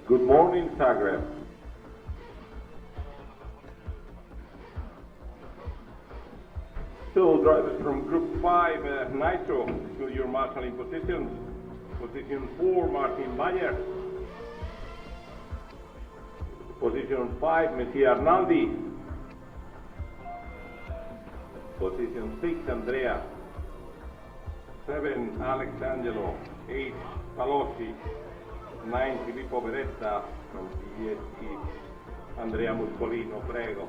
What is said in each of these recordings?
Good morning, Zagreb. So, drivers from Group 5, Nitro, to your marshalling positions. Position 4, Martin Bayer. Position 5, Messia Arnaldi. Position 6, Andrea. 7, Alex Angelo. 8, Palossi. 9, Filippo Beretta. From GT8, Andrea Muscolino, prego.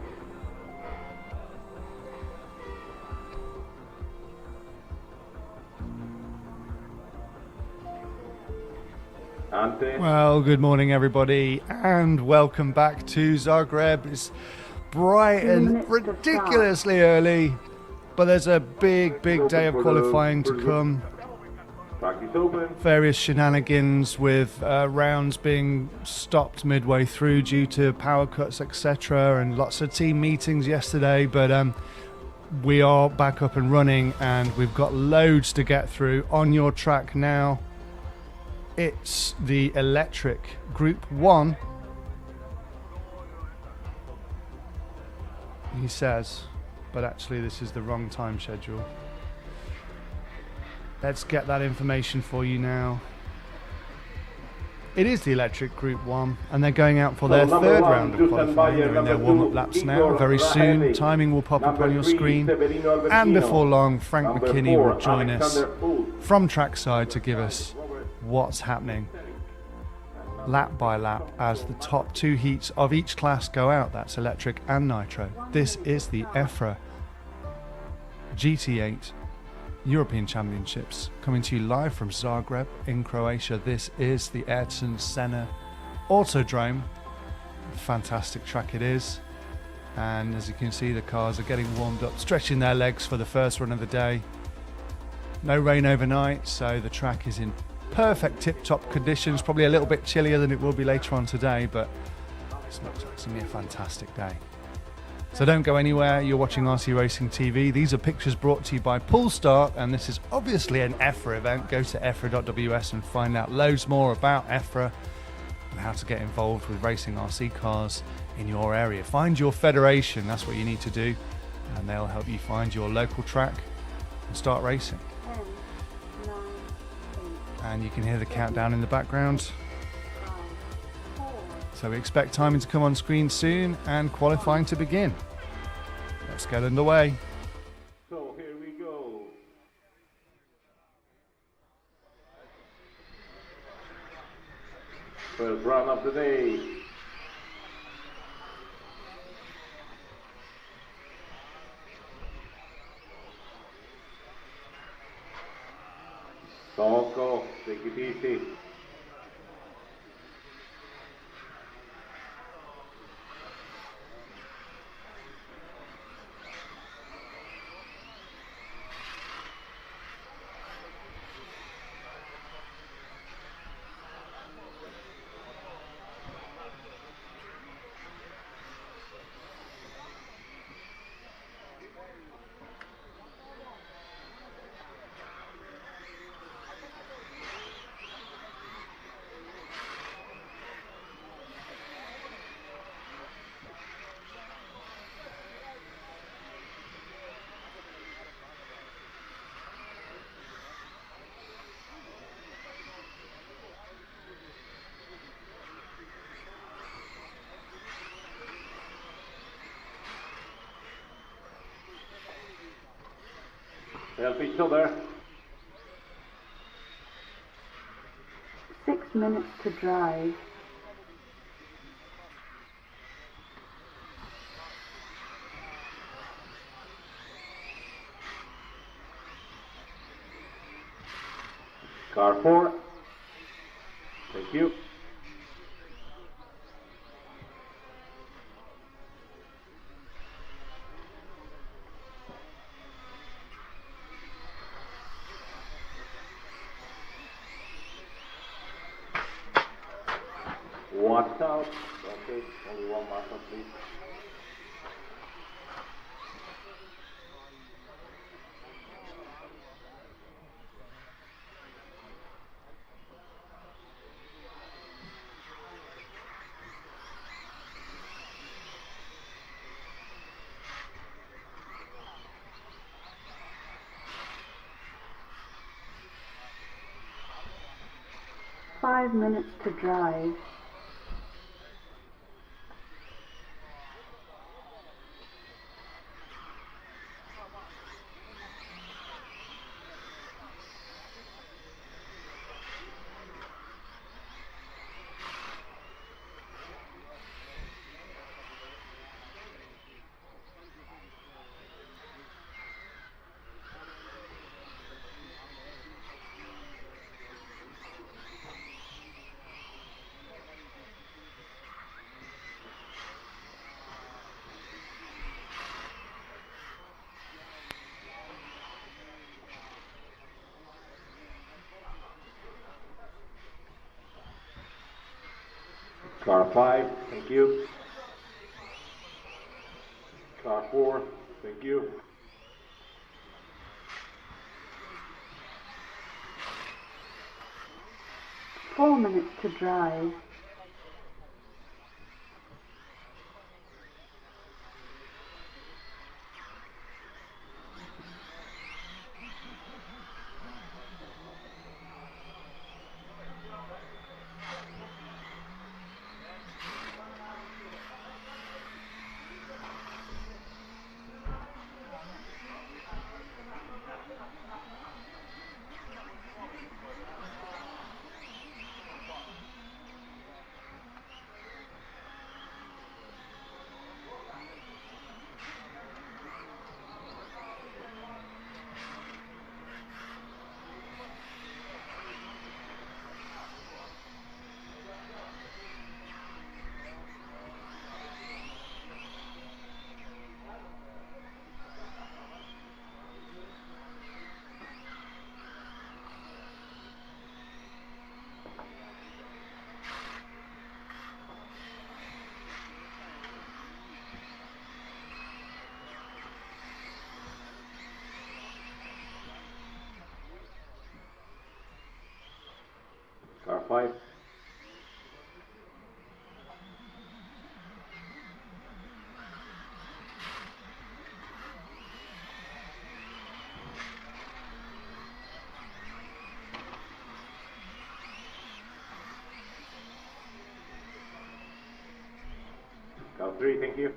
Ante. Well, good morning, everybody, and welcome back to Zagreb. It's bright and ridiculously early, but there's a big day of qualifying to come. Various shenanigans with rounds being stopped midway through due to power cuts, etc., and lots of team meetings yesterday, but we are back up and running, and we've got loads to get through. On your track now, it's the electric Group 1, he says, but actually this is the wrong time schedule. Let's get that information for you now. It is the electric Group 1, and they're going out for their third round of qualifying. They're in their warm-up laps now. Very soon, timing will pop up on your screen, and before long, Frank McKinney will join us from trackside to give us what's happening lap by lap as the top two heats of each class go out. That's electric and nitro. This is the EFRA GT8 European Championships, coming to you live from Zagreb in Croatia. This is the Ayrton Senna Autodrome. Fantastic track it is, and as you can see, the cars are getting warmed up, stretching their legs for the first run of the day. No rain overnight, so the track is in perfect tip-top conditions. Probably a little bit chillier than it will be later on today, but it's going to be a fantastic day. So don't go anywhere. You're watching RC Racing TV. These are pictures brought to you by Pool Start, and this is obviously an EFRA event. Go to efra.ws and find out loads more about EFRA and how to get involved with racing RC cars in your area. Find your federation, that's what you need to do, and they'll help you find your local track and start racing. And you can hear the countdown in the background. So we expect timing to come on screen soon and qualifying to begin. Let's get underway. So here we go. First run of the day. Tocco, take it easy. Help each other. 6 minutes to drive. Car 4. Thank you. Watch out. Okay, only one marker, please. 5 minutes to drive. Car 5, thank you. Car 4, thank you. Four minutes to drive. Car 5. Car 3, thank you.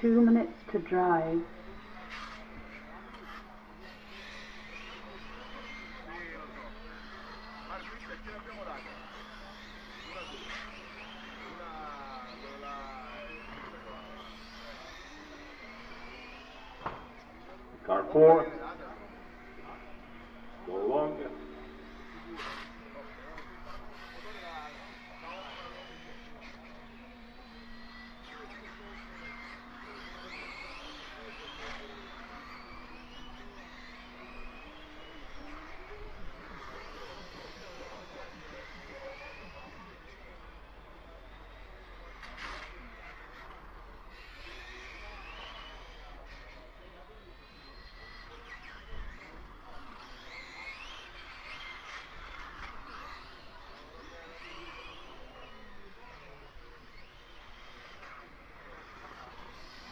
Two minutes to drive. Car 4. Go long.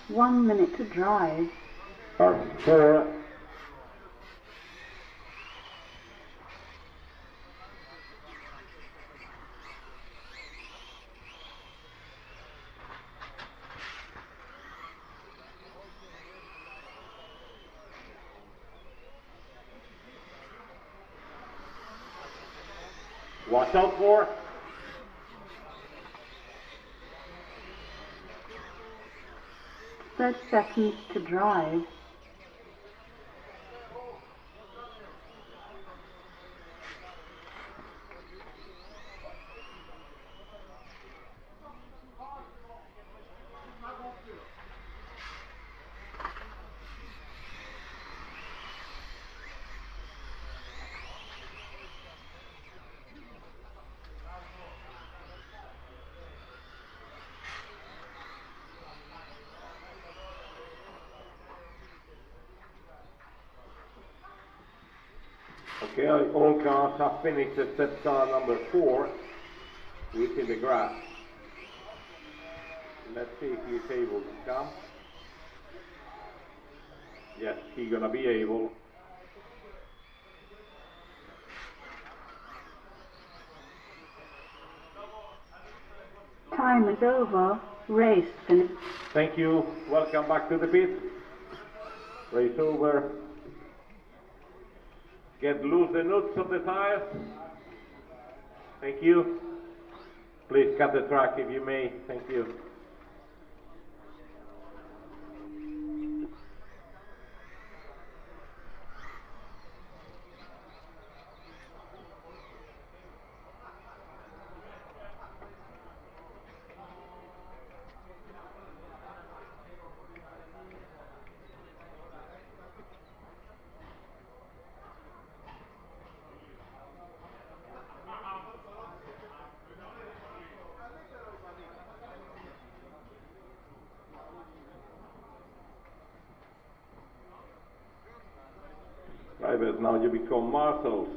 One minute to drive. Car 4. Watch out for. 30 seconds to drive. Okay, all cars have finished except car number 4, who is in the grass. Let's see if he's able to come. Yes, he's gonna be able. Time is over. Race finished. Thank you. Welcome back to the pit. Race over. Get loose the nuts of the tires. Thank you. Please cut the track if you may. Thank you. Drivers, now you become marshals.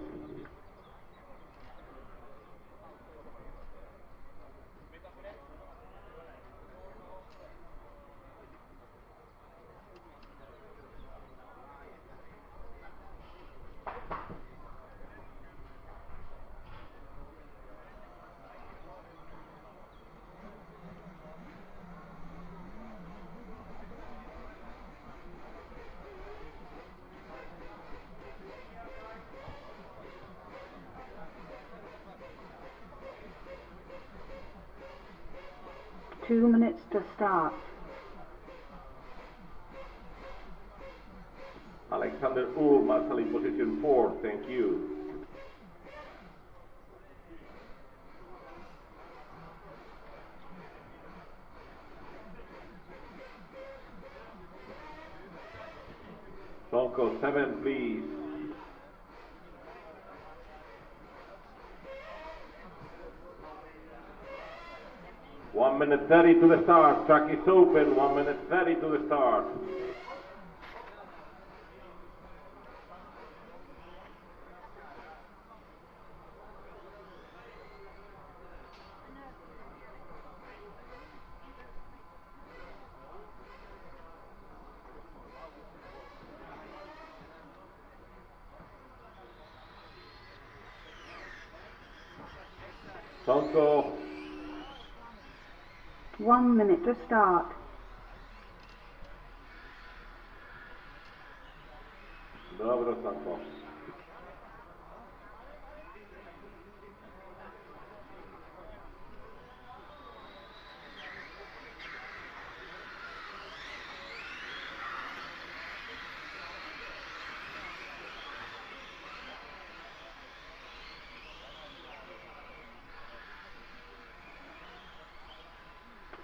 Two minutes to start. Alexander Uhl, marshal in position 4. Thank you. Sonko 7, please. One minute 30 to the start. Track is open. 1 minute 30 to the start. Sonko. 1 minute to start. Dobro, Sonko.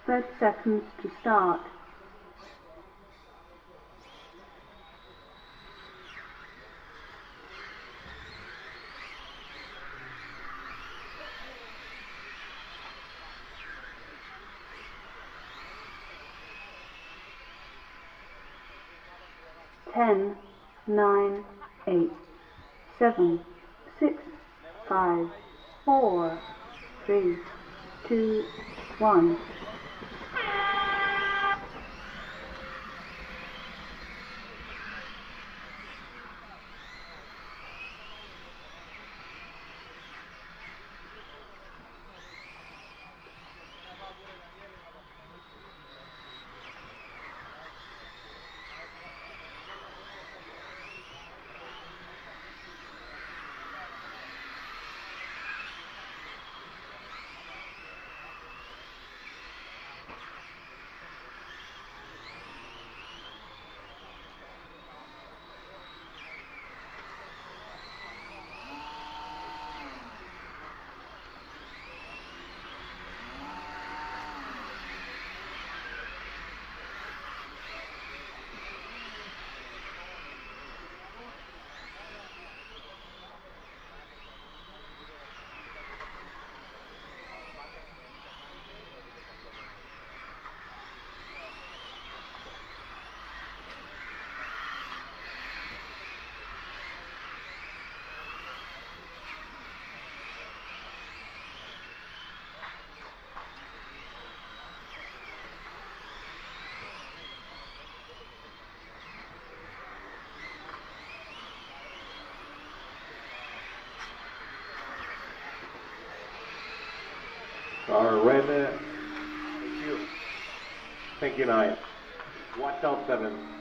Thirty seconds to start. Ten, 9, 8, 7, 6, 5, 4, 3, 2, 1. Car red. Thank you. Thank you, 9. Watch out, 7.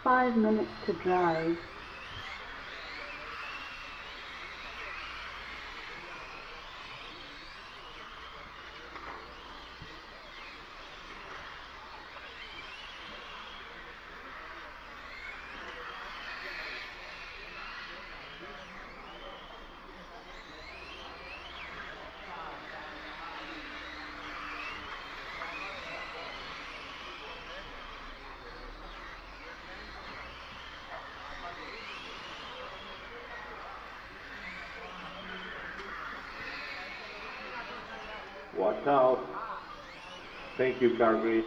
Five minutes to drive. Watch out. Thank you, Cargreed.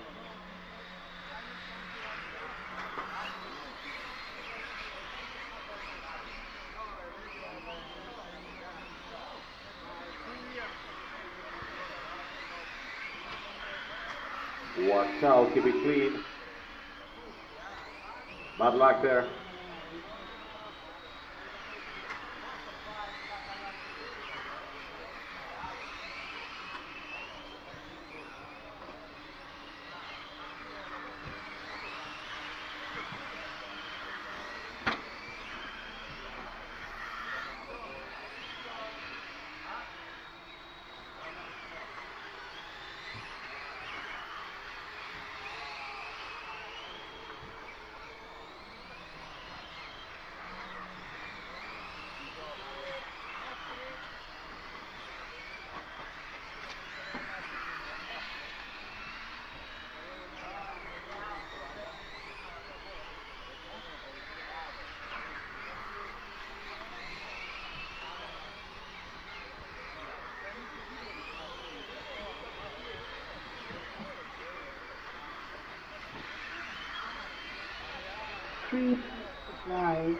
Watch out, keep it clean. Bad luck there. Three minutes to drive.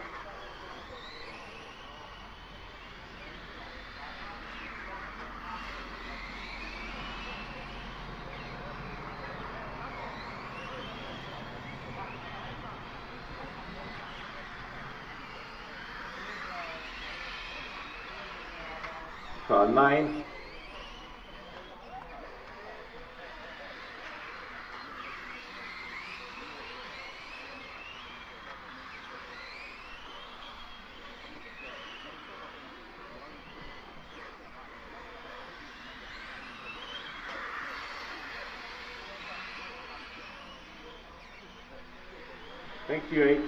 Car 9. Thank you, 8.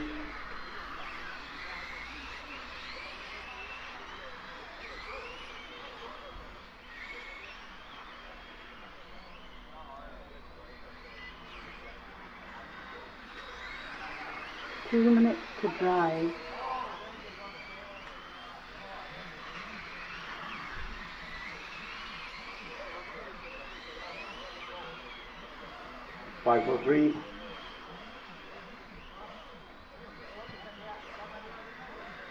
Two minutes to drive. Five for 3.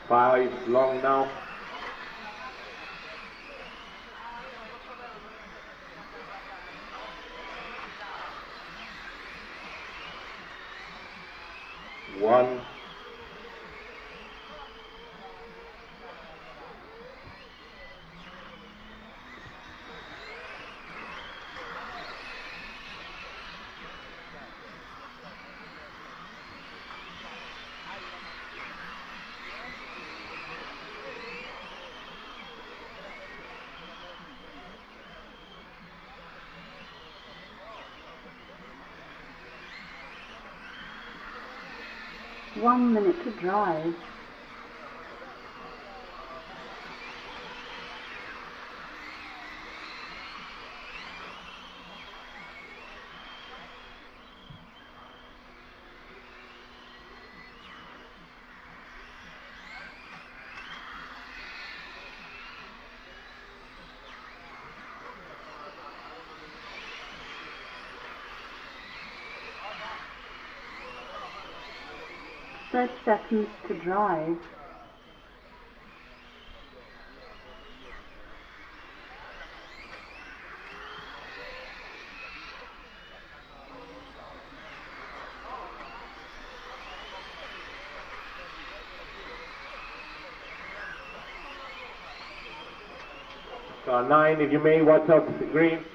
5 long now. One. 1 minute to drive. Thirty seconds to drive. Car 9, if you may, watch out for the green.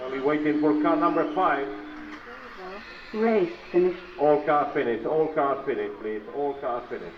Only waiting for car number 5. Race finished. All cars finished, please. All cars finished.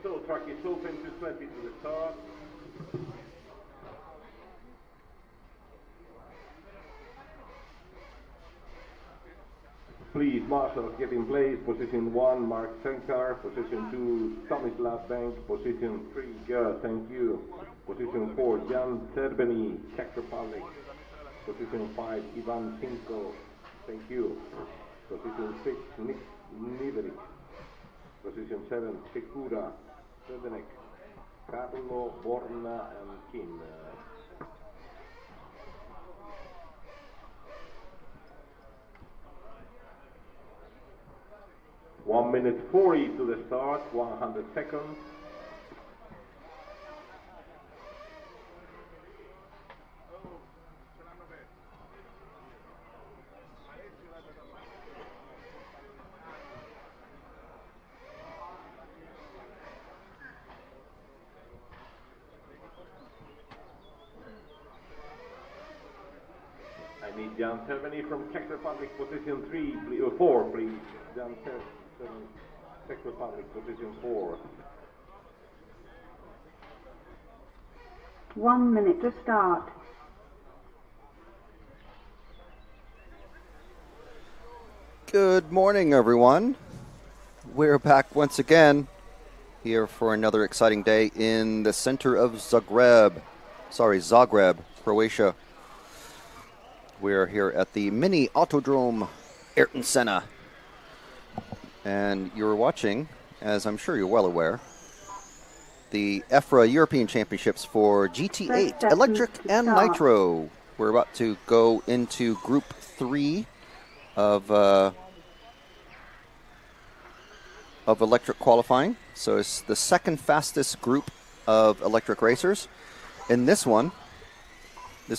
So track is open to 20 to the start. Please, marshals, get in place. Position 1, Mark Senkar. Position 2, Tomislav Bank. Position 3, Gerd, thank you. Position 4, Jan Serbeny, Czech Republic. Position 5, Ivan Tinko, thank you. Position 6, Nick Niverik. Position 7, Sekura, Sedenek, Carlo, Borna, and Kim. 1 minute 40 to the start, 100 seconds. I need Jan Serbeny from Czech Republic, position 3, 4, please. Jan Serbeny, Czech Republic, position 4. 1 minute to start. Good morning, everyone. We're back once again here for another exciting day in the center of Zagreb, Croatia. We're here at the mini Autodrome Ayrton Senna. And you're watching, as I'm sure you're well aware, the EFRA European Championships for GT8 Electric and Nitro. We're about to go into Group 3 of electric qualifying. So it's the second fastest group of electric racers. In this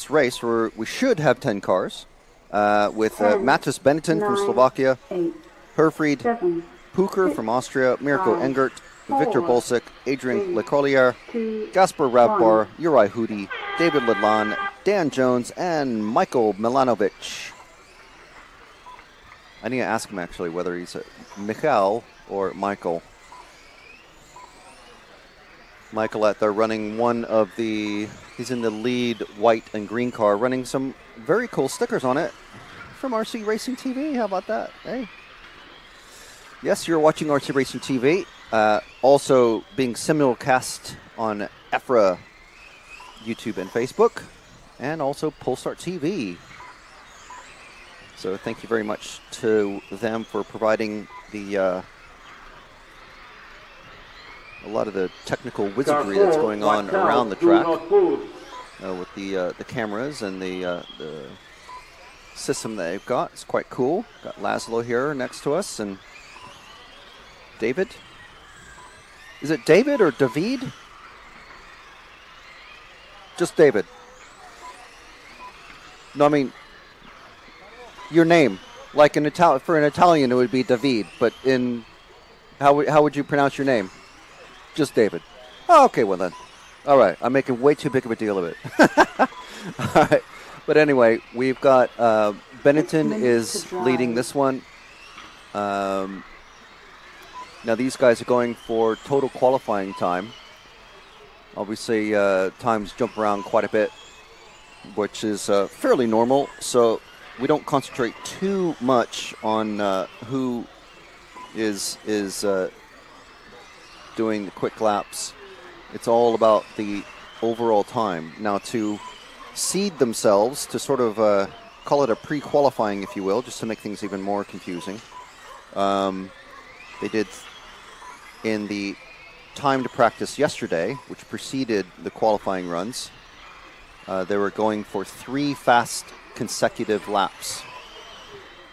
race, we should have 10 cars with Matus Benetton from Slovakia, Herfried Pucher from Austria, Mirko Engert, Victor Bolsik, Adrian Lecollier, Gaspar Ravbar, Juraj Hudi, David Ledlan, Dan Jones, and Michael Milanovic. I need to ask him actually whether he's Michael or Michael. Michael, they're running one of the, he's in the lead white and green car, running some very cool stickers on it from RC Racing TV. How about that? Hey. Yes, you're watching RC Racing TV. Also being simulcast on EFRA YouTube and Facebook, and also Polestar TV. So thank you very much to them for providing the a lot of the technical wizardry that's going on around the track with the cameras and the system that they've got. It's quite cool. Got Laszlo here next to us, and David. Is it David or David? Just David. No, I mean your name. Like for an Italian, it would be David, but in how would you pronounce your name? Just David. Oh, okay, well then. All right, I'm making way too big of a deal of it. All right, but anyway, we've got Benetton is leading this one. Now these guys are going for total qualifying time. Obviously, times jump around quite a bit, which is fairly normal. So we don't concentrate too much on who is doing the quick laps. It's all about the overall time. Now, to seed themselves, to sort of call it a pre-qualifying, if you will, just to make things even more confusing, they did in the timed practice yesterday, which preceded the qualifying runs, they were going for 3 fast consecutive laps.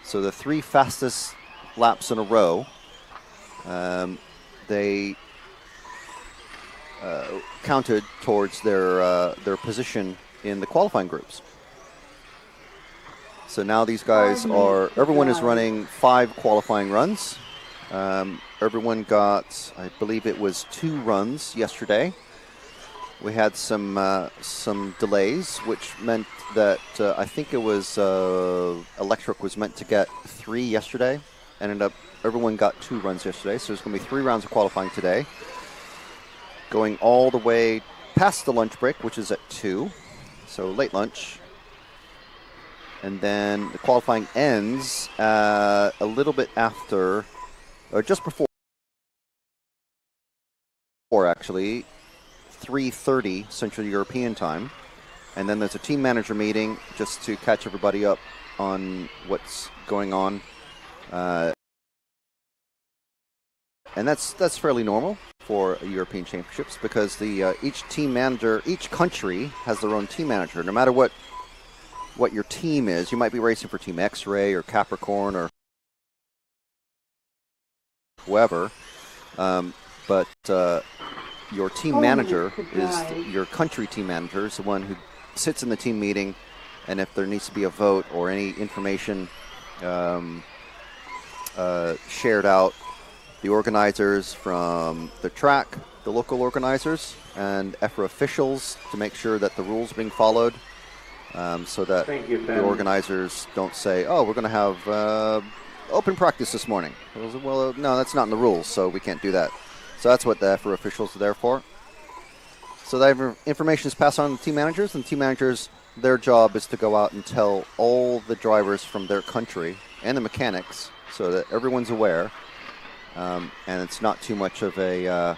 So the 3 fastest laps in a row, they counted towards their position in the qualifying groups. So now these guys are, everyone is running 5 qualifying runs. Everyone got, I believe it was 2 runs yesterday. We had some delays, which meant that I think it was Electric was meant to get 3 yesterday. Ended up, everyone got 2 runs yesterday, so there's going to be 3 rounds of qualifying today, going all the way past the lunch break, which is at 2, so late lunch. And then the qualifying ends a little bit after, or just before, actually, 3:30 Central European time. And then there's a team manager meeting just to catch everybody up on what's going on. And that's fairly normal for European Championships, because the each team manager, each country has their own team manager. No matter what your team is, you might be racing for Team X-Ray or Capricorn or whoever, but your team manager is your country team manager, is the one who sits in the team meeting, and if there needs to be a vote or any information shared out, the organizers from the track, the local organizers, and EFRA officials to make sure that the rules are being followed, so that the organizers don't say, oh, we're going to have open practice this morning. Well, no, that's not in the rules, so we can't do that. So that's what the EFRA officials are there for. So that information is passed on to team managers, and team managers, their job is to go out and tell all the drivers from their country and the mechanics, so that everyone's aware. And it's not too much of a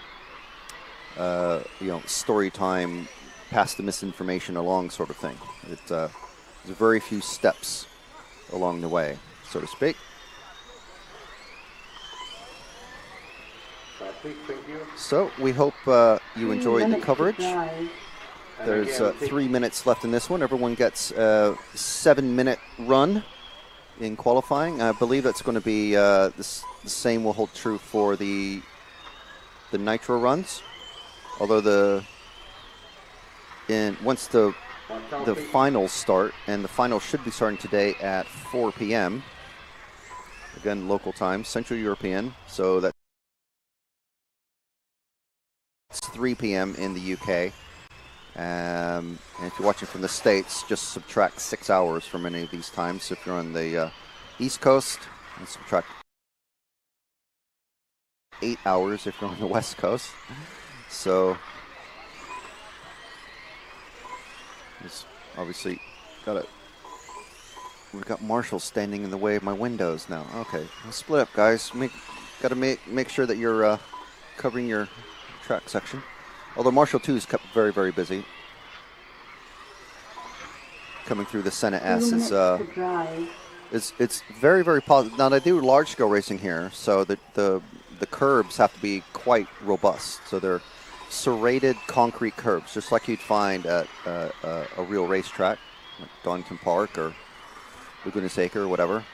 story time, pass the misinformation along sort of thing. There's very few steps along the way, so to speak. Thank you. So we hope you enjoyed the coverage. There's 3 minutes left in this one. Everyone gets a 7-minute run in qualifying. I believe that's going to be the same will hold true for the nitro runs. Although once the finals start, and the finals should be starting today at 4 p.m. Again, local time, Central European. So that's 3 p.m. in the UK. And if you're watching from the States, just subtract 6 hours from any of these times. So if you're on the East Coast, Let's subtract 8 hours if you're on the West Coast. So, it's obviously we've got Marshall standing in the way of my windows now. Okay, let's split up, guys. Gotta make sure that you're covering your track section. Although Marshall 2 is kept very, very busy. Coming through the Senna S it's very, very positive. Now they do large scale racing here, so the curbs have to be quite robust. So they're serrated concrete curbs, just like you'd find at a real racetrack, like Donington Park or Laguna Seca or whatever.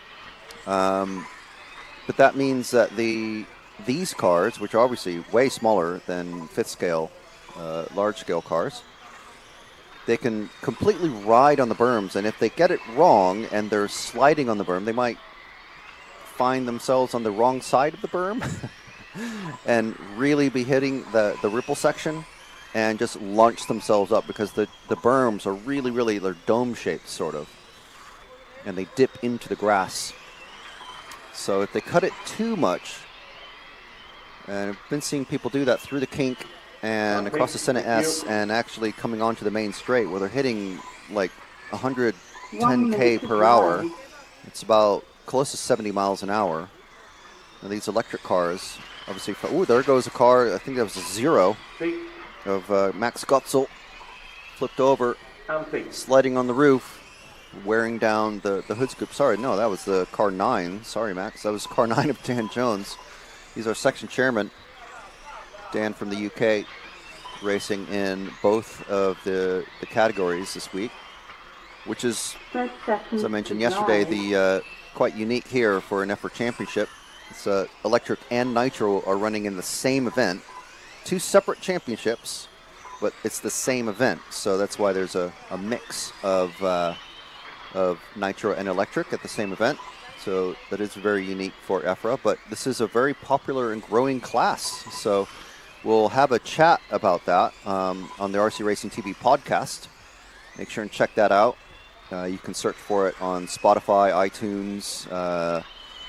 But that means that these cars, which are obviously way smaller than fifth scale, large scale cars, they can completely ride on the berms, and if they get it wrong and they're sliding on the berm, they might find themselves on the wrong side of the berm and really be hitting the ripple section and just launch themselves up, because the berms are really, they're dome shaped sort of, and they dip into the grass. So if they cut it too much, and I've been seeing people do that through the kink and across the Senna S and actually coming onto the main straight where they're hitting like 110k per hour. It's about close to 70 miles an hour. Now these electric cars, obviously, there goes a car, I think that was a Zero of Max Gotzel, flipped over, sliding on the roof, wearing down the hood scoop. Sorry, no, that was the car 9. Sorry, Max, that was car 9 of Dan Jones. He's our section chairman. Dan from the UK, racing in both of the categories this week, which is, as I mentioned yesterday, the quite unique here for an EFRA championship. It's electric and nitro are running in the same event, 2 separate championships, but it's the same event. So that's why there's a mix of nitro and electric at the same event. So that is very unique for EFRA, but this is a very popular and growing class. So we'll have a chat about that on the RC Racing TV podcast. Make sure and check that out. You can search for it on Spotify, iTunes,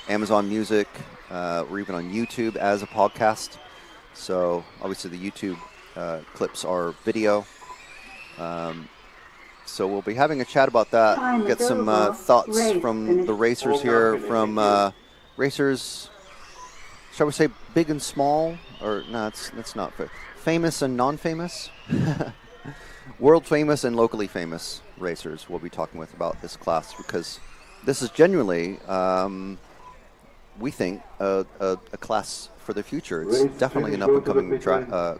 Amazon Music, or even on YouTube as a podcast. So obviously the YouTube clips are video. So we'll be having a chat about that. Get some thoughts from the racers here, from racers, shall we say big and small? Or no, that's not fair. Famous and non-famous? World famous and locally famous racers we'll be talking with about this class, because this is genuinely, we think, a class for the future. It's definitely an up-and-coming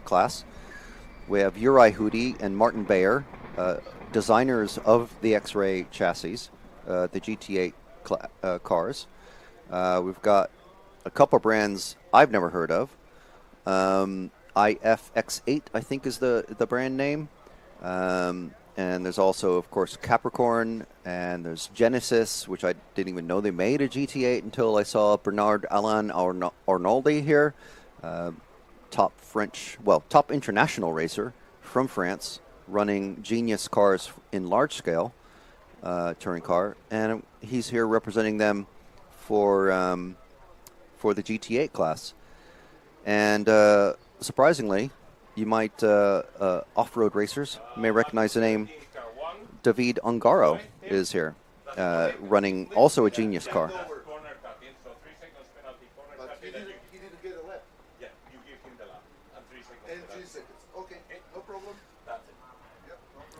class. We have Uri Hudi and Martin Bayer, designers of the X-Ray chassis, the GT8 cars. We've got a couple brands I've never heard of. IFX8, I think, is the brand name. And there's also, of course, Capricorn, and there's Genesis, which I didn't even know they made a GT8 until I saw Bernard Alain Arnoldi here. Top international racer from France, running genius cars in large scale, touring car, and he's here representing them for the GT8 class. And surprisingly, you might off-road racers may recognize the name. David Ongaro is here, running also a genius car.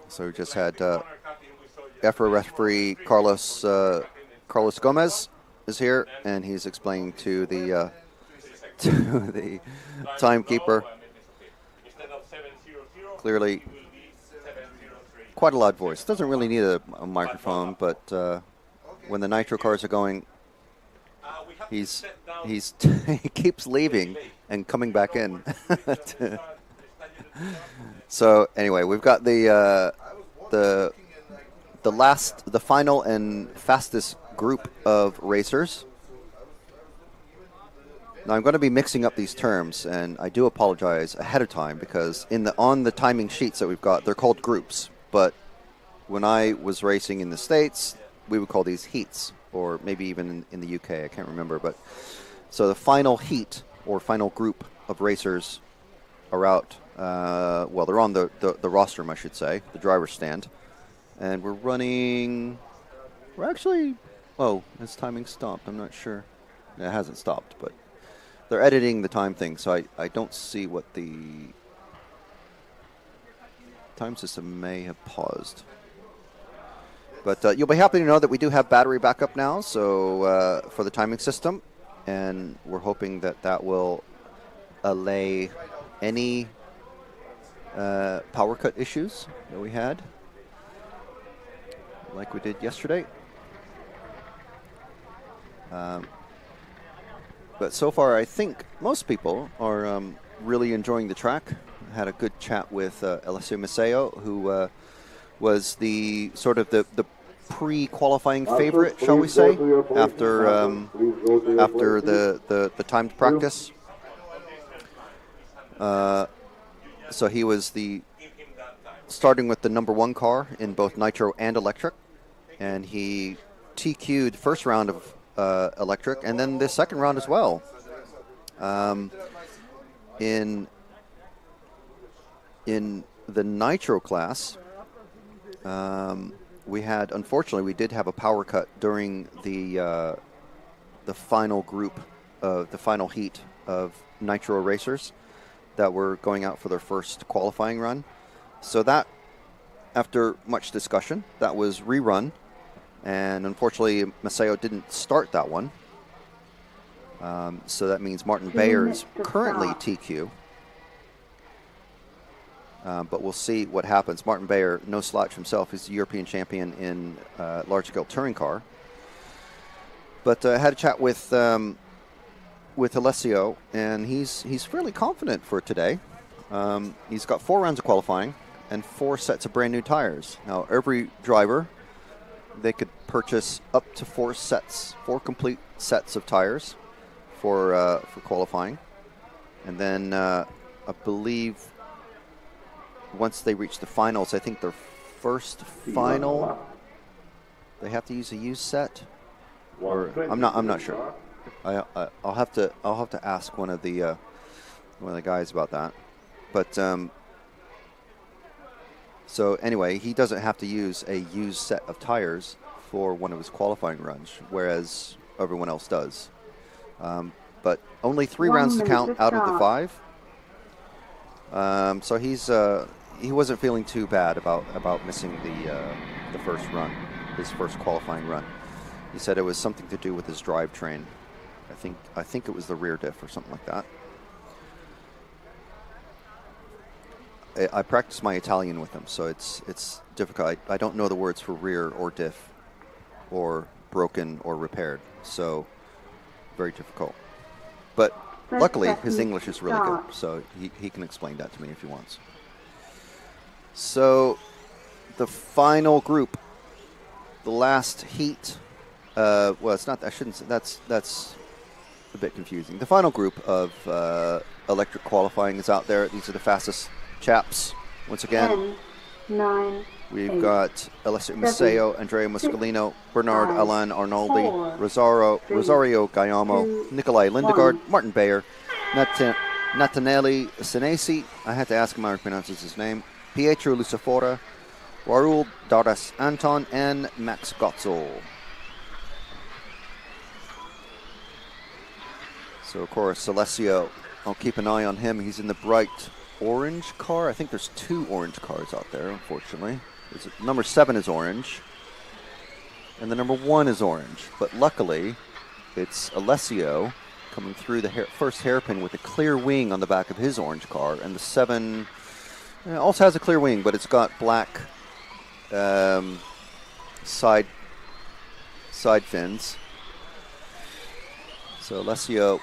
So we just had EFRA referee Carlos Gomez is here, and he's explaining to the timekeeper. Clearly, quite a loud voice. Doesn't really need a microphone, but when the nitro cars are going, he keeps leaving and coming back in. So anyway, we've got the final and fastest group of racers. Now I'm going to be mixing up these terms, and I do apologize ahead of time, because on the timing sheets that we've got, they're called groups. But when I was racing in the States, we would call these heats. or maybe even in the UK. I can't remember. But so the final heat or final group of racers are out. Well, they're on the rostrum, I should say, the driver's stand. And we're running... We're actually... Oh, has timing stopped? I'm not sure. It hasn't stopped, but they're editing the time thing, so I don't see what the time system may have paused. But you'll be happy to know that we do have battery backup now, so for the timing system, and we're hoping that that will allay any power cut issues that we had, like we did yesterday. But so far, I think most people are really enjoying the track. I had a good chat with Alessio Maceo, who was the sort of the pre-qualifying favorite, shall we say, after the timed practice. So he was starting with the number 1 car in both nitro and electric, and he TQ'd first round of electric, and then the second round as well. In the nitro class, unfortunately, we did have a power cut during the final group of the final heat of nitro racers that were going out for their first qualifying run. So that, after much discussion, that was rerun. And unfortunately, Maceo didn't start that one. So that means Martin Bayer is currently TQ. But we'll see what happens. Martin Bayer, no slouch himself, is the European champion in large-scale touring car. But I had a chat with Alessio, and he's fairly confident for today. He's got 4 rounds of qualifying and 4 sets of brand new tires. Now, every driver, they could purchase up to 4 complete sets of tires for qualifying. And then I believe once they reach the finals, I think their first final, they have to use a used set. Or I'm not sure. I'll have to ask one of the guys about that. But so anyway, he doesn't have to use a used set of tires for one of his qualifying runs, whereas everyone else does. But only 3 rounds to count out of the 5. So he wasn't feeling too bad about missing the first run, his first qualifying run. He said it was something to do with his drivetrain. I think it was the rear diff or something like that. I practiced my Italian with him, so it's difficult. I don't know the words for rear or diff or broken or repaired, so very difficult. But luckily, his English is really good, so he can explain that to me if he wants. So the final group, the last heat, well, it's not, I shouldn't say, that's a bit confusing. The final group of electric qualifying is out there. These are the fastest chaps. Once again, 10, 9, we've 8, got Alessio Maceo, Andrea Muscolino, Bernard 5, Alain Arnoldi, 4, Rosario Gaiamo, 2, Nicolai Lindegaard, 1. Martin Bayer, Natanelli Senesi, I had to ask him how to pronounce his name, Pietro Lucifora, Raul Dardas Anton, and Max Gotzel. So, of course, Alessio, I'll keep an eye on him. He's in the bright orange car. I think there's 2 orange cars out there, unfortunately. Number 7 is orange, and the number 1 is orange. But luckily, it's Alessio coming through the first hairpin with a clear wing on the back of his orange car, and the 7 also has a clear wing, but it's got black side fins. So Alessio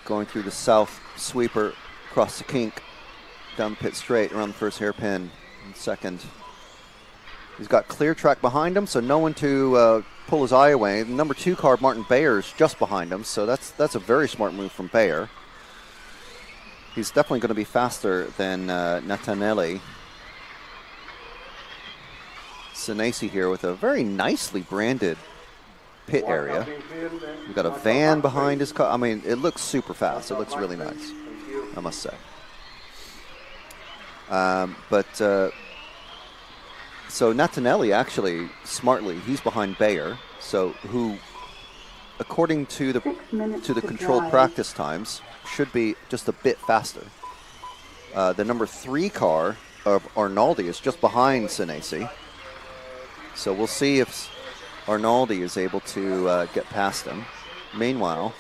going through the south sweeper across the kink, down the pit straight around the first hairpin in second. He's got clear track behind him, so no one to pull his eye away. The number 2 car, Martin Bayer, is just behind him, so that's a very smart move from Bayer. He's definitely going to be faster than Natanelli. Senesi here with a very nicely branded pit area. We've got a van behind his car. I mean, it looks super fast. It looks really nice, I must say. So Natanelli actually, smartly, he's behind Bayer. So who, according to the controlled practice times, should be just a bit faster. The number 3 car of Arnaldi is just behind Senesi. So we'll see if Arnaldi is able to get past him. Meanwhile,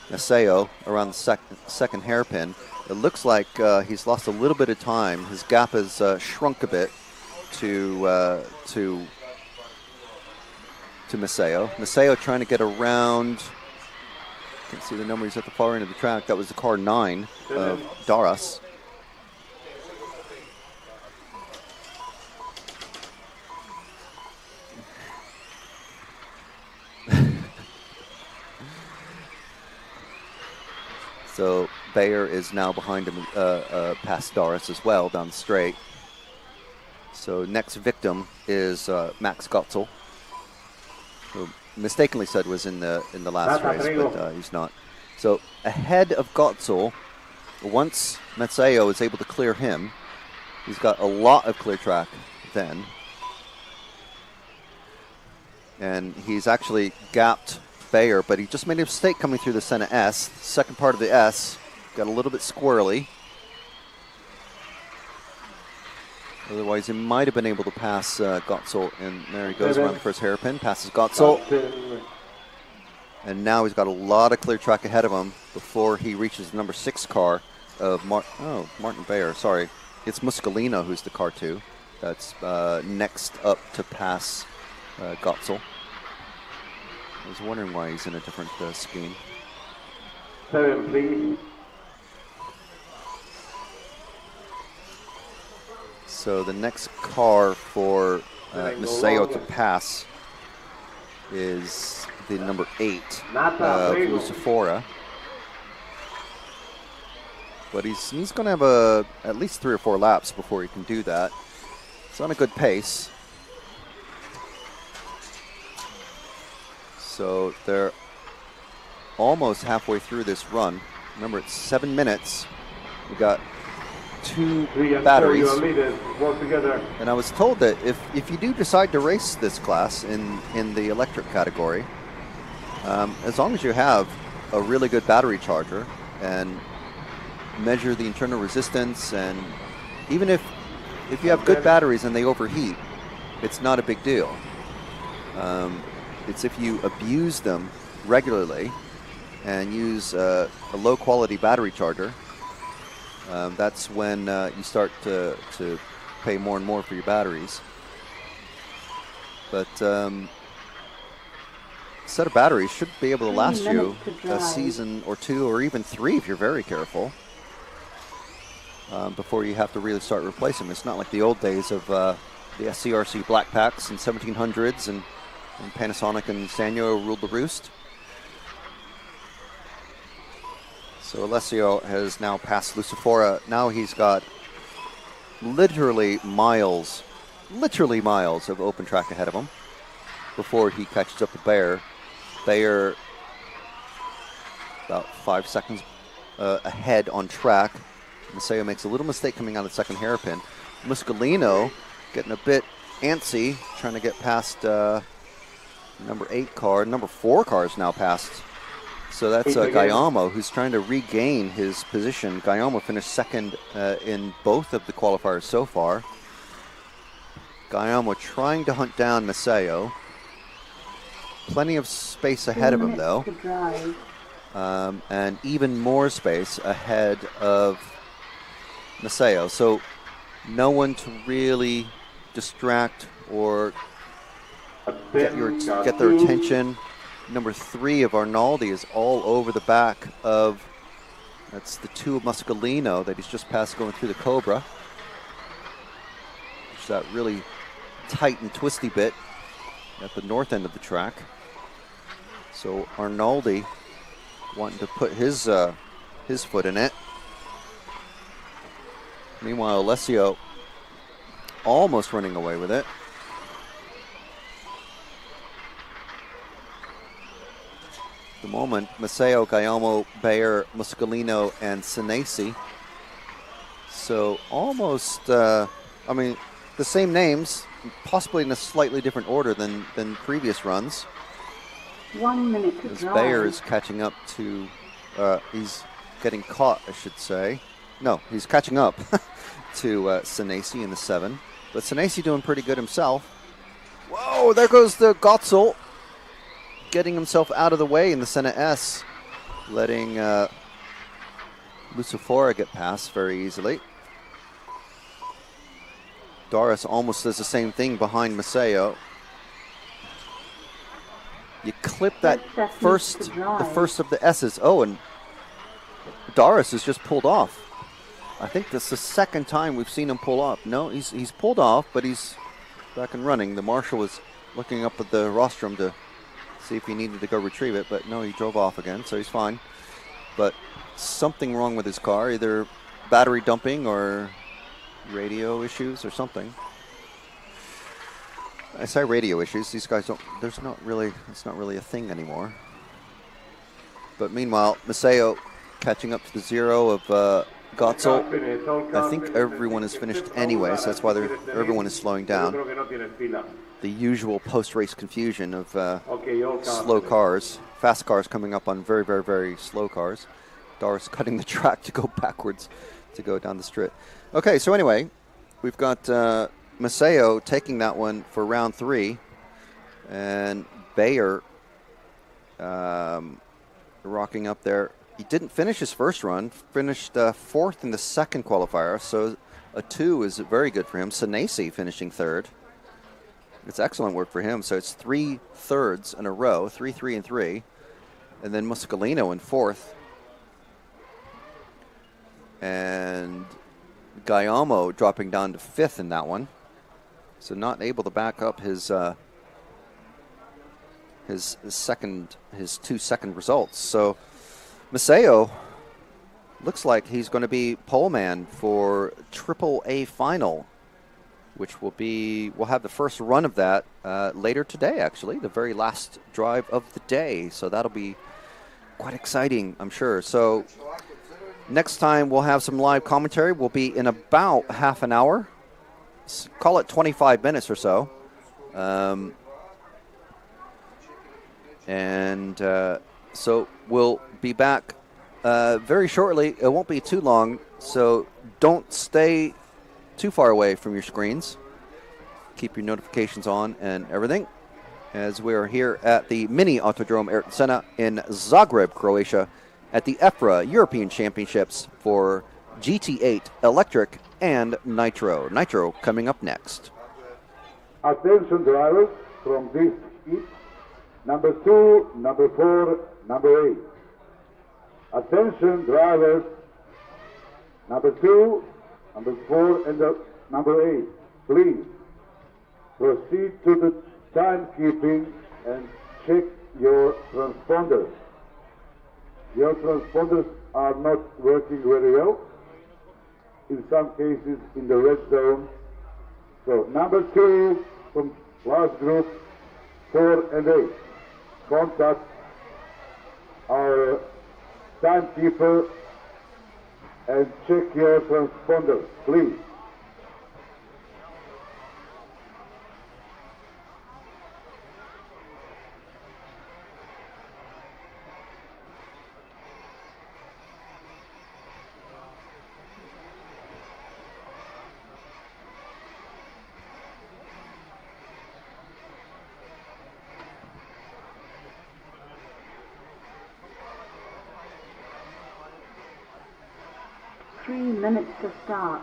Maceo around the second hairpin. It looks like he's lost a little bit of time. His gap has shrunk a bit to Maceo. Maceo trying to get around. You can see the number. He's at the far end of the track. That was the car 9 of Daras. So Bayer is now behind him, past Doris as well, down the straight. So next victim is Max Gotzel, who mistakenly said was in the last race, but he's not. So ahead of Gotzel, once Mazzeo is able to clear him, he's got a lot of clear track then. And he's actually gapped Bayer, but he just made a mistake coming through the Senna S. Second part of the S got a little bit squirrely. Otherwise, he might have been able to pass Gotzel, and there he goes around the first hairpin, passes Gotzel. And now he's got a lot of clear track ahead of him before he reaches the number 6 car of Martin Bayer. Sorry, it's Muscolino who's the car 2. That's next up to pass Gotzel. I was wondering why he's in a different scheme. 7, please. So the next car for Maceo to pass is the number 8, Lucifora. But he's going to have at least 3 or 4 laps before he can do that. It's on a good pace. So they're almost halfway through this run. Remember, it's 7 minutes. We got 2 batteries. And I was told that if you do decide to race this class in the electric category, as long as you have a really good battery charger and measure the internal resistance, and even if you have good batteries and they overheat, it's not a big deal. It's if you abuse them regularly and use a low quality battery charger, that's when you start to pay more and more for your batteries. But a set of batteries should be able to last you a season or 2 or even 3 if you're very careful, before you have to really start replacing them. It's not like the old days of the SCRC Black Packs in 1700s and Panasonic and Sanyo ruled the roost. So Alessio has now passed Lucifora. Now he's got literally miles of open track ahead of him before he catches up to Bayer. Bayer about 5 seconds ahead on track. Maceo makes a little mistake coming out of the second hairpin. Muscolino getting a bit antsy, trying to get past number 8 car. Number 4 car is now passed. So that's Gayamo, who's trying to regain his position. Gayamo finished second in both of the qualifiers so far. Gayamo trying to hunt down Maceo. Plenty of space ahead of him, though. And even more space ahead of Maceo. So no one to really distract or get their attention. Number 3 of Arnaldi is all over the back of, that's the 2 of Muscolino that he's just passed going through the Cobra. It's that really tight and twisty bit at the north end of the track. So Arnaldi wanting to put his foot in it. Meanwhile, Alessio almost running away with it. the moment, Maceo, Gayamo, Bayer, Muscolino, and Senesi. So almost, I mean, the same names, possibly in a slightly different order than previous runs. 1 minute to As drive. Bayer is catching up to, he's getting caught, I should say. No, he's catching up to Senesi in the 7. But Senesi doing pretty good himself. Whoa, there goes the Gotzel, getting himself out of the way in the Senna S, letting Lucifora get past very easily. Doris almost does the same thing behind Maceo. You clip that the first of the S's. Oh, and Doris has just pulled off. I think this is the second time we've seen him pull off. No, he's pulled off, but he's back and running. The marshal was looking up at the rostrum to see if he needed to go retrieve it, but no, he drove off again, so he's fine. But something wrong with his car, either battery dumping or radio issues or something. I say radio issues, these guys don't, it's not really a thing anymore. But meanwhile, Maceo catching up to the 0 of Gotzel. I think everyone is finished anyway, so that's why everyone is slowing down. The usual post-race confusion of slow cars, fast cars coming up on very, very, very slow cars. Doris cutting the track to go backwards to go down the straight. Okay, so anyway, we've got Maceo taking that one for round 3, and Bayer rocking up there. He didn't finish his first run, finished 4th in the second qualifier, so a 2 is very good for him. Senesi finishing 3rd. It's excellent work for him, so it's 3 thirds in a row, 3, 3, and 3. And then Muscolino in 4th. And Gayamo dropping down to 5th in that one. So not able to back up his 2 second results. So Maceo looks like he's going to be pole man for AAA final, which we'll have the first run of that later today, actually, the very last drive of the day. So that'll be quite exciting, I'm sure. So next time we'll have some live commentary. We'll be in about half an hour. Call it 25 minutes or so. So we'll be back very shortly. It won't be too long, so don't stay too far away from your screens. Keep your notifications on and everything, as we are here at the Mini Autodrome Ayrton Senna in Zagreb, Croatia, at the EFRA European Championships for GT8 Electric and Nitro. Nitro coming up next. Attention drivers from this heat, number 2, number 4, number 8. Attention drivers, number 2, number 4, and number 8. Please proceed to the timekeeping and check your transponders. Your transponders are not working very well, in some cases in the red zone. So number 2 from last group, 4 and 8. Contact our timekeeper and check your transponders, please. Minutes to start.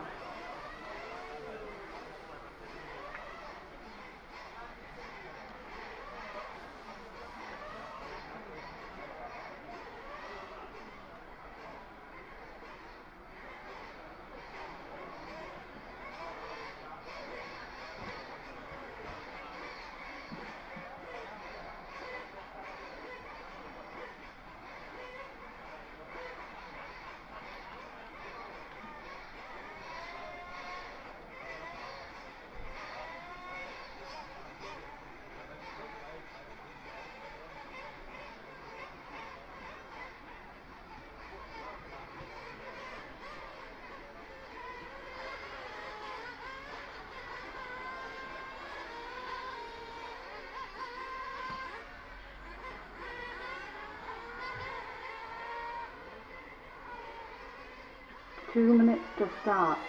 2 minutes to start.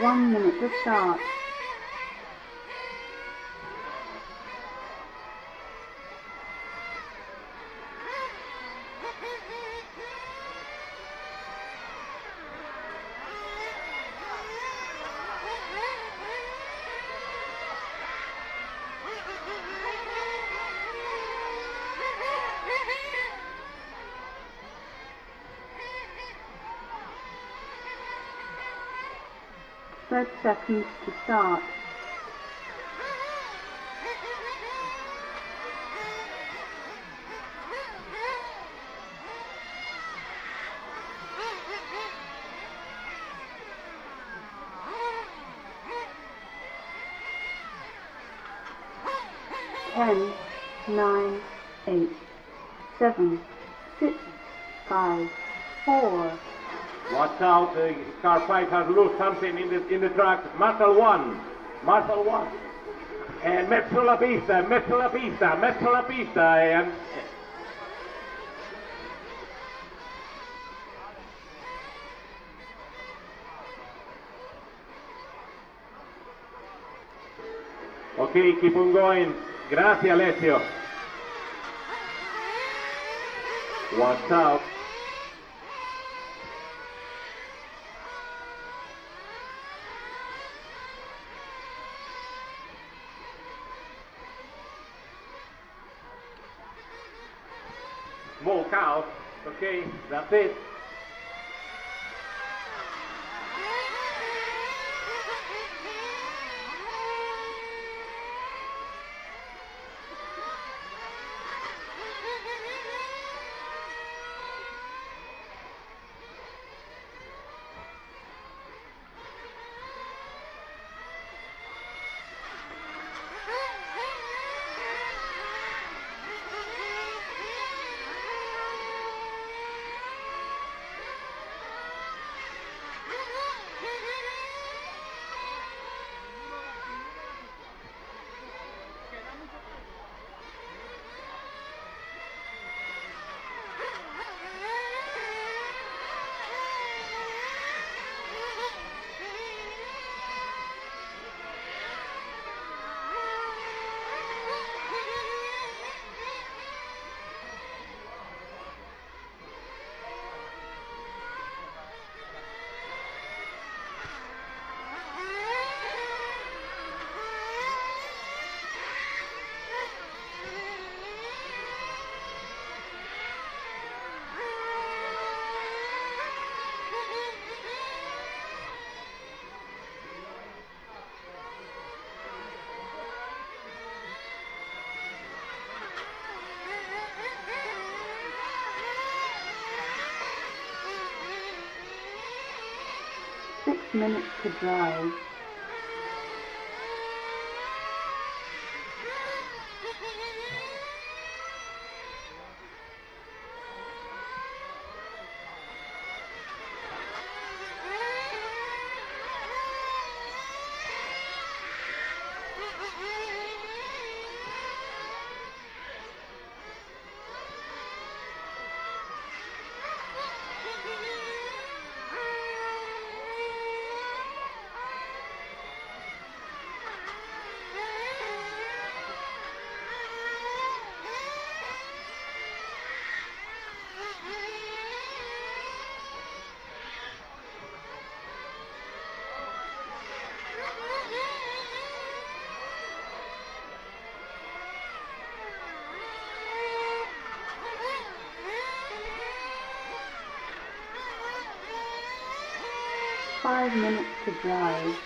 One minute to start. Thirty seconds to start. Ten, 9, 8, 7, 6, 5, 4. Watch out, car 5 has lost something in the track. Marshal 1. And mezzo la pista. And okay, keep on going. Gracias, Alessio. Watch out. Smoke out. Okay, that's it. Minutes to drive. 5 minutes to drive.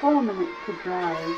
4 minutes to drive.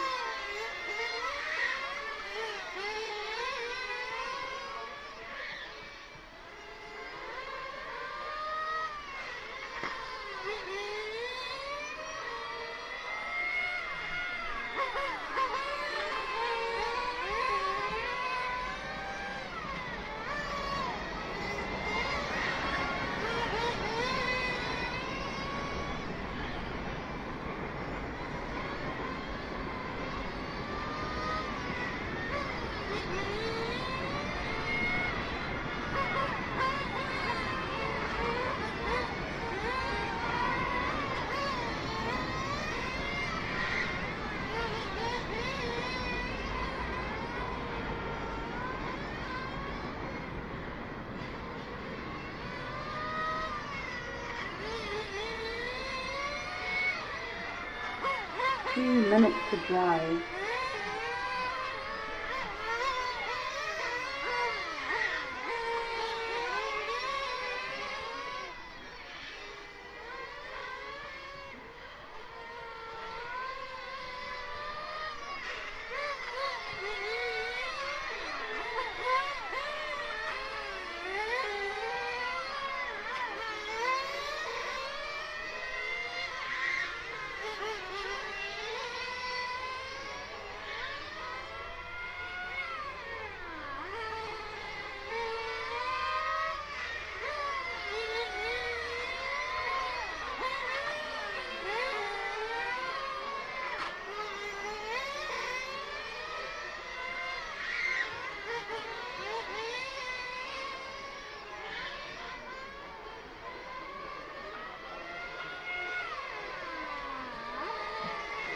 2 minutes to drive.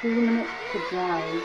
2 minutes to drive.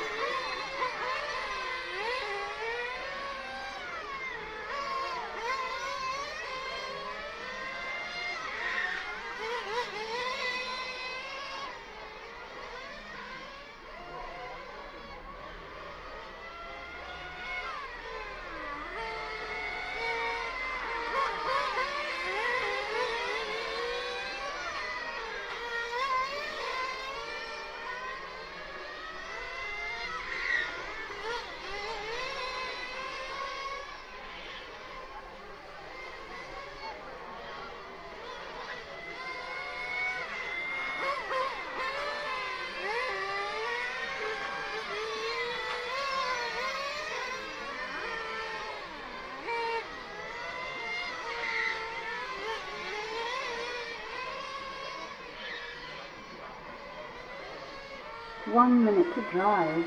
1 minute to drive.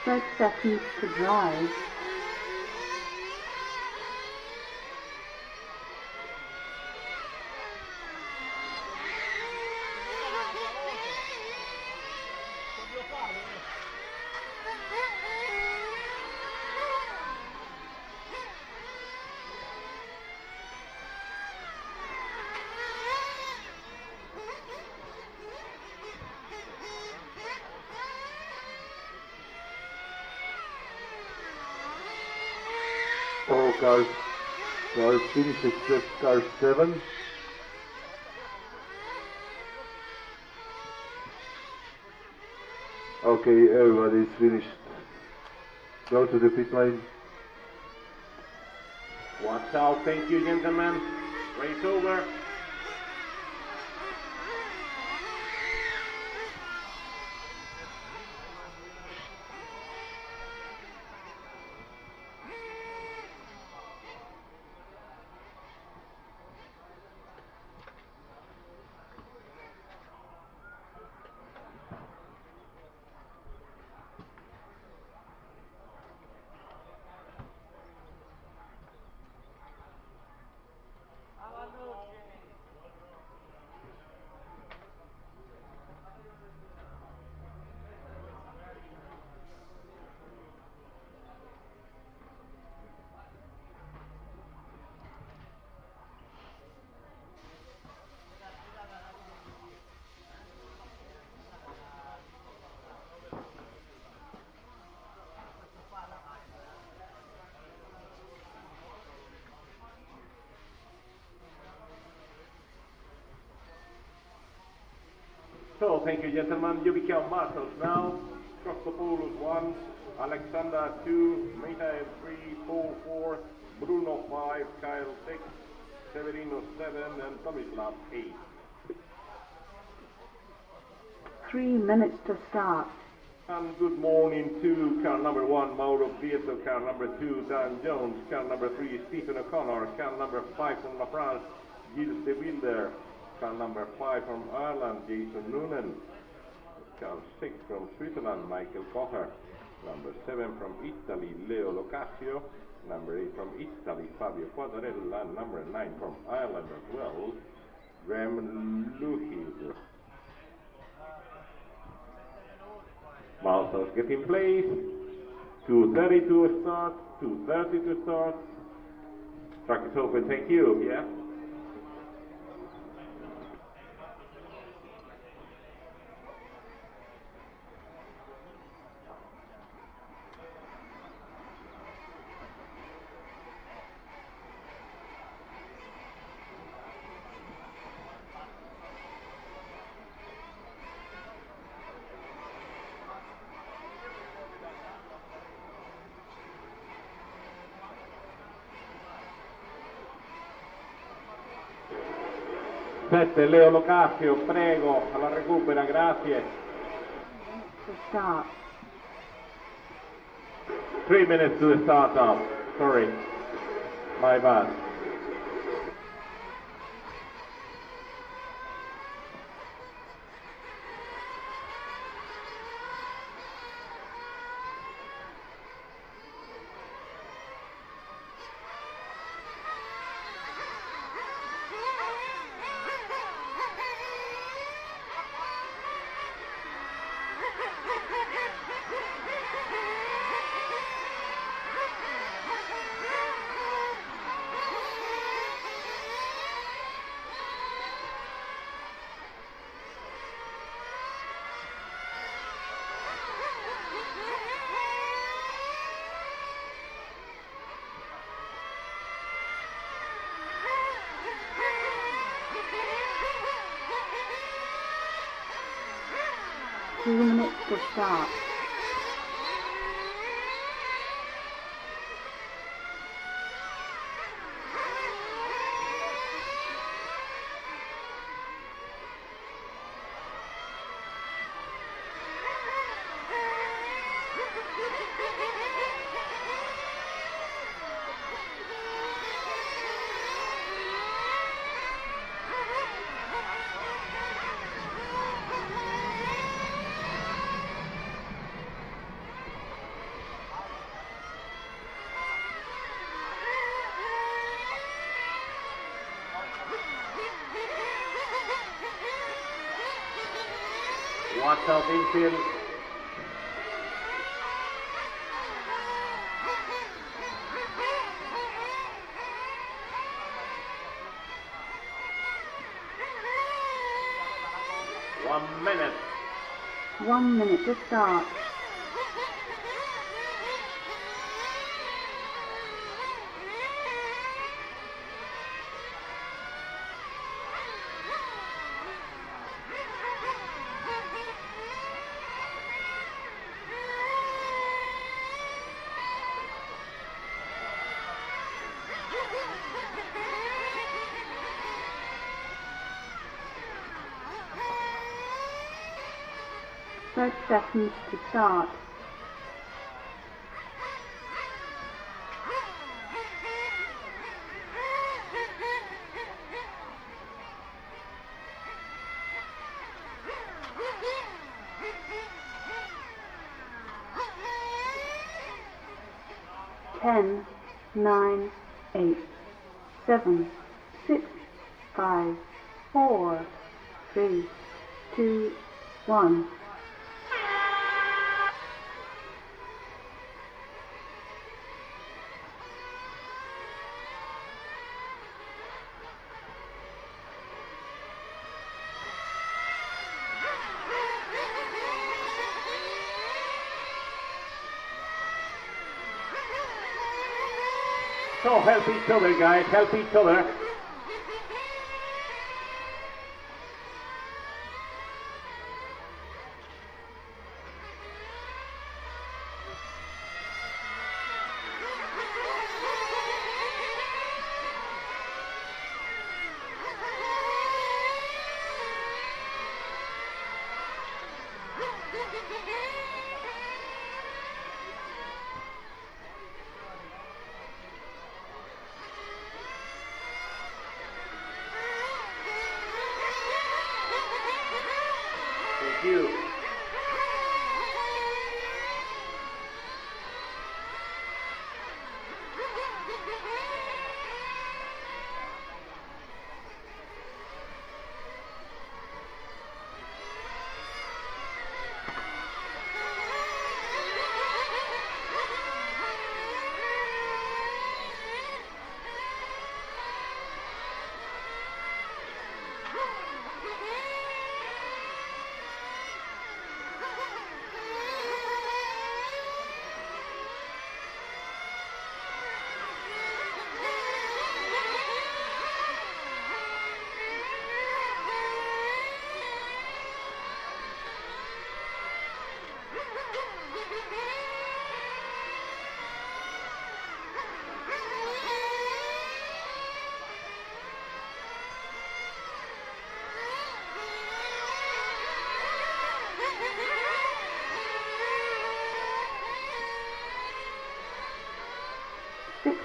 30 seconds to drive. 2 All cars finished except car 7. Okay, everybody's finished. Go to the pit lane. Watch out, thank you gentlemen. Race over. So, thank you gentlemen, you become marshals now. Christopoulos 1, Alexander 2, Metael 3, Paul 4, Bruno 5, Kyle 6, Severino 7, and Tomislav 8. 3 minutes to start. And good morning to car number 1, Mauro Prieto, car number 2, Dan Jones, car number 3, Stephen O'Connor, car number 5 from La France, Gilles de Wilder, car number 5 from Ireland, Jason Noonan, car 6 from Switzerland, Michael Kocher, number 7 from Italy, Leo Locasio, number 8 from Italy, Fabio Quadarella, number 9 from Ireland as well, Graham Luhid. Marshals get in place, 2:30 to start, 2:30 to start. Track is open, thank you, yeah? Sette, Leo Locasio, prego, alla recupera, grazie. To start. 3 minutes to the start up, sorry, my bad. Two minutes to start. Watch out infield. One minute. 1 minute to start. 30 seconds to start. Ten, 9, 8, 7, 6, 5, 4, 3, 2, 1. So help each other, guys, help each other. Thank you.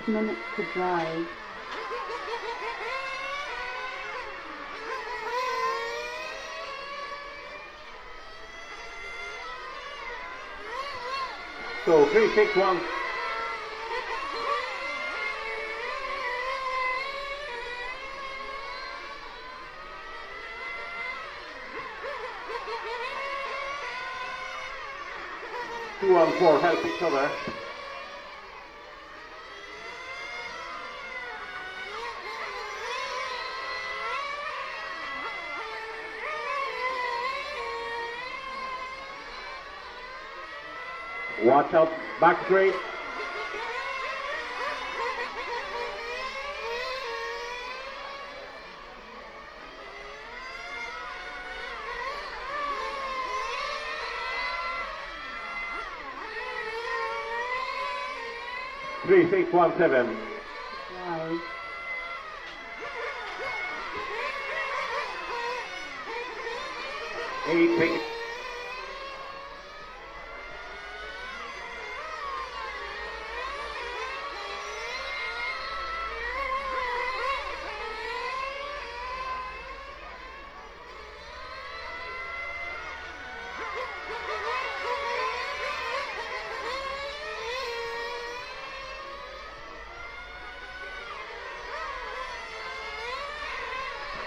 Minutes to drive. So 3, 6, 1. Two on 4, help each other. Watch out, back straight. Three, 6, 1, 7. Drive. Eight, 6.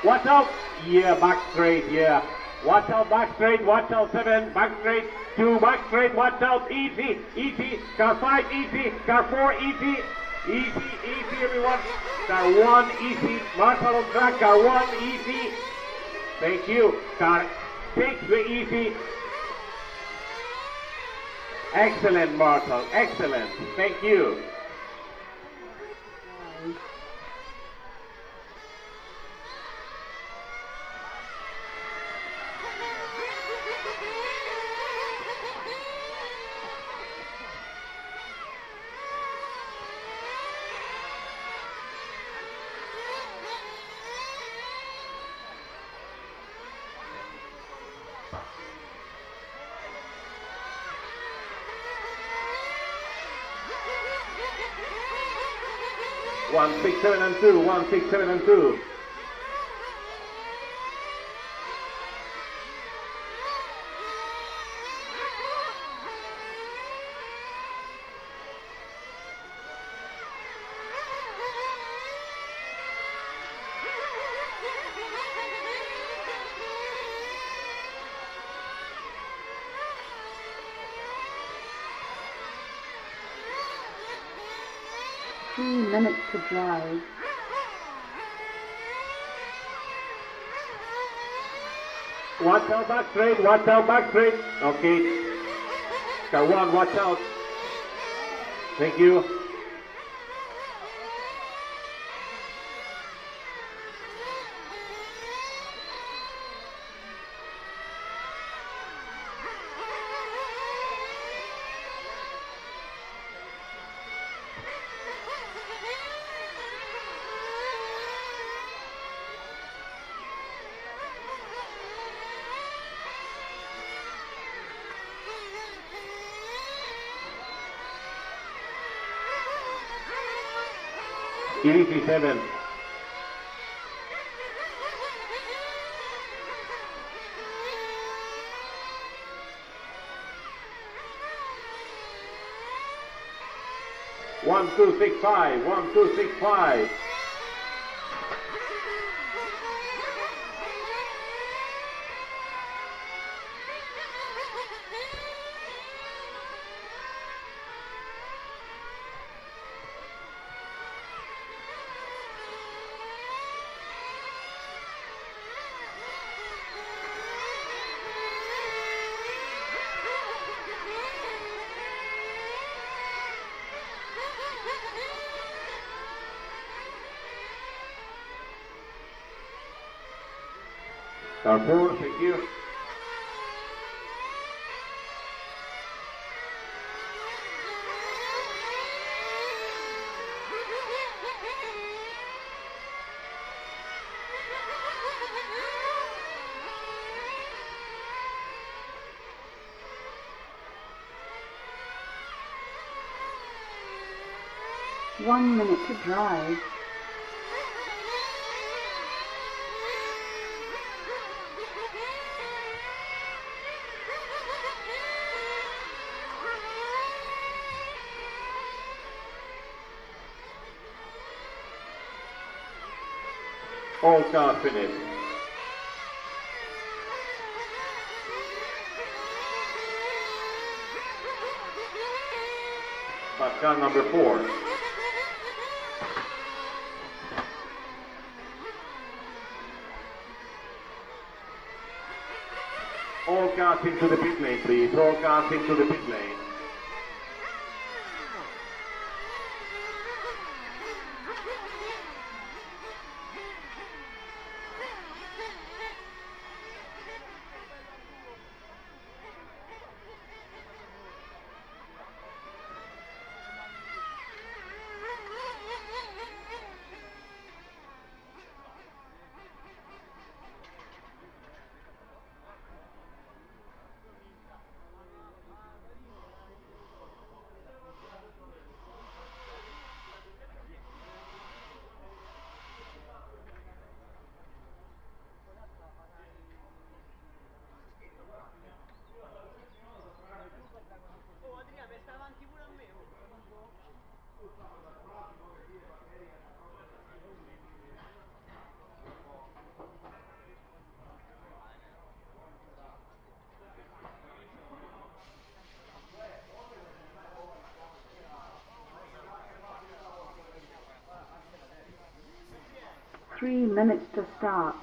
Watch out! Yeah, back straight, yeah. Watch out, back straight, watch out, 7, back straight, 2, back straight, watch out, easy, easy, car 5, easy, car 4, easy, easy, everyone. Car 1, easy, Marshall on track, car 1, easy. Thank you. Car 6, easy. Excellent, Marshall, excellent. Thank you. 167 and 2, 167 and 2. Minutes to drive. Watch out back straight, watch out back straight. Okay. Car 1, watch out. Thank you. Easy 7. One, 2, 6, 5. 1, 2, 6, 5. Car 4, thank you. One minute to drive. All cars finished. But car number 4. All cars into the pit lane, please. All cars into the pit lane. Three minutes to start.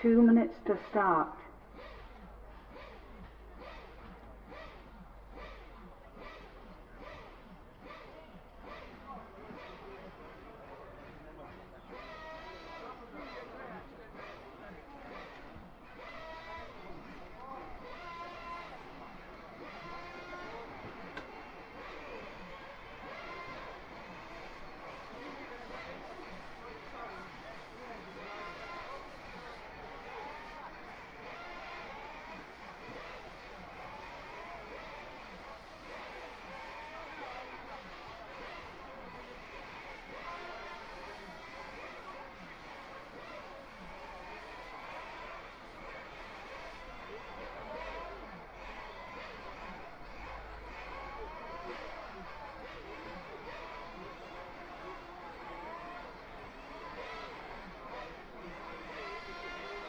2 minutes to start.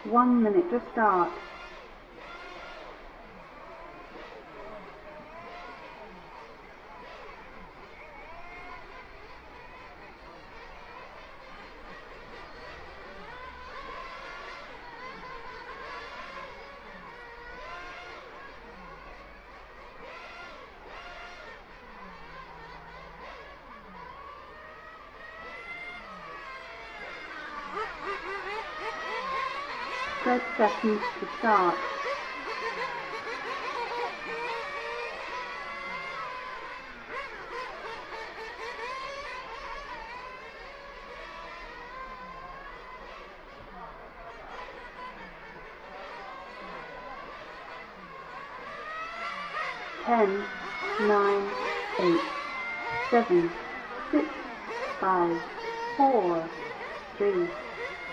One minute to start. Thirty seconds to start. Ten, 9, 8, 7, 6, 5, 4, 3,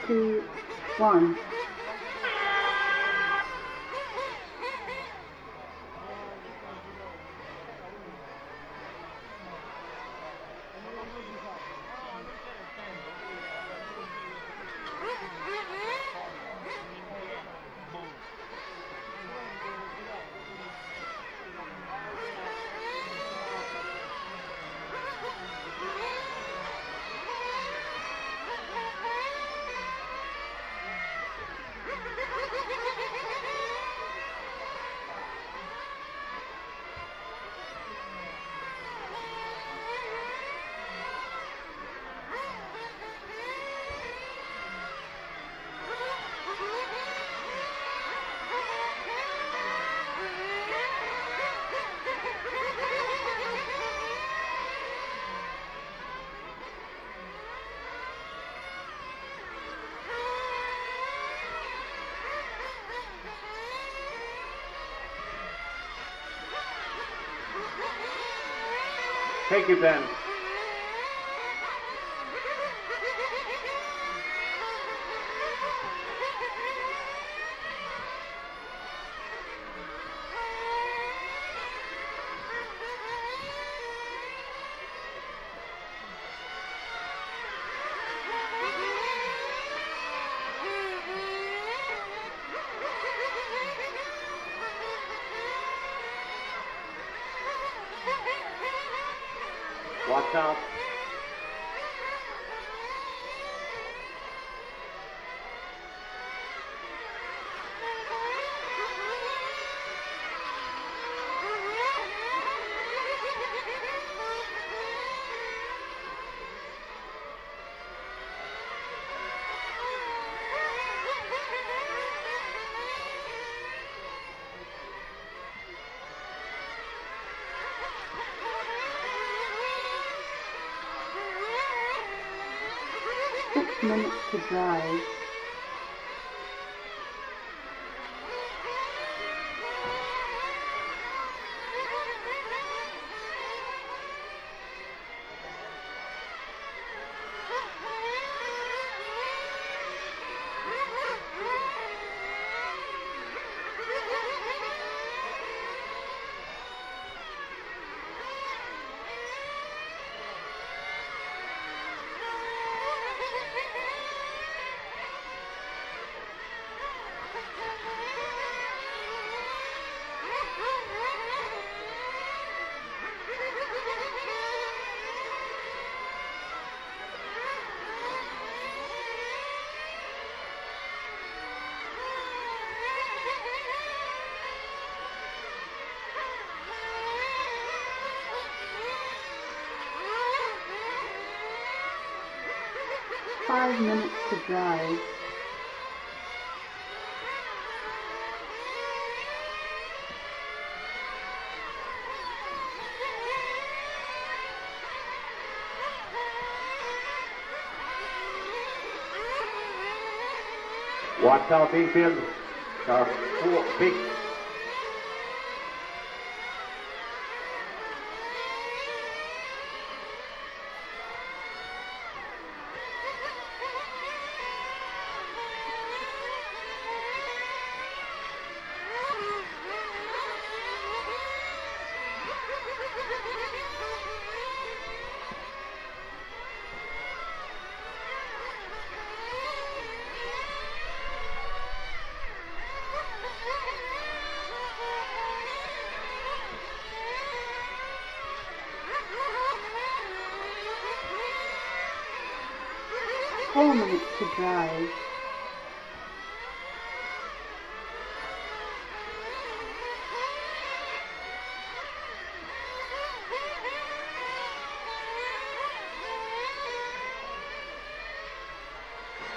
2, 1. Take it then. Watch out. Minutes to drive. 5 minutes to drive. Watch out infield. Car 4, 6. Four minutes to drive.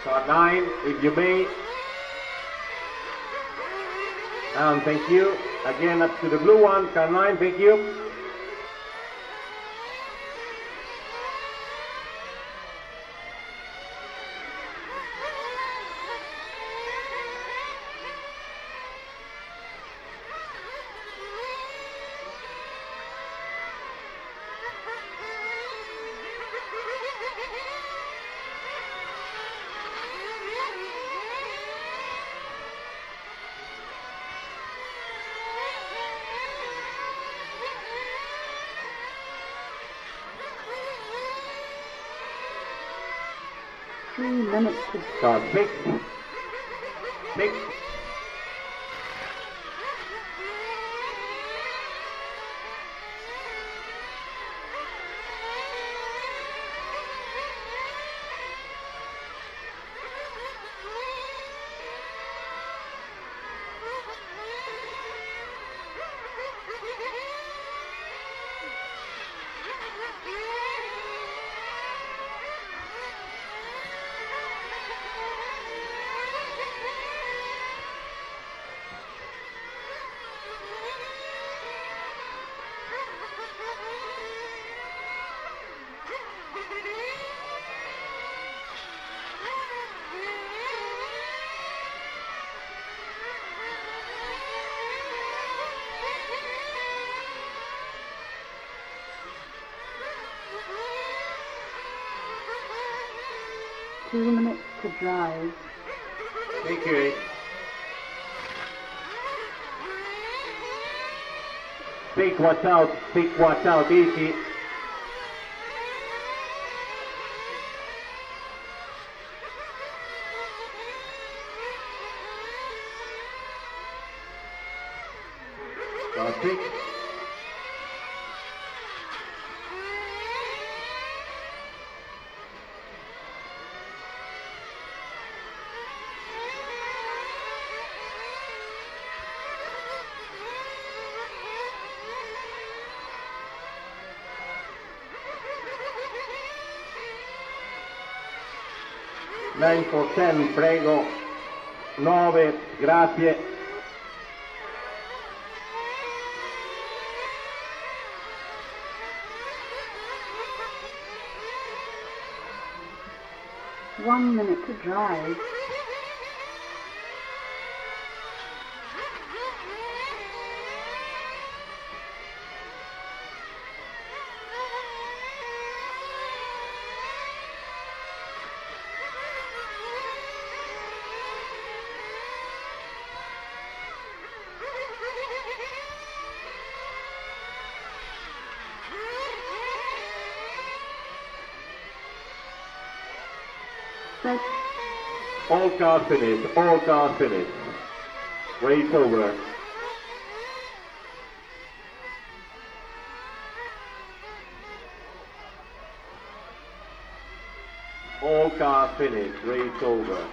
Car 9, if you may. And thank you. Again up to the blue one. Car 9, thank you. Minutes to Car 6. 6. Two minutes to drive. Thank you. Stick, watch out, easy. Car 6. Nine for 10, prego. 9, grazie. One minute to drive. Set. All cars finished, all cars finished. Race over. All cars finished, race over.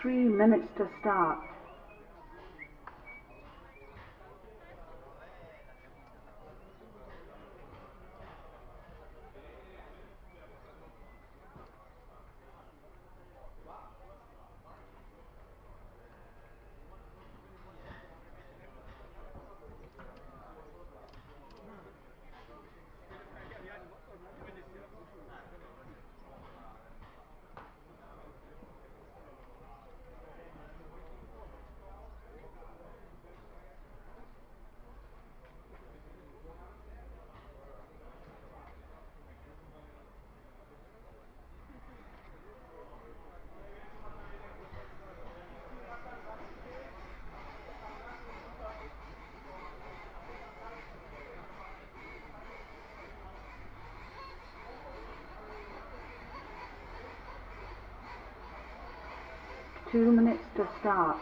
3 minutes to start. Two minutes to start.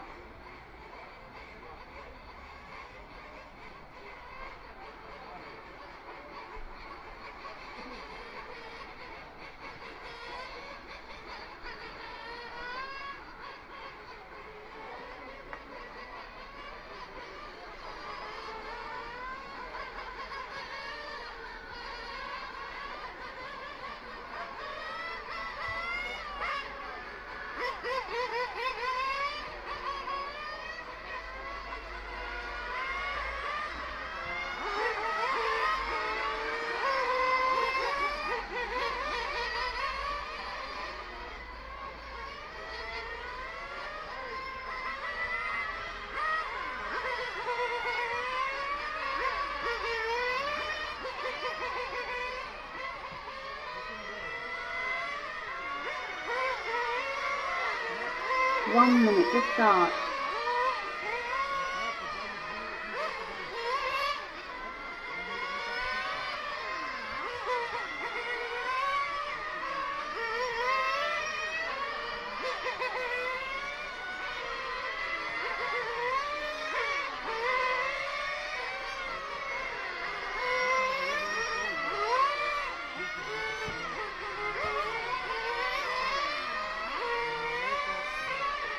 One minute to start.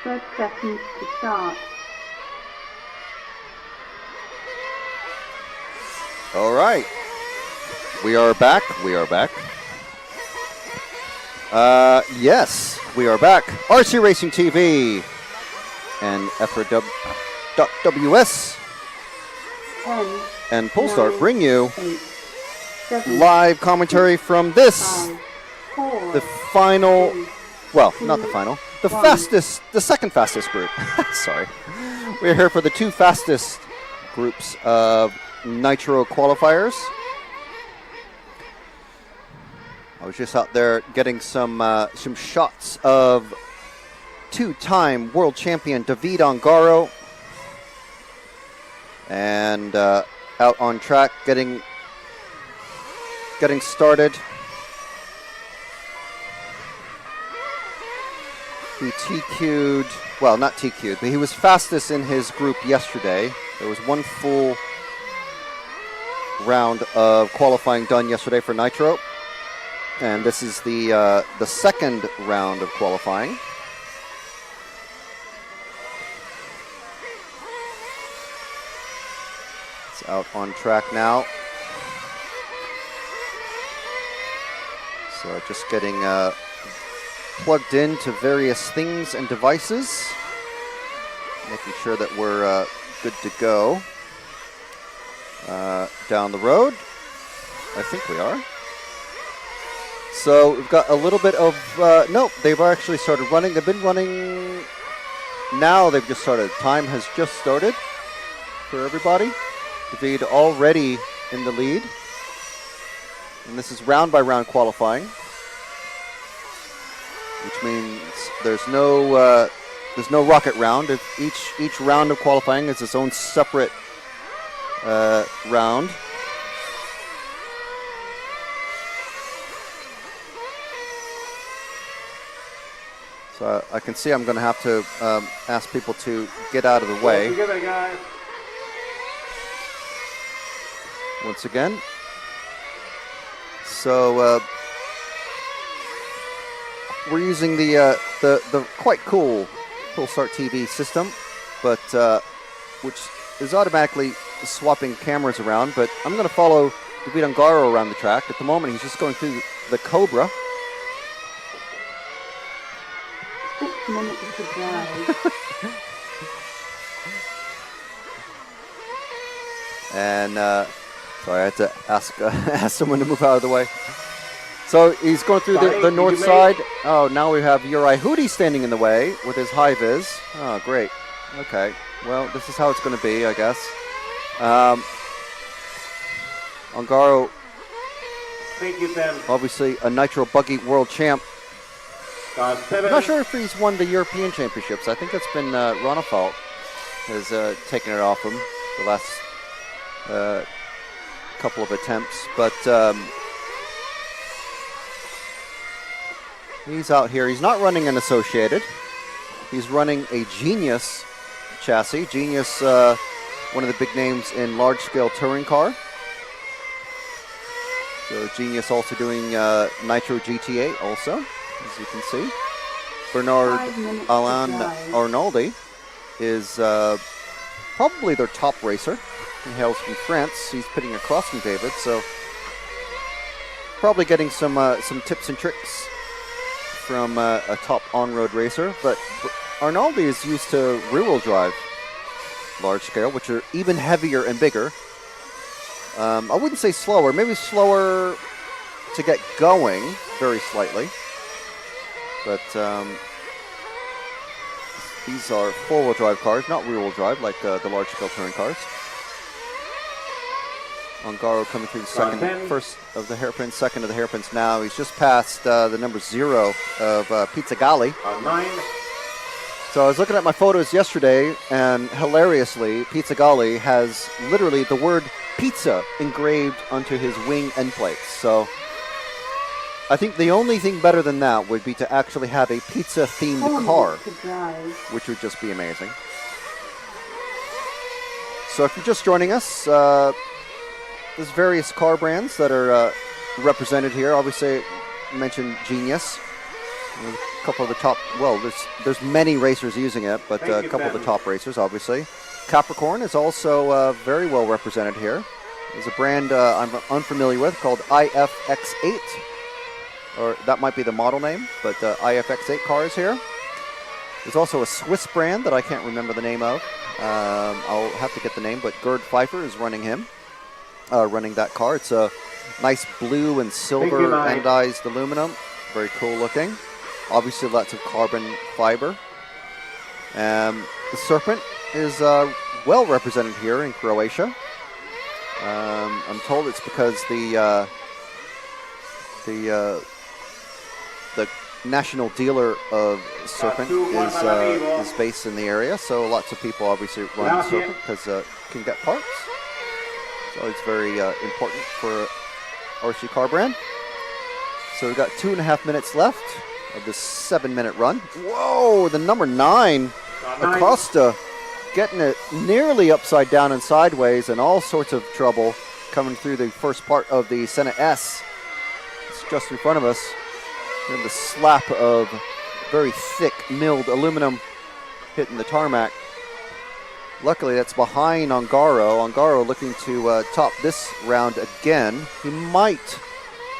First seconds to start. All right. We are back. We are back. Yes, we are back. RC Racing TV and EFRA.WS 10, and Polestar bring you 8, 7, live commentary from this, 5, 4, the final, 3, well, not the final, the fastest, the second fastest group. Sorry. We're here for the two fastest groups of nitro qualifiers. I was just out there getting some shots of two-time world champion David Ongaro, and out on track getting started. He TQ'd, well, not TQ'd, but he was fastest in his group yesterday. There was one full round of qualifying done yesterday for nitro. And this is the second round of qualifying. It's out on track now. So just getting plugged into various things and devices, making sure that we're good to go down the road. I think we are. So we've got a little bit of, nope, they've actually started running. They've been running, now they've just started. Time has just started for everybody. David already in the lead. And this is round by round qualifying, which means there's no rocket round. Each round of qualifying is its own separate round. So I can see I'm going to have to ask people to get out of the way. Together, guys. Once again. So we're using the quite cool pull start TV system, but which is automatically swapping cameras around. But I'm going to follow David Ungaro around the track. At the moment, he's just going through the Cobra. 6 minutes to drive. And sorry, I had to ask someone to move out of the way. So he's going through the north side. Oh, now we have Uri Hootie standing in the way with his high vis. Oh, great. Okay. Well, this is how it's going to be, I guess. Ungaro, Thank you, Sam. obviously a Nitro Buggy world champ. Car I'm 7. not sure if he's won the European Championships. I think that's been Ronefalt has taken it off him the last couple of attempts. But he's out here. He's not running an Associated. He's running a Genius chassis. Genius, one of the big names in large-scale touring car. So Genius also doing Nitro GT8 also, as you can see. Bernard 5 minutes to Alain drive. Arnoldi is probably their top racer. He hails from France. He's pitting across from David, so probably getting some tips and tricks from a top on-road racer. But Arnoldi is used to rear-wheel drive large scale, which are even heavier and bigger. I wouldn't say slower, maybe slower to get going, very slightly. But these are four-wheel drive cars, not rear-wheel drive like the large-scale touring cars. Ungaro coming through the second, first of the hairpins, second of the hairpins now. He's just past the number 0 of Pizza Galli. 9. So I was looking at my photos yesterday, and hilariously, Pizza Galli has literally the word pizza engraved onto his wing end plates. So I think the only thing better than that would be to actually have a pizza-themed 4 car, minutes to drive. which would just be amazing. So if you're just joining us, there's various car brands that are represented here. Obviously, I mentioned Genius. A couple of the top, well, there's many racers using it, but a couple of the top racers, obviously. Capricorn is also very well represented here. There's a brand I'm unfamiliar with called IFX8, or that might be the model name, but IFX8 car is here. There's also a Swiss brand that I can't remember the name of. I'll have to get the name, but Gerd Pfeiffer is running that car. It's a nice blue and silver anodized aluminum. Very cool looking. Obviously lots of carbon fiber. The Serpent is well represented here in Croatia. I'm told it's because the national dealer of Serpent is based in the area, so lots of people obviously run the Serpent because can get parts. So it's very important for RC car brand. So we've got 2.5 minutes left of this 7-minute run. Whoa, the number 9, Acosta, getting it nearly upside down and sideways and all sorts of trouble coming through the first part of the Senna S. It's just in front of us. And the slap of very thick milled aluminum hitting the tarmac. Luckily, that's behind Ungaro. Ungaro looking to top this round again.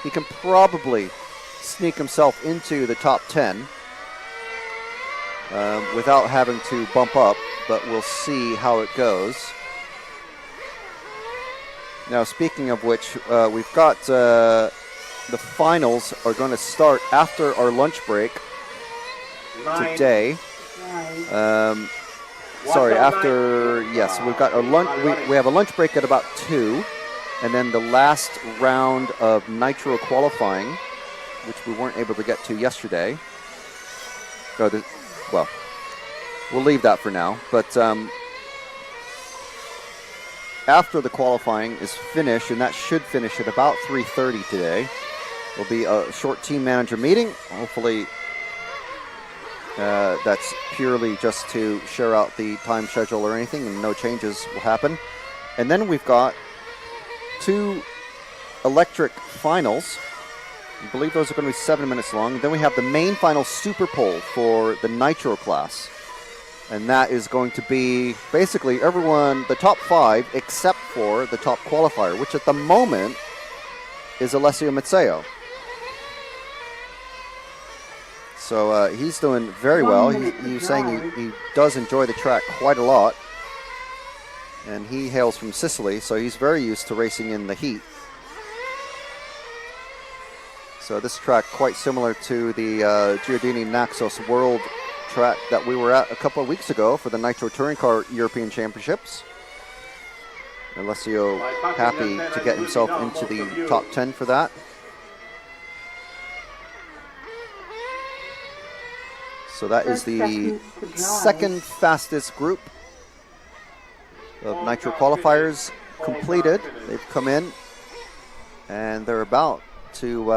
He can probably sneak himself into the top 10 without having to bump up, but we'll see how it goes. Now, speaking of which, we've got the finals are going to start after our lunch break today. Sorry, after, yes, we've got our lunch. We have a lunch break at about 2, and then the last round of Nitro qualifying, which we weren't able to get to yesterday. Well, we'll leave that for now. But after the qualifying is finished, and that should finish at about 3:30 today, there'll be a short team manager meeting. Hopefully, that's purely just to share out the time schedule or anything, and no changes will happen. And then we've got 2 electric finals. I believe those are going to be 7 minutes long. Then we have the main final super pole for the Nitro class. And that is going to be basically everyone, the top 5, except for the top qualifier, which at the moment is Alessio Mazzeo. So he's doing very well. He's saying he does enjoy the track quite a lot. And he hails from Sicily, so he's very used to racing in the heat. So this track quite similar to the Giordini Naxos World track that we were at a couple of weeks ago for the Nitro Touring Car European Championships. Alessio happy to get himself into the top 10 for that. So that is the second fastest group of Nitro qualifiers completed. They've come in and they're about to,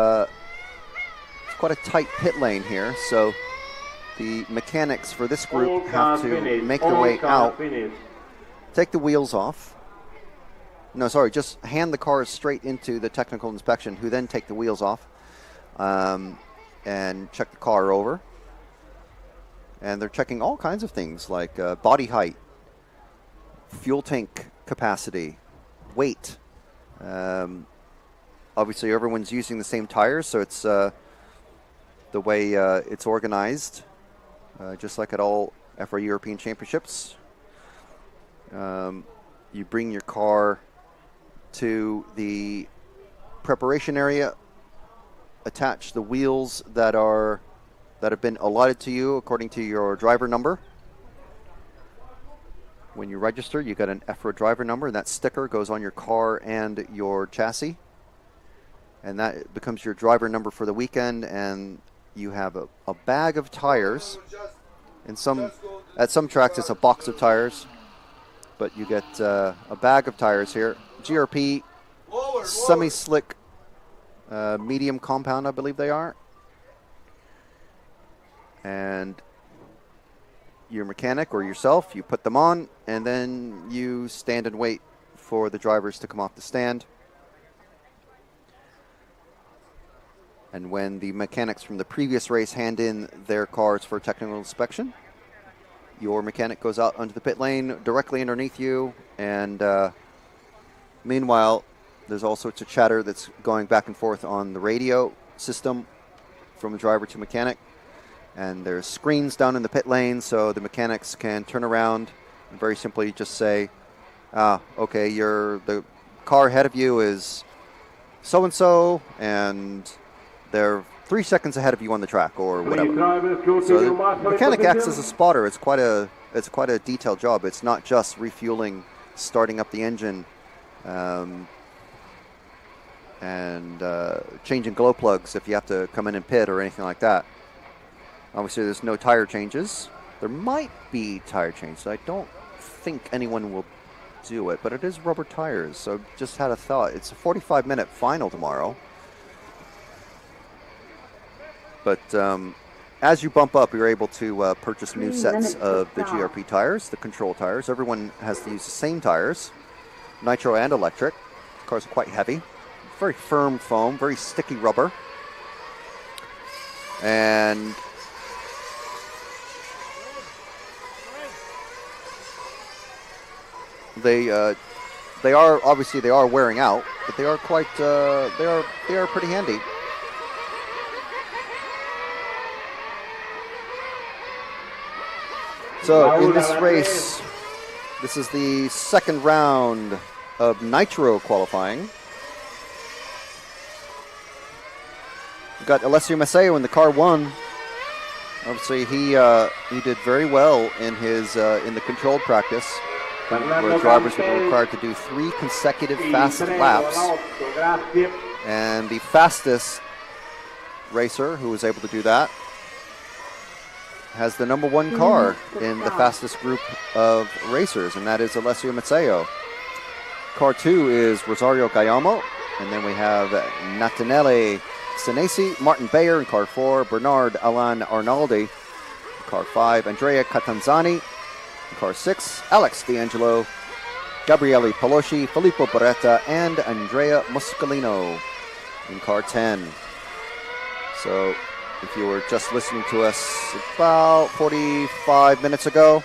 it's quite a tight pit lane here, so the mechanics for this group have to make their way out, take the wheels off. No, sorry, just hand the cars straight into the technical inspection, who then take the wheels off and check the car over. And they're checking all kinds of things like body height, fuel tank capacity, weight. Obviously, everyone's using the same tires, so it's the way it's organized, just like at all EFRA European Championships. You bring your car to the preparation area, attach the wheels that have been allotted to you according to your driver number. When you register, you get an EFRA driver number, and that sticker goes on your car and your chassis. And that becomes your driver number for the weekend, and you have a bag of tires. At some tracks, it's a box of tires, but you get a bag of tires here. GRP semi-slick medium compound, I believe they are. And your mechanic or yourself, you put them on, and then you stand and wait for the drivers to come off the stand. And when the mechanics from the previous race hand in their cars for technical inspection, your mechanic goes out onto the pit lane directly underneath you, and meanwhile, there's all sorts of chatter that's going back and forth on the radio system from the driver to mechanic. And there's screens down in the pit lane, so the mechanics can turn around and very simply just say, okay, the car ahead of you is so-and-so, and they're 3 seconds ahead of you on the track, or whatever. So the mechanic acts as a spotter. It's quite a detailed job. It's not just refueling, starting up the engine, and changing glow plugs if you have to come in and pit or anything like that. Obviously, there's no tire changes. There might be tire changes. I don't think anyone will do it, but it is rubber tires, so just had a thought. It's a 45-minute final tomorrow. But as you bump up, you're able to purchase new sets of the GRP tires, the control tires. Everyone has to use the same tires, nitro and electric. The cars are quite heavy. Very firm foam, very sticky rubber. And they are obviously wearing out, but they are quite they are pretty handy. So in this race, this is the second round of nitro qualifying. We've got Alessio Mazzeo in the car 1. Obviously, he did very well in his in the controlled practice, where drivers were required to do 3 consecutive fast laps. And the fastest racer who was able to do that has the number 1 car in the fastest group of racers, and that is Alessio Mazzeo. Car 2 is Rosario Gayamo, and then we have Natanele Senesi, Martin Bayer in car 4, Bernard Alan Arnaldi, car 5, Andrea Catanzani, in car 6, Alex D'Angelo, Gabriele Palosci, Filippo Beretta, and Andrea Muscolino in car 10. So if you were just listening to us about 45 minutes ago,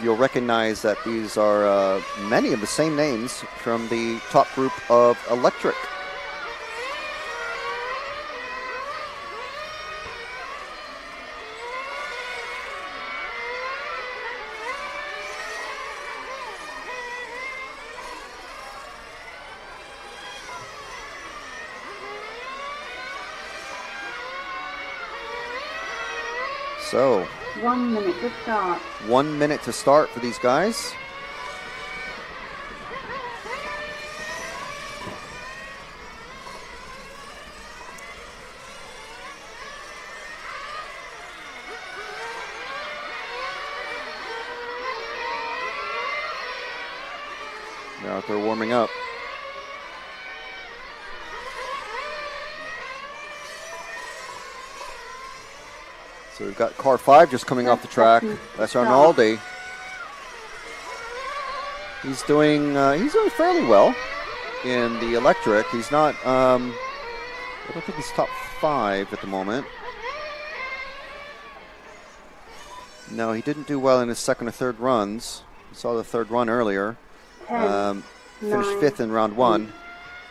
you'll recognize that these are many of the same names from the top group of electric. So, 1 minute to start. 1 minute to start for these guys. They're out there warming up. So we've got car 5 just coming off the track. That's Arnaldi. He's doing fairly well in the electric. He's not. I don't think he's top 5 at the moment. No, he didn't do well in his second or third runs. We saw the third run earlier. Finished 5th in round 1.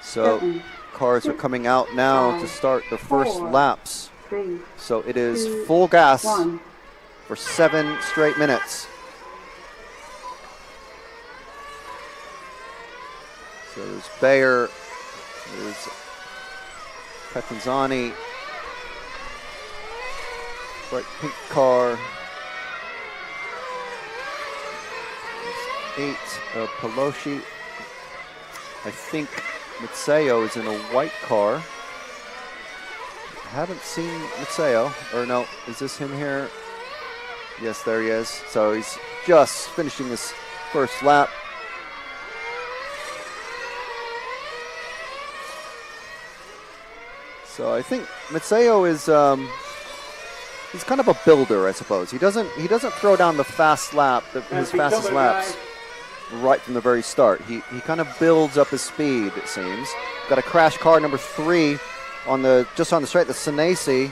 So cars are coming out now to start the first laps. So it is full gas for 7 straight minutes. So there's Bayer, there's Petanzani, bright pink car. There's 8 Pelosi. I think Matseo is in a white car. Haven't seen Matseo, or no, is this him here? Yes, there he is. So he's just finishing his first lap. So I think Matseo is he's kind of a builder, I suppose. He doesn't throw down the fast lap, his fastest laps right from the very start. He kind of builds up his speed, it seems. Got a crash car number 3 just on the straight, the Senesi.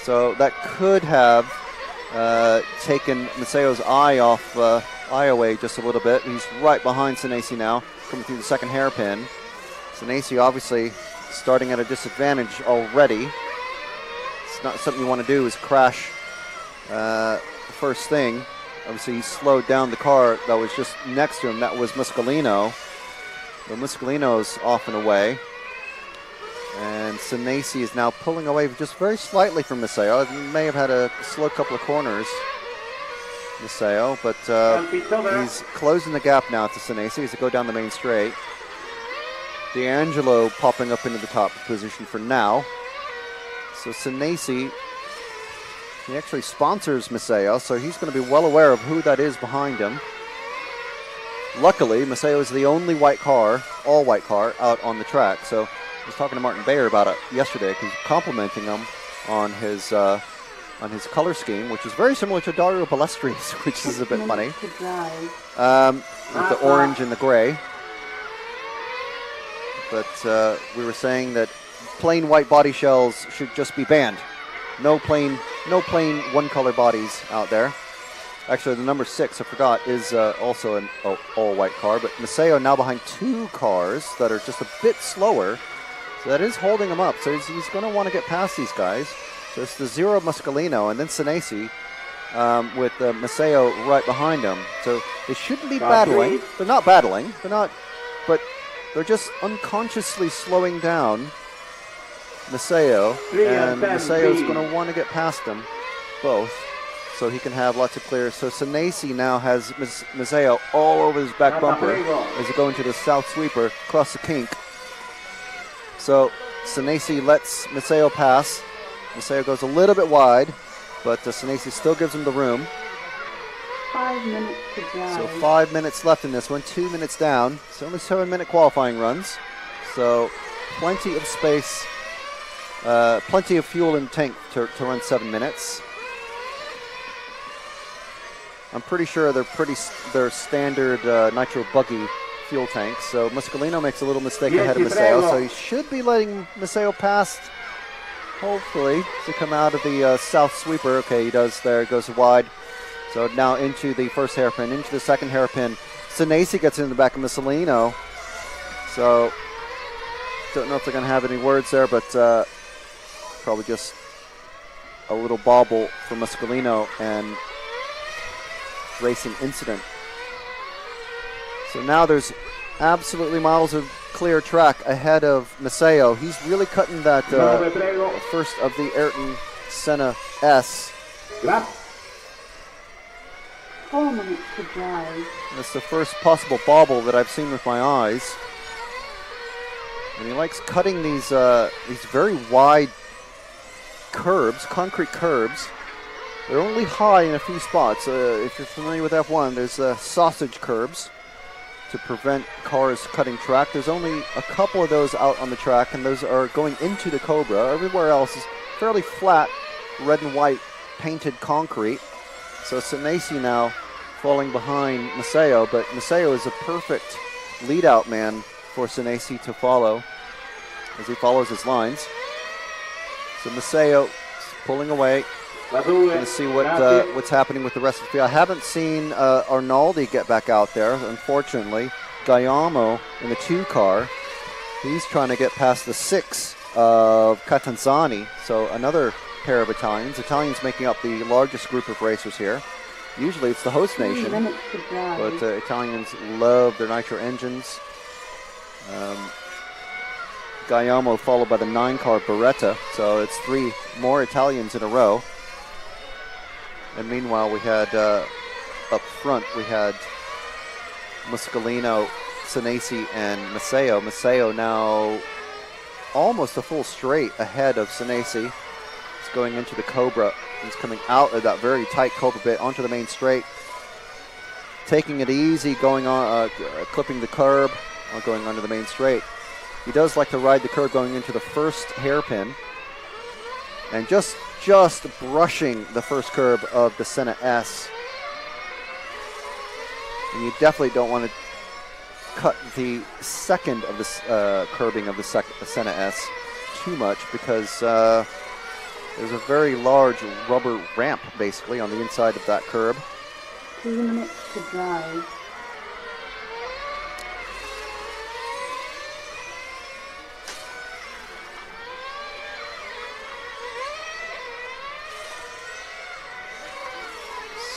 So that could have taken Matseo's eye away just a little bit. He's right behind Senesi now, coming through the second hairpin. Senesi obviously starting at a disadvantage already. It's not something you want to do, is crash the first thing. Obviously he slowed down the car that was just next to him. That was Muscolino. So Muscolino's off and away. And Senesi is now pulling away just very slightly from Matseo. He may have had a slow couple of corners, Matseo, but he's closing the gap now to Senesi as they go down the main straight. D'Angelo popping up into the top position for now. So Senesi, he actually sponsors Matseo, so he's going to be well aware of who that is behind him. Luckily, Matseo is the only white car, all white car, out on the track. So I was talking to Martin Bayer about it yesterday, complimenting him on his color scheme, which is very similar to Dario Balestri's, which is a bit funny. With the orange and the gray. But we were saying that plain white body shells should just be banned. No plain one color bodies out there. Actually, the number 6, I forgot, is also an all-white car. But Matseo now behind 2 cars that are just a bit slower. So that is holding him up. So he's going to want to get past these guys. So it's the 0 Muscolino and then Senesi with Matseo right behind him. So they shouldn't be battling. They're not battling. But they're just unconsciously slowing down Matseo. And Maceo's going to want to get past them both, so he can have lots of clears. So Senesi now has Matseo all over his back bumper as they go into the south sweeper across the kink. So Senesi lets Matseo pass. Matseo goes a little bit wide, but Senesi still gives him the room. 5 minutes to drive. So 5 minutes left in this one, 2 minutes down. It's only 7-minute qualifying runs. So plenty of space, plenty of fuel in the tank to run 7 minutes. I'm pretty sure they're standard nitro buggy fuel tanks. So Muscolino makes a little mistake ahead of Matseo, so he should be letting Matseo pass, hopefully, to come out of the south sweeper. Okay, he does there, goes wide. So now into the first hairpin, into the second hairpin. Senesi gets in the back of Mussolino. So don't know if they're going to have any words there, but probably just a little bobble for Muscolino and racing incident. So now there's absolutely miles of clear track ahead of Maceo. He's really cutting that first of the Ayrton Senna S. 4 minutes to drive. That's the first possible bobble that I've seen with my eyes. And he likes cutting these very wide curbs, concrete curbs. They're only high in a few spots. If you're familiar with F1, there's sausage curbs to prevent cars cutting track. There's only a couple of those out on the track, and those are going into the Cobra. Everywhere else is fairly flat, red and white painted concrete. So Senesi now falling behind Maceo, but Maceo is a perfect lead-out man for Senesi to follow as he follows his lines. So Maceo pulling away. Going to see what's happening with the rest of the field. I haven't seen Arnaldi get back out there, unfortunately. Gaiamo in the 2 car. He's trying to get past the 6 of Catanzani. So another pair of Italians. Italians making up the largest group of racers here. Usually it's the host nation, but Italians love their nitro engines. Gaiamo followed by the 9 car Beretta. So it's 3 more Italians in a row. And meanwhile, we had up front, we had Muscolino, Senesi, and Maceo. Maceo now almost a full straight ahead of Senesi. He's going into the Cobra. He's coming out of that very tight Cobra bit onto the main straight. Taking it easy, going on, clipping the curb, while going onto the main straight. He does like to ride the curb going into the first hairpin. And just brushing the first curb of the Senna S. And you definitely don't want to cut the second of this curbing of the Senna S too much, because there's a very large rubber ramp basically on the inside of that curb. 2 minutes to drive.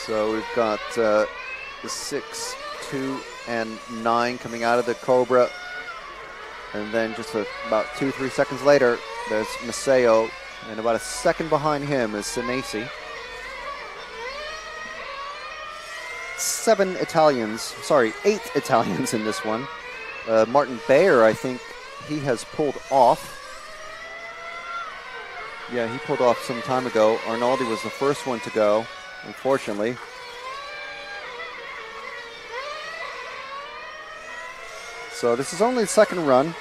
So we've got the 6, 2, and 9 coming out of the Cobra. And then just about 2-3 seconds later, there's Maceo. And about a second behind him is Senesi. 8 Italians in this one. Martin Bayer, I think he has pulled off. Yeah, he pulled off some time ago. Arnaldi was the first one to go, unfortunately. So this is only the second run.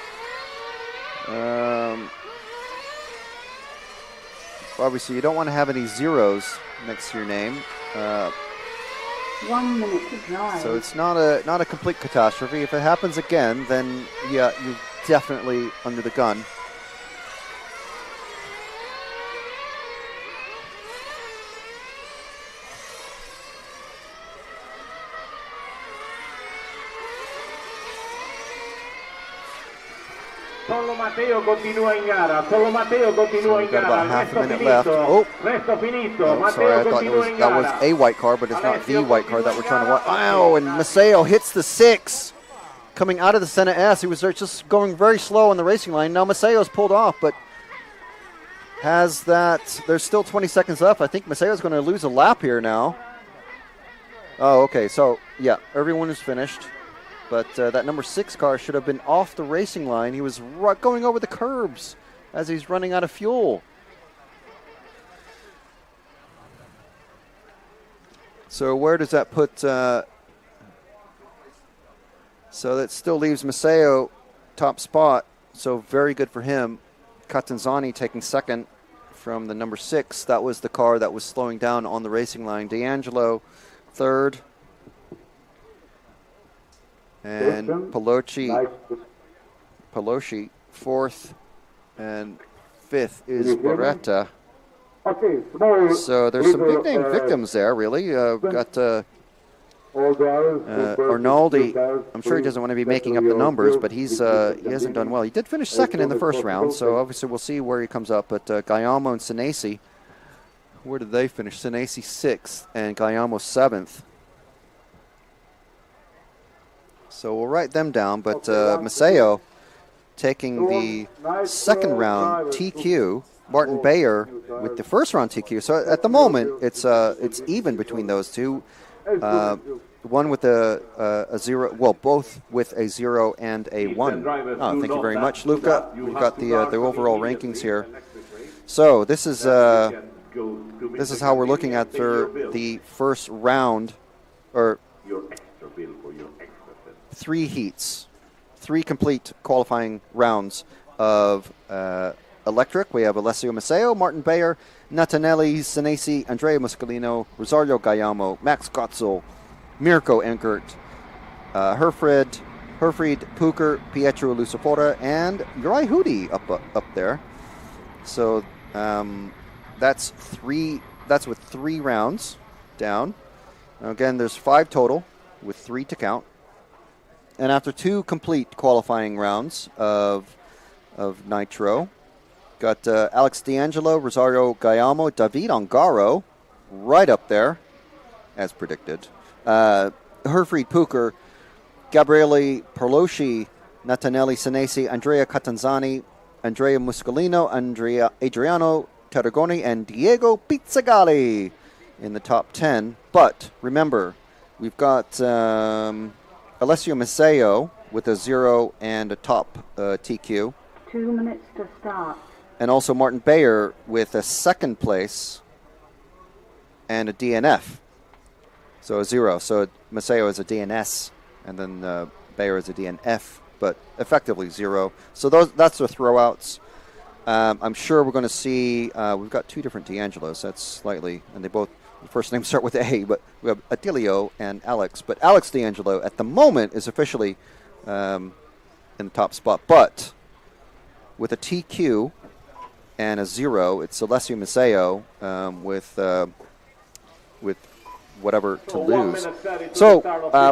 Obviously, you don't want to have any zeros next to your name. 1 minute to drive. So it's not a complete catastrophe. If it happens again, then yeah, you're definitely under the gun. Solo Matteo continua in gara. Solo Matteo continua in Got gara. about half a minute left. Oh, Resto finito. oh, Matteo sorry, I thought continua in that gara. was a white car, but it's not the white car that we're trying to watch. Ow, and Maceo hits the 6. Coming out of the Senna S, he was just going very slow on the racing line. Now Maceo's pulled off, but has that. There's still 20 seconds left. I think Maceo's going to lose a lap here now. Oh, okay. So, yeah, everyone is finished. But that number 6 car should have been off the racing line. He was going over the curbs as he's running out of fuel. So where does that put... So that still leaves Maceo top spot. So very good for him. Catanzani taking second from the number 6. That was the car that was slowing down on the racing line. D'Angelo third. And Pelosi fourth, and 5th is Beretta. Okay, small. So there's some little, big name victims there, really. We've got all drivers, Arnaldi. I'm sure he doesn't want to be making up the numbers, but he hasn't done well. He did finish second in the first round, so obviously we'll see where he comes up. But Gayamo and Senesi, where did they finish? Senesi 6th and Gayamo 7th. So we'll write them down, but Maceo taking the second round TQ, Martin Bayer with the first round TQ. So at the moment, it's even between those two. One with a 0, well, both with a 0 and a 1. Oh, thank you very much, Luca. We've got the overall rankings here. So this is how we're looking at for the first round, or 3 heats, 3 complete qualifying rounds of electric. We have Alessio Maceo, Martin Bayer, Natanelli Senesi, Andrea Muscolino, Rosario Gayamo, Max Gotzel, Mirko Enkert, Herfried Puker, Pietro Lucifora, and Uri Hudi up there. So that's with 3 rounds down. Now again, there's 5 total with 3 to count. And after 2 complete qualifying rounds of Nitro, got Alex D'Angelo, Rosario Gayamo, David Ongaro, right up there, as predicted. Herfried Puker, Gabriele Perloschi, Natanelli Senesi, Andrea Catanzani, Andrea Muscolino, Adriano Tarragoni, and Diego Pizzagalli in the top 10. But remember, we've got Alessio Maceo with a 0 and a top TQ. 2 minutes to start. And also Martin Bayer with a 2nd place and a DNF. So a 0. So Maceo is a DNS, and then Bayer is a DNF, but effectively 0. So that's the throwouts. I'm sure we're going to see, we've got 2 different D'Angelos. That's slightly, and they both, the first names start with A, but we have Attilio and Alex. But Alex D'Angelo at the moment is officially in the top spot. But with a TQ and a 0, it's Alessio Maceo with whatever to lose. So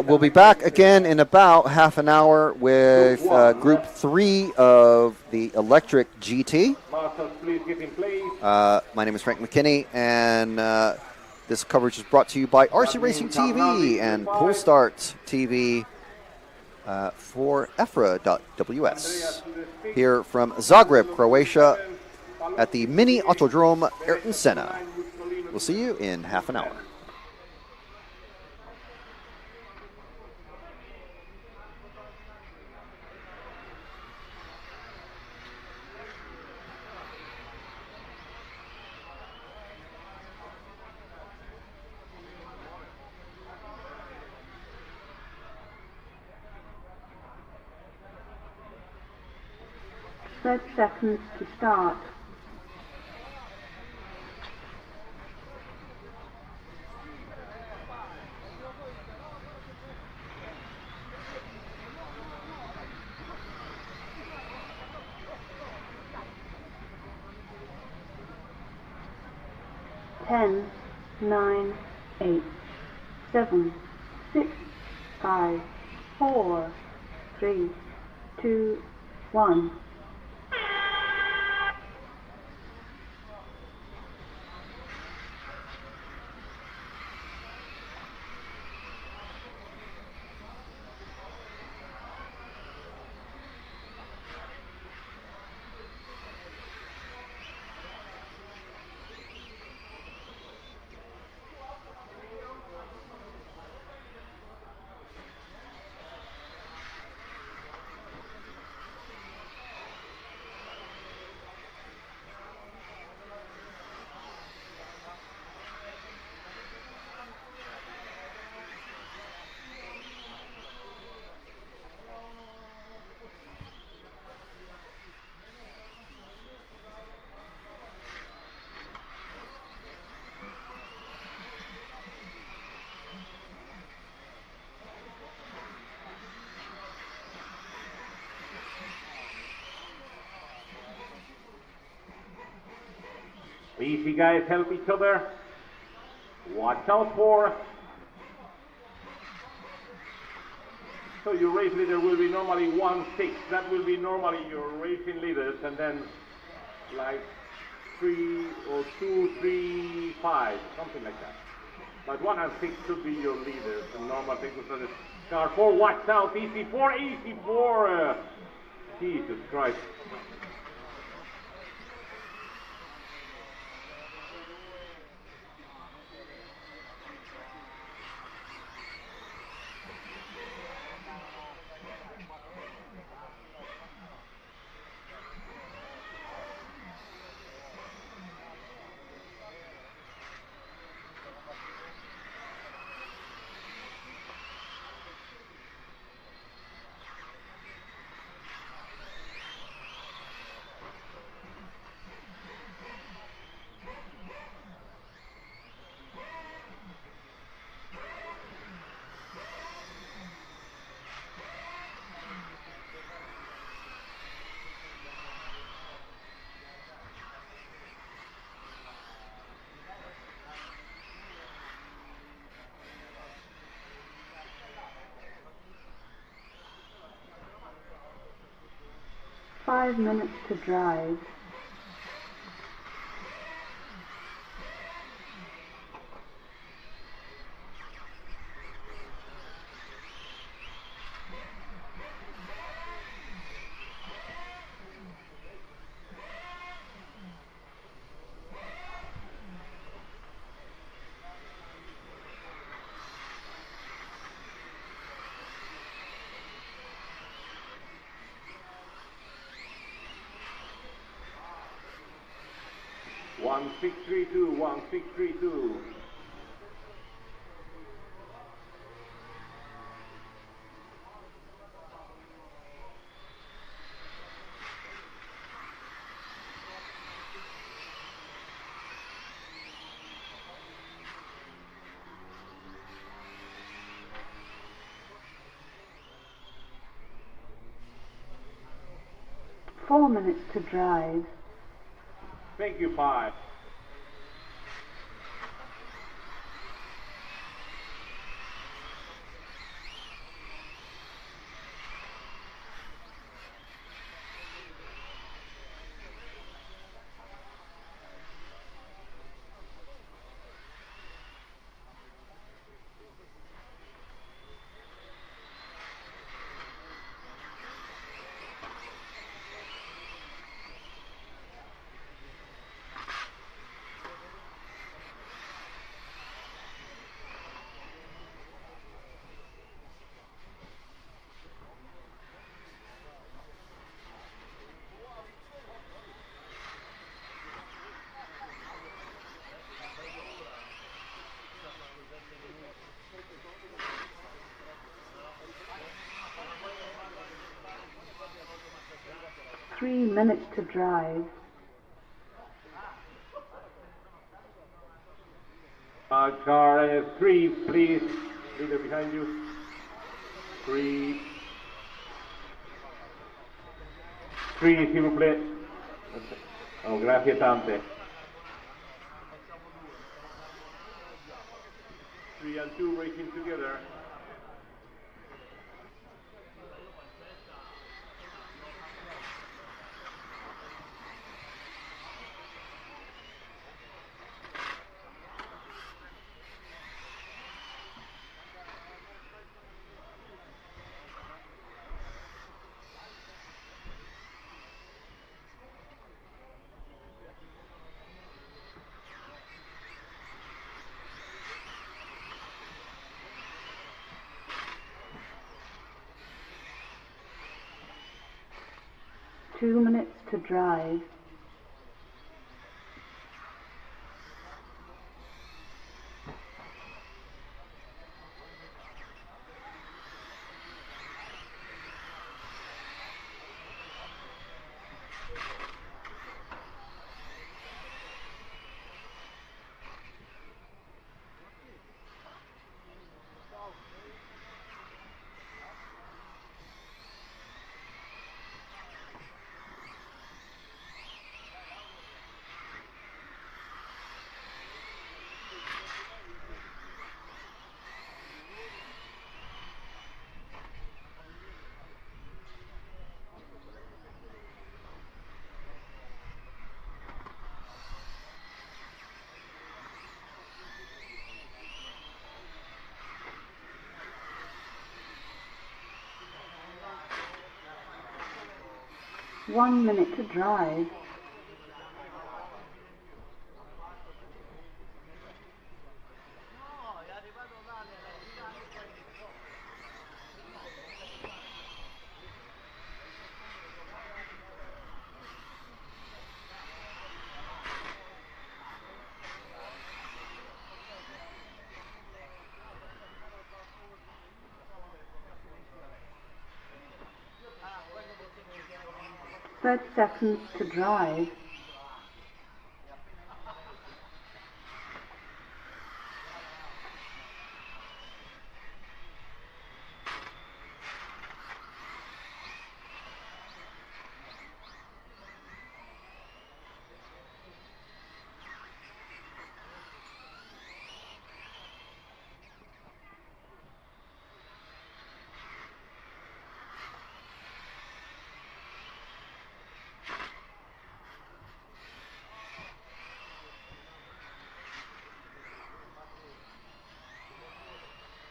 we'll be back again in about half an hour with Group 3 of the Electric GT. My name is Frank McKinney, and this coverage is brought to you by RC Racing TV and Polestart TV for EFRA.ws. Here from Zagreb, Croatia, at the Mini Autodrome Ayrton Senna. We'll see you in half an hour. Seconds to start. 10, 9, 8, 7, 6, 5, 4, 3, 2, 1. Easy, guys, help each other. Watch out for. So your race leader will be normally 1-6. That will be normally your racing leaders, and then like 3 or 2, 3, 5, something like that. But 1 and 6 should be your leaders. And normal things for the car 4. Watch out, easy 4, easy 4. Jesus Christ. Five minutes to drive. One 632, 1632. Four minutes to drive. Thank you, 5. Three minutes to drive. Car 3, please. Leader behind you. 3. 3, s'il vous plaît. Oh, grazie tante. 3 and 2 racing together. Two minutes to drive. 1 minute to drive. 30 seconds to drive.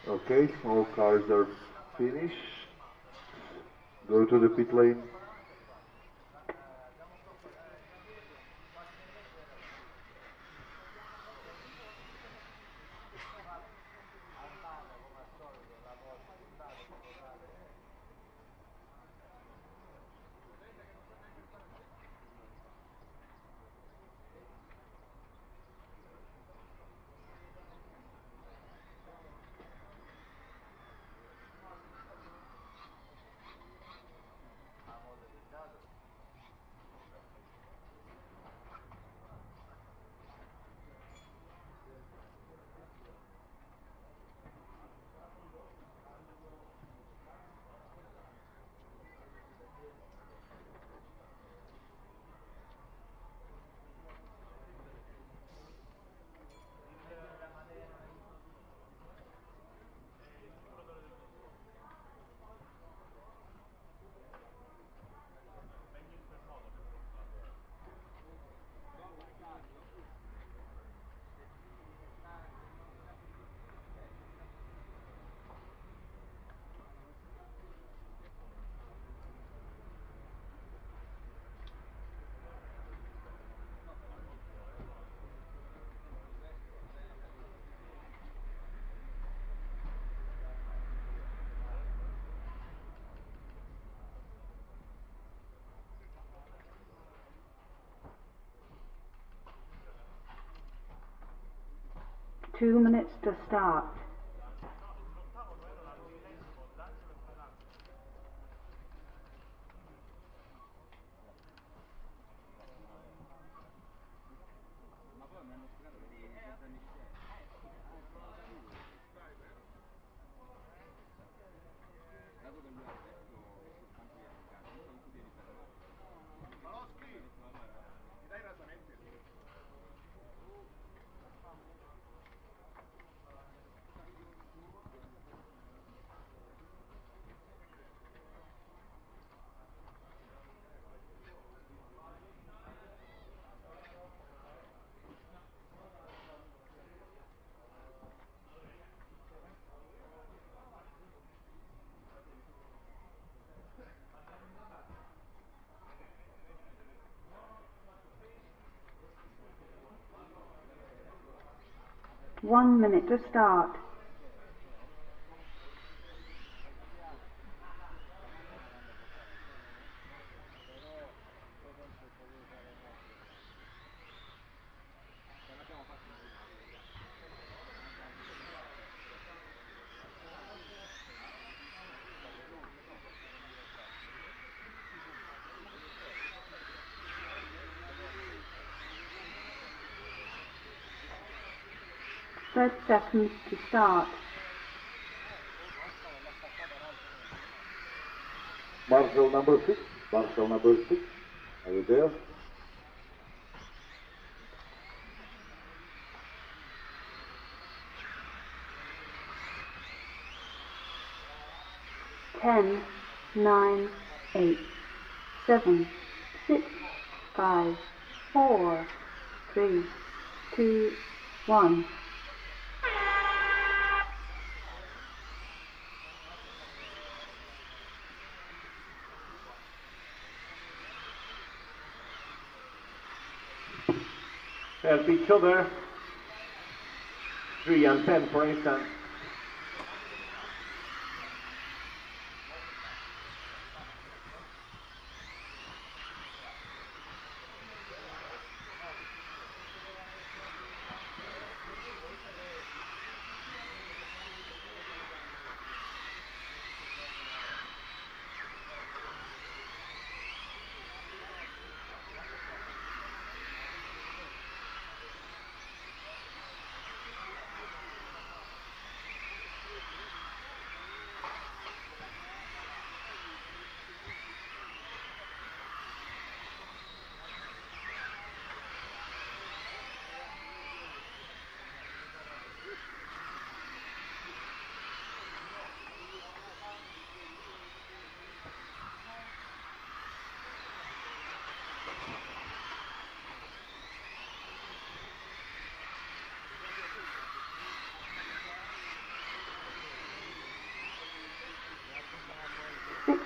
Okay, all cars are finished. Go to the pit lane. Two minutes to start. One minute to start. Thirty seconds to start. Marshal number 6. Marshal number 6. Are you there? Ten, 9, 8, 7, 6, 5, 4, 3, 2, 1. Help each other. 3 and 10, for instance.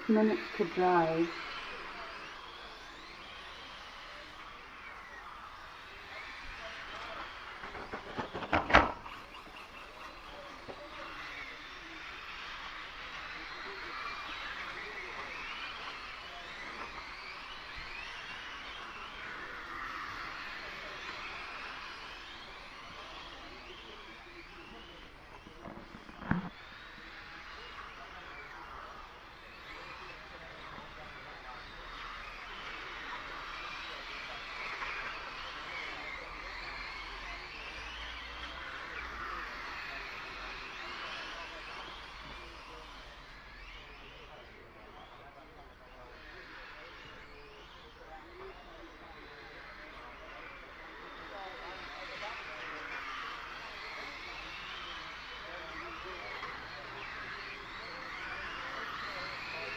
Minutes to drive.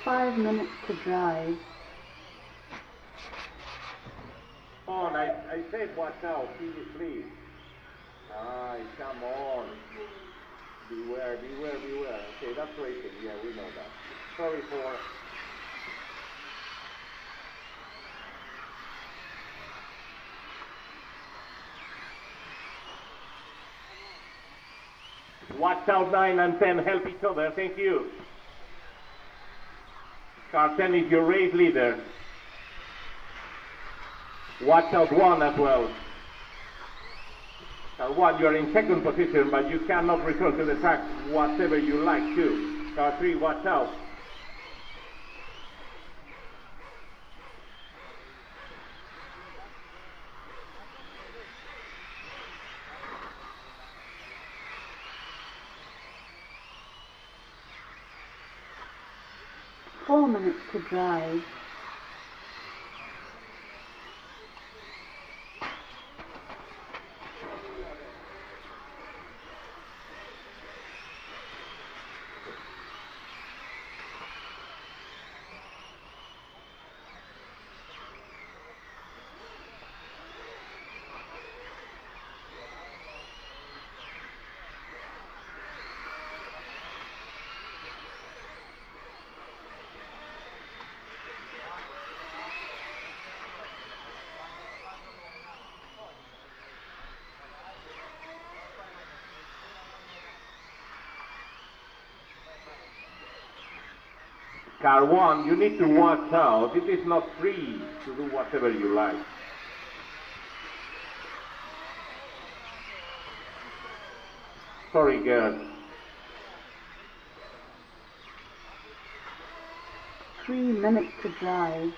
Five minutes to drive. On, I said watch out, please. Aye, come on. Beware. Okay, that's racing, yeah, we know that. Sorry for... Watch out 9 and 10, help each other, thank you. Car 10 is your race leader. Watch out 1 as well. Car 1, you are in second position, but you cannot return to the track whatever you like to. Car 3, watch out. Four minutes to drive. Car 1, you need to watch out. It is not free to do whatever you like. Sorry, Gerd. 3 minutes to drive.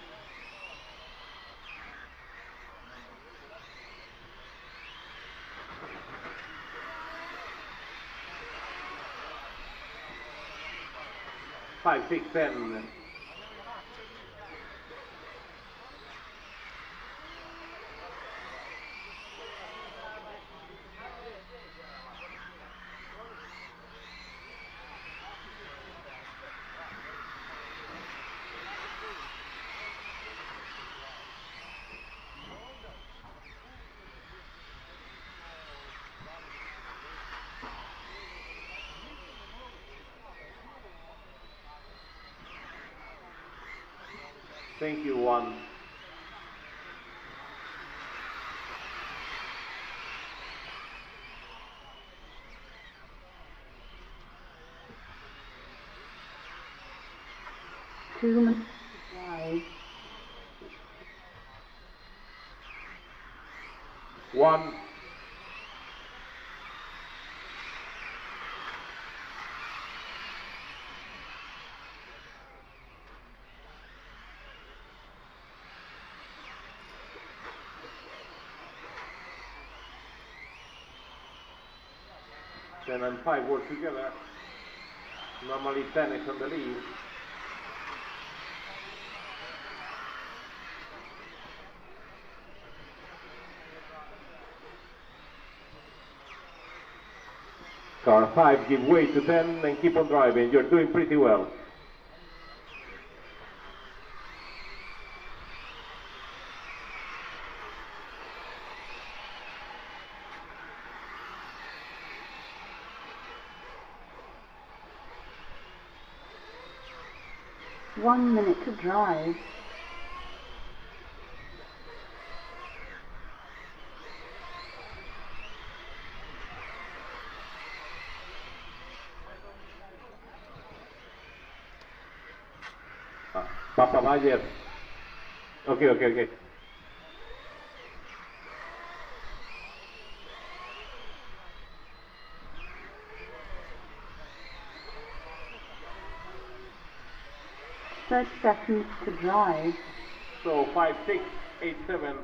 Five, 6, 10. Thank you, 1. 2 minutes to drive. 1. Ten and 5 work together. Normally 10 is on the lead. Car 5, give way to 10 and keep on driving. You're doing pretty well. One minute to drive. Papa Bayer. Okay. Thirty seconds to drive. So 5, 6, 8, 7.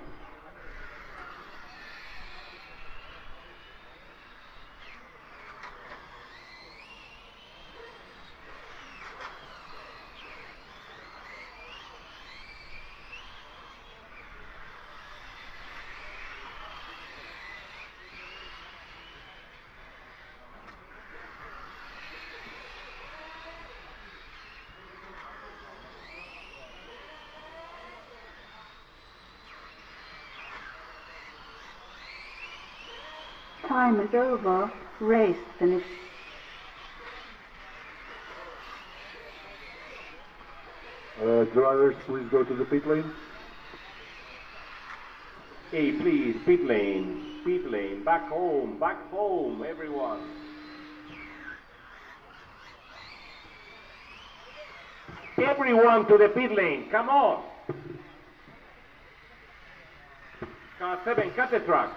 Time is over. Race finished. Drivers, please go to the pit lane. Hey, please, pit lane, back home, everyone. Everyone to the pit lane, come on. Car 7, cut the track.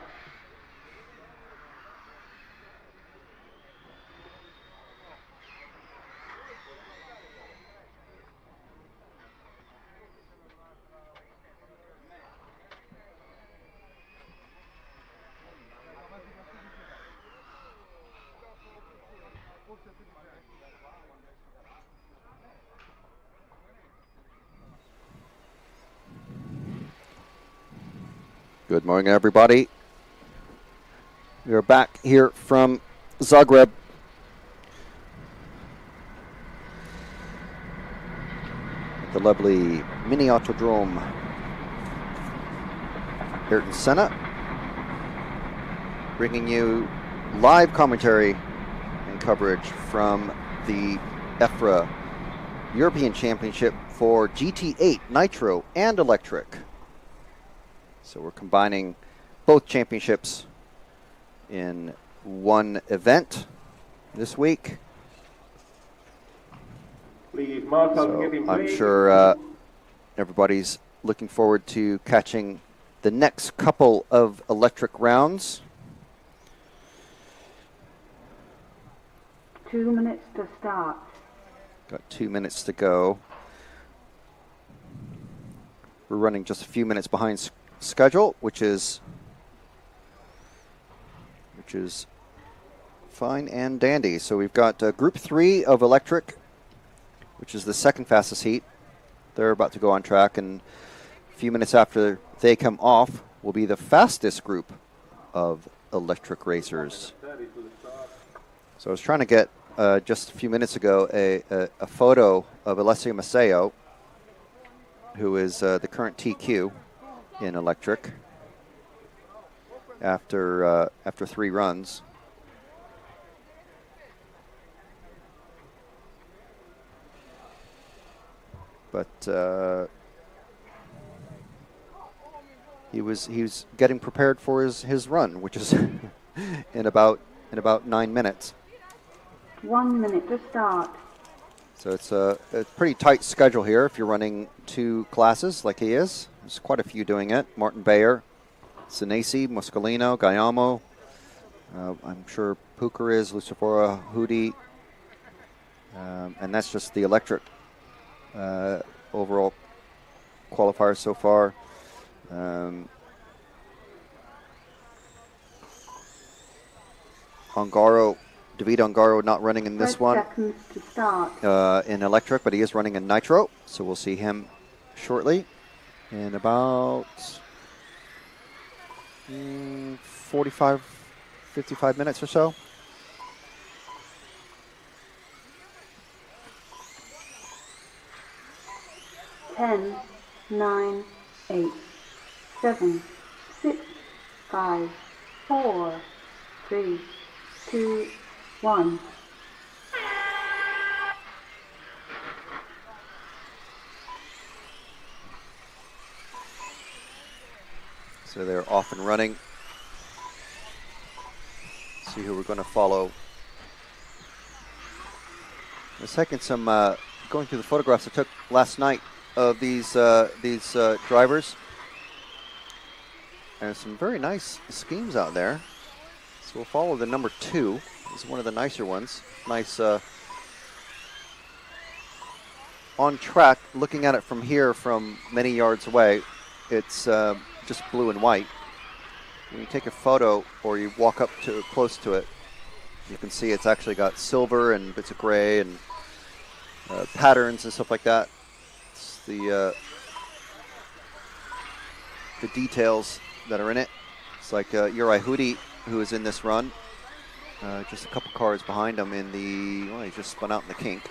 Good morning, everybody. We are back here from Zagreb. The lovely mini autodrome Ayrton Senna, bringing you live commentary and coverage from the EFRA European Championship for GT8 Nitro and Electric. So we're combining both championships in one event this week. Please, Marshall, so get in I'm place. sure everybody's looking forward to catching the next couple of electric rounds. 2 minutes to start. Got 2 minutes to go. We're running just a few minutes behind schedule, which is fine and dandy. So we've got Group 3 of Electric, which is the second fastest heat. They're about to go on track, and a few minutes after they come off will be the fastest group of electric racers. So I was trying to get just a few minutes ago a photo of Alessio Maceo, who is the current TQ in Electric after 3 runs. But he was getting prepared for his run, which is in about 9 minutes. 1 minute to start. So it's a pretty tight schedule here if you're running 2 classes like he is. There's quite a few doing it. Martin Bayer, Sinesi, Moscolino, Gayamo. I'm sure Puker is, Lucifora, Hudi. And that's just the electric overall qualifiers so far. Ongaro, David Ongaro not running in this 5 one seconds to start. in electric, but he is running in nitro, so we'll see him shortly in about 45, 55 minutes or so. Ten, 9, 8, 7, 6, 5, 4, 3, 2, 1. So they're off and running. See who we're going to follow. I was taking some, going through the photographs I took last night of these drivers. And some very nice schemes out there. So we'll follow the number 2. This is one of the nicer ones. Nice on track. Looking at it from here, from many yards away, it's just blue and white. When you take a photo or you walk up to close to it, you can see it's actually got silver and bits of gray and patterns and stuff like that. It's the details that are in it. It's like Uri Hudi, who is in this run. Just a couple cars behind him in the, well, he just spun out in the kink,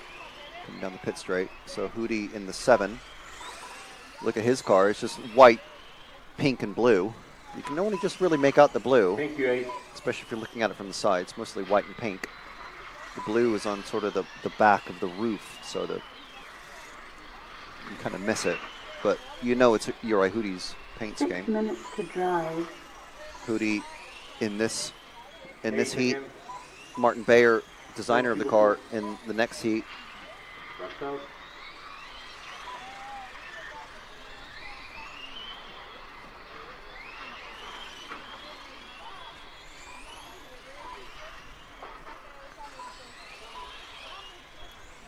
coming down the pit straight. So Hudi in the 7. Look at his car, it's just white, pink, and blue. You can only just really make out the blue, Thank you, 8. especially if you're looking at it from the side. It's mostly white and pink. The blue is on sort of the back of the roof, so that you kind of miss it. But you know it's Uri Hudi's paint 6 scheme. minutes to drive. Hudi in this heat. Seconds. Martin Bayer, designer of the car, in the next heat. That's out.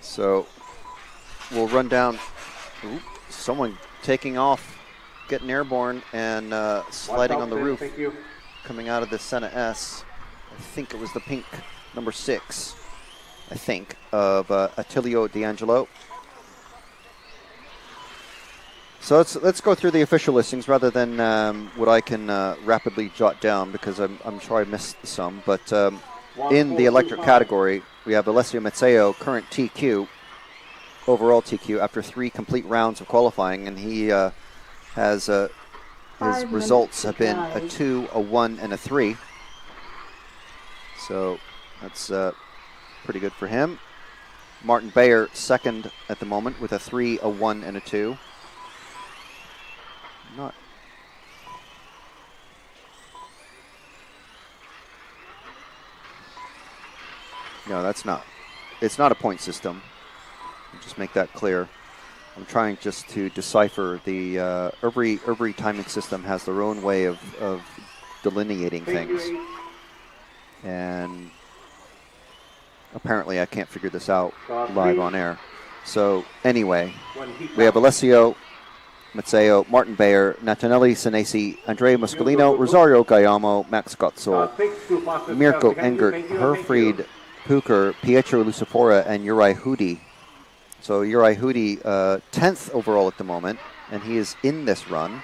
So we'll run down. Ooh, someone taking off, getting airborne, and sliding Watch out, on the Sid. roof, Thank you. coming out of the Senna S. I think it was the pink number 6, I think, of Attilio D'Angelo. So let's go through the official listings rather than what I can rapidly jot down, because I'm sure I missed some. But in the electric category, we have Alessio Mazzeo, current TQ, overall TQ, after 3 complete rounds of qualifying, and he has his 5 results minutes have to been a drive. 2, a 1, and a 3. So that's pretty good for him. Martin Bayer, second at the moment, with a 3, a 1, and a 2. Not. No, that's not. It's not a point system. I'll just make that clear. I'm trying just to decipher the every timing system has their own way of delineating Thank you, things, 8. and apparently I can't figure this out Start live 3. on air. So anyway, When he we have comes. Alessio Mazzeo, Martin Bayer, Natanelli Senesi, Andrea Moscolino, Rosario Gayamo, Max Gottsol, 6 to fastest Mirko car. Thank you, Engert, thank you, thank you. Herfried Puker, Pietro Lucifora, and Uri Hudi. So Uri Hudi, 10th overall at the moment, and he is in this run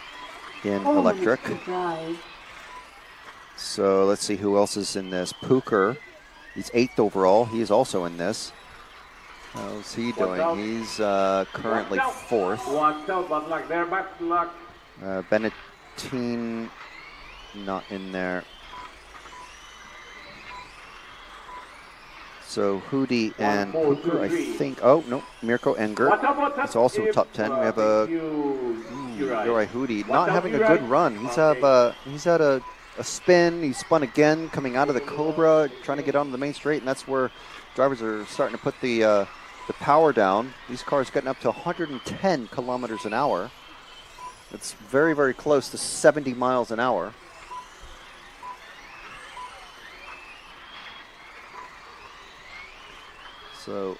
in 4 electric. minutes to drive. So let's see who else is in this. Puker, he's 8th overall. He is also in this. How's he Watch out. doing? He's currently Watch out. 4th. Watch out, bad luck there, bad luck. Benettine, not in there. So Hudi and 1, 4, Puker, 2, I 3. think. Oh no, Mirko Engert. Watch out, watch out. It's also If, top 10. We have a thank you, Uri. Uri Hudi Watch not out, having a Uri. good run. He's had a spin. He spun again coming out of the Cobra, trying to get onto the main straight, and that's where drivers are starting to put the the power down. These cars getting up to 110 kilometers an hour. It's very, very close to 70 miles an hour. So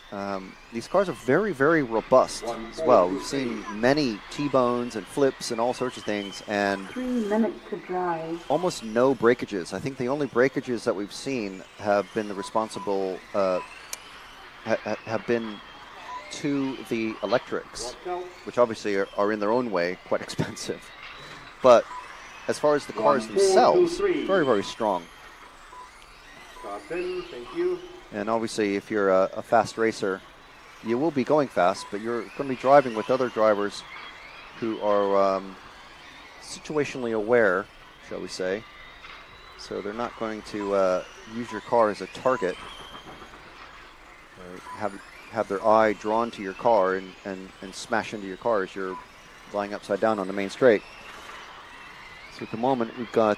these cars are very, very robust as well. We've seen many T-bones and flips and all sorts of things, and 3 minutes to drive. almost no breakages. I think the only breakages that we've seen have been the responsible, have been to the electrics, which obviously are in their own way quite expensive. But as far as the cars themselves, very, very strong. Thank you. And obviously, if you're a fast racer, you will be going fast, but you're going to be driving with other drivers who are situationally aware, shall we say. So they're not going to use your car as a target, have their eye drawn to your car and smash into your car as you're lying upside down on the main straight. So at the moment, we've got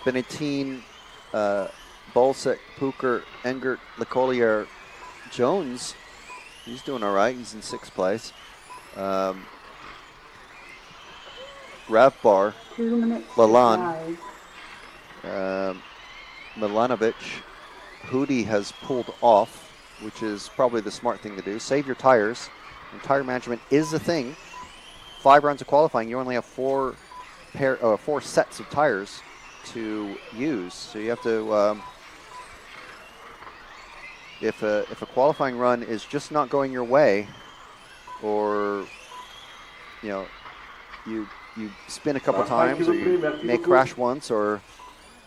Benettine, Bolsek, Puker, Engert, Lecolier, Jones. He's doing all right. He's in 6th place. Ravbar, 2 minutes Lalande, to drive. Milanovic. Hudi has pulled off, which is probably the smart thing to do. Save your tires. And tire management is a thing. 5 rounds of qualifying, you only have 4 sets of tires to use. So you have to, if a qualifying run is just not going your way, or you spin a couple times, or you may crash once, or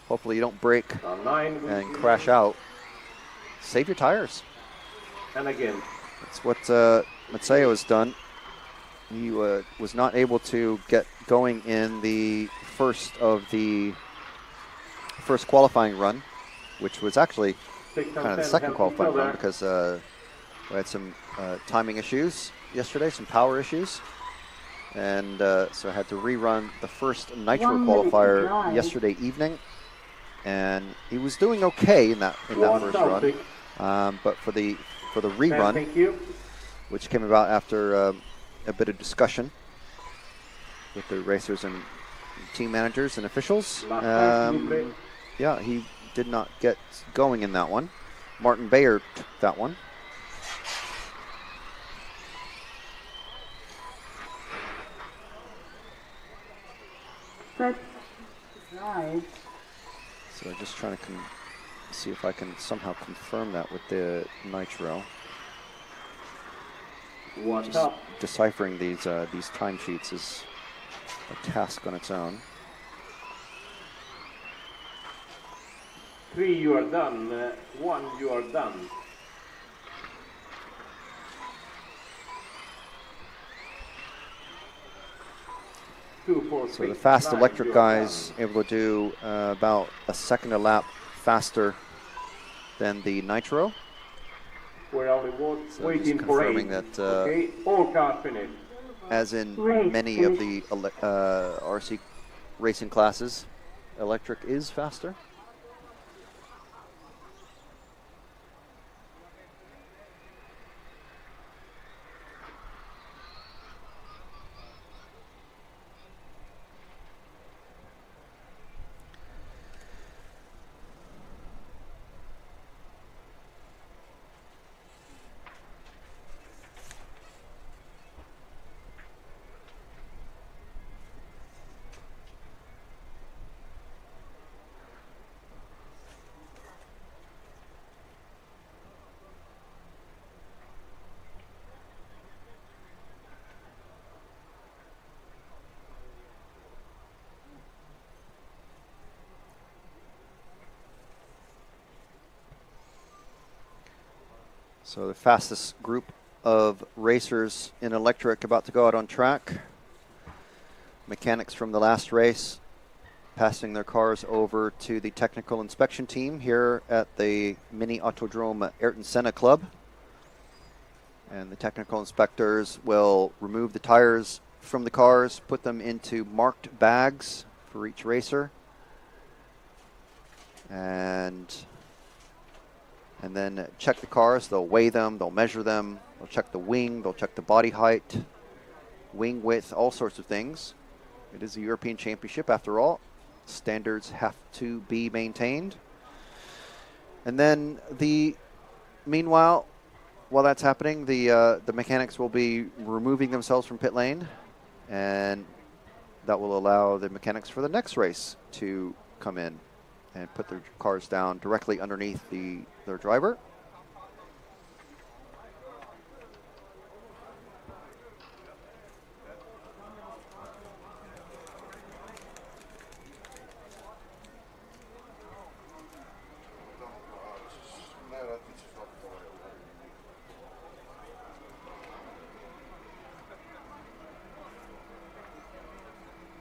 hopefully you don't break and crash out, save your tires. And again. That's what Matteo has done. He was not able to get going in the first qualifying run, which was actually kind of the second qualifying run, because we had some timing issues yesterday, some power issues, and so I had to rerun the first nitro qualifier yesterday evening, and he was doing okay in that first run, but for the rerun, which came about after a bit of discussion with the racers and team managers and officials, yeah, he did not get going in that one. Martin Bayer took that one. But drive. So just trying to see if I can somehow confirm that with the nitro. What's up? Deciphering these timesheets is a task on its own. 3, you are done. 1, you are done. So the fast electric guys able to do about a second a lap faster than the nitro. We're only So waiting just for confirming 8. that, Okay, all cars finished. as in Race many of the RC racing classes, electric is faster. So the fastest group of racers in electric about to go out on track. Mechanics from the last race passing their cars over to the technical inspection team here at the Mini Autodrome Ayrton Senna Club. And the technical inspectors will remove the tires from the cars, put them into marked bags for each racer, and then check the cars. They'll weigh them, they'll measure them, They'll check the wing, they'll check the body height, wing width, all sorts of things. It is a European Championship after all. Standards have to be maintained. And then meanwhile, while that's happening, the mechanics will be removing themselves from pit lane, and that will allow the mechanics for the next race to come in and put their cars down directly underneath their driver.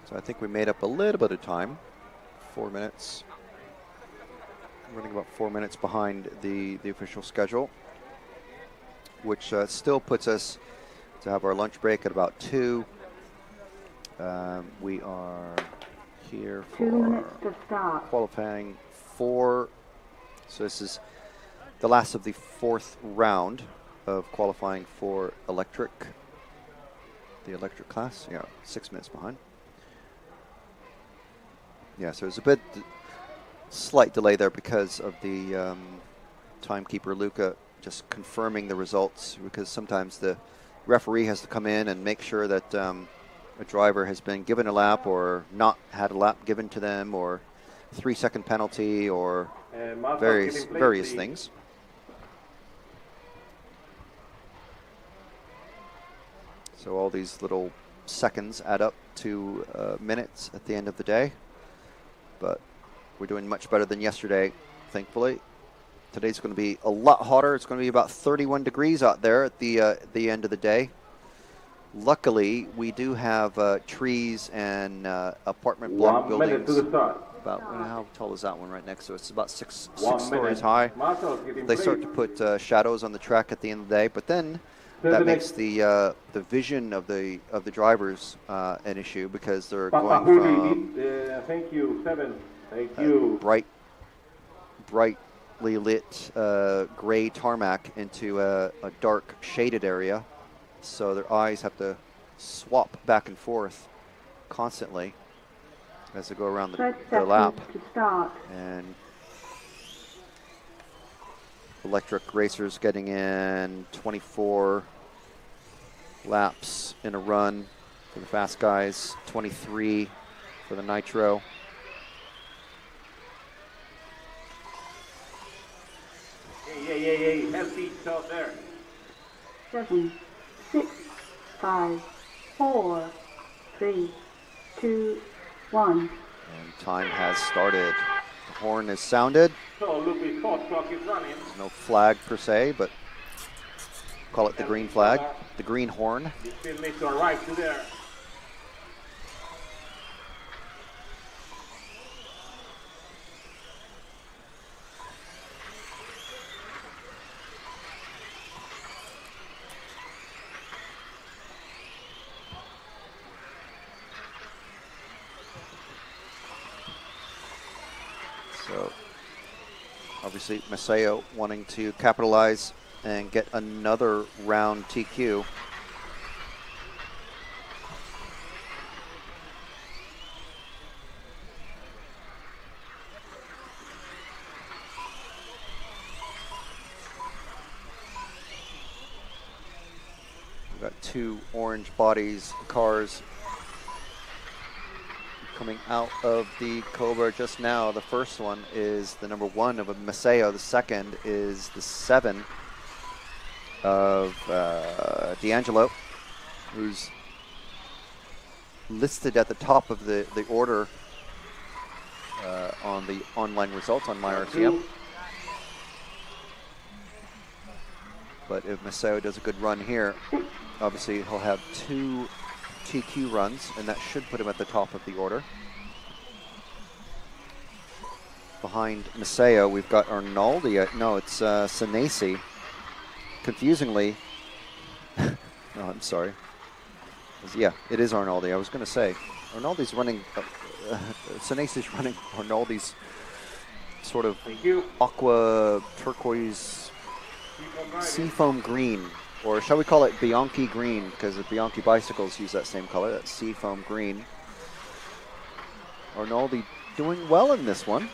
So I think we made up a little bit of time, 4 minutes. Running about 4 minutes behind the official schedule, which still puts us to have our lunch break at about 2. We are here 2 minutes for to start. qualifying 4. So this is the last of the 4th round of qualifying for electric, the electric class. Yeah, 6 minutes behind. Yeah, so there's a bit slight delay there because of the timekeeper Luca just confirming the results, because sometimes the referee has to come in and make sure that a driver has been given a lap or not had a lap given to them, or 3-second penalty, or various things. So all these little seconds add up to minutes at the end of the day. But we're doing much better than yesterday, thankfully. Today's going to be a lot hotter. It's going to be about 31 degrees out there at the end of the day. Luckily, we do have trees and apartment block 1 minute buildings. to the start. About, how tall is that one right next to us? It's about six stories high. They start to put shadows on the track at the end of the day, but then that makes the vision of the drivers an issue, because they're going from thank you, 7. Thank you. brightly lit gray tarmac into a dark shaded area, so their eyes have to swap back and forth constantly as they go around the lap. To start. And electric racers getting in 24 laps in a run for the fast guys, 23 for the nitro. Hey, healthy out there. 7, 6, 5, 4, 3, 2, 1. And time has started. The horn is sounded. So Lupe's hot clock is running. There's no flag per se, but call it the green flag, the green horn. The spin needs to arrive to there. So obviously Maceo wanting to capitalize and get another round TQ. We've got 2 orange bodies, cars coming out of the Cobra just now. The first one is the number 1 of a Maceo. The second is the 7 of D'Angelo, who's listed at the top of the order on the online results on MyRCM. But if Maceo does a good run here, obviously he'll have 2 TQ runs, and that should put him at the top of the order. Behind Maceo, we've got Arnaldi. No, it's Senesi. Confusingly, no, I'm sorry. Yeah, it is Arnaldi. I was going to say, Arnaldi's running, Senesi's running Arnaldi's sort of aqua turquoise seafoam green or shall we call it Bianchi green, because the Bianchi bicycles use that same color, that seafoam green. Arnoldi doing well in this one.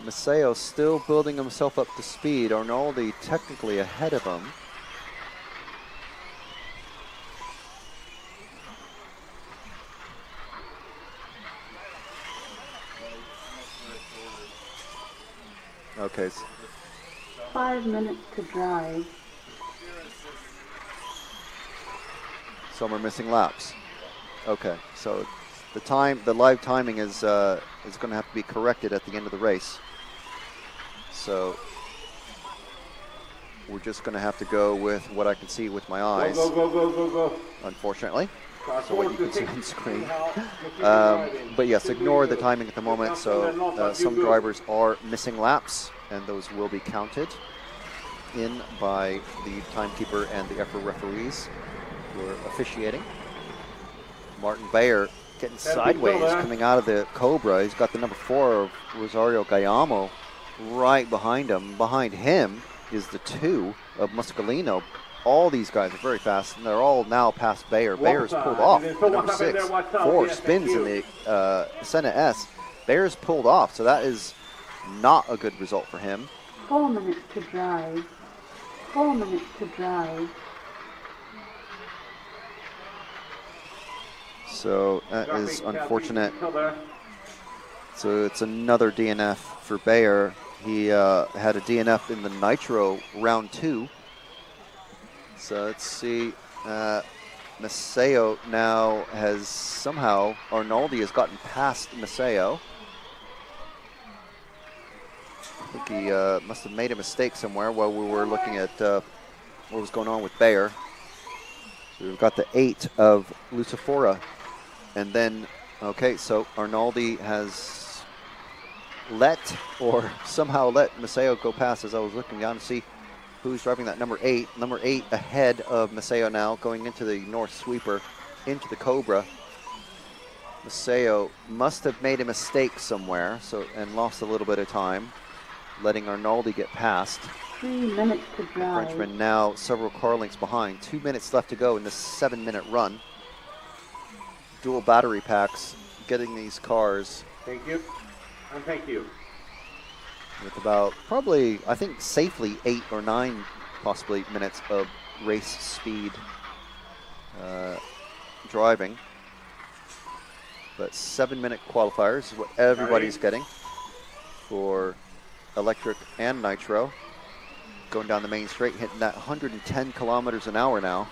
Maceo still building himself up to speed. Arnoldi technically ahead of him. Okay. 5 minutes to drive. Some are missing laps. Okay, so the live timing is going to have to be corrected at the end of the race. So we're just going to have to go with what I can see with my eyes. Go. Unfortunately. So what you can see on screen. But yes, ignore the timing at the moment. So some drivers are missing laps, and those will be counted in by the timekeeper and the EFRA referees who are officiating. Martin Bayer getting sideways coming out of the Cobra. He's got the number 4 of Rosario Gayamo right behind him. Behind him is the 2 of Muscolino. All these guys are very fast, and they're all now past Bayer. Bayer's pulled off. The number 6, 4 spins in the Senna S. Bayer's pulled off, so that is not a good result for him. 4 minutes to drive. 4 minutes to drive. So that is unfortunate. So it's another DNF for Bayer. He had a DNF in the Nitro round 2. So let's see. Maceo now has somehow, Arnoldi has gotten past Maceo. I think he must have made a mistake somewhere while we were looking at what was going on with Bayer. So we've got the 8 of Lucifora. And then, okay, so Arnoldi has somehow let Maceo go past as I was looking down to see who's driving that number 8. Number 8 ahead of Maceo now, going into the North Sweeper, into the Cobra. Maceo must have made a mistake somewhere, and lost a little bit of time, letting Arnoldi get past. 3 minutes to drive. The Frenchman now several car lengths behind. 2 minutes left to go in this 7-minute run. Dual battery packs getting these cars. Thank you, and thank you. With about probably, I think, safely 8 or 9 possibly minutes of race speed driving. But 7-minute qualifiers is what everybody's getting for electric and nitro. Going down the main straight, hitting that 110 kilometers an hour now.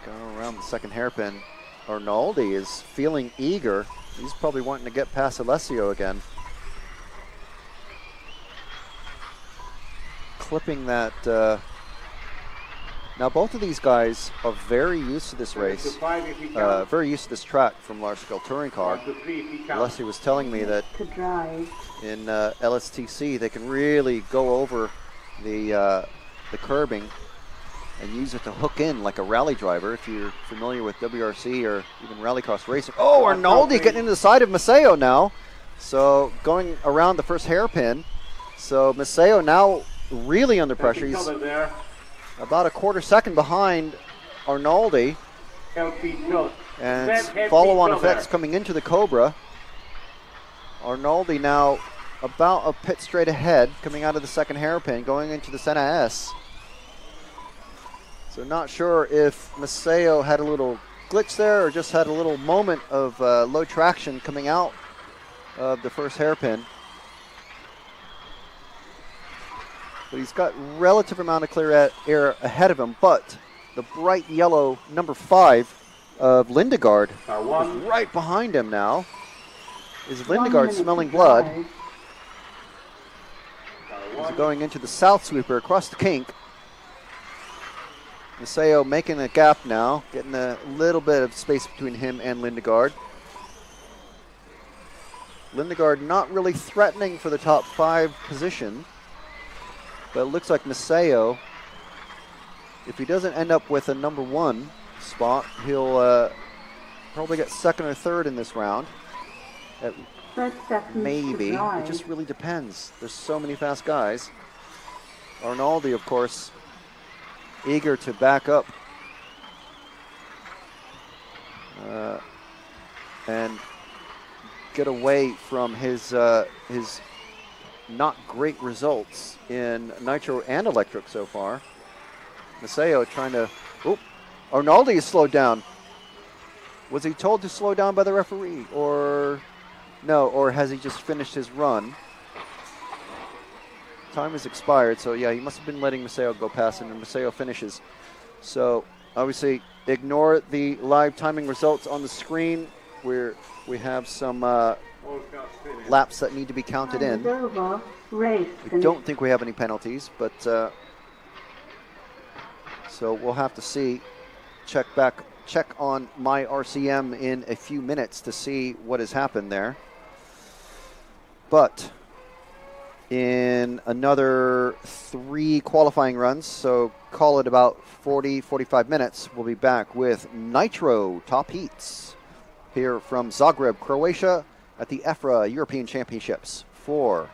Going around the second hairpin. Arnoldi is feeling eager. He's probably wanting to get past Alessio again. Clipping that. Now both of these guys are very used to this race, very used to this track from large scale touring car. Alessio was telling me that in LSTC they can really go over the curbing and use it to hook in like a rally driver, if you're familiar with WRC or even rallycross racing. Oh, Arnoldi getting into the side of Maceo now. So going around the first hairpin. So Maceo now really under pressure. He's about a quarter second behind Arnoldi. And follow-on effects coming into the Cobra. Arnoldi now about a pit straight ahead, coming out of the second hairpin, going into the Senna S. So not sure if Maceo had a little glitch there or just had a little moment of low traction coming out of the first hairpin. But he's got relative amount of clear air ahead of him, but the bright yellow number 5 of Lindegaard is right behind him now. Is Lindegaard smelling blood? He's going into the South Sweeper across the kink. Maceo making a gap now, getting a little bit of space between him and Lindegaard. Lindegaard not really threatening for the top 5 position, but it looks like Maceo, if he doesn't end up with a number 1 spot, he'll probably get second or third in this round. 30 seconds to Maybe. It drive. just really depends. There's so many fast guys. Arnaldi, of course, eager to back up and get away from his not great results in nitro and electric so far. Maceo trying to. Oh, Arnaldi is slowed down. Was he told to slow down by the referee, or no? Or has he just finished his run? Time has expired, so yeah, he must have been letting Maceo go past him, and Maceo finishes. So obviously, ignore the live timing results on the screen. We have some laps that need to be counted in. Over. Race. I don't think we have any penalties, but so we'll have to see. Check on my RCM in a few minutes to see what has happened there. But in another 3 qualifying runs, so call it about 40-45 minutes, we'll be back with Nitro Top Heats here from Zagreb, Croatia at the EFRA European Championships for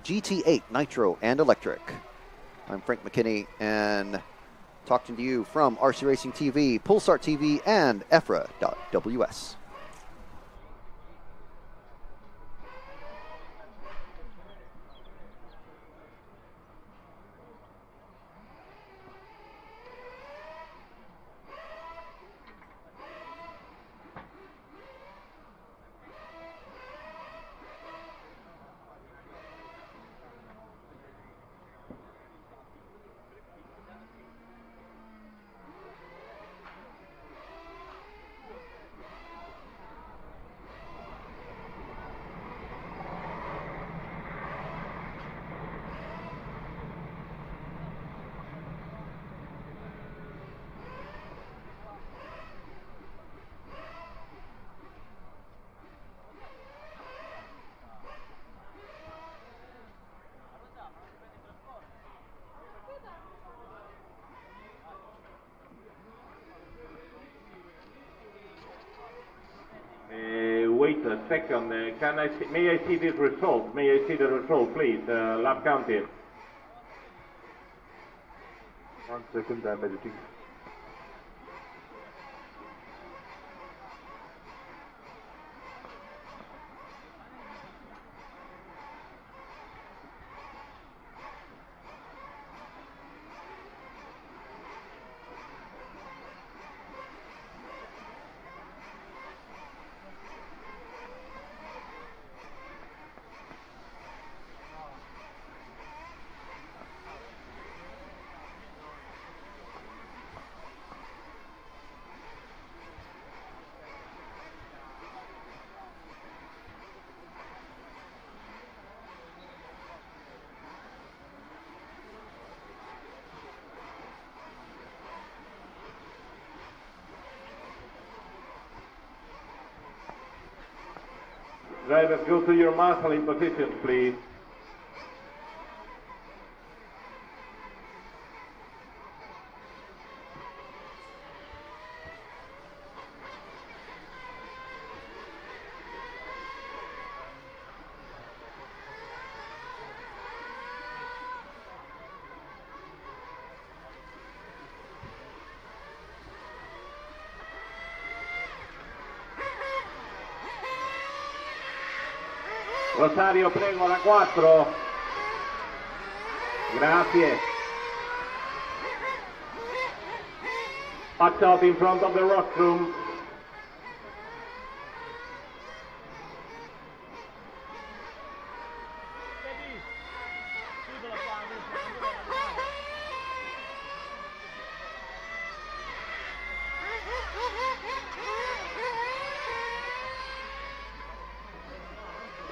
GT8 Nitro and Electric. I'm Frank McKinney, and talking to you from RC Racing TV, Pulsar TV, and EFRA.ws. Wait a second. May I see this result? May I see the result, please? Lap counting. 1 second, I'm editing. Drivers, go to your marshalling positions, please. Rosario, prego, la 4. Grazie. Watch out in front of the rostrum.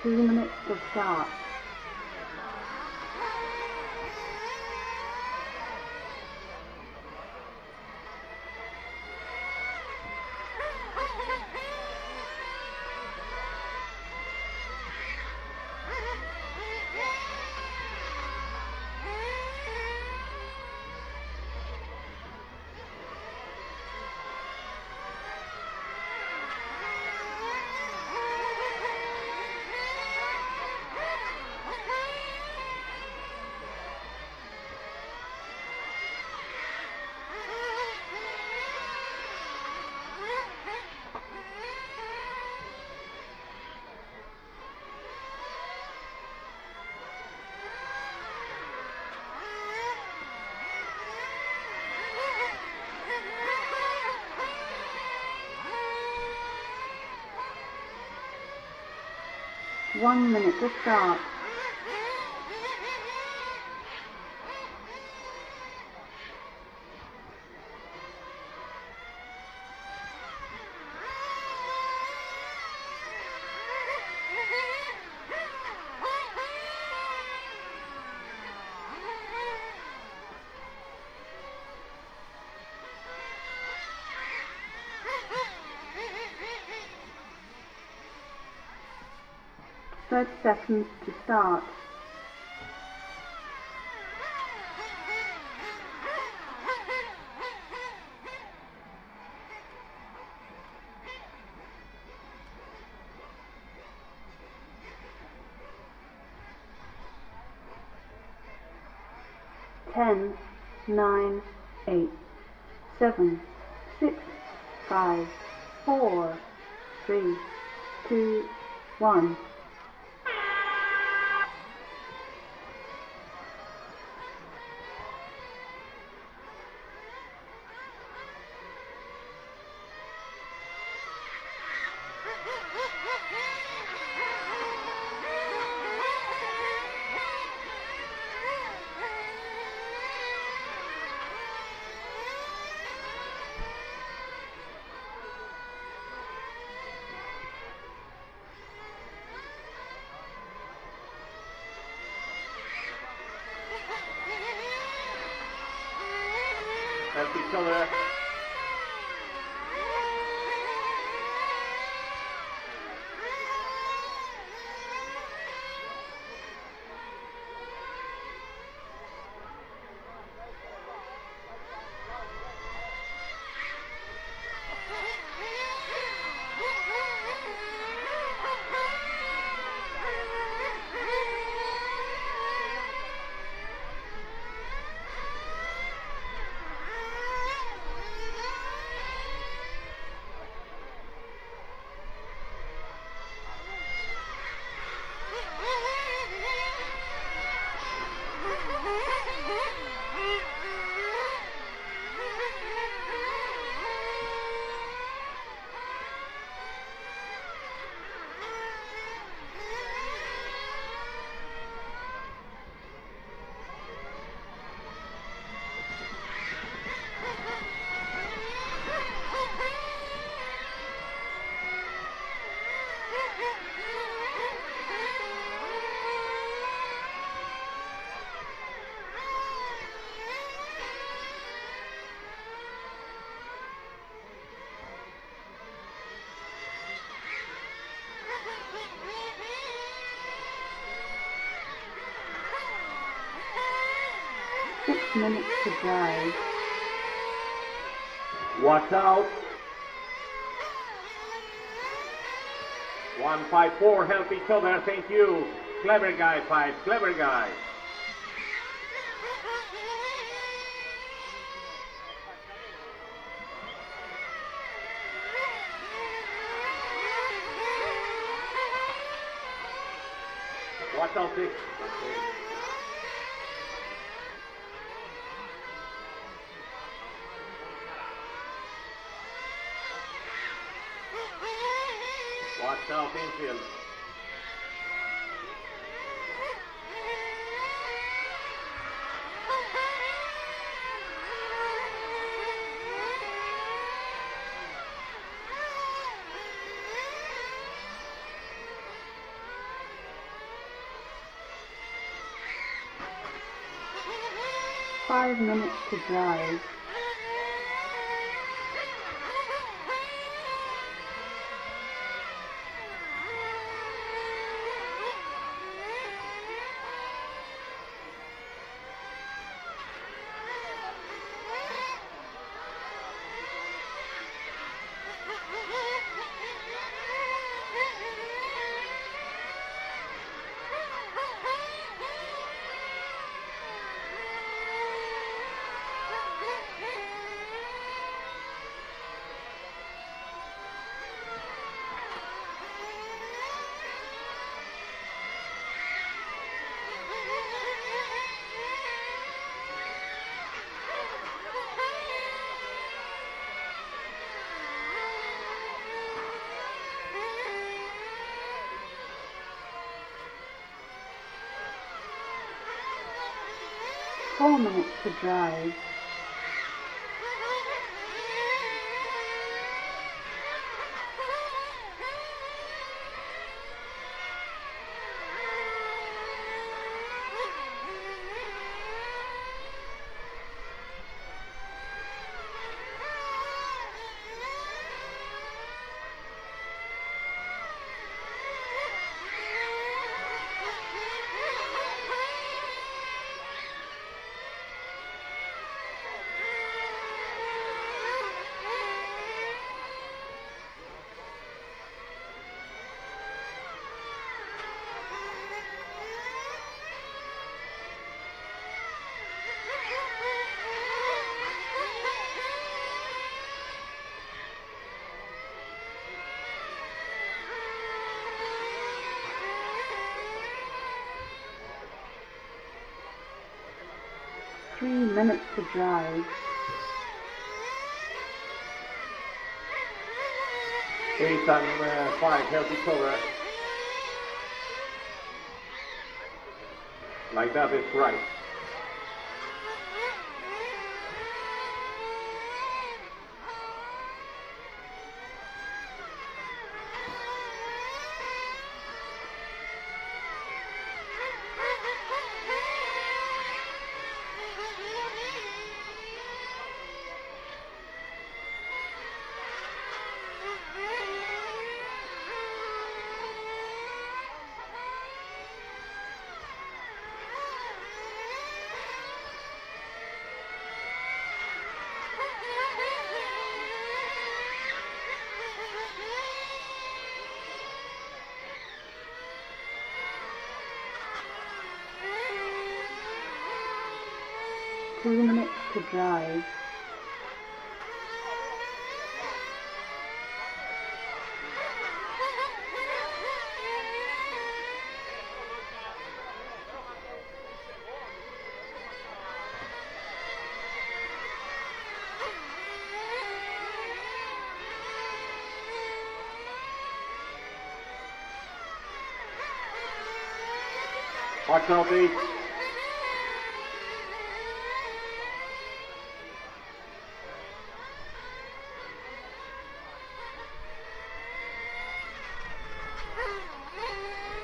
Two minutes to start. 1 minute to start. Thirty seconds to start. Ten, 9, 8, 7, 6, 5, 4, 3, 2, 1. Help each other. Minutes to drive. Watch out. 154, help each other, thank you. Clever guy, 5, clever guy. Watch out, 6. Watch out, infield. Five minutes to drive. 4 minutes to drive. Three minutes to drive. 8 and 5 healthy cover. Like that is right. Two minutes to drive. Watch out, please.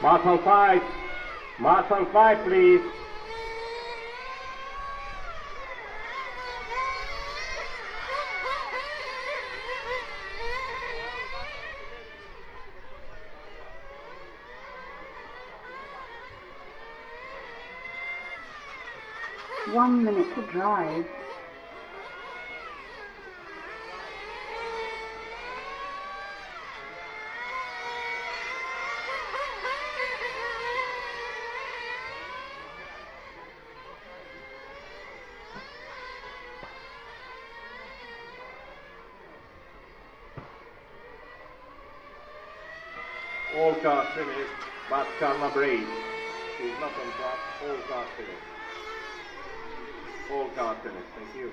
Mark on 5. Mark on 5, please. One minute to drive. All cars finished, but car number 8 is not on track. All cars finished. All cars finished. Thank you.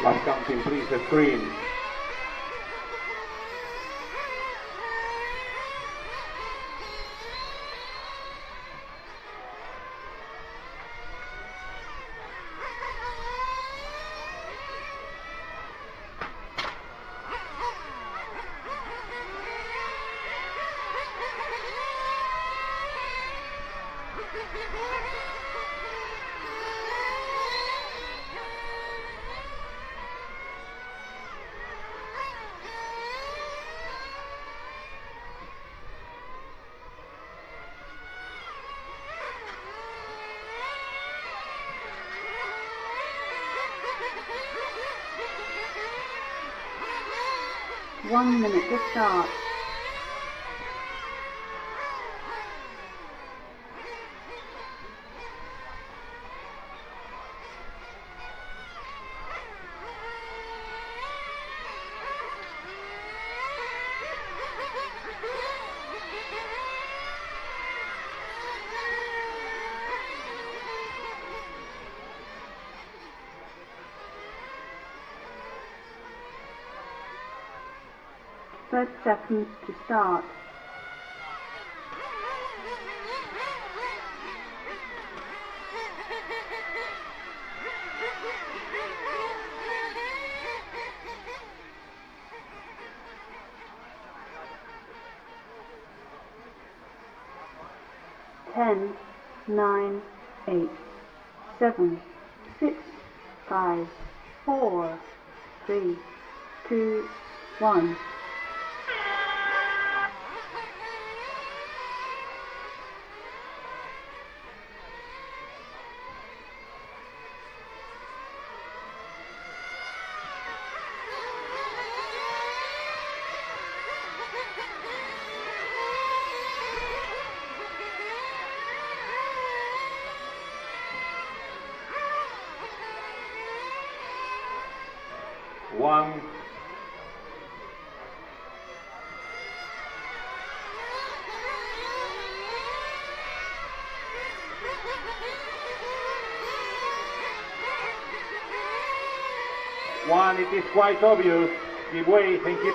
Last counting, please, the screen. One minute to start. Thirty seconds to start. Ten, 9, 8, 7, 6, 5, 4, 3, 2, 1. One. One, it is quite obvious. Give way, thank you.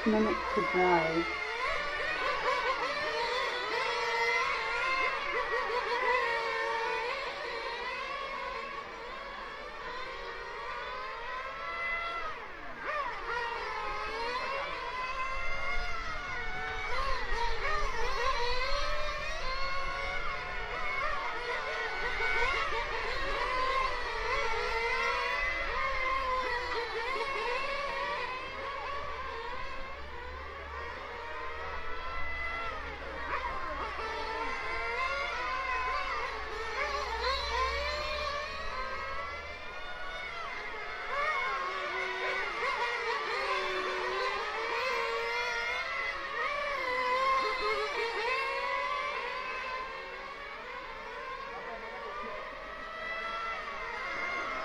Minutes to drive.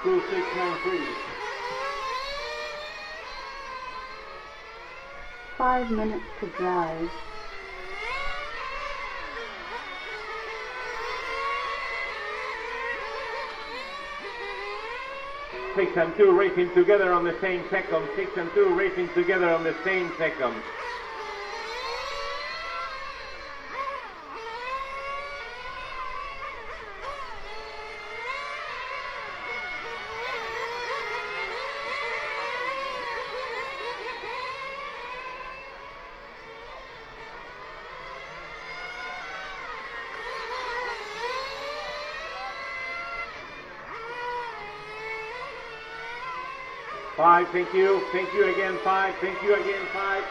Two, 6, 9, 3. 5 minutes to drive. Six and two racing together on the same second. 6 and 2 racing together on the same second. Five, thank you. Thank you again, 5. Thank you again, 5.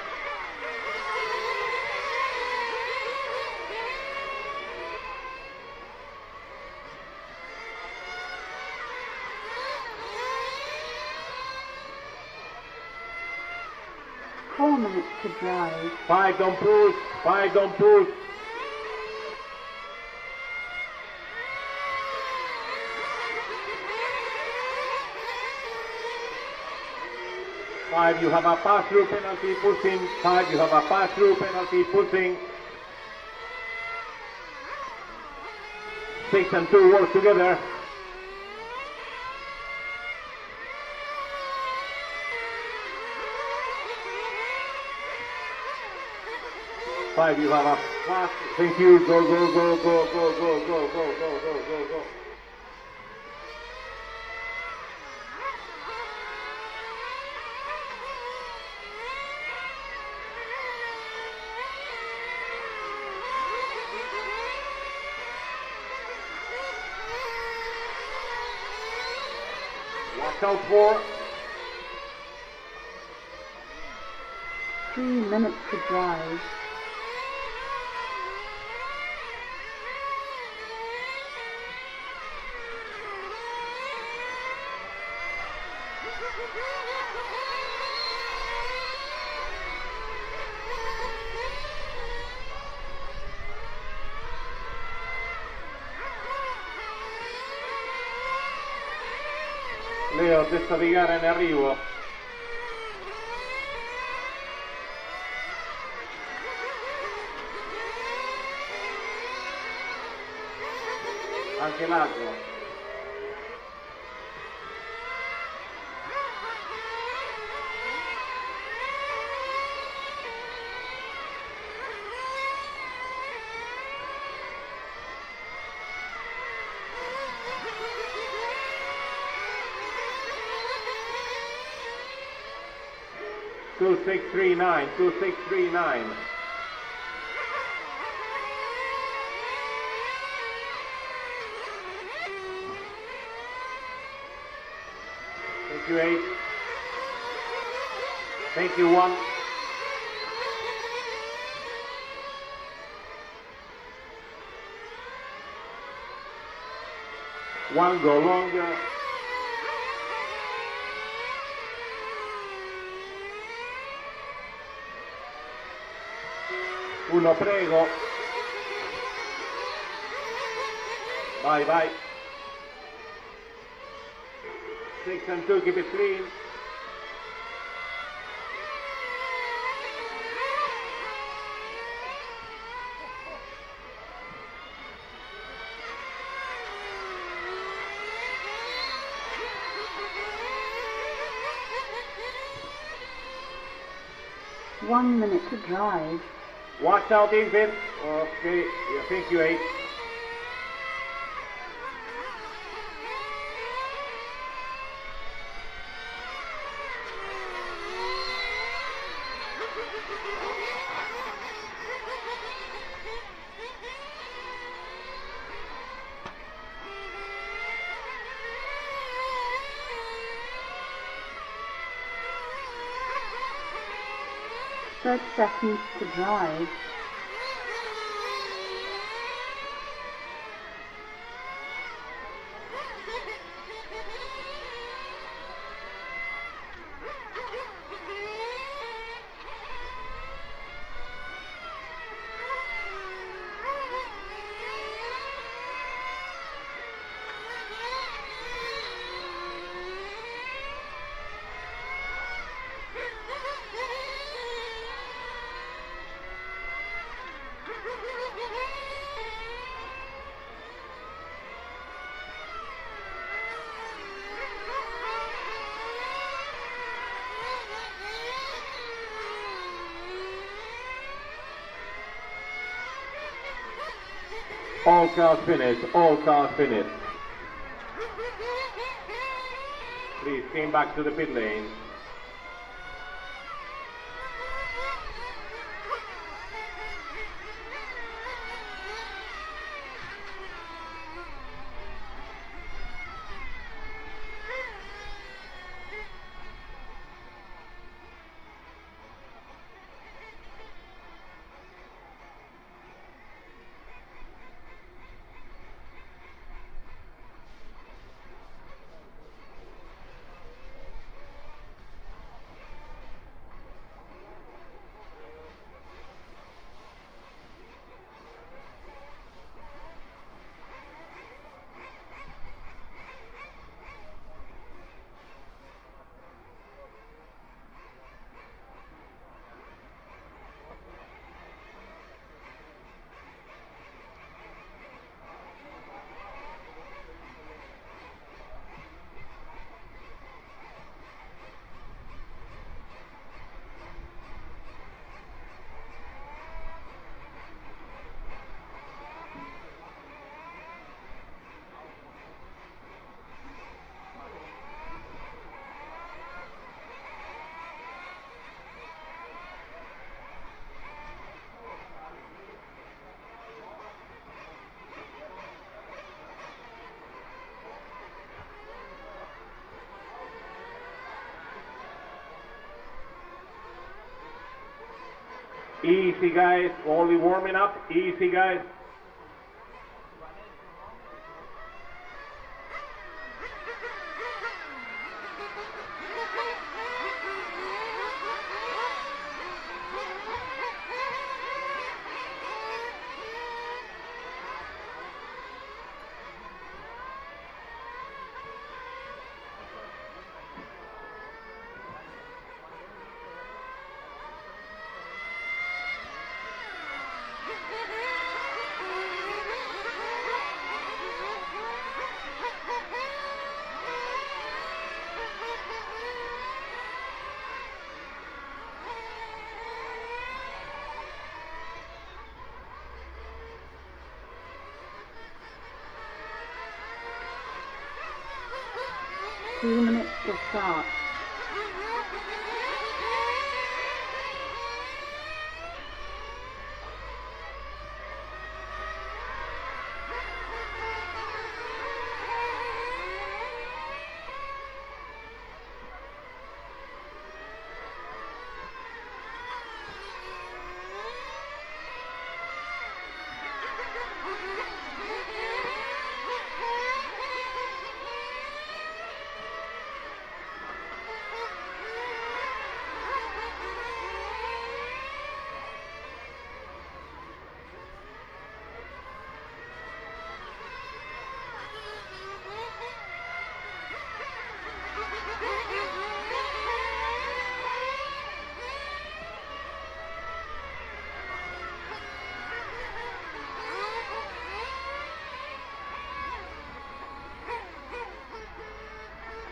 4 minutes to drive. 5, don't push. 5, don't push. 5, you have a pass-through penalty pushing. 5, you have a pass-through penalty pushing. 6 and 2 work together. 5, you have a pass. Thank you. Go, go, go, go, go, go, go, go, go, go, go, go. Watch out for 3 minutes to drive. Leo, testa di gara in arrivo. Anche l'altro. Two 639, 2639. Thank you, 8. Thank you, 1. One go longer. Uno, prego. Vai, vai. 6 and 2, keep it clean. One minute to drive. Watch out, Infant. Okay, yeah, thank you, 8. Thirty seconds to drive. All cars finished, all cars finished. Please came back to the pit lane. Easy, guys. Only warming up. Easy, guys. Two minutes to start.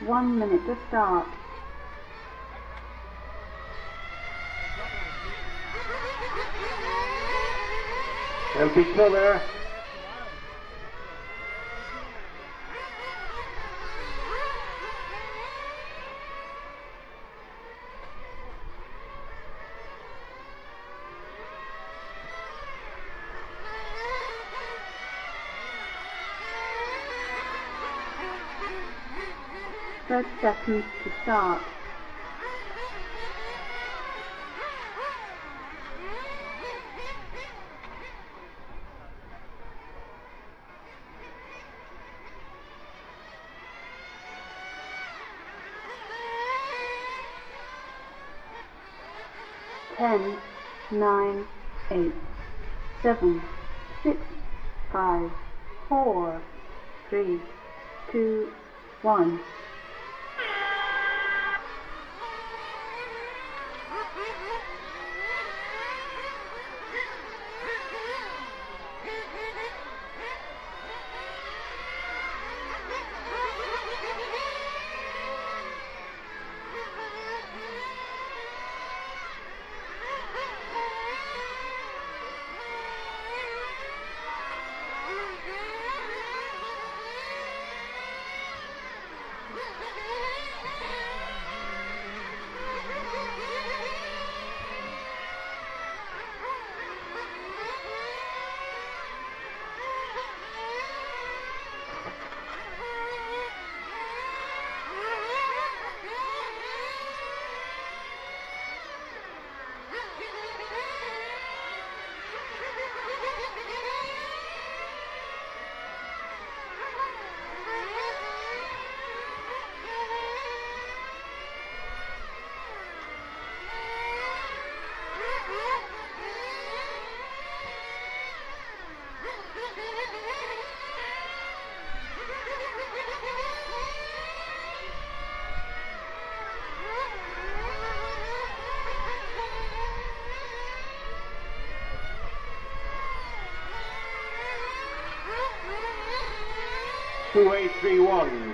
One minute to start. Help each other. Thirty seconds to start. Ten, 9, 8, 7, 6, 5, 4, 3, 2, 1. Two, 8, 3, 1.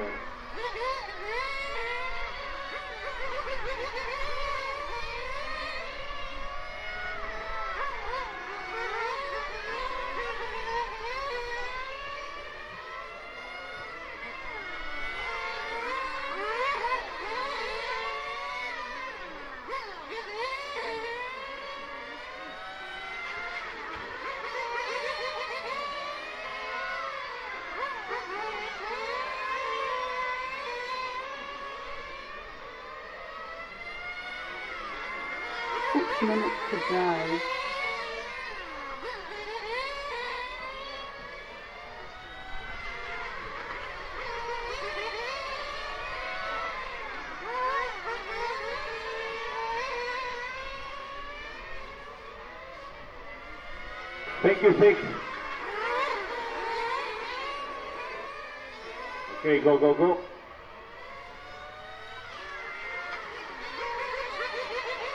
Minutes to drive. Thank you, 6. Okay, go, go, go.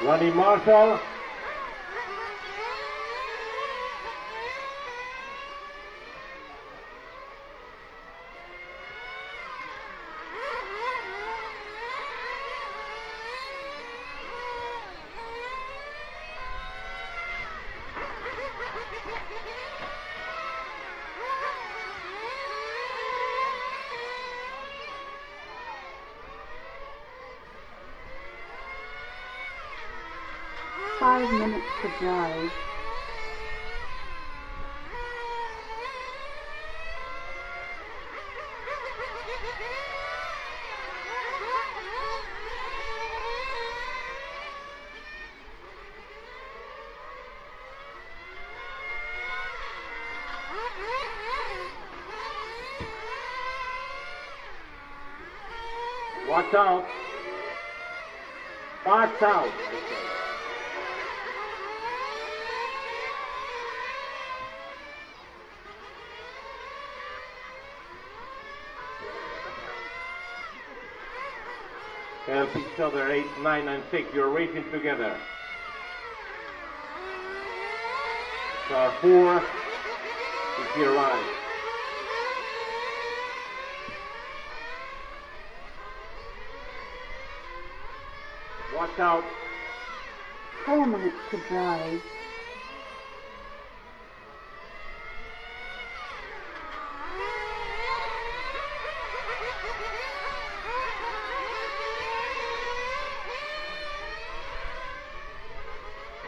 Ronnie Marshall. Five minutes to drive. Watch out. Watch out. Help each other, 8, 9, and 6. You're racing together. Car 4 is here right. Watch out. 4 minutes to drive.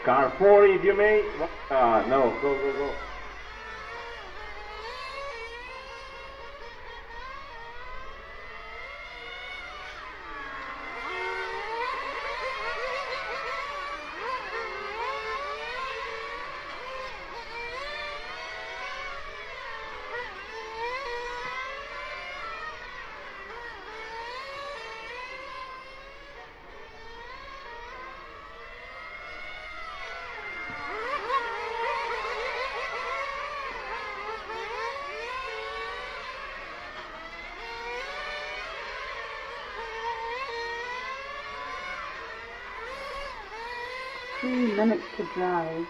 Car 4, if you may. No, go, go, go. Three minutes to drive.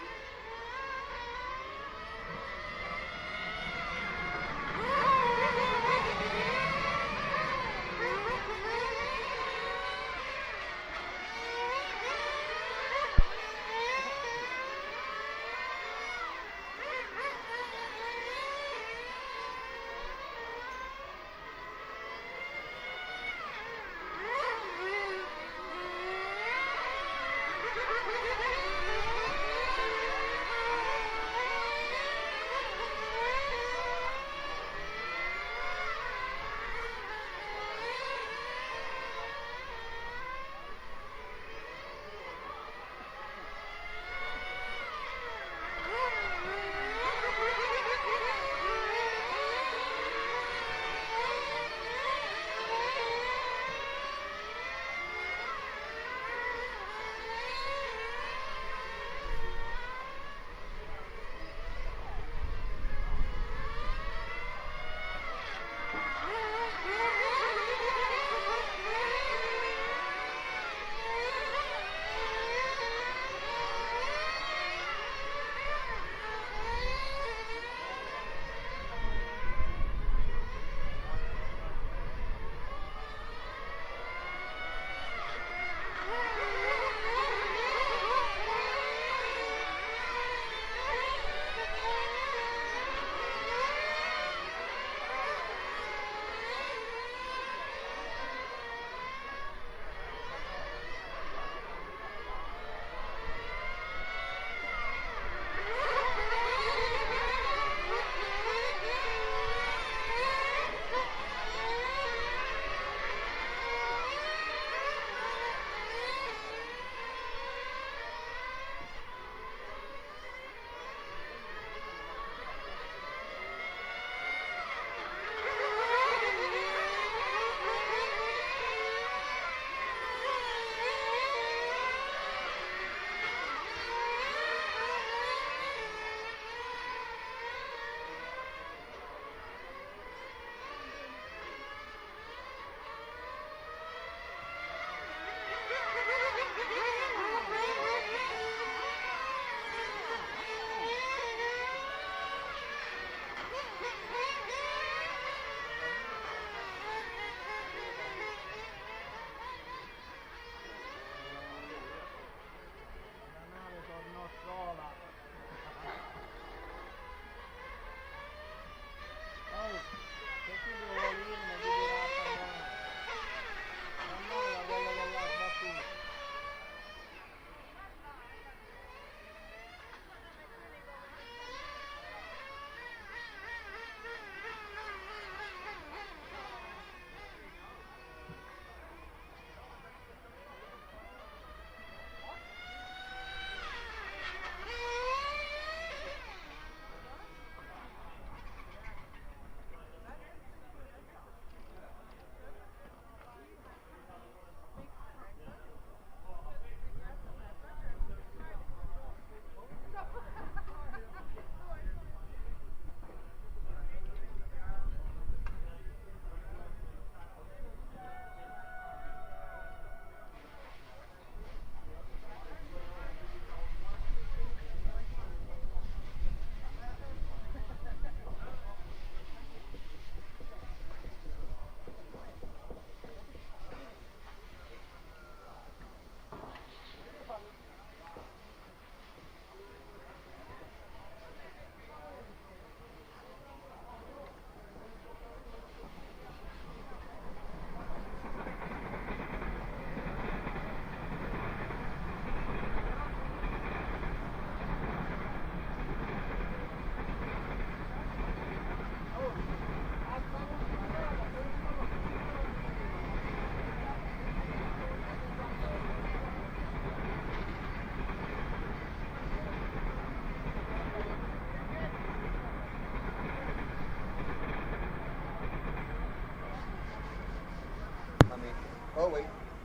Oh wait,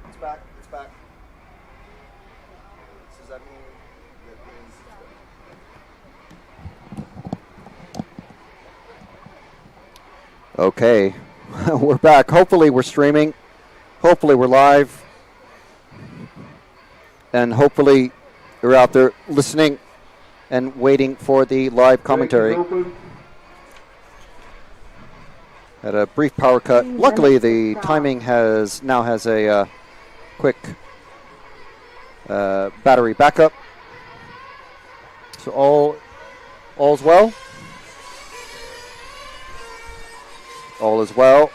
it's back. It's back. Does that mean that means? Okay, we're back. Hopefully we're streaming. Hopefully we're live. And hopefully you're out there listening and waiting for the live commentary. Had a brief power cut. Luckily, the timing now has a quick battery backup. So all's well. All is well.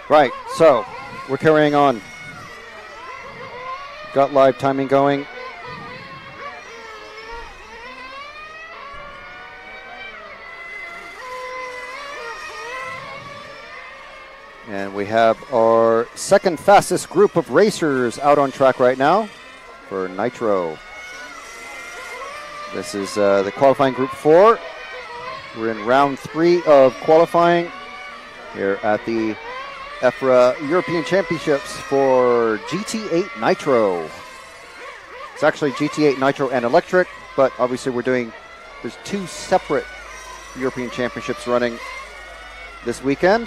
Right, so we're carrying on. Got live timing going. And we have our second fastest group of racers out on track right now for Nitro. This is the qualifying group 4. We're in round 3 of qualifying here at the EFRA European Championships for GT8 Nitro. It's actually GT8 Nitro and Electric, but obviously there's 2 separate European Championships running this weekend,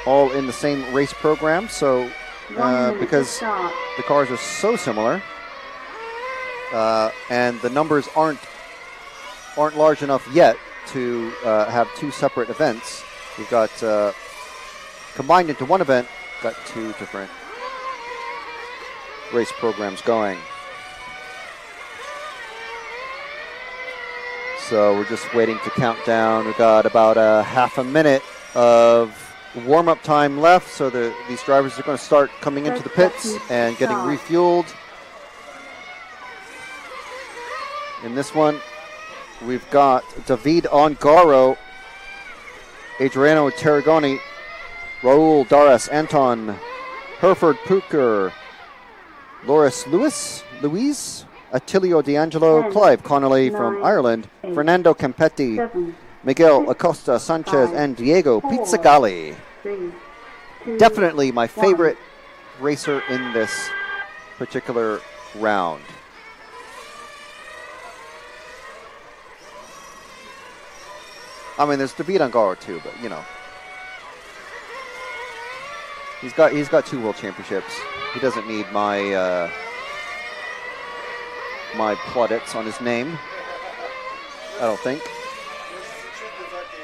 all in the same race program. So because the cars are so similar and the numbers aren't large enough yet to have 2 separate events, we've got combined into one event, got 2 different race programs going. So we're just waiting to count down. We've got about a half a minute of warm-up time left, so these drivers are going to start coming into the pits and getting refueled. In this one, we've got David Ongaro, Adriano Tarragoni, Raul Daras, Anton Herford Puker, Loris Louise, Attilio D'Angelo, Clive Connolly from Ireland, Fernando Campetti, Miguel Acosta Sanchez, and Diego Pizzagalli. Definitely my favorite racer in this particular round. I mean, there's David Ongaro too, but you know, he's got 2 world championships. He doesn't need my my plaudits on his name, I don't think.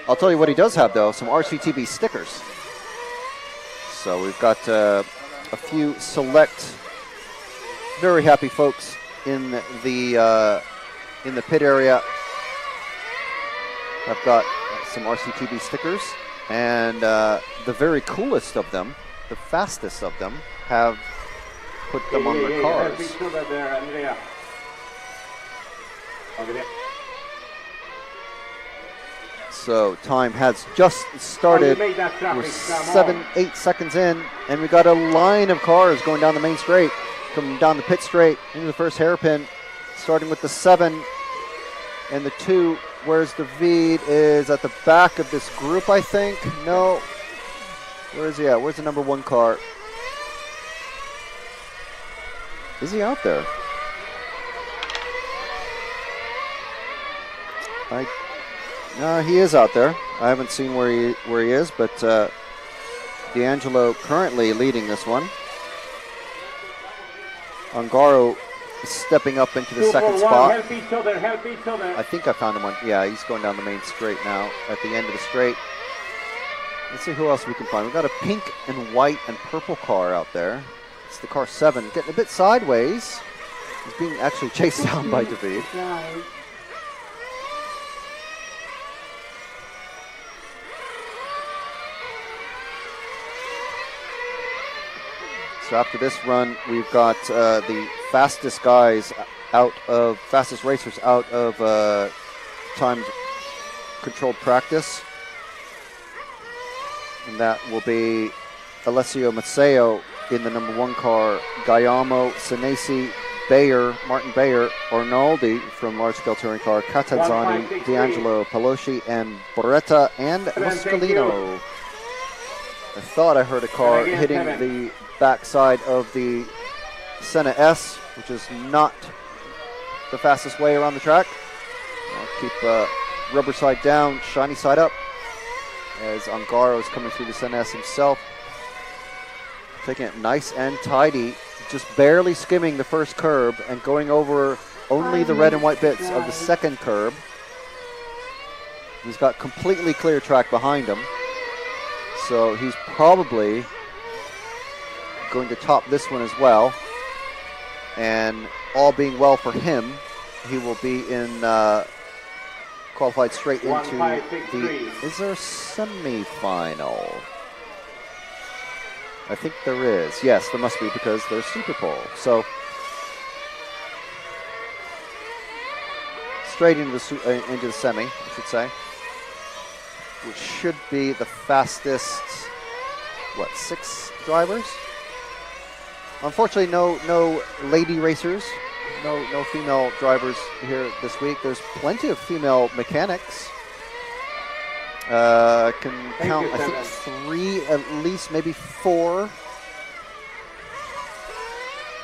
I'll tell you what he does have, though, some RCTV stickers. So we've got a few select, very happy folks in the pit area. I've got some RCTV stickers, and the very coolest of them, the fastest of them, have put them on their cars. So time has just started. We're 7-8 seconds in, and we got a line of cars going down the main straight, coming down the pit straight into the first hairpin, starting with the 7 and the 2. Where's David? Is at the back of this group, I think. No. Where is he at? Where's the number 1 car? Is he out there? No, he is out there. I haven't seen where he is, but D'Angelo currently leading this one. Ongaro is stepping up into the second spot. Help each other. I think I found him on. Yeah, he's going down the main straight now at the end of the straight. Let's see who else we can find. We've got a pink and white and purple car out there. It's the car 7, getting a bit sideways. He's being actually chased down by David. Drive. So after this run, we've got the fastest racers out of timed controlled practice. And that will be Alessio Mazzeo in the number 1 car, Guglielmo Senesi, Martin Bayer, Arnaldi from large scale touring car, Catazzani, D'Angelo, Pelosi, and Boretta, and Moscolino. I thought I heard a car hitting the backside of the Senna S, which is not the fastest way around the track. I'll keep rubber side down, shiny side up, as Ongaro is coming through the Senna S himself. Taking it nice and tidy, just barely skimming the first curb and going over only the red and white bits of the second curb. He's got completely clear track behind him, so he's probably going to top this one as well. And all being well for him, he will be in qualified straight into the. Is there a semi-final? I think there is. Yes, there must be, because there's Super Pole. So straight into the semi, I should say, which should be the fastest. What, 6 drivers? Unfortunately, no lady racers, no female drivers here this week. There's plenty of female mechanics. I can count, I think, 3, at least, maybe 4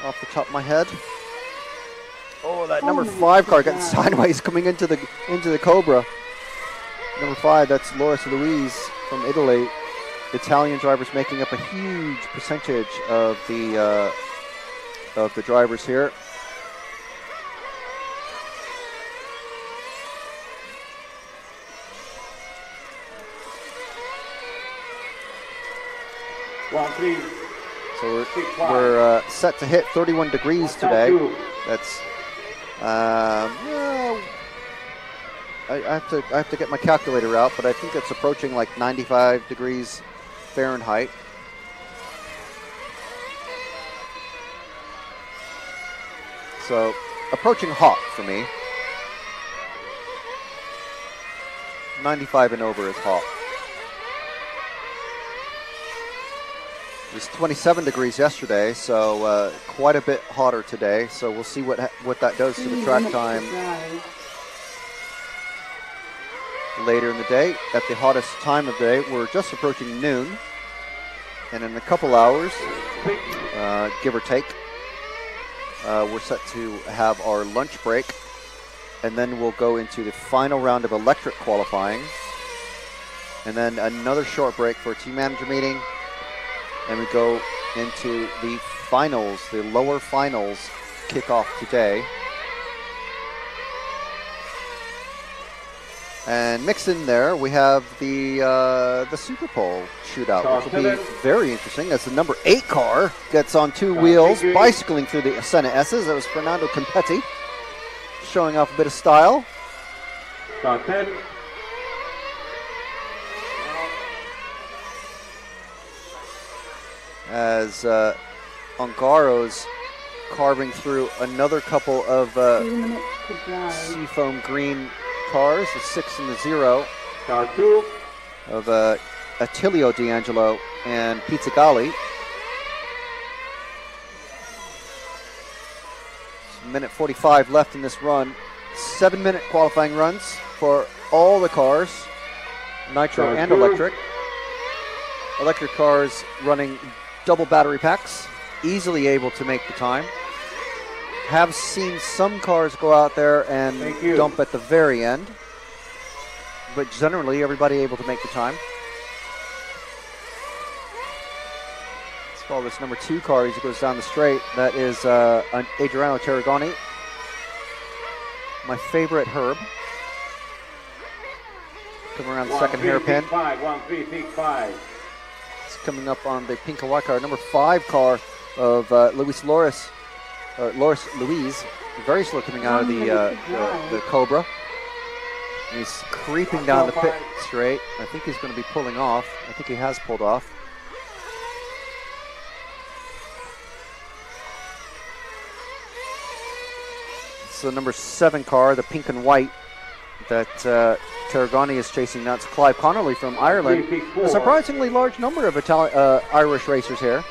off the top of my head. Oh, that number 5 car getting sideways coming into the Cobra. Number 5, that's Loris Louise from Italy. Italian drivers making up a huge percentage of the drivers here. So we're set to hit 31 degrees today. That's I have to get my calculator out, but I think it's approaching like 95 degrees Fahrenheit. So approaching hot for me. 95 and over is hot. It was 27 degrees yesterday, so quite a bit hotter today. So we'll see what that does to the track time later in the day. At the hottest time of day, we're just approaching noon, and in a couple hours, give or take, we're set to have our lunch break, and then we'll go into the final round of electric qualifying, and then another short break for a team manager meeting. And we go into the finals, the lower finals kick off today. And mixed in there, we have the Super Pole shootout, which will be very interesting as the number 8 car gets on 2 wheels, bicycling through the Senna S's. That was Fernando Campetti, showing off a bit of style. Start 10. As Ongaro's carving through another couple of seafoam green cars, the 6 and the 0 of Attilio D'Angelo and Pizzagalli. Minute 45 left in this run. 7-minute qualifying runs for all the cars, nitro and electric. Electric cars running double battery packs, easily able to make the time. Have seen some cars go out there and dump at the very end, but generally everybody able to make the time. Let's follow this number 2 car as he goes down the straight. That is Adriano Tarragoni, my favorite Herb. Coming around the second hairpin. 1365. It's coming up on the pink and white car, number 5 car of Luis Luis. Very slow coming out of the Cobra. He's creeping down the pit straight. I think he's going to be pulling off. I think he has pulled off. It's the number 7 car, the pink and white, that Tarragoni is chasing. That's Clive Connolly from Ireland. A surprisingly large number of Irish racers here.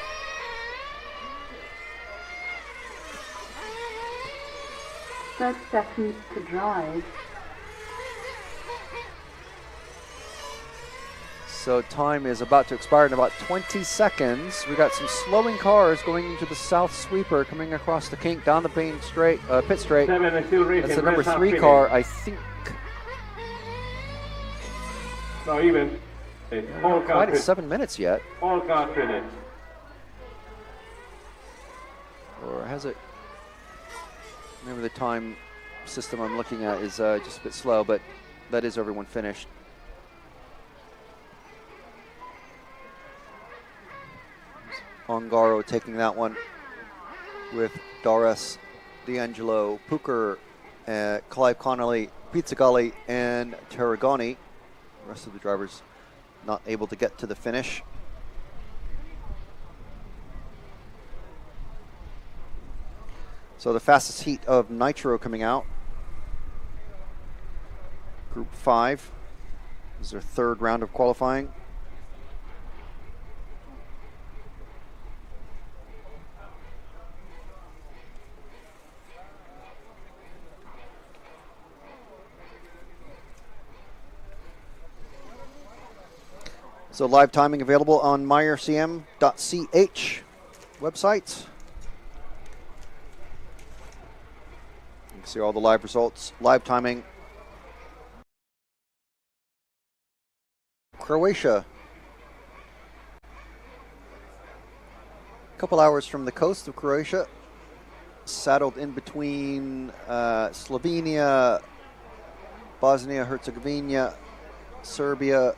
Thirty seconds to drive. So time is about to expire in about 20 seconds. We got some slowing cars going into the south sweeper, coming across the kink down the pit straight. 7 is still racing. That's the number Rest half 3 finish. car, I think. No, even. It's all Quite cars at 7 minutes yet. All cars finished. Or has it? Maybe the time system I'm looking at is just a bit slow, but that is everyone finished. Ongaro taking that one with Doris, D'Angelo, Puker, Clive Connolly, Pizzagalli, and Tarragoni. The rest of the drivers not able to get to the finish. So the fastest heat of Nitro coming out. Group 5. This is their 3rd round of qualifying. So live timing available on myrcm.ch website. You can see all the live results, live timing. Croatia. A couple hours from the coast of Croatia. Saddled in between Slovenia, Bosnia-Herzegovina, Serbia,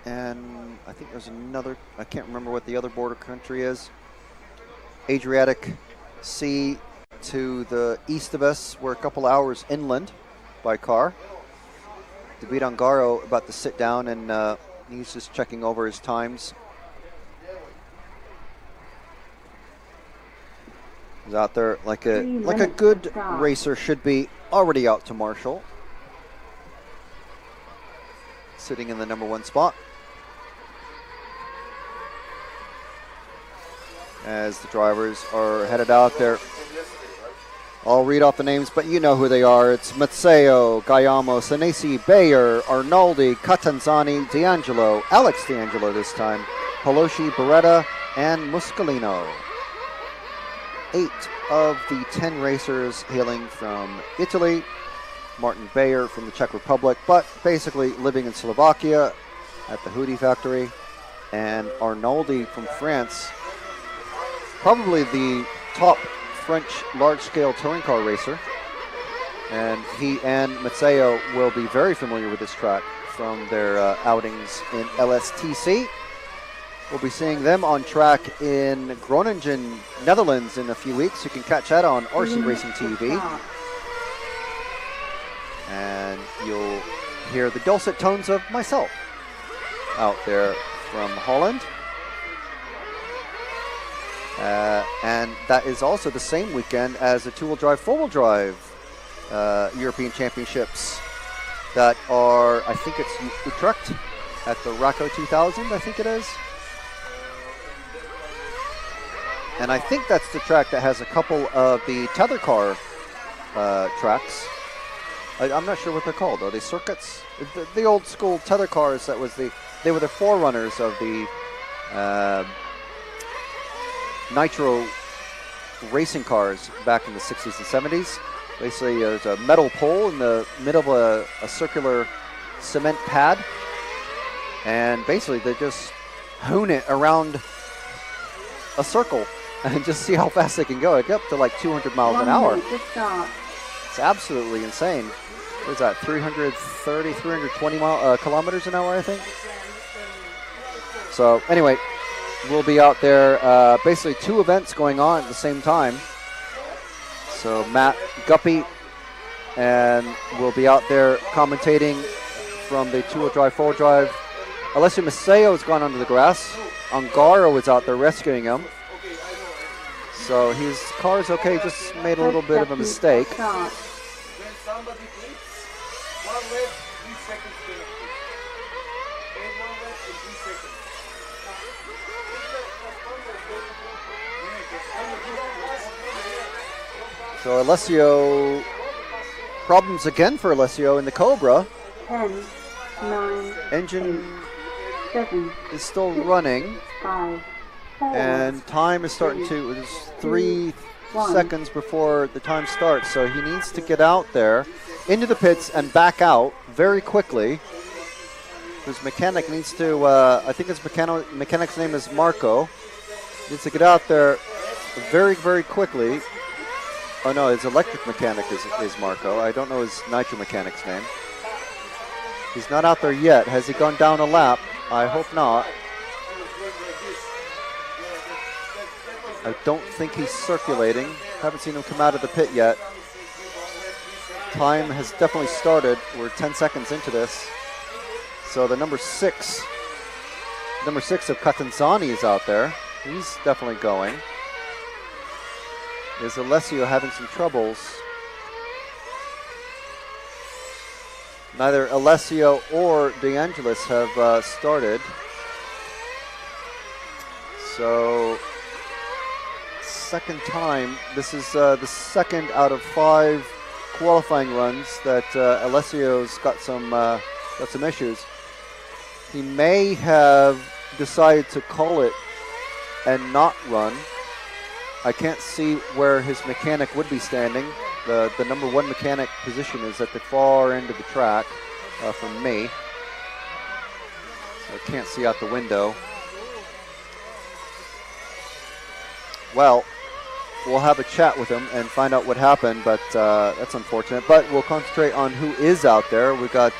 and I think there's another, I can't remember what the other border country is. Adriatic Sea to the east of us. We're a couple hours inland by car. David Ongaro about to sit down, and he's just checking over his times. He's out there like a good racer should be, already out to Marshall. Sitting in the number 1 spot. As the drivers are headed out there. I'll read off the names, but you know who they are. It's Mazzeo, Gaiamo, Sanesi, Bayer, Arnoldi, Catanzani, D'Angelo, Alex D'Angelo this time, Pelosi, Beretta, and Muscolino. 8 of the 10 racers hailing from Italy. Martin Bayer from the Czech Republic, but basically living in Slovakia at the Hoodie factory. And Arnoldi from France, probably the top French large-scale touring car racer. And he and Mazzeo will be very familiar with this track from their outings in LSTC. We'll be seeing them on track in Groningen, Netherlands in a few weeks. You can catch that on RC Racing TV. And you'll hear the dulcet tones of myself out there from Holland. And that is also the same weekend as the two-wheel drive, four-wheel drive European Championships that are, I think it's Utrecht at the Racco 2000, I think it is. And I think that's the track that has a couple of the tether car tracks. I'm not sure what they're called. Are they circuits? The old school tether cars, that was they were the forerunners of the nitro racing cars back in the 60s and 70s. Basically, there's a metal pole in the middle of a circular cement pad. And basically, they just hoon it around a circle and just see how fast they can go. It get up to like 200 miles an hour. It's absolutely insane. what is that, 330, 320 kilometers an hour, I think. So anyway, we'll be out there, basically 2 events going on at the same time. So Matt Guppy and we'll be out there commentating from the 2-wheel drive, 4-wheel drive. Alessio Maceo has gone under the grass. Ongaro is out there rescuing him. So his car is okay, just made a little bit of a mistake. So Alessio, problems again for Alessio in the Cobra. 10, 9, engine 7 is still running. 5, 4, and time is starting to, it's 3 1. seconds before the time starts, so he needs to get out there into the pits and back out very quickly. His mechanic needs to, I think his mechanic's name is Marco, needs to get out there very, very quickly. Oh no, his electric mechanic is Marco. I don't know his nitro mechanic's name. He's not out there yet. Has he gone down a lap? I hope not. I don't think he's circulating. Haven't seen him come out of the pit yet. Time has definitely started. We're 10 seconds into this. So the number 6 of Catanzani is out there. He's definitely going. Is Alessio having some troubles? Neither Alessio or De Angelis have started. So, second time. This is the second out of 5 qualifying runs that Alessio's got some issues. He may have decided to call it and not run. I can't see where his mechanic would be standing. The number 1 mechanic position is at the far end of the track from me. So I can't see out the window. Well, we'll have a chat with him and find out what happened, but that's unfortunate. But we'll concentrate on who is out there. We've got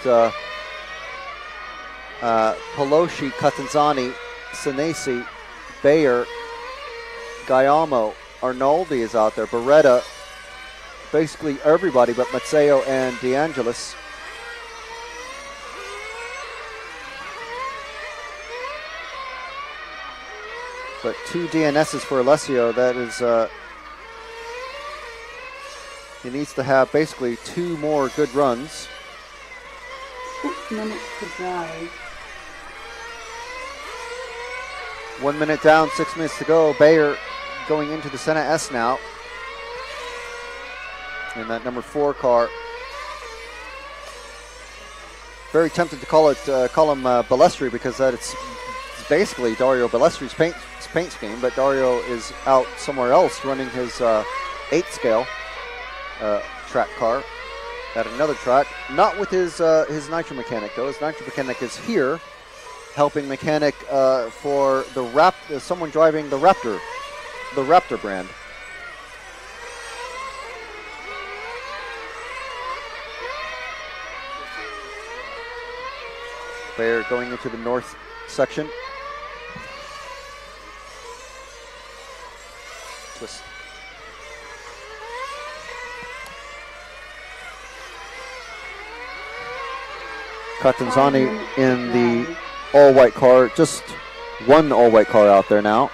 Pelosi, Catanzani, Senesi, Bayer, Gaiamo, Arnoldi is out there, Beretta, basically everybody but Mazzeo and De Angelis. But 2 DNSs for Alessio, that is, he needs to have basically 2 more good runs. 6 minutes to drive. 1 minute down, 6 minutes to go. Bayer going into the Senna S now. In that number 4 car. Very tempted to call him Balestri because it's basically Dario Balestri's paint scheme, but Dario is out somewhere else running his 8th scale track car at another track. Not with his nitro mechanic though. His nitro mechanic is here, helping mechanic for the someone driving the Raptor brand. Bayer going into the north section. Twist. Catanzani in the all-white car. Just one all-white car out there now.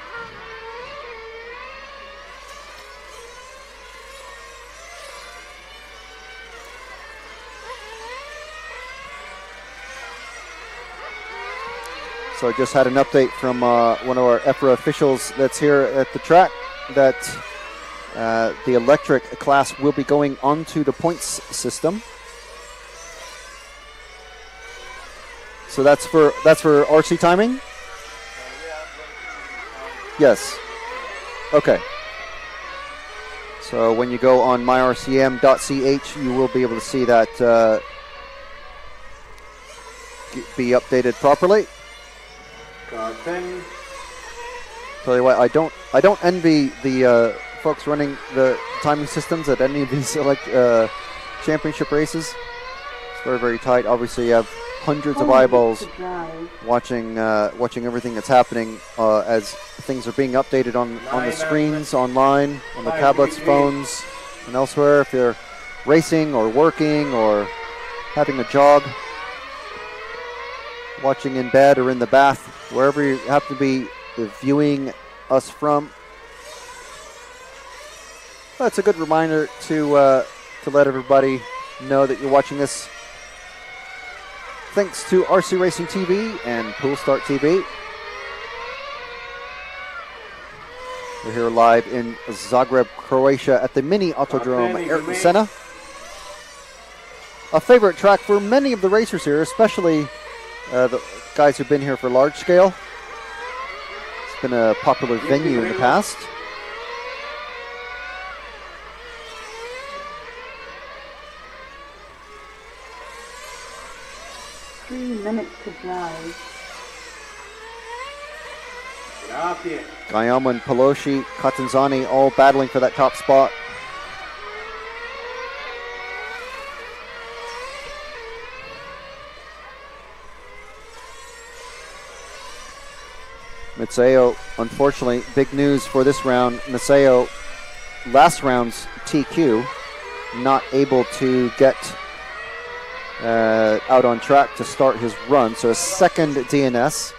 So I just had an update from one of our EFRA officials that's here at the track that the electric class will be going onto the points system. So that's for RC timing? Yes. Okay. So when you go on myrcm.ch, you will be able to see that be updated properly. 10. Tell you what, I don't envy the folks running the timing systems at any of these championship races. very, very tight. Obviously, you have hundreds of 4 minutes eyeballs to drive. watching everything that's happening as things are being updated on the screens, online, on the tablets, phones, and elsewhere. If you're racing or working or having a jog, watching in bed or in the bath, wherever you happen to be viewing us from. That's a good reminder to let everybody know that you're watching this. Thanks to RC Racing TV and Pool Start TV. We're here live in Zagreb, Croatia at the Mini Autodrome Ayrton Senna. A favorite track for many of the racers here, especially the guys who've been here for large scale. It's been a popular venue in the past. Minutes to drive. Guyama and Pelosi, Catanzani all battling for that top spot. Mazzeo, unfortunately, big news for this round. Mazzeo, last round's TQ, not able to get out on track to start his run. So a second DNS.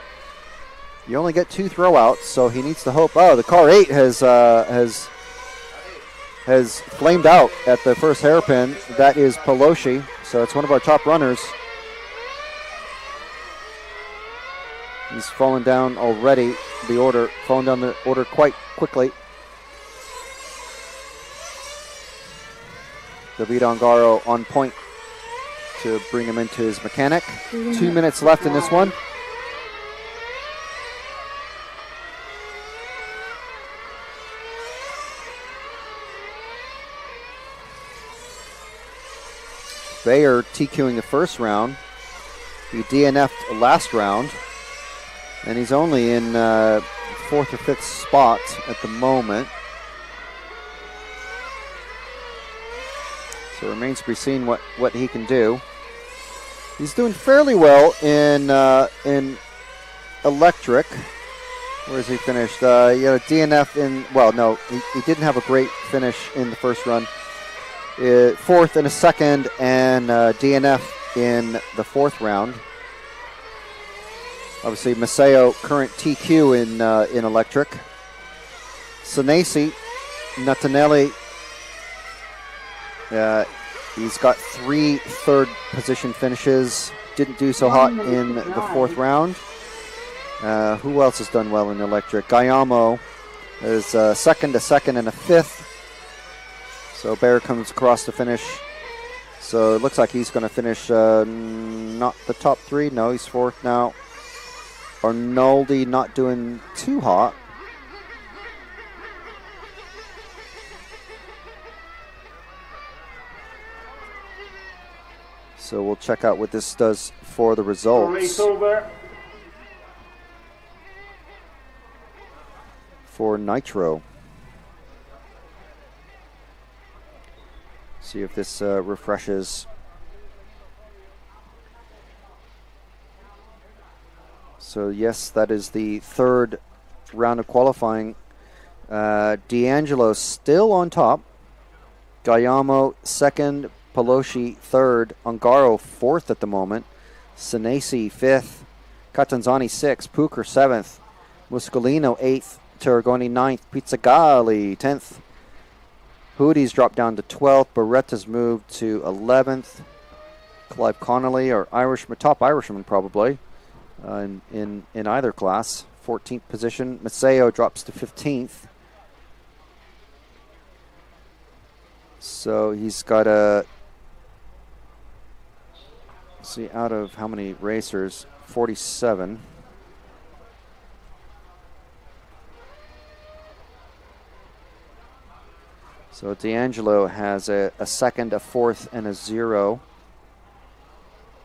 You only get 2 throwouts, so he needs to hope. Oh, the car 8 has flamed out at the first hairpin. That is Pelosi, so it's one of our top runners. He's fallen down already. Fallen down the order quite quickly. David Ongaro on point to bring him into his mechanic. 2 minutes left in this one. Bayer TQing the first round. He DNF'd last round. And he's only in 4th or 5th spot at the moment. So it remains to be seen what he can do. He's doing fairly well in electric. Where is he finished? DNF in, well, no, he didn't have a great finish in the first run. 4th in a second and DNF in the 4th round. Obviously, Mazzeo, current TQ in electric. Senesi, Natanelli, he's got 3 third position finishes. Didn't do so hot in the 4th round. Who else has done well in electric? Guyamo is second, a 2nd, and a 5th. So Bayer comes across to finish. So it looks like he's going to finish not the top 3. No, he's 4th now. Arnoldi not doing too hot. So we'll check out what this does for the results. For Nitro. See if this refreshes. So yes, that is the 3rd round of qualifying. D'Angelo still on top. Guyamo 2nd. Pelosi 3rd. Ongaro 4th at the moment. Senesi 5th. Catanzani 6th. Pucher 7th. Muscolino 8th. Tarragoni 9th. Pizzagalli 10th. Hoodie's dropped down to 12th. Beretta's moved to 11th. Clive Connolly, or top Irishman probably, in either class. 14th position. Mazzeo drops to 15th. So he's got a, see, out of how many racers? 47. So D'Angelo has a 2nd, a 4th, and a 0.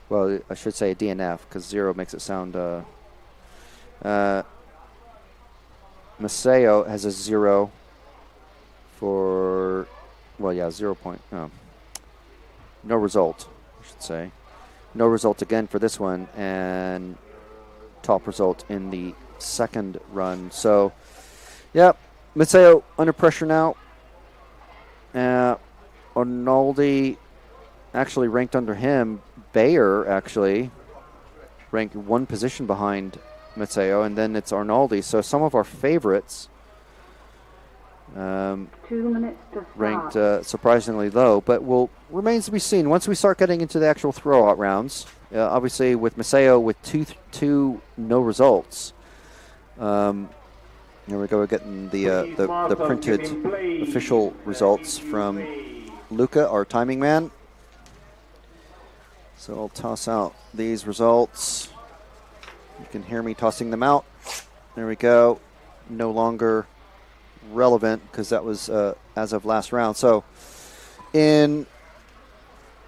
Well, I should say a DNF, because 0 makes it sound... Mazzeo has a 0 for... Well, yeah, 0 point... Oh. No result, I should say. No result again for this one, and top result in the second run. So, yeah, Matteo under pressure now. Arnoldi actually ranked under him. Bayer actually ranked one position behind Matteo, and then it's Arnoldi. So some of our favorites 2 minutes to start. ranked surprisingly low, but remains to be seen. Once we start getting into the actual throwout rounds, obviously with Matteo with two no results. Here we go, we're getting the printed official results from Luca, our timing man. So I'll toss out these results. You can hear me tossing them out. There we go. No longer relevant because that was as of last round. So in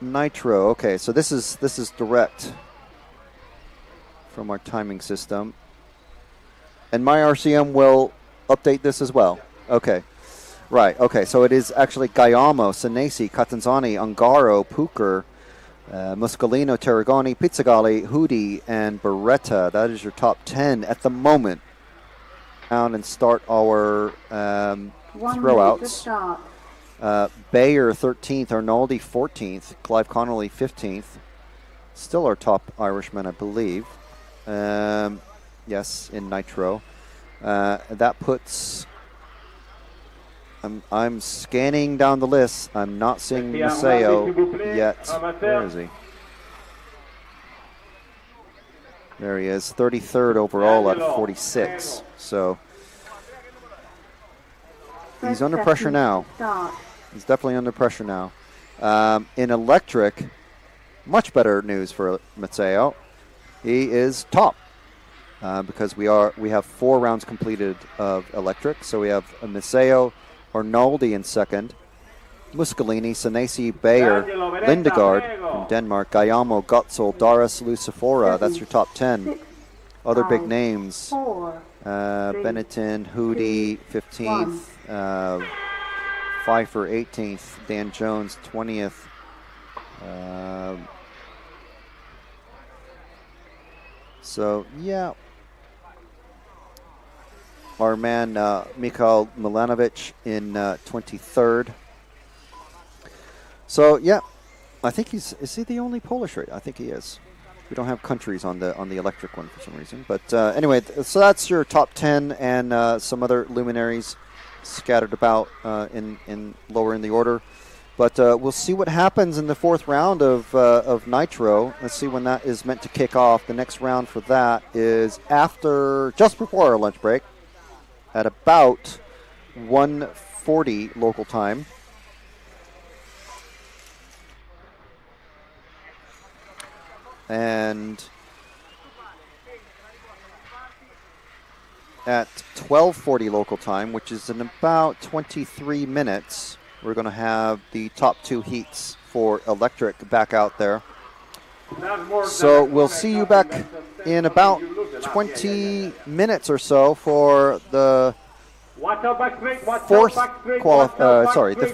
nitro, okay, so this is direct from our timing system. And my RCM will update this as well. Okay. Right. Okay. So it is actually Gaiamo, Senesi, Catanzani, Ungaro, Puker, Muscolino, Tarragoni, Pizzagalli, Hudi, and Beretta. That is your top 10 at the moment. Down and start our throwouts. Bayer 13th, Arnoldi 14th, Clive Connolly 15th. Still our top Irishman, I believe. Yes, in nitro. That puts... I'm scanning down the list. I'm not seeing Matteo yet. Where is he? There he is, 33rd overall at 46. So he's under pressure now. He's definitely under pressure now. In electric, much better news for Matteo. He is top because we have 4 rounds completed of electric. So we have Matteo, Arnoldi in second, Muscolini, Senesi, Bayer, Lindegaard from Denmark, Gaiamo, Gotzel, Doris, Lucifora. That's your top 10. Other big names, Benetton, Hudi, 15th, Pfeiffer, 18th, Dan Jones, 20th. So, yeah. Our man, Mikhail Milanovic in 23rd. So, yeah, I think is he the only Polish racer? I think he is. We don't have countries on the electric one for some reason. But anyway, so that's your top 10 and some other luminaries scattered about in lower in the order. But we'll see what happens in the 4th round of Nitro. Let's see when that is meant to kick off. The next round for that is just before our lunch break at about 1:40 local time. And at 12:40 local time, which is in about 23 minutes, we're going to have the top 2 heats for electric back out there. So we'll see you back in about 20 minutes or so for the the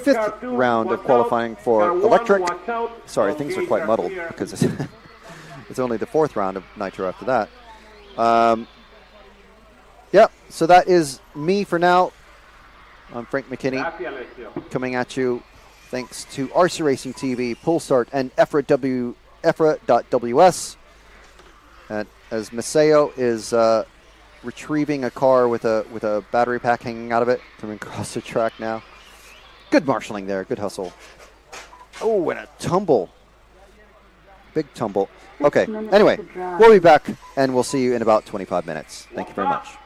5th round of qualifying for electric. Sorry, things are quite muddled because it's only the 4th round of Nitro after that. Yep, so that is me for now. I'm Frank McKinney coming at you thanks to RC Racing TV, Pullstart, and EFRA.WS. And as Matteo is retrieving a car with a battery pack hanging out of it, coming across the track now. Good marshalling there, good hustle. Oh, and a tumble. Big tumble. Okay, anyway, we'll be back, and we'll see you in about 25 minutes. Thank you very much.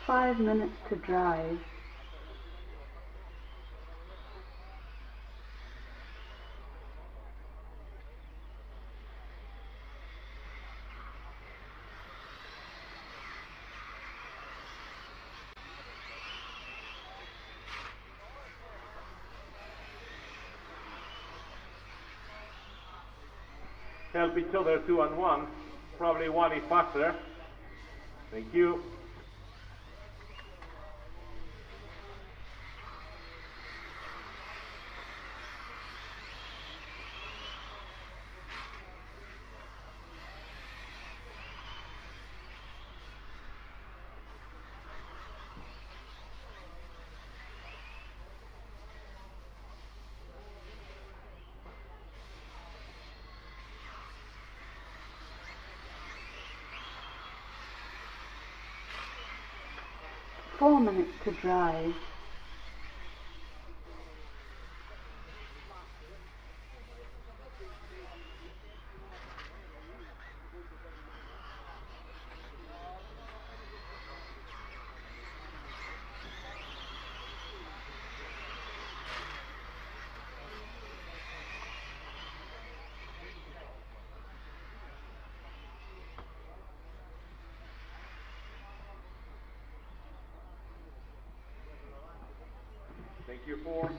5 minutes to drive. Help each other 2 and 1. Probably one is faster. Thank you. Four minutes to drive. Thank you, 4.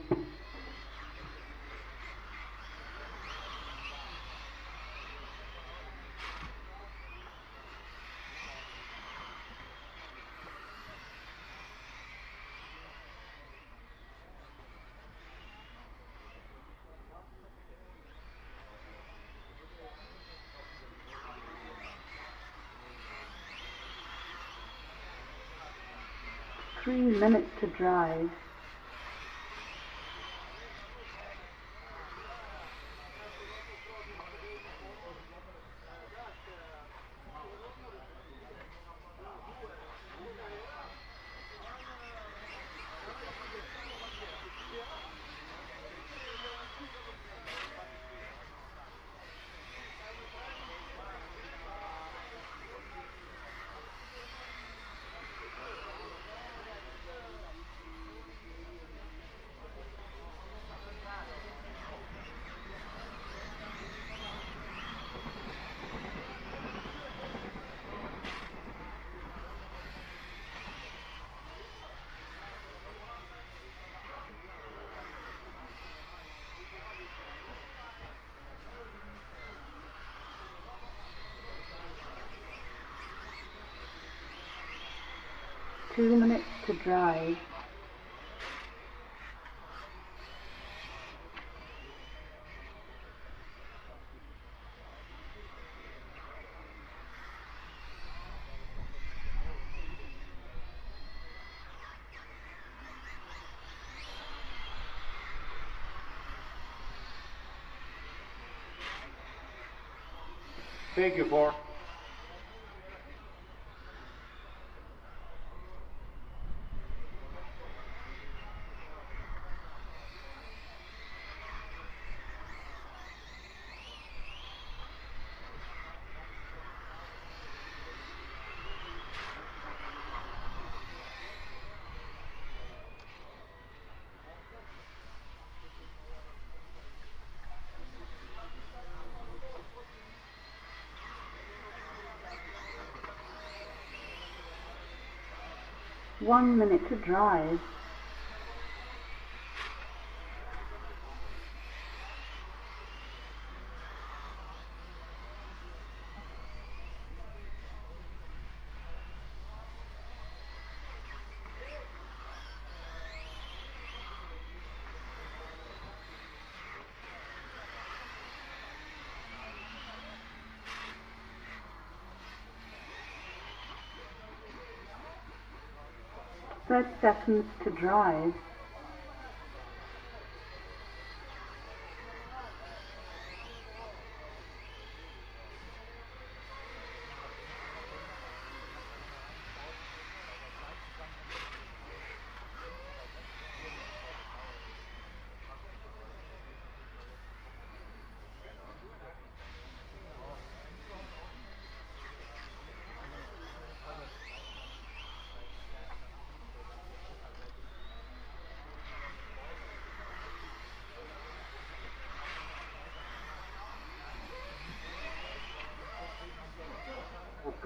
Three minutes to drive. Two minutes to drive. Thank you, 4. One minute to drive. Thirty seconds to drive.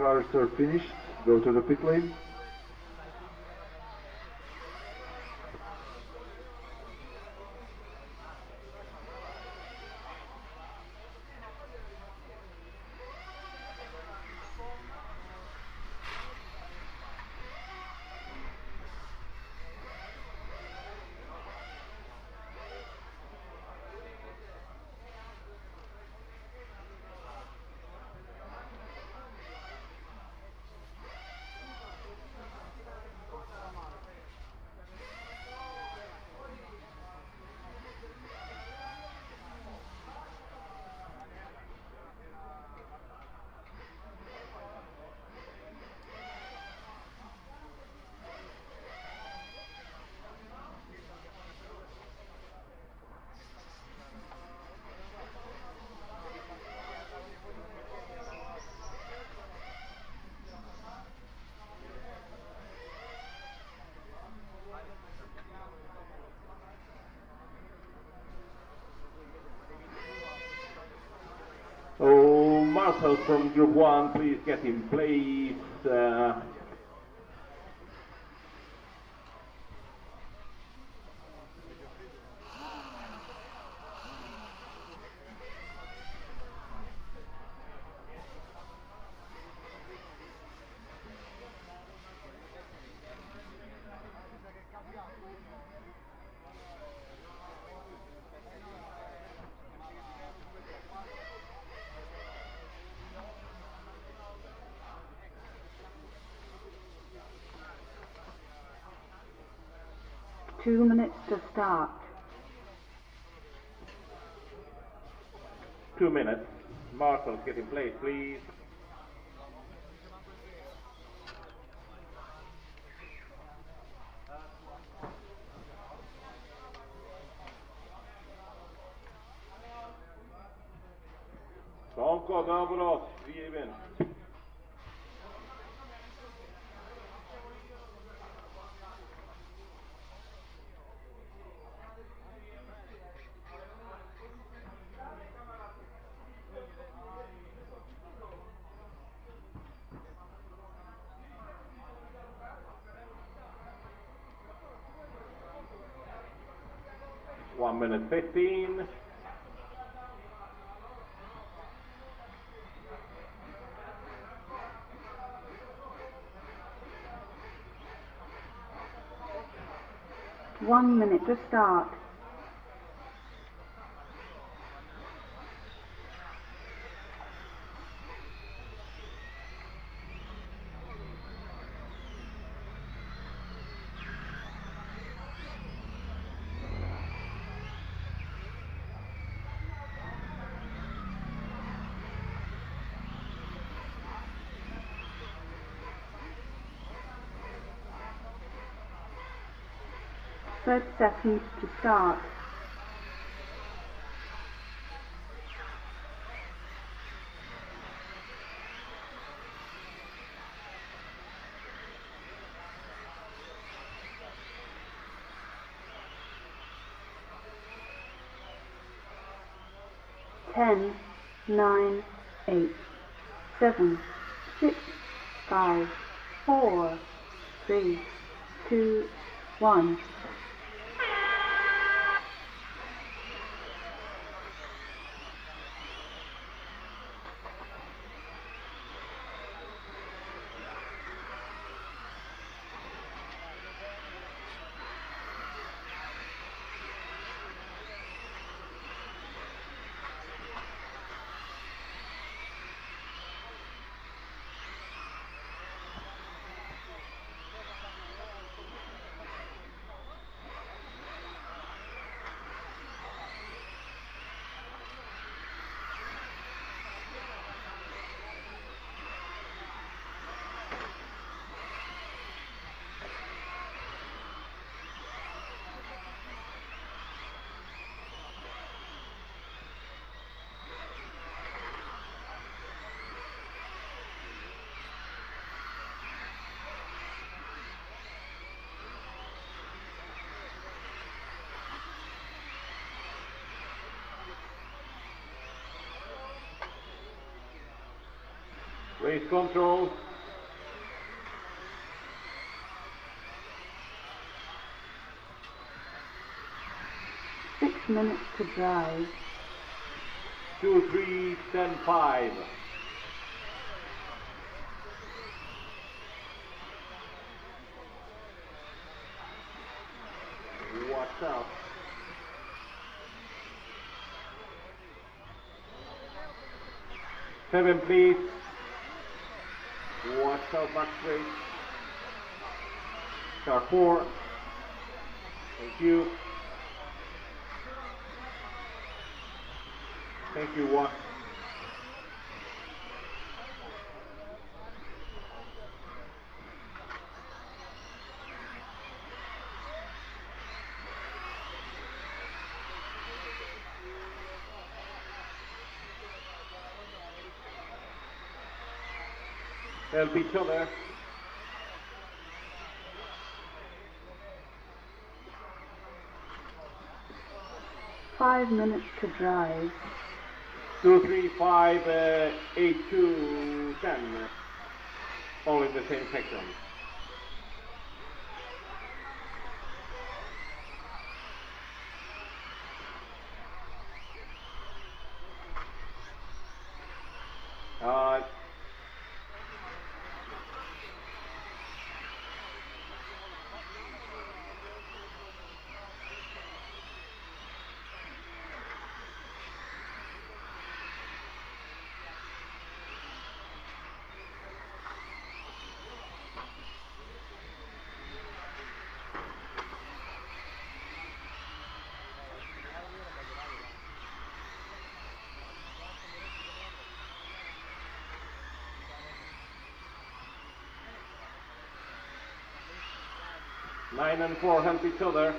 cars are finished. Go to the pit lane. Oh, Marcel from Group 1, please get in place. 2 minutes to start. 2 minutes. Marcel, get in place, please. Tonko, dobro, Steven. One minute 15. One minute to start. Thirty seconds to start. Ten, 9, 8, 7, 6, 5, 4, 3, 2, 1. Race control. Six minutes to drive. 2, 3, 10, 5. Watch out. 7, please. Watch out, back straight. Car 4. Thank you. Thank you, 1. Help each other. Five minutes to drive. 2, 3, 5, 8, 2, 10. All in the same section. Nine and 4 help each other.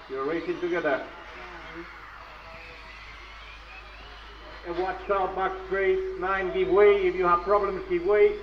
You're racing together. And watch out, back straight. 9, give way. If you have problems, give way.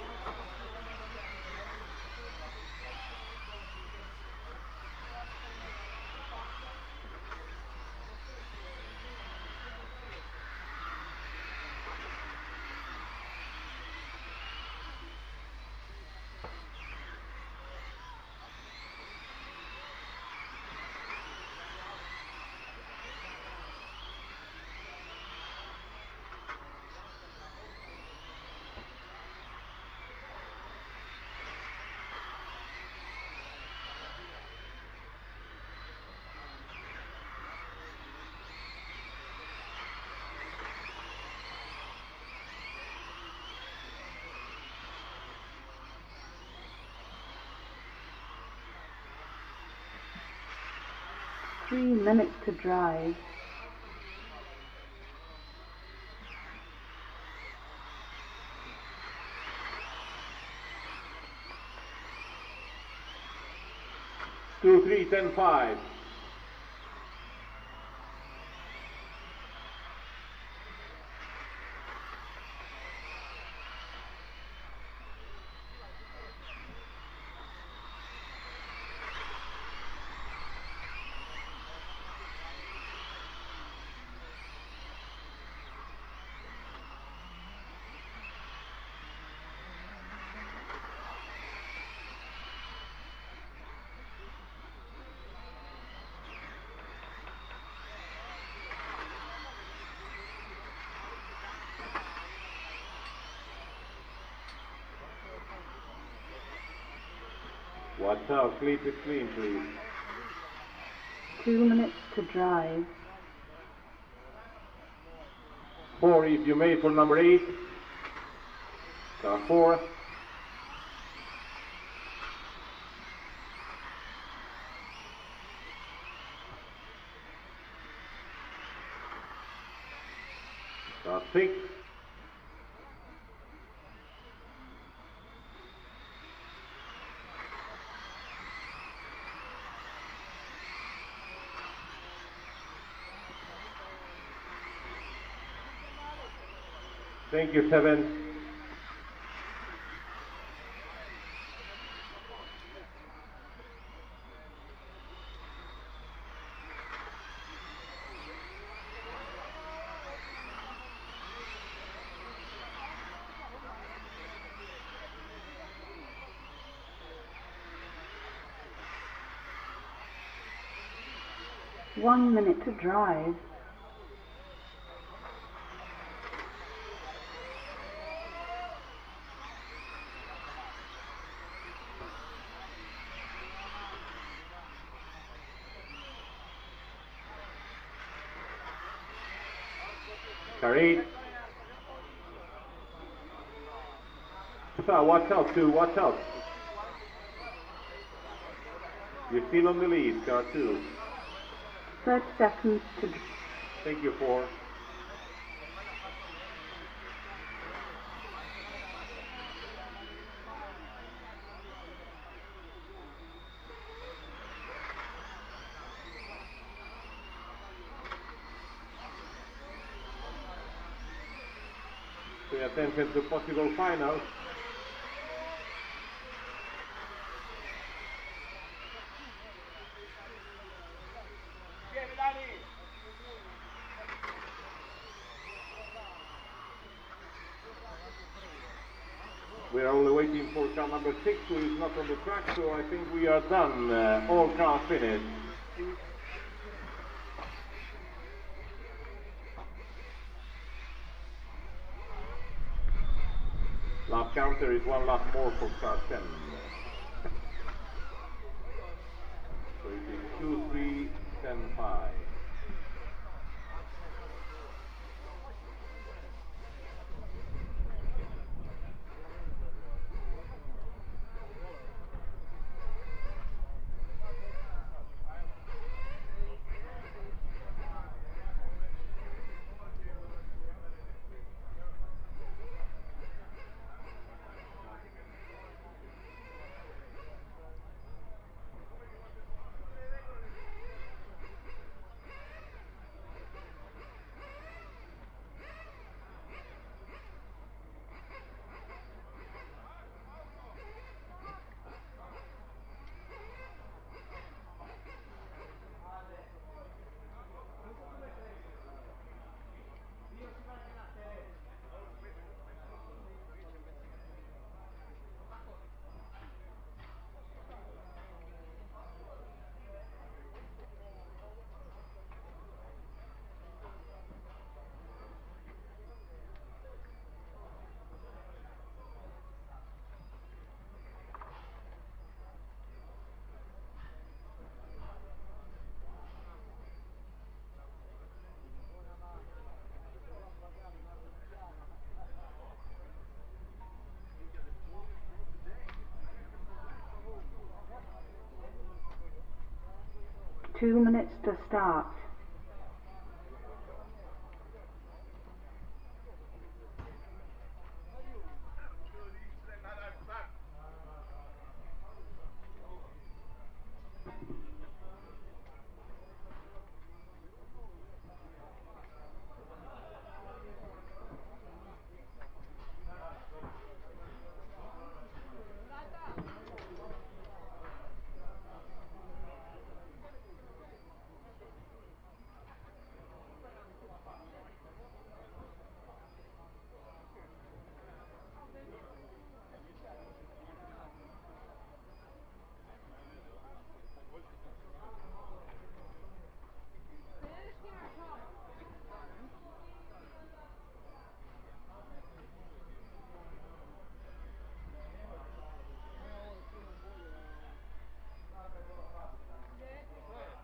Three minutes to drive. Two, 3, 10, 5. Watch out, sleep is clean, please. 2 minutes to drive. 4 if you made for number 8. Car 4. Car 6. Thank you, 7. 1 minute to drive. Carry. So watch out too, watch out. You're still on the lead, car 2. 30 seconds to drive. Thank you, 4. Pay attention to possible finals. We're only waiting for car number 6, who is not on the track, so I think we are done. All cars finished. Lap counter is 1 lap more for car 10. So it is 2, 3, 10, 5. Two minutes to start.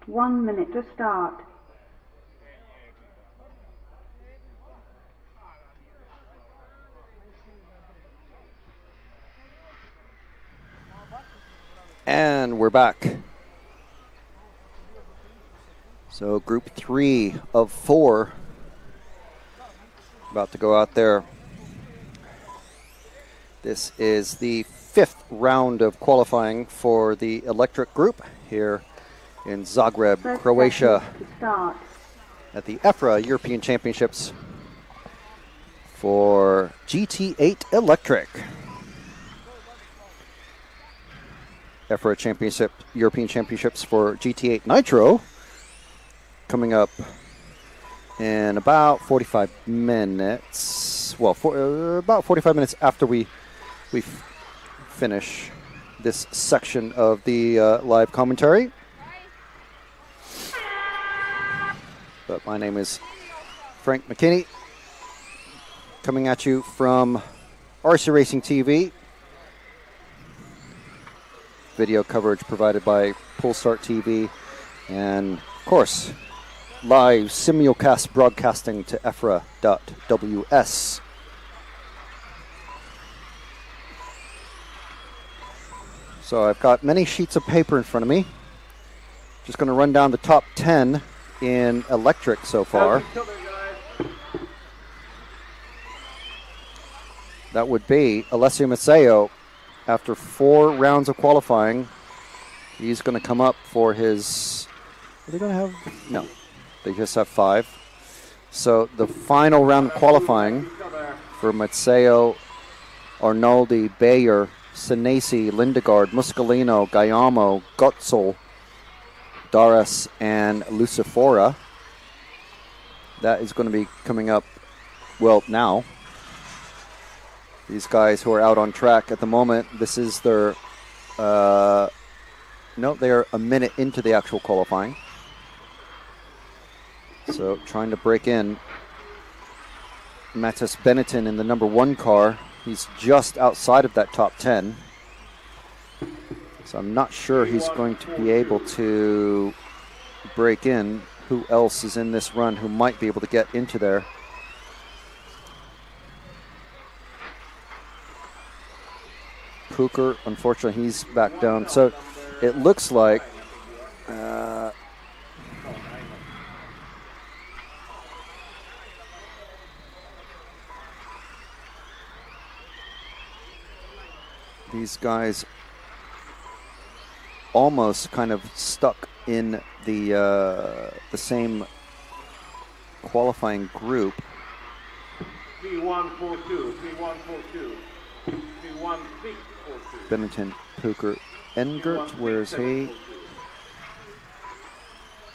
One minute to start. And we're back. So group 3 of 4 about to go out there. This is the 5th round of qualifying for the electric group here in Zagreb, Croatia, at the EFRA European Championships for GT8 Electric. EFRA European Championships for GT8 Nitro coming up in about 45 minutes. Well, about 45 minutes after we finish this section of the live commentary. but my name is Frank McKinney, coming at you from RC Racing TV. Video coverage provided by Polestart TV, and of course, live simulcast broadcasting to EFRA.WS. So I've got many sheets of paper in front of me. Just going to run down the top 10 in electric so far. That would be Alessio Mazzeo. After 4 rounds of qualifying, he's going to come up for his... Are they going to have... No, they just have 5. So the final round of qualifying for Mazzeo, Arnoldi, Bayer, Senesi, Lindegaard, Muscolino, Gaiamo, Gotzel, Daras, and Lucifora. That is going to be coming up, well, now. These guys who are out on track at the moment, this is their, no, they are a minute into the actual qualifying. So trying to break in. Mattis Benetton in the number 1 car. He's just outside of that top 10. So I'm not sure he's going to be able to break in. Who else is in this run who might be able to get into there? Puker, unfortunately, he's back down. So it looks like these guys almost kind of stuck in the same qualifying group. 3142, 3142, 31642. Benetton, Puker, Engert, where is he?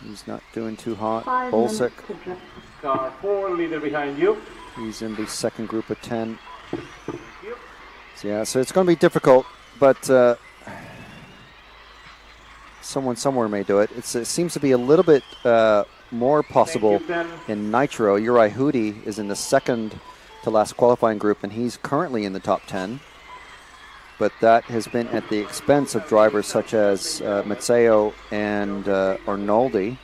He's not doing too hot. Bolsek. Car 4, leader behind you. He's in the second group of 10. So yeah, so it's going to be difficult, but someone somewhere may do it. It seems to be a little bit more possible in Nitro. Uri Hudi is in the second to last qualifying group, and he's currently in the top 10. But that has been at the expense of drivers such as Mazzeo and Arnoldi,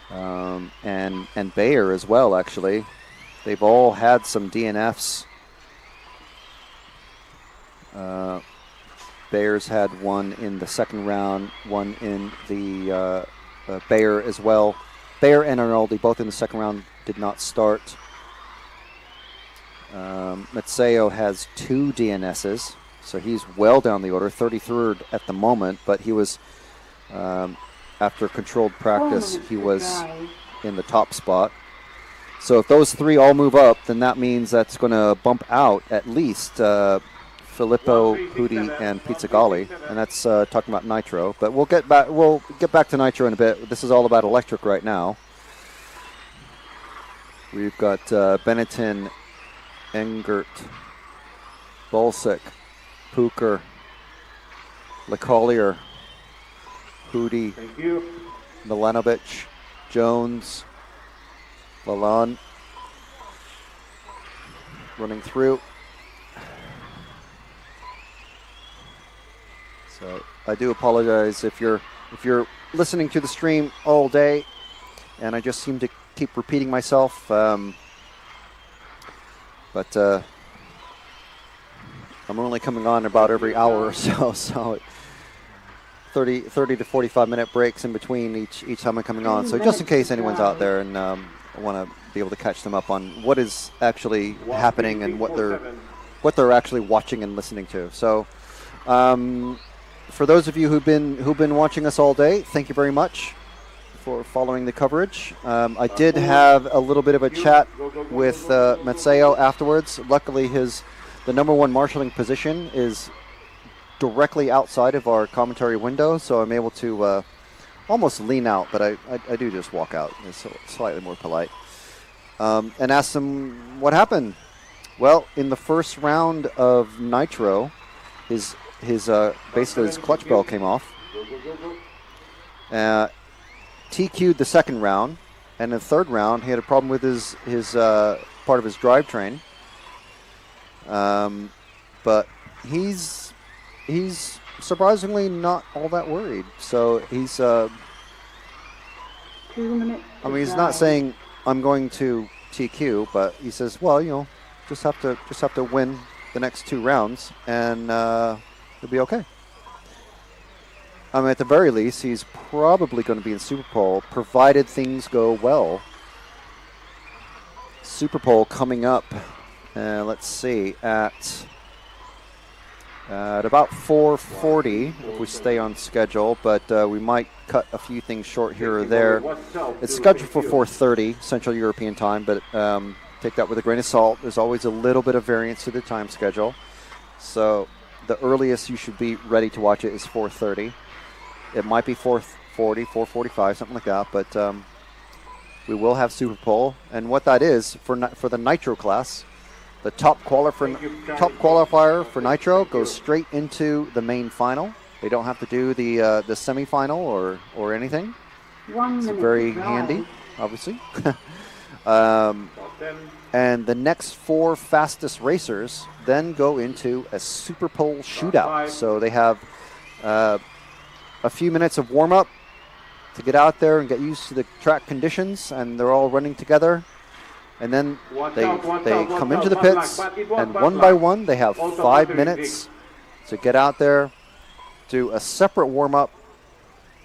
and Bayer as well, actually. They've all had some DNFs. Bayer's had one in the second round, one in the Bayer as well. Bayer and Arnoldi, both in the second round, did not start. Mazzeo has 2 DNSs, so he's well down the order, 33rd at the moment, but he was, after controlled practice, he was in the top spot. So if those 3 all move up, then that means that's going to bump out at least Filippo, Hudi, and Pizzagalli, and that's talking about Nitro. But we'll get back to Nitro in a bit. This is all about electric right now. We've got Benetton, Engert, Bolsek, Puker, LeCollier, Hudi, Milanovic, Jones, Lalonde running through. So I do apologize if you're listening to the stream all day, and I just seem to keep repeating myself. But I'm only coming on about every hour or so, so 30 to 45 minute breaks in between each time I'm coming on. So just in case anyone's out there and I want to be able to catch them up on what is actually happening and what they're actually watching and listening to. So for those of you who've been watching us all day, thank you very much for following the coverage. I did have a little bit of a chat with Mazzeo afterwards. Luckily, the number 1 marshalling position is directly outside of our commentary window, so I'm able to almost lean out, but I do just walk out. It's slightly more polite. And asked him what happened. Well, in the first round of Nitro, basically his clutch bell came off. TQ'd the second round, and in the third round he had a problem with his part of his drivetrain. But he's surprisingly not all that worried. So he's 2 minutes. I mean, he's not saying I'm going to TQ, but he says, well, you know, just have to win the next 2 rounds, and he'll be okay. I mean, at the very least, he's probably going to be in Super Pole, provided things go well. Super Pole coming up, let's see, at about 4:40 if we stay on schedule, but we might cut a few things short here or there. It's scheduled for 4:30 Central European time, but take that with a grain of salt. There's always a little bit of variance to the time schedule. So the earliest you should be ready to watch it is 4:30. It might be 4:40, 4:45, something like that, but we will have Super Pole. And what that is, for the Nitro class, the top qualifier for Nitro goes straight into the main final. They don't have to do the semi-final or anything. 1 It's minute. very to drive. handy, obviously. And the next 4 fastest racers then go into a Super Pole shootout. So they have a few minutes of warm-up to get out there and get used to the track conditions, and they're all running together. And then they come into the pits, and one by one they have 5 minutes to get out there, do a separate warm-up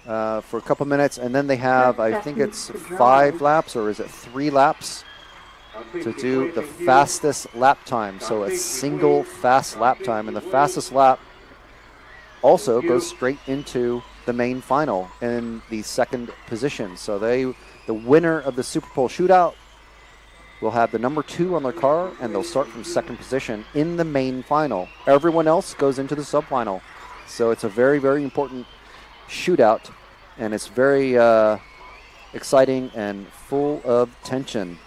for a couple minutes, and then they have, I think it's 5 laps, or is it 3 laps, to do the fastest lap time. So a single fast lap time, and the fastest lap also goes straight into the main final in the second position. So the winner of the Super Pole shootout will have the number 2 on their car, and they'll start from second position in the main final. Everyone else goes into the sub-final. So it's a very, very important shootout, and it's very exciting and full of tension.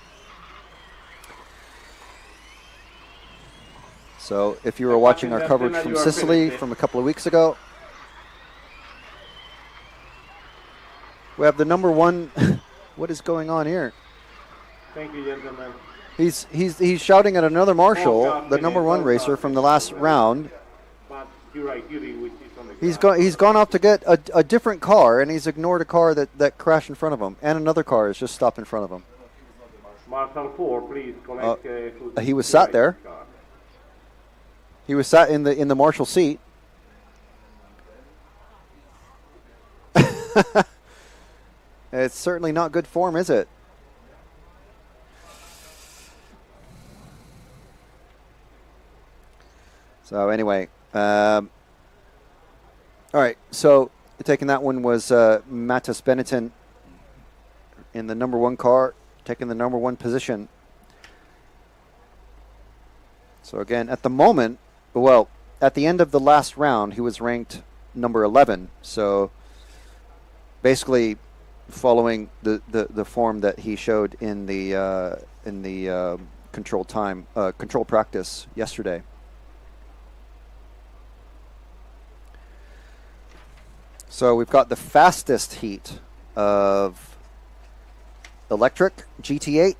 So if you were watching our coverage from Sicily from a couple of weeks ago, we have the number 1. What is going on here? Thank you, gentlemen. He's shouting at another Marshall, the number 1 racer from the last round. But you're right, which is on the He's gone off to get a different car, and he's ignored a car that crashed in front of him, and another car has just stopped in front of him. Marshall 4, please connect. To He was sat there. car. He was sat in the Marshall seat. It's certainly not good form, is it? So anyway, all right. So taking that one was Mattis Benetton in the number 1 car, taking the number 1 position. So again, at the moment, well, at the end of the last round, he was ranked number 11. So basically, following the form that he showed in the control practice yesterday. So we've got the fastest heat of electric GT8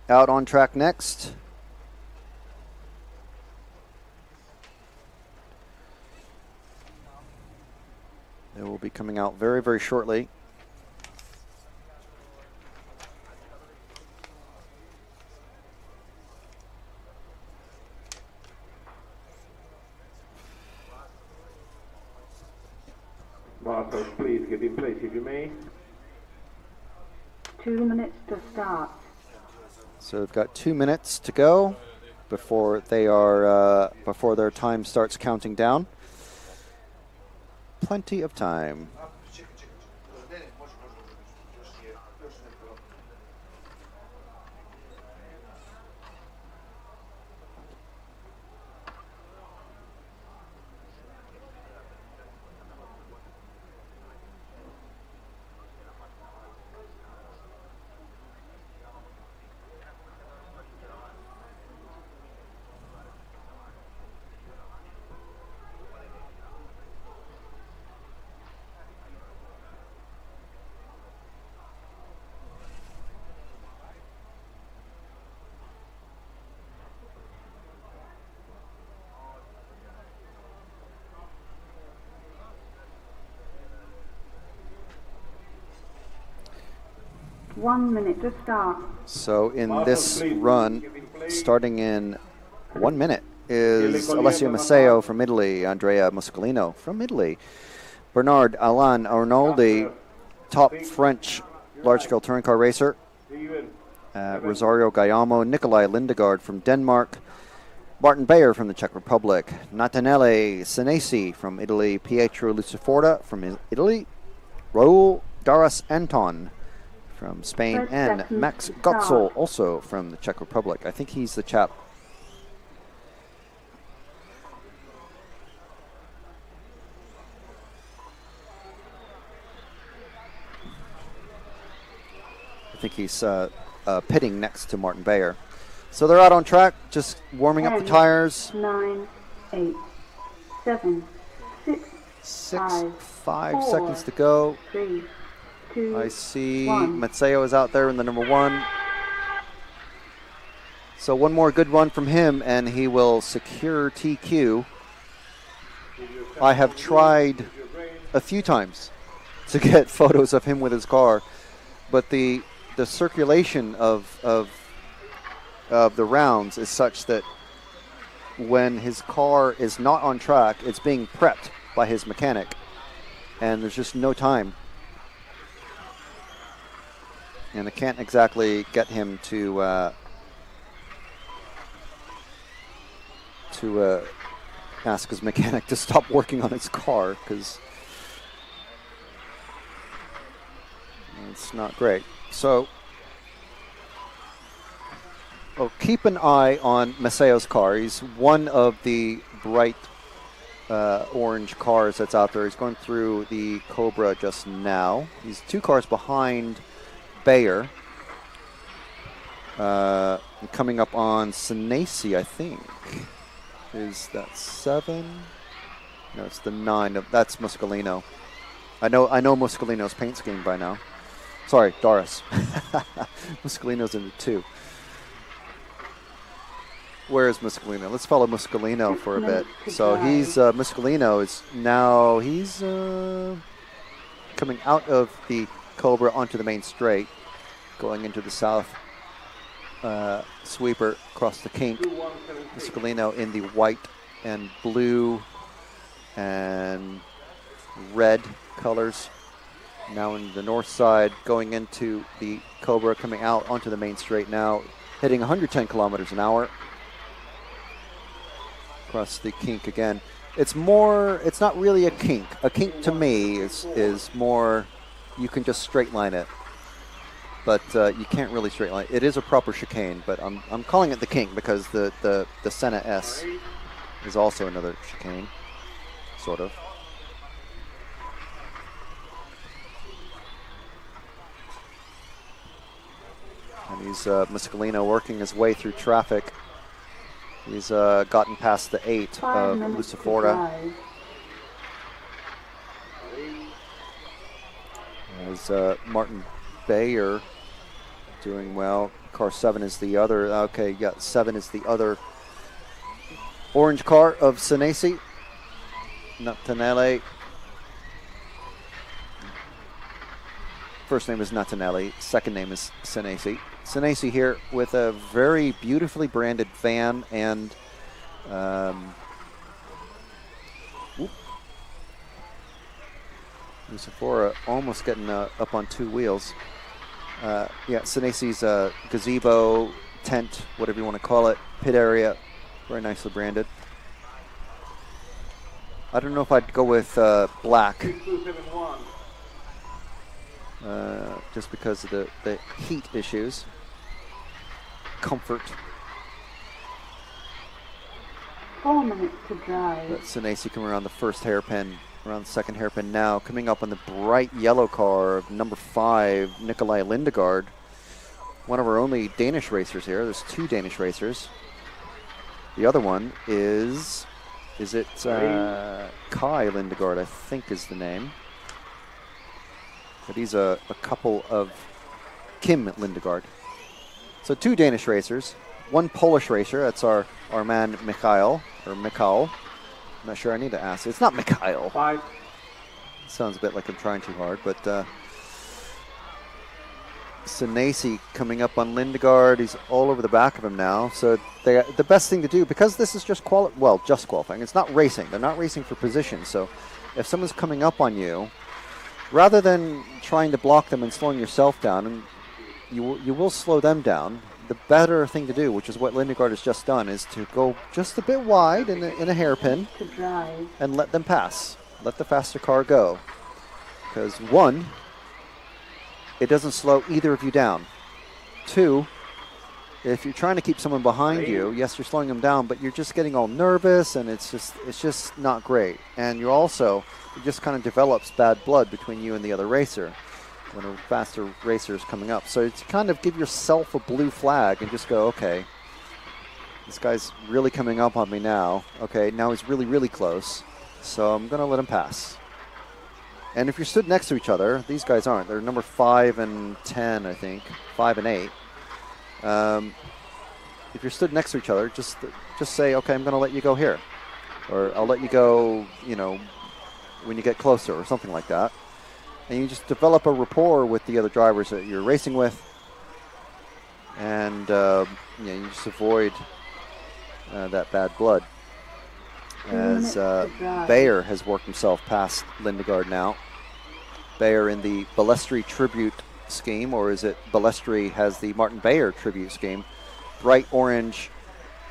out on track next. It will be coming out very, very shortly. Marshall, please get in place if you may. 2 minutes to start. So we've got 2 minutes to go before their time starts counting down. Plenty of time. 1 minute to start. So in this run, starting in 1 minute, is Alessio Masseo from Italy, Andrea Muscolino from Italy, Bernard Alain Arnoldi, top French large-scale touring car racer, Rosario Gayamo, Nikolai Lindegaard from Denmark, Martin Bayer from the Czech Republic, Natanele Senesi from Italy, Pietro Luciforda from Italy, Raul Daras Anton from Spain, and Max Gotzel, also from the Czech Republic. I think he's the chap. I think he's pitting next to Martin Bayer. So they're out on track, just warming up the tires. 9, 8, 7, 6, 5 seconds to go. 3, 2, I see 1. Mazzeo is out there in the number 1. So one more good run from him, and he will secure TQ. I have tried a few times to get photos of him with his car, but the circulation of the rounds is such that when his car is not on track, it's being prepped by his mechanic, and there's just no time. And I can't exactly get him to ask his mechanic to stop working on his car, because it's not great. So, keep an eye on Masseo's car. He's one of the bright orange cars that's out there. He's going through the Cobra just now. He's 2 cars behind Bayer. Coming up on Senesi, I think. Is that 7? No, it's the 9. That's Muscolino. I know Muscolino's paint scheme by now. Sorry, Doris. Muscolino's in the 2. Where is Muscolino? Let's follow Muscolino for a bit. So he's Muscolino is now coming out of the Cobra onto the main straight, going into the south sweeper across the kink. Muscolino in the white and blue and red colors. Now in the north side, going into the Cobra, coming out onto the main straight now, hitting 110 kilometers an hour. Across the kink again. It's not really a kink. A kink to me is more, you can just straight line it. But you can't really straight line it. It is a proper chicane, but I'm calling it the kink because the Senna S is also another chicane, sort of. And he's Muscolino working his way through traffic. He's gotten past the 8 of Luciforda. As Martin Bayer doing well. Car 7 is the other. Okay, you got 7 is the other orange car of Senesi. Natanele. First name is Natanelli. Second name is Senesi. Senesi here with a very beautifully branded van and Lucifora almost getting up on 2 wheels. Yeah, Senesi's gazebo, tent, whatever you want to call it, pit area, very nicely branded. I don't know if I'd go with black. Just because of the heat issues. Comfort. 4 minutes to drive. But Senesi coming around the first hairpin, around the second hairpin now. Coming up on the bright yellow car of number 5, Nikolai Lindegaard. One of our only Danish racers here. There's 2 Danish racers. The other one is it Kai Lindegaard, I think is the name. But he's a couple of Kim Lindegaard. So 2 Danish racers, 1 Polish racer. That's our man Mikhail, or Mikhail. I'm not sure, I need to ask. It's not Mikhail. 5. Sounds a bit like I'm trying too hard, but Senesi coming up on Lindegaard. He's all over the back of him now. So the best thing to do, because this is just just qualifying. It's not racing. They're not racing for position. So if someone's coming up on you, rather than trying to block them and slowing yourself down, and you will slow them down, the better thing to do, which is what Lindegaard has just done, is to go just a bit wide in a hairpin and let them pass. Let the faster car go. Because one, it doesn't slow either of you down. Two, if you're trying to keep someone behind you, yes, you're slowing them down, but you're just getting all nervous, and it's just not great. And it just kind of develops bad blood between you and the other racer when a faster racer is coming up. So it's kind of give yourself a blue flag and just go, okay, this guy's really coming up on me now. Okay, now he's really, really close, so I'm going to let him pass. And if you're stood next to each other, these guys aren't. They're number 5 and 10, I think, 5 and 8. If you're stood next to each other, just say, okay, I'm going to let you go here. Or I'll let you go, when you get closer or something like that. And you just develop a rapport with the other drivers that you're racing with. And you just avoid that bad blood. As Bayer has worked himself past Lindegaard now. Bayer in the Balestri tribute scheme, or is it Balestri has the Martin Bayer tribute scheme? Bright orange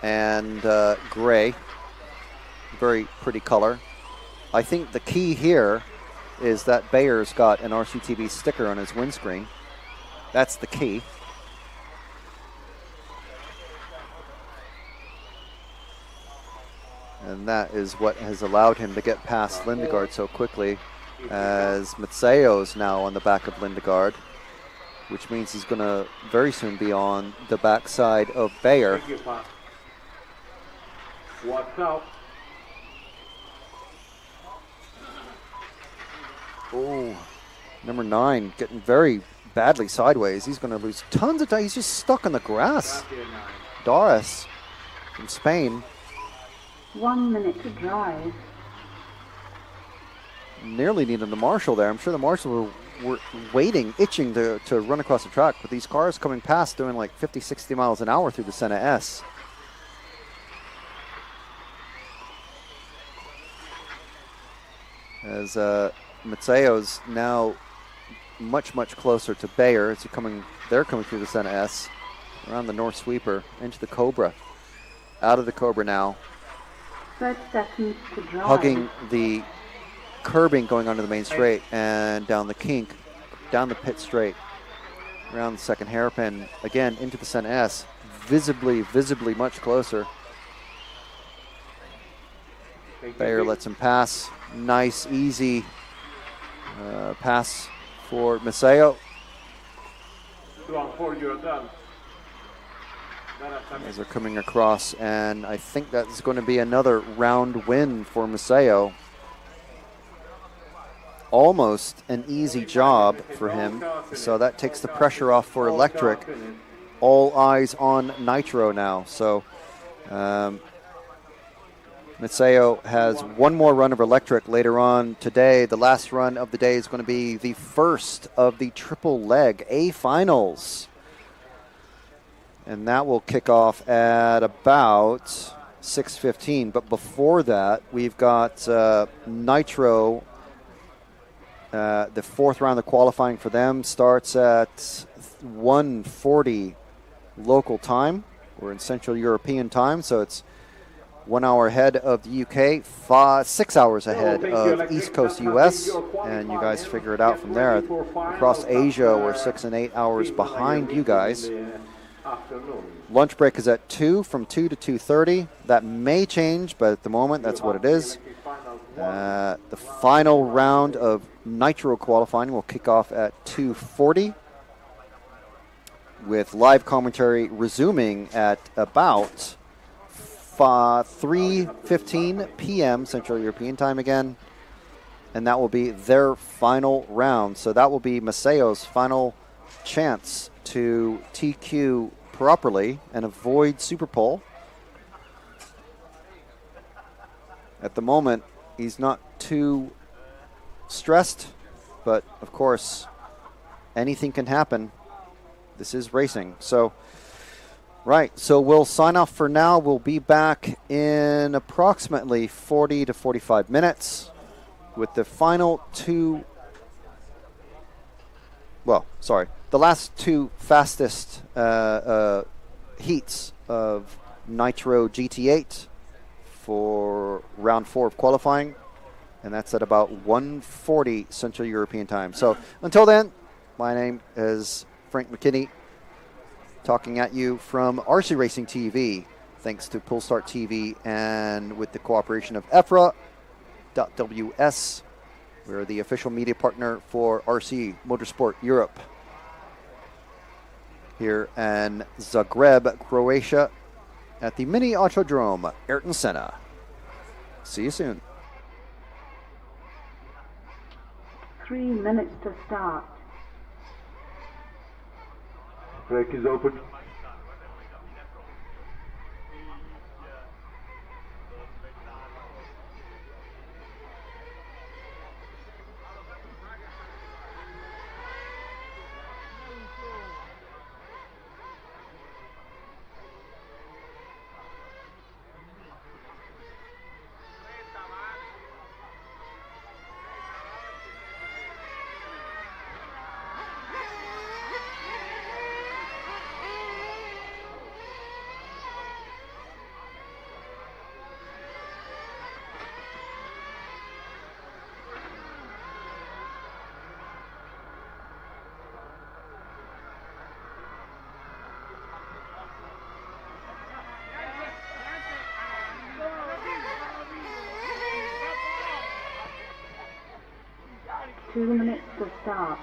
and gray. Very pretty color. I think the key here is that Bayer's got an RCTV sticker on his windscreen. That's the key. And that is what has allowed him to get past Lindegaard so quickly, as Matseo's now on the back of Lindegaard, which means he's going to very soon be on the backside of Bayer. What's up? Oh, number 9 getting very badly sideways. He's going to lose tons of time. He's just stuck on the grass. Doris from Spain. 1 minute to drive. Nearly needed the marshal there. I'm sure the marshal were waiting, itching to run across the track, but these cars coming past doing like 50, 60 miles an hour through the Senna S. As Matseo's now much closer to Bayer as they're coming through the Senna S around the North Sweeper into the Cobra. Out of the Cobra now. 30 seconds to drive. Hugging the curbing going onto the main straight and down the kink, down the pit straight, around the second hairpin, again into the Senna S, visibly much closer. Bayer lets him pass. Nice, easy pass for Masseo. 2 on 4, you're done. As they're coming across, and I think that's going to be another round win for Masseo. Almost an easy job for him, so that takes the pressure off for Electric. All eyes on Nitro now. So Masseo has one more run of Electric later on today. The last run of the day is going to be the first of the triple leg A finals. And that will kick off at about 6:15. But before that, we've got Nitro. The fourth round of qualifying for them starts at 1:40 local time. We're in Central European time, so it's 1 hour ahead of the UK, 6 hours ahead of East Coast US, and you guys figure it out from there. Across Asia, we're 6 and 8 hours behind you guys. Lunch break is at 2, from 2 to 2:30. That may change, but at the moment, that's what it is. The final round of Nitro qualifying will kick off at 2:40, with live commentary resuming at about 3:15 p.m. Central European time again, and that will be their final round. So that will be Masseo's final chance to TQ properly and avoid Superpole. At the moment, he's not too stressed, but of course, anything can happen. This is racing. So, right. So we'll sign off for now. We'll be back in approximately 40 to 45 minutes with the final two. Well, sorry, the last two fastest heats of Nitro GT8 for round 4 of qualifying, and that's at about 1:40 Central European time. So until then, my name is Frank McKinney, talking at you from RC Racing TV, thanks to Pullstart TV and with the cooperation of EFRA.WS. We're the official media partner for RC Motorsport Europe here in Zagreb, Croatia, at the Mini Autodrome, Ayrton Senna. See you soon. 3 minutes to start. Brake is open. Two minutes to start.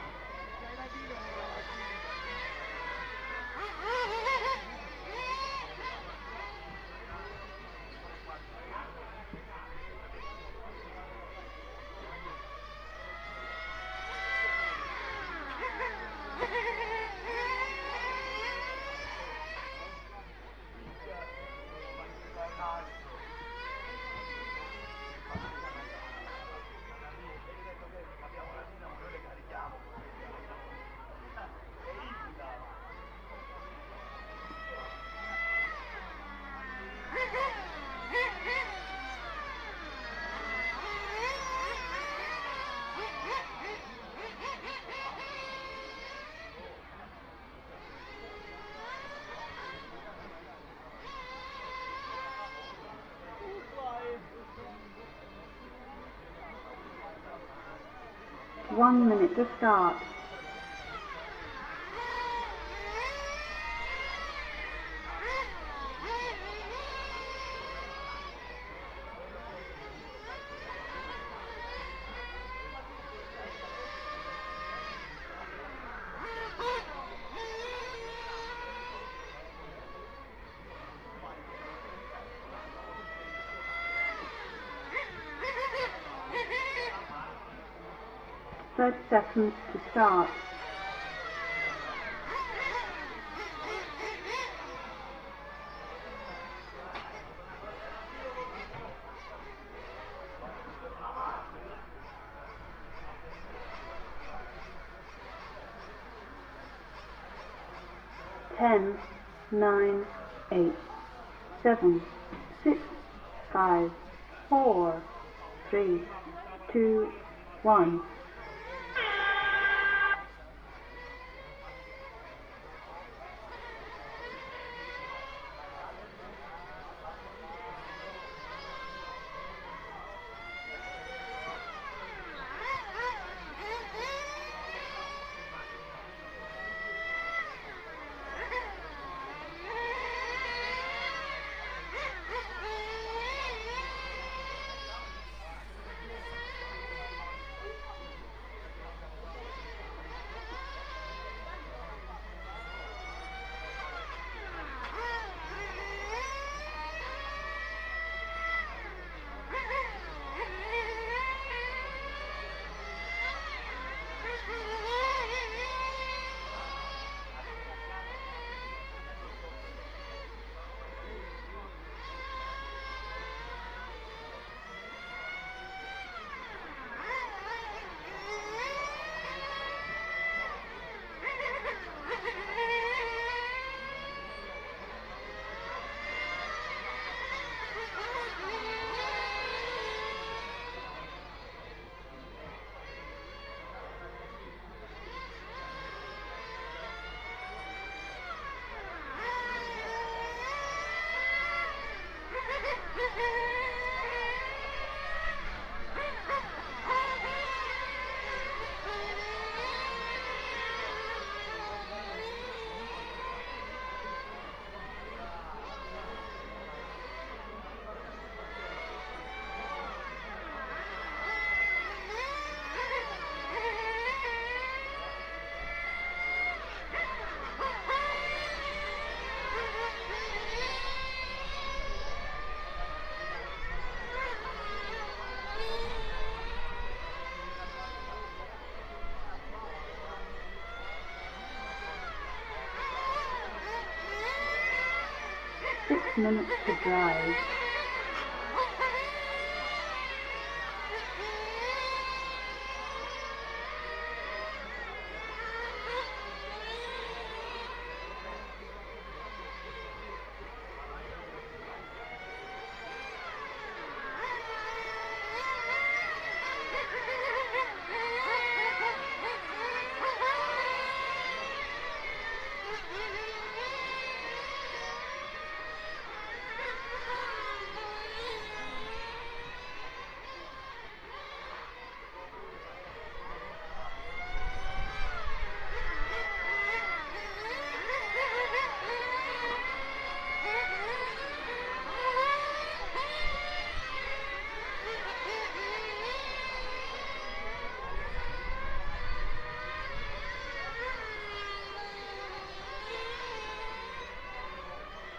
One minute to start. Thirty seconds to start. Ten, 9, 8, 7, 6, 5, 4, 3, 2, 1. minutes to drive.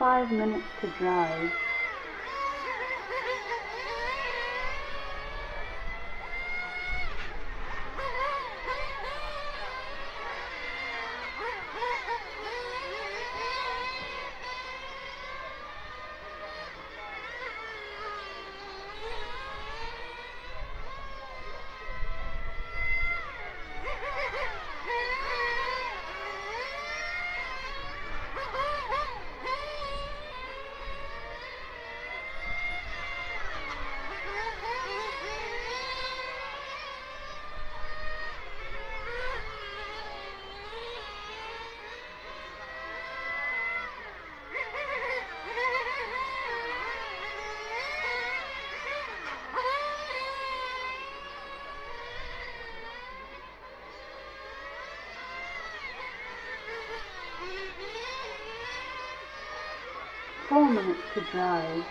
5 minutes to drive. 4 minutes to drive.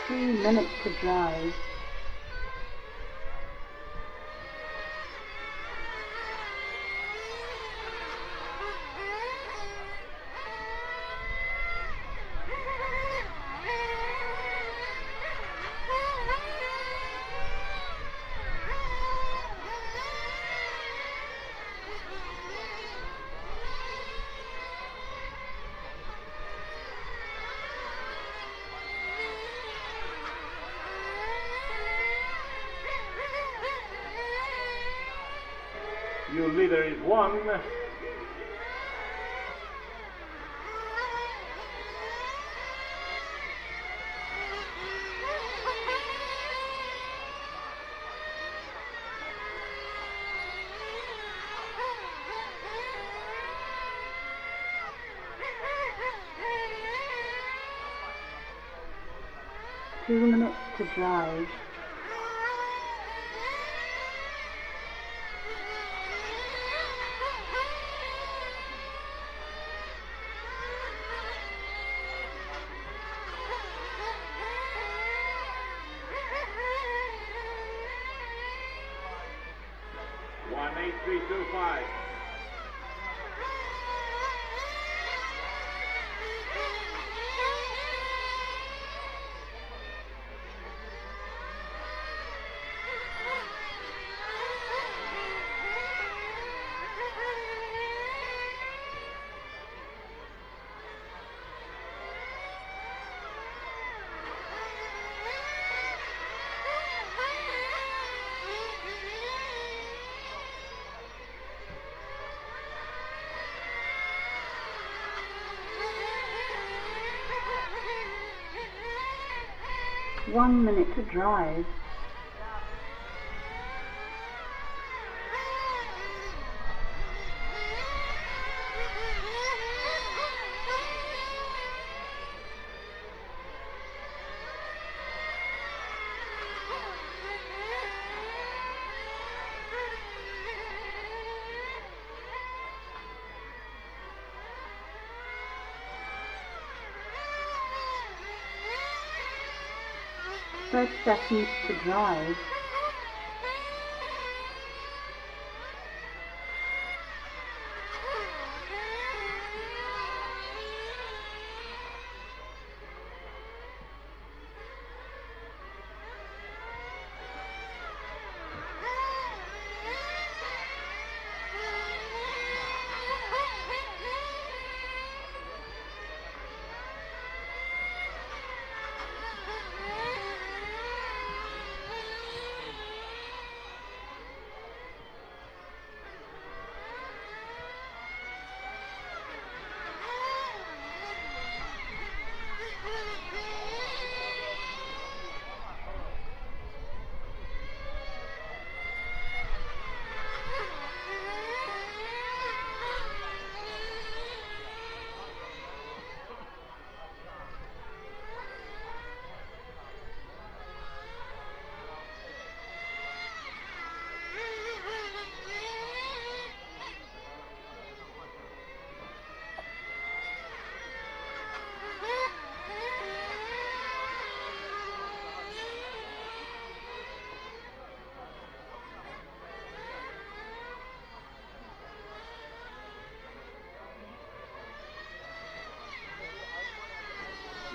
3 minutes to drive. 'Your leader is 1. Two minutes to drive. 18325. 1 minute to drive. First seconds to drive.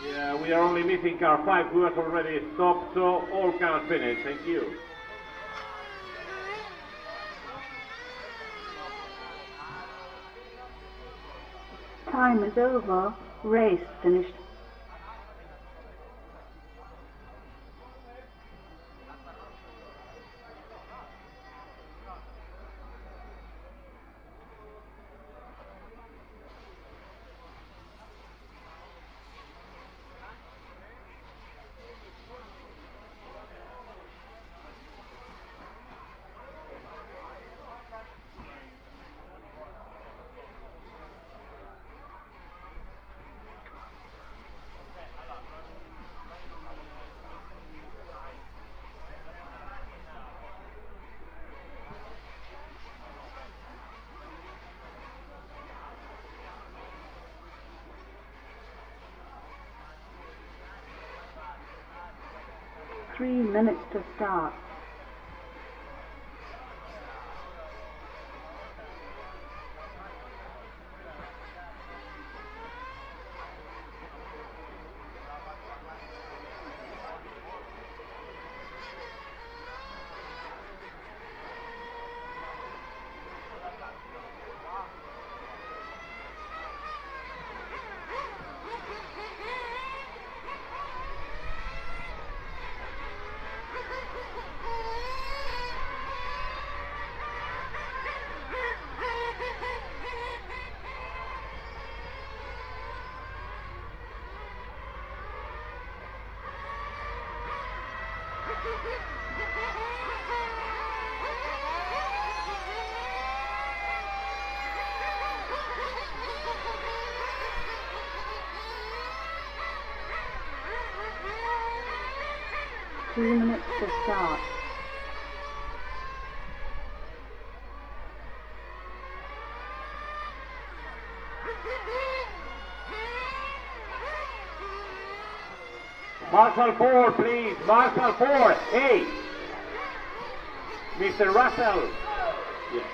Yeah, we are only missing car 5 who has already stopped, so all cars finished. Thank you. Time is over. Race finished. Three minutes to start. Two minutes to start. Marshal 4, please. Marshal 4. Hey. Mr. Russell. Yes.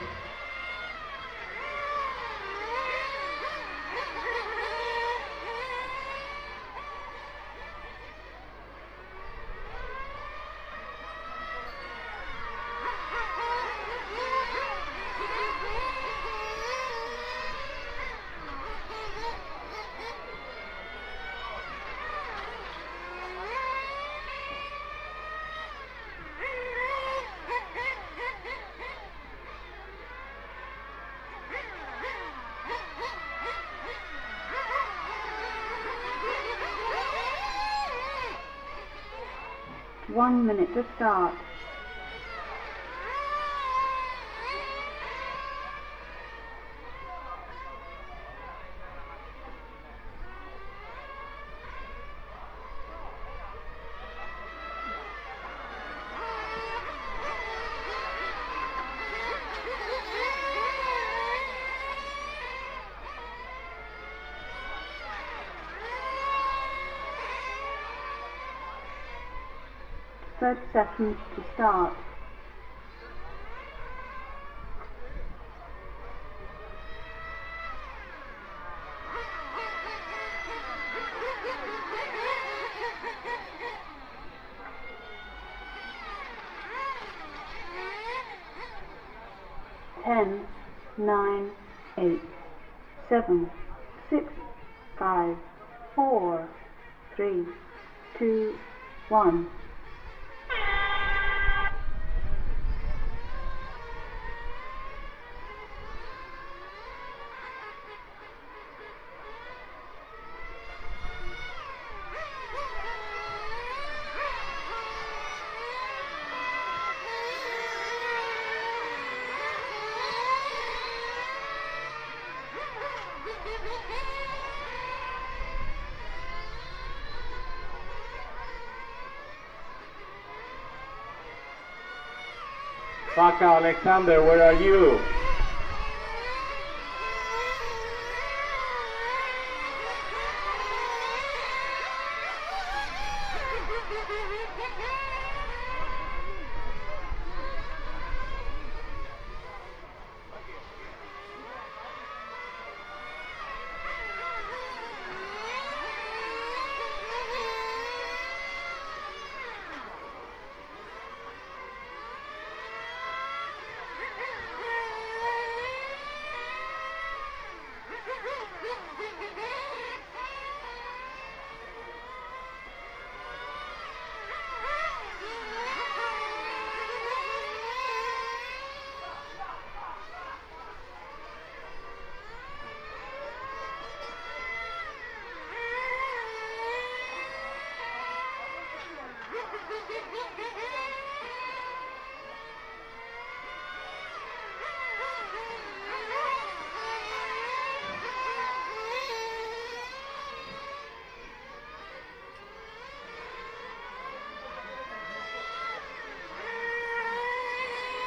1 minute to start. Thirty seconds to start. Ten, 9, 8, 7, 6, 5, 4, 3, 2, 1. Faka Alexander, where are you?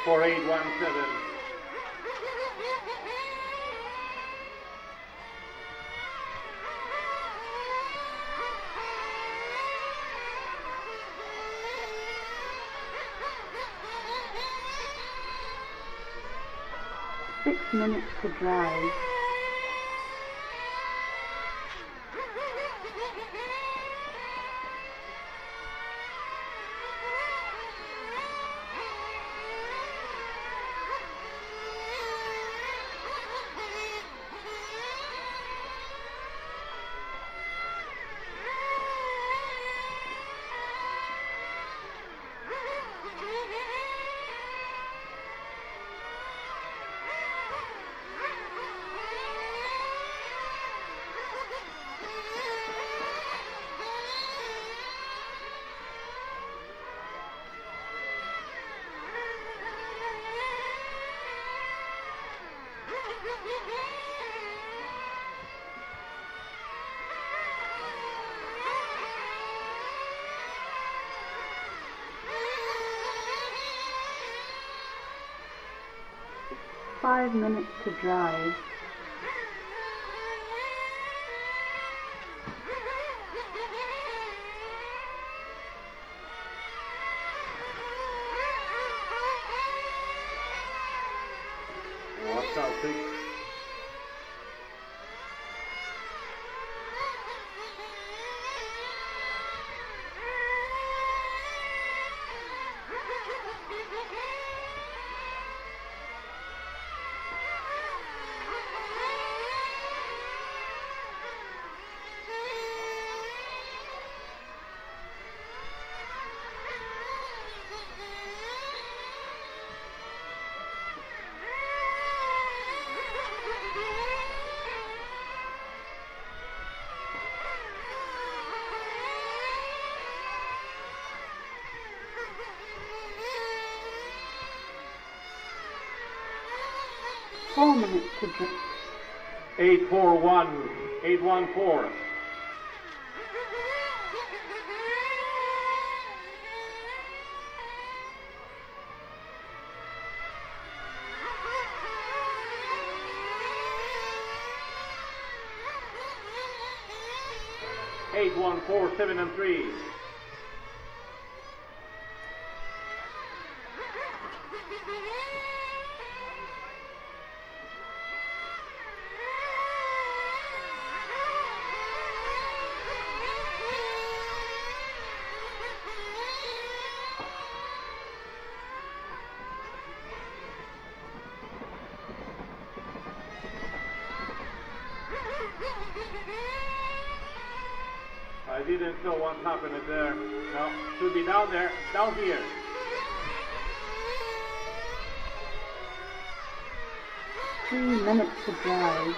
For 817. Six minutes to drive. Five minutes to drive. Watch out, 6. 4 minutes to drive. 841, 814. 8147 and 3. 'I didn't know what happened there. No, should be down there, down here. Three minutes to drive.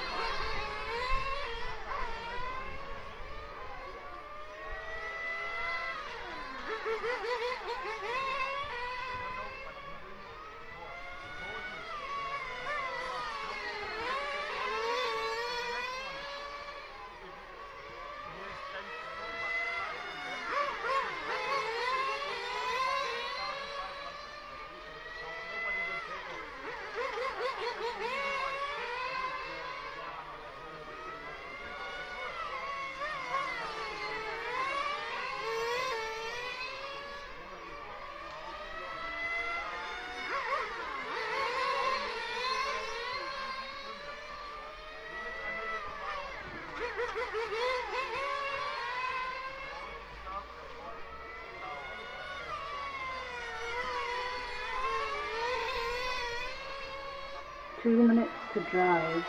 Two minutes to drive.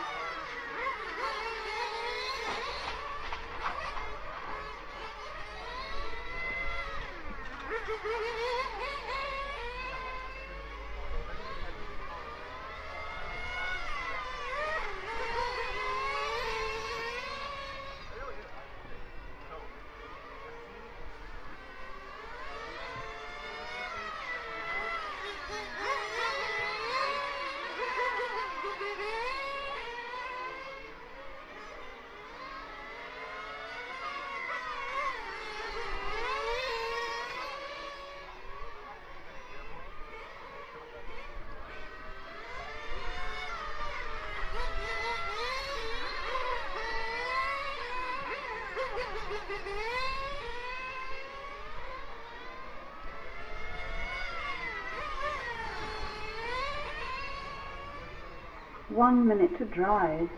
One minute to drive.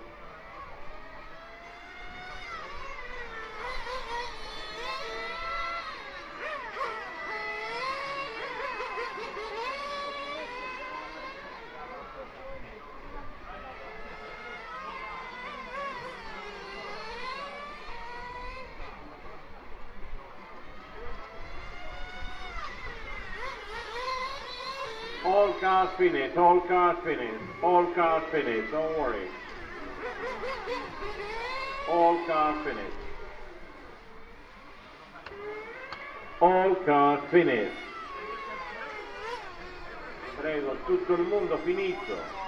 All cars finished, all cars finished, all cars finished, don't worry. All cars finished. All cars finished. Prego, tutto il mondo finito.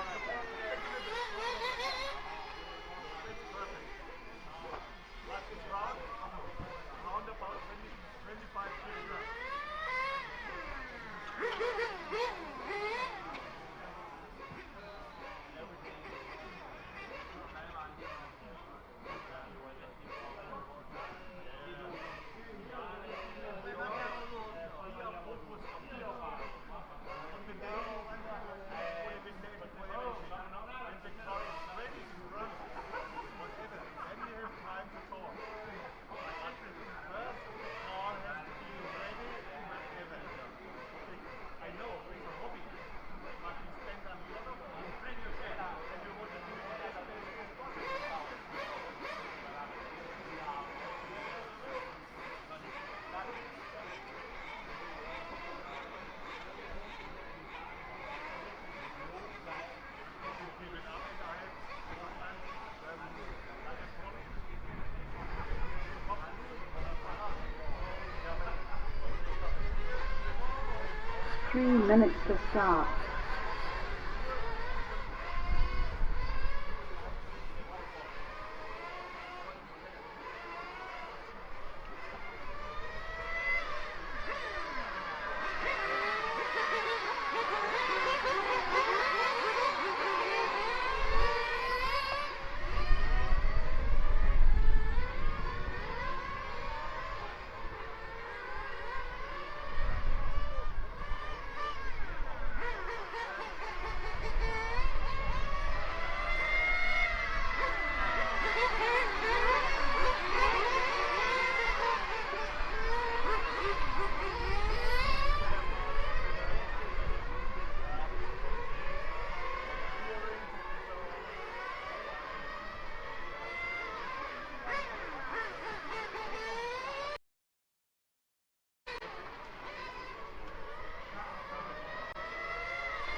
Minutes to start.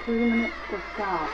2 minutes to start.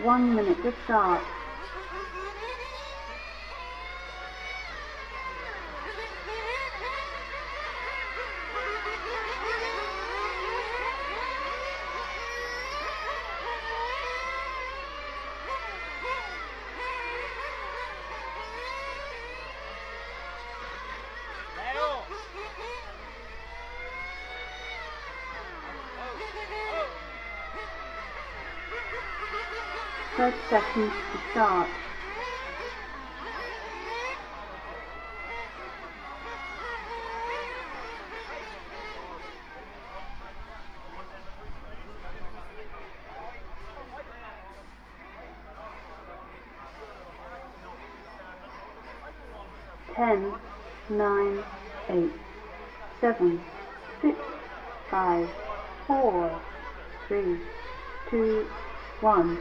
One minute to start. Thirty seconds to start. Ten, 9, 8, 7, 6, 5, 4, 3, 2, 1.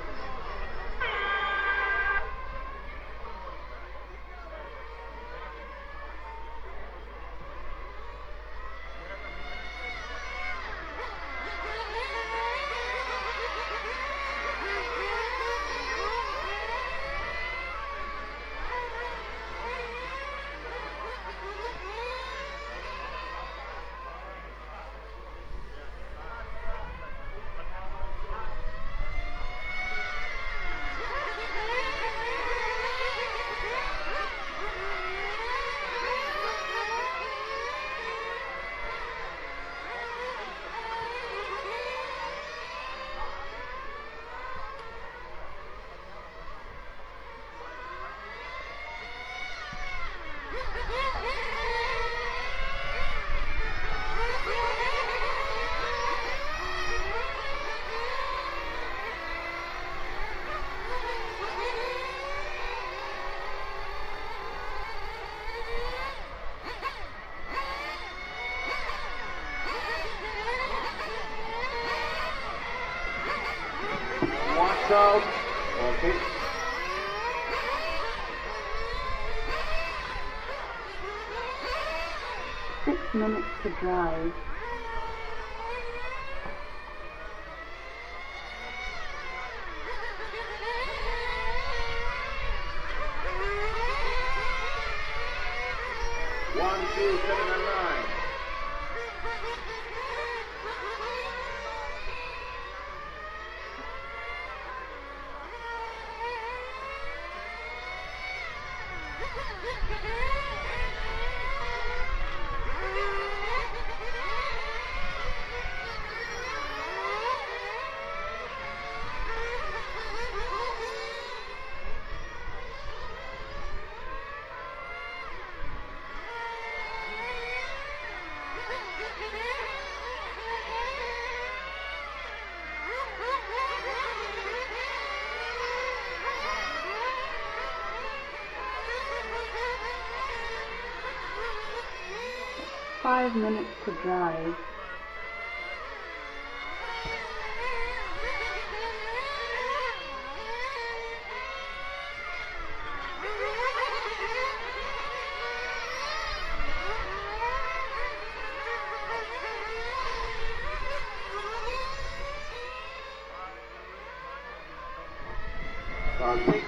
Watch out. Okay. Six minutes to drive. One, 2, 7, and 9. Five minutes to drive. Car 6.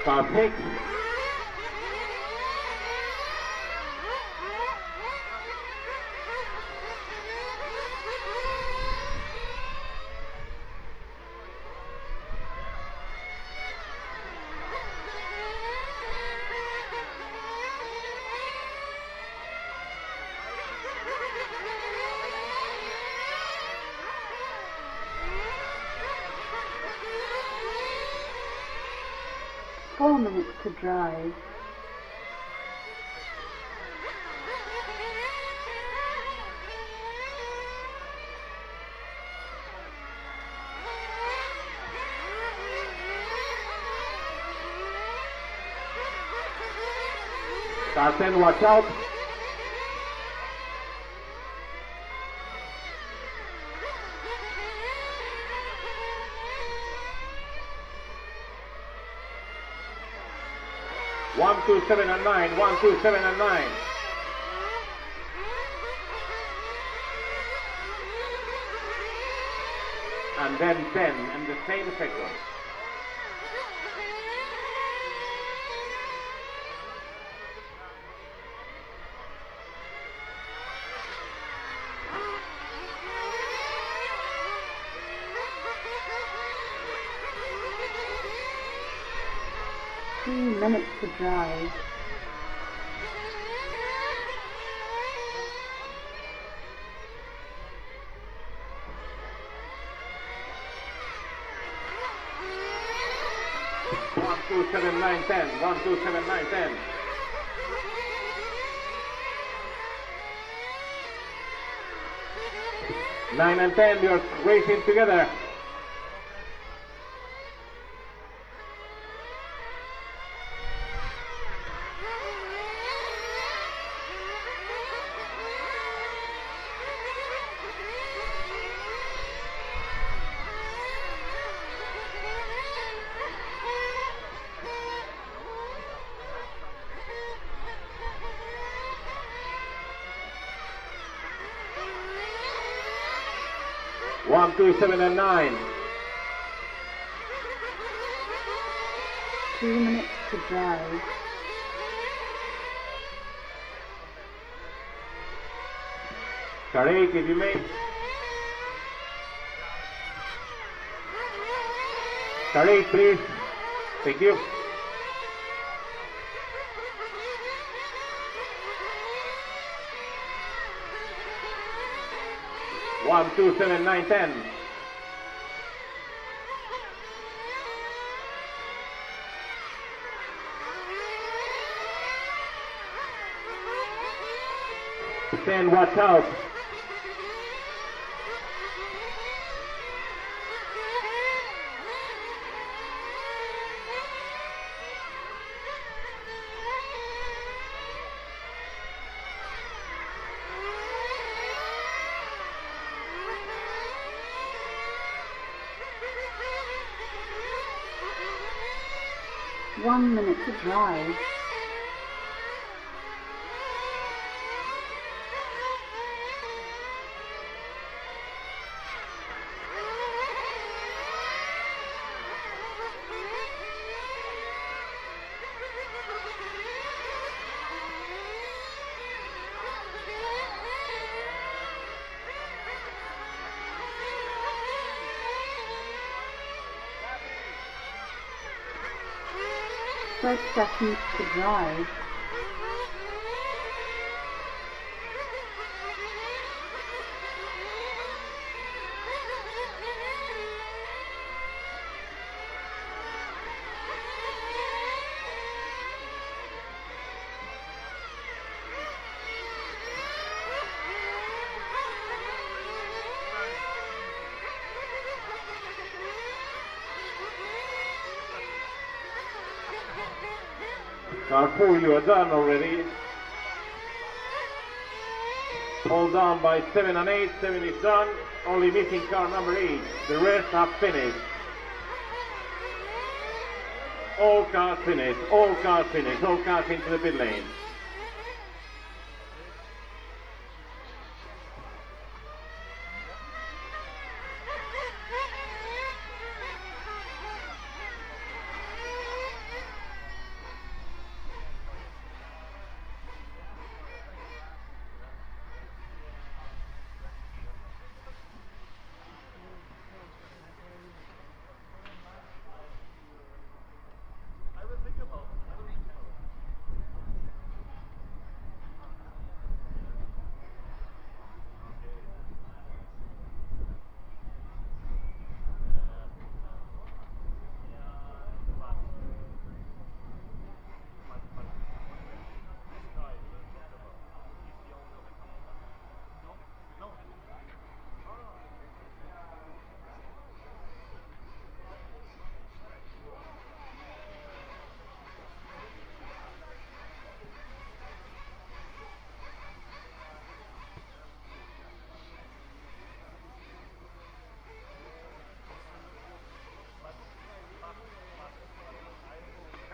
Car 6. 4 minutes to drive. Car 10, watch out. One, two, 7 and 9. 1, 2, 7 and 9. And then 10 in the same second. Minutes to drive. One, two, 7, 9, 10. 1, 2, 7, 9, 10. 9 and 10, you're racing together. One, two, 7 and 9. 2 minutes to drive. Car 8, if you may. Car 8, please. Thank you. One, two, 7, 9, 10. Ten, watch out. One minute to drive. First seconds to drive. Car 4, you are done already. All done by 7 and 8. 7 is done. Only missing car number 8. The rest have finished. All cars finished. All cars finished. All cars into the pit lane.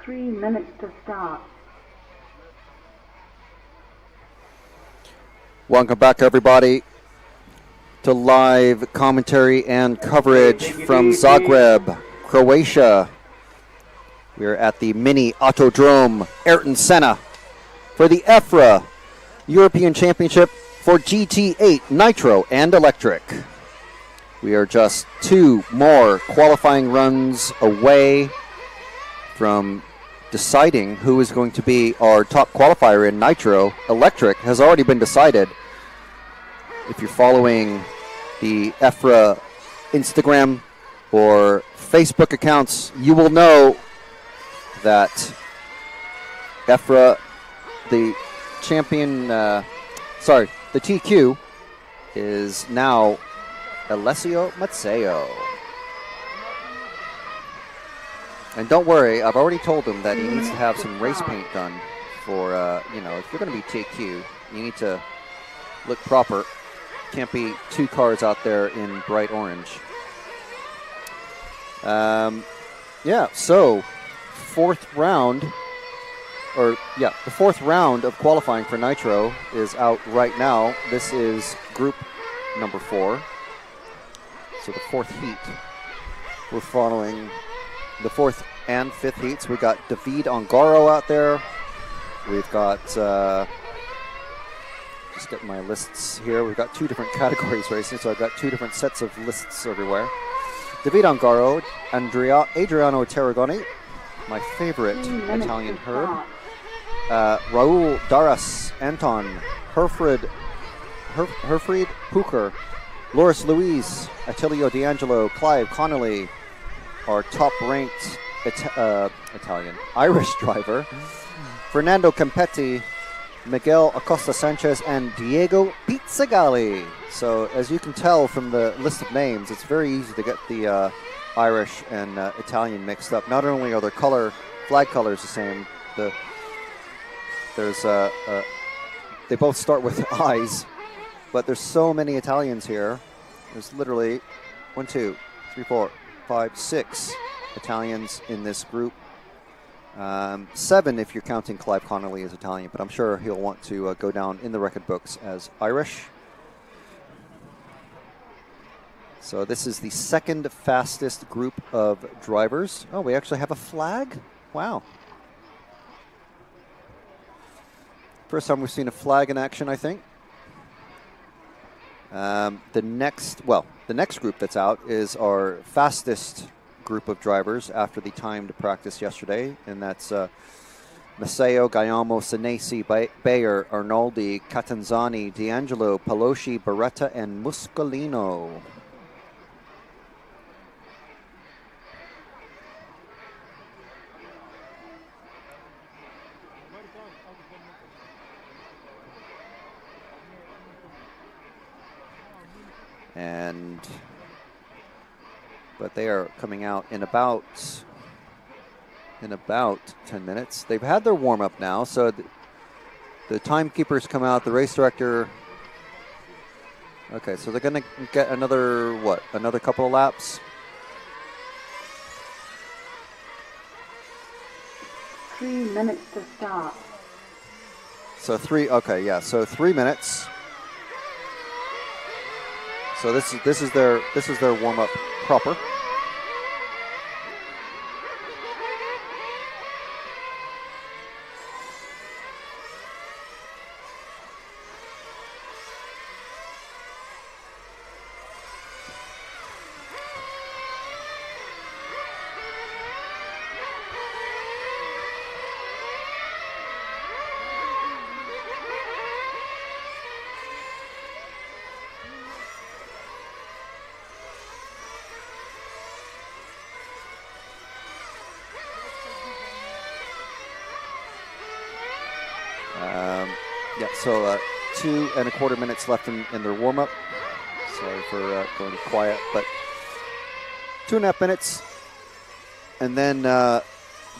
3 minutes to start. Welcome back, everybody, to live commentary and coverage from Zagreb, Croatia. We are at the mini Autodrome Ayrton Senna for the EFRA European Championship for GT8 Nitro and Electric. We are just 2 more qualifying runs away from deciding who is going to be our top qualifier in Nitro. Electric has already been decided. If you're following the EFRA Instagram or Facebook accounts, you will know that EFRA, the champion, the TQ, is now Alessio Mazzeo. And don't worry, I've already told him that he needs to have some race paint done for, if you're going to be TQ, you need to look proper. Can't be 2 cars out there in bright orange. So the fourth round of qualifying for Nitro is out right now. This is group number 4. So the 4th heat. We're following the 4th and 5th heats. We've got David Ongaro out there. We've got, just getting my lists here. We've got 2 different categories racing, so I've got 2 different sets of lists everywhere. David Ongaro, Adriano Tarragoni, my favorite Italian herb. Raul Daras, Anton, Herfried Pucher, Loris Luis, Attilio D'Angelo, Clive Connolly, our top-ranked Irish driver, Fernando Campetti, Miguel Acosta Sanchez, and Diego Pizzagalli. So, as you can tell from the list of names, it's very easy to get the Irish and Italian mixed up. Not only are their flag colors the same, they both start with I's, but there's so many Italians here. There's literally 1, 2, 3, 4, 5, 6 Italians in this group. 7 if you're counting Clive Connolly as Italian, but I'm sure he'll want to go down in the record books as Irish. So this is the 2nd fastest group of drivers. Oh, we actually have a flag? Wow. First time we've seen a flag in action, I think. The next group that's out is our fastest group of drivers after the timed practice yesterday, and that's Masseo, Gaiamo, Senesi, Bayer, Arnoldi, Catanzani, D'Angelo, Palosci, Beretta, and Muscolino. But they are coming out in about 10 minutes. They've had their warm-up now, so the timekeepers come out, the race director. Okay, so they're going to get another couple of laps? 3 minutes to start. So 3 minutes. So this is their warm-up proper. So 2 1/4 minutes left in their warm-up. Sorry for going quiet, but 2.5 minutes. And then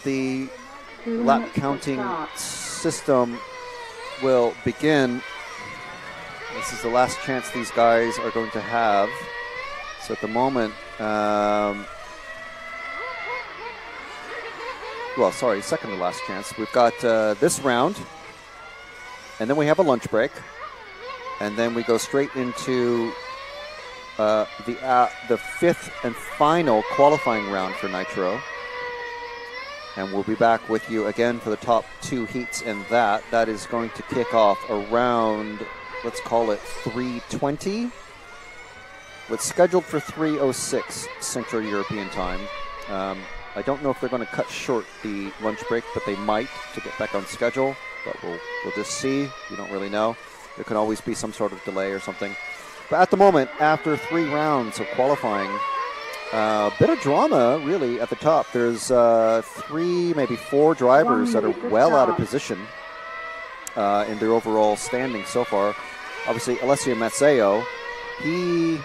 the lap counting system will begin. This is the last chance these guys are going to have. So at the moment, well, sorry, second to last chance. We've got this round, and then we have a lunch break, and then we go straight into the fifth and final qualifying round for Nitro. And we'll be back with you again for the top 2 heats in that. That is going to kick off around, let's call it 3:20. It's scheduled for 3:06 Central European time. I don't know if they're going to cut short the lunch break, but they might to get back on schedule. But we'll just see. We don't really know. There can always be some sort of delay or something. But at the moment, after 3 rounds of qualifying, a bit of drama, really, at the top. There's 3, maybe 4 drivers that are well out of position in their overall standing so far. Obviously, Alessio Mazzeo, he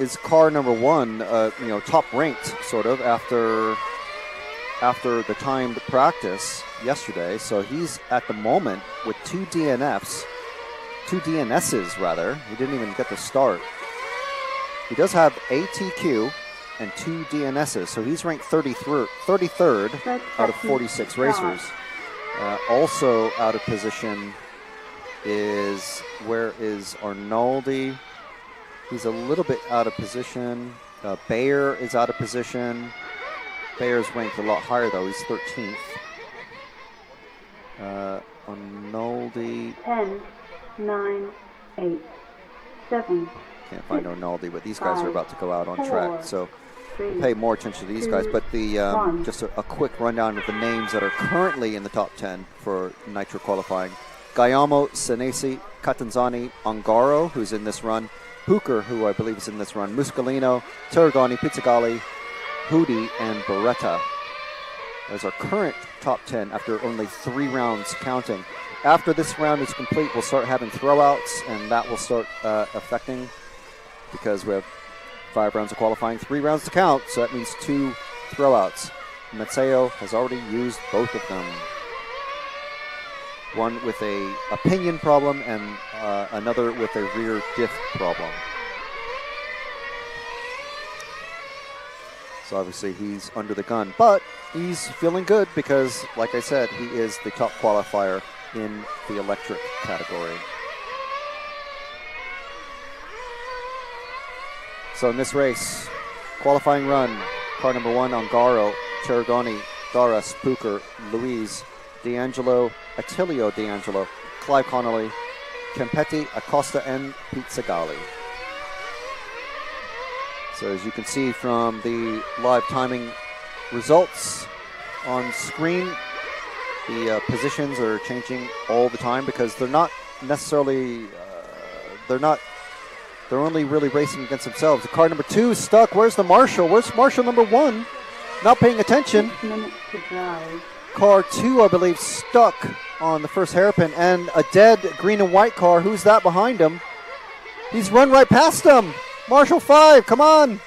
is car number 1, top ranked, sort of, after the timed practice yesterday. So he's at the moment with 2 DNSs rather. He didn't even get to start. He does have a TQ and 2 DNSs, so he's ranked 33rd out of 46 racers. Also out of position is, where is Arnoldi? He's a little bit out of position. Bayer is out of position. Bayer's ranked a lot higher though, he's 13th. Arnoldi. 10, 9, 8, 7. Can't find Arnoldi, but these guys are about to go out on 4, track, so 3, we'll pay more attention to these 2, guys. But the 1. just a quick rundown of the names that are currently in the top 10 for Nitro qualifying. Gaiamo, Senesi, Catanzani, Ongaro, who's in this run, Hooker, who I believe is in this run, Muscolino, Tarragoni, Pizzagalli, Hudi, and Beretta. As our current top 10 after only 3 rounds counting. After this round is complete, we'll start having throwouts, and that will start affecting, because we have 5 rounds of qualifying, 3 rounds to count, so that means 2 throwouts. Mazzeo has already used both of them. One with a pinion problem and another with a rear diff problem. So obviously he's under the gun, but he's feeling good because, like I said, he is the top qualifier in the electric category. So in this race, qualifying run, car number 1, Ongaro, Tarragoni, Daras, Puker, Louise, D'Angelo, Attilio D'Angelo, Clive Connolly, Campetti, Acosta, and Pizzagalli. So as you can see from the live timing results on screen, the positions are changing all the time because they're not necessarily, they're only really racing against themselves. The car number 2 is stuck. Where's the marshal? Where's marshal number 1? Not paying attention. 6 minutes to drive. Car 2, I believe, stuck on the first hairpin, and a dead green and white car. Who's that behind him? He's run right past him. Marshal 5, come on.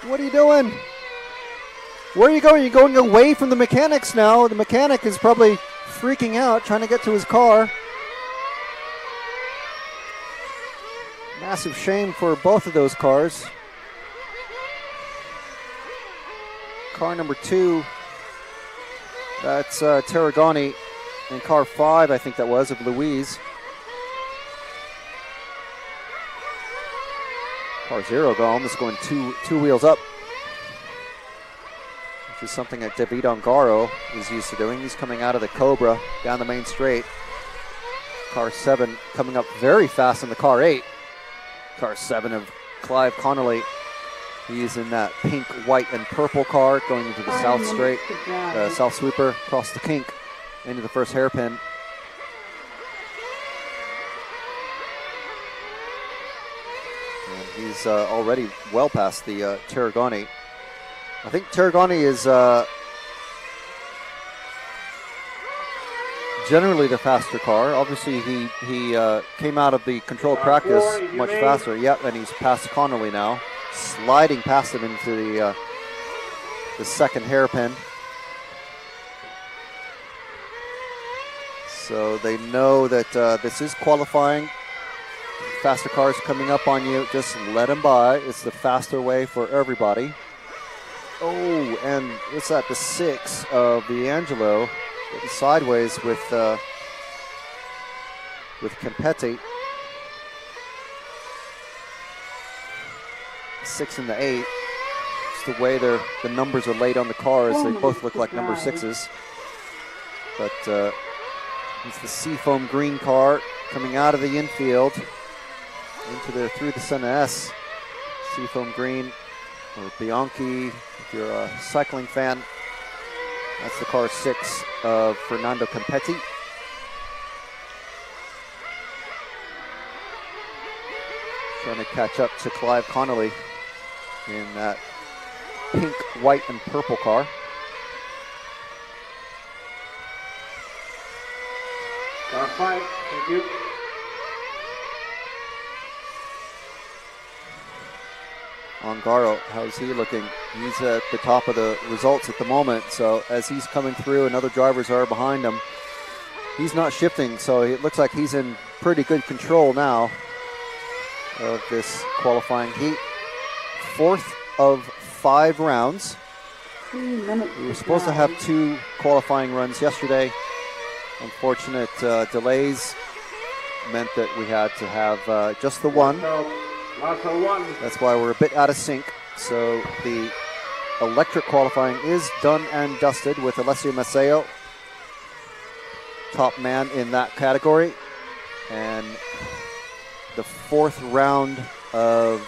What are you doing? Where are you going? You're going away from the mechanics now. The mechanic is probably freaking out, trying to get to his car. Massive shame for both of those cars. Car number 2, that's Tarragoni, and car 5, I think that was, of Louise. Car 0 almost going two wheels up, which is something that David Ongaro is used to doing. He's coming out of the Cobra down the main straight. Car 7 coming up very fast in the car 8. Car 7 of Clive Connolly. He's in that pink, white, and purple car going into the south straight, south sweeper, across the kink, into the first hairpin. And he's already well past the Tarragoni. I think Tarragoni is generally the faster car. Obviously, he came out of the controlled practice much faster. Yep, and he's past Connolly now, sliding past him into the second hairpin. So they know that this is qualifying. Faster cars coming up on you, just let them by. It's the faster way for everybody. Oh, and what's that? The 6 of D'Angelo getting sideways with Campetti. 6 and the 8. Just the way the numbers are laid on the cars, they both look like number 6s. But it's the Seafoam green car coming out of the infield through the Senna S. Seafoam green, or Bianchi, if you're a cycling fan. That's the car 6 of Fernando Campetti. Trying to catch up to Clive Connolly in that pink, white, and purple car. Car 5, thank you. Ongaro, how's he looking? He's at the top of the results at the moment, so as he's coming through and other drivers are behind him, he's not shifting, so it looks like he's in pretty good control now of this qualifying heat. 4th of 5 rounds. 3 minutes. We were supposed to have 2 qualifying runs yesterday. Unfortunate delays meant that we had to have just the one. That's why we're a bit out of sync. So the electric qualifying is done and dusted with Alessio Maceo, top man in that category. And the 4th round of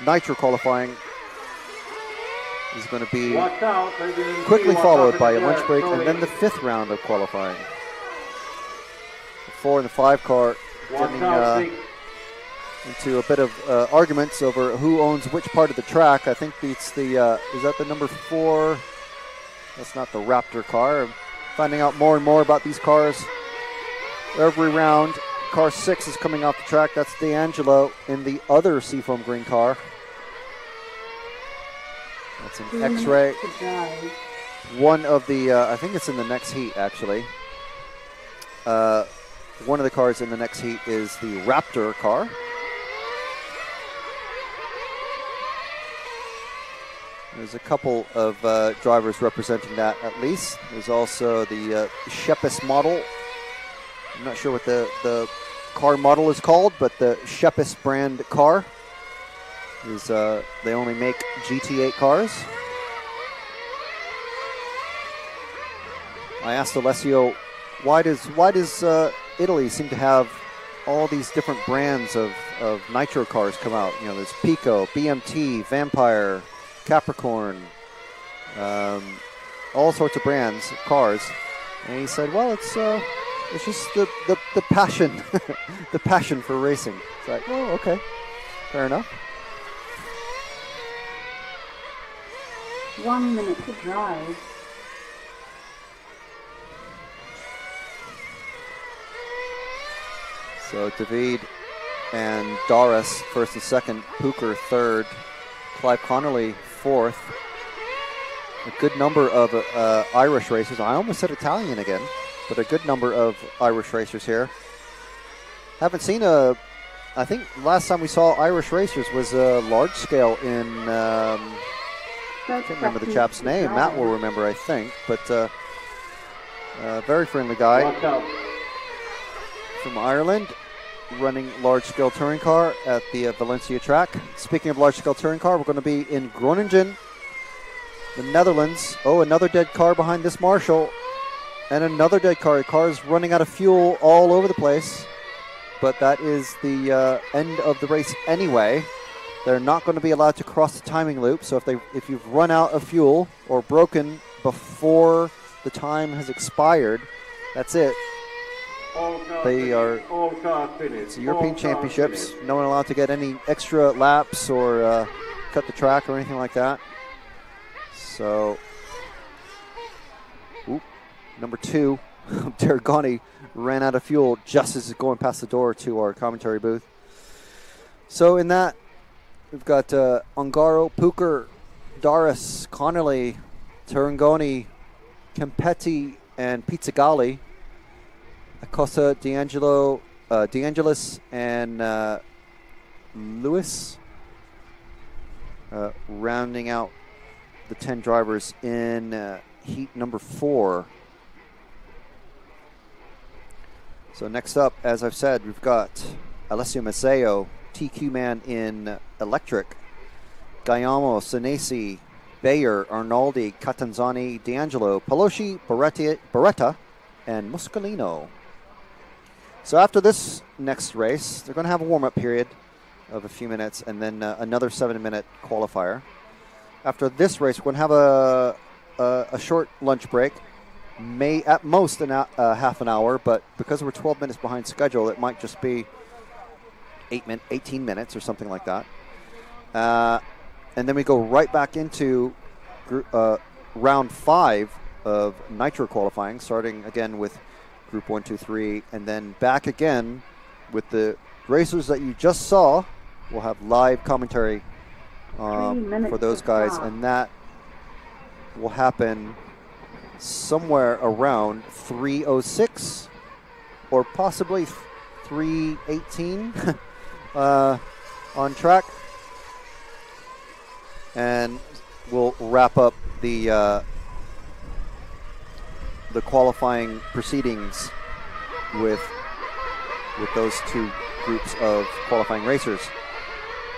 nitro qualifying is going to be quickly followed by a lunch break and then the 5th round of qualifying. The 4 and the 5 car getting into a bit of arguments over who owns which part of the track. I think it's the, is that the number 4? That's not the Raptor car. I'm finding out more and more about these cars every round. Car 6 is coming off the track. That's D'Angelo in the other Seafoam green car. That's an X-Ray. One of the, I think it's in the next heat actually. One of the cars in the next heat is the Raptor car. There's a couple of drivers representing that at least. There's also the Shepis model. I'm not sure what the car model is called, but the Shepis brand car is, they only make GT8 cars. I asked Alessio, why does Italy seem to have all these different brands of nitro cars come out? You know, there's Pico, BMT, Vampire, Capricorn, all sorts of brands of cars. And he said, well, it's just the passion, the passion for racing. It's like, oh, okay, fair enough. 1 minute to drive. So David and Doris 1st and 2nd, Puker 3rd, Clive Connolly 4th. A good number of Irish racers. I almost said Italian again, but a good number of Irish racers here. Haven't seen I think last time we saw Irish racers was a large scale in, I can't remember the chap's name. Matt will remember, I think, but very friendly guy from Ireland, running large-scale touring car at the Valencia track. Speaking of large-scale touring car, we're going to be in Groningen, the Netherlands. Oh, another dead car behind this Marshall, and another dead car. The car's running out of fuel all over the place, but that is the end of the race anyway. They're not going to be allowed to cross the timing loop, so if you've run out of fuel or broken before the time has expired, that's it. They are, it's the European Championships. No one allowed to get any extra laps or cut the track or anything like that. So, number 2, Terragoni ran out of fuel just as it's going past the door to our commentary booth. So in that, we've got Ongaro, Puker, Doris, Connolly, Terragoni, Campetti, and Pizzagalli. Acosta, D'Angelo, DeAngelis, and Lewis. rounding out the 10 drivers in heat number 4. So next up, as I've said, we've got Alessio Maceo, TQ Man in electric, Gaiamo, Senesi, Bayer, Arnaldi, Catanzani, D'Angelo, Pelosi, Beretta, and Muscolino. So after this next race, they're going to have a warm-up period of a few minutes and then another 7-minute qualifier. After this race, we're going to have a short lunch break, at most half an hour, but because we're 12 minutes behind schedule, it might just be 18 minutes or something like that. And then we go right back into round 5 of nitro qualifying, starting again with Group 1, 2, 3, and then back again with the racers that you just saw. We'll have live commentary for those guys, and that will happen somewhere around 3:06 or possibly 3:18 on track, and we'll wrap up the qualifying proceedings with those 2 groups of qualifying racers,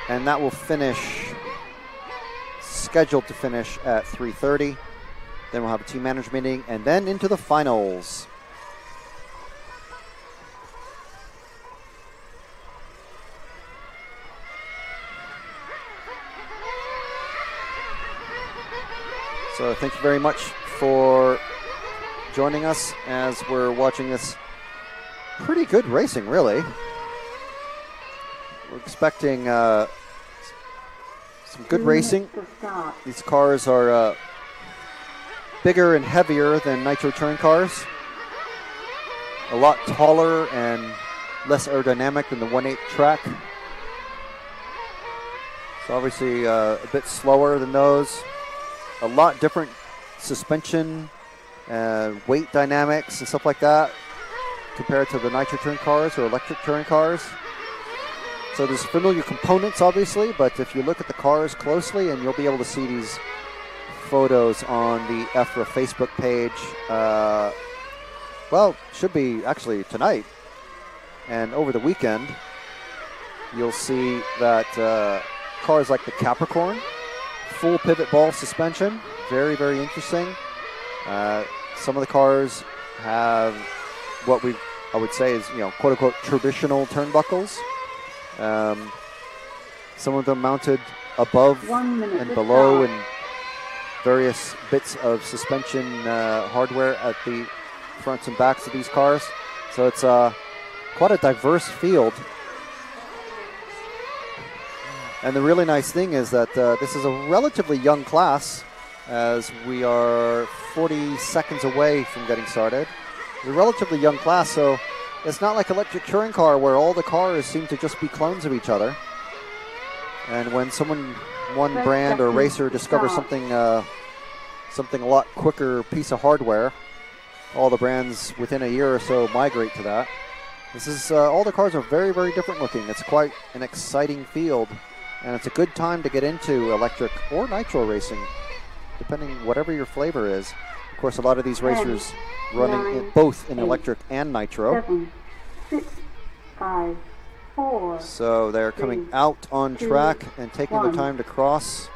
and that will scheduled to finish at 3:30. Then we'll have a team manager meeting, and then into the finals. So thank you very much for joining us as we're watching this pretty good racing, really. We're expecting some good racing. These cars are bigger and heavier than nitro touring cars. A lot taller and less aerodynamic than the 1/8 track. So obviously a bit slower than those. A lot different suspension, weight dynamics and stuff like that compared to the nitro touring cars or electric touring cars. So there's familiar components, obviously, but if you look at the cars closely, and you'll be able to see these photos on the EFRA Facebook page, well, should be actually tonight and over the weekend, you'll see that cars like the Capricorn, full pivot ball suspension, very, very interesting. Some of the cars have what I would say is, quote unquote, traditional turnbuckles. Some of them mounted above and below, and various bits of suspension hardware at the fronts and backs of these cars. So it's quite a diverse field. And the really nice thing is that this is a relatively young class, as we are 40 seconds away from getting started. It's a relatively young class, so it's not like electric touring car where all the cars seem to just be clones of each other. And when one brand or racer discovers something a lot quicker piece of hardware, all the brands within a year or so migrate to that. This is all the cars are very, very different looking. It's quite an exciting field, and it's a good time to get into electric or nitro racing, depending whatever your flavor is. Of course, a lot of these racers running both in electric and nitro. 7, 6, 5, 4. So they're coming out on track and taking the time to cross.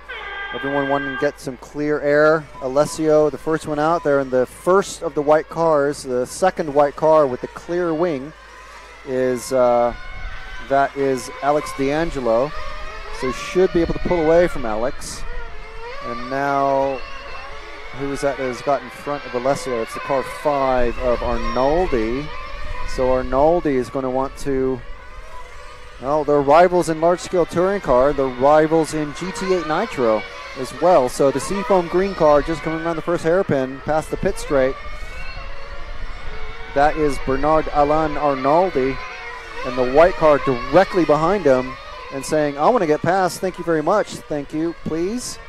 Everyone wanting to get some clear air. Alessio, the first one out there in the first of the white cars. The second white car with the clear wing is that is Alex D'Angelo. So should be able to pull away from Alex. And now, who is that has got in front of Alessio? It's the car 5 of Arnaldi. So Arnaldi is going to want to, well, they're rivals in large-scale touring car. They're rivals in GT8 Nitro as well. So the Seafoam green car just coming around the first hairpin past the pit straight. That is Bernard Alain Arnaldi. And the white car directly behind him and saying, I want to get past. Thank you very much. Thank you, please.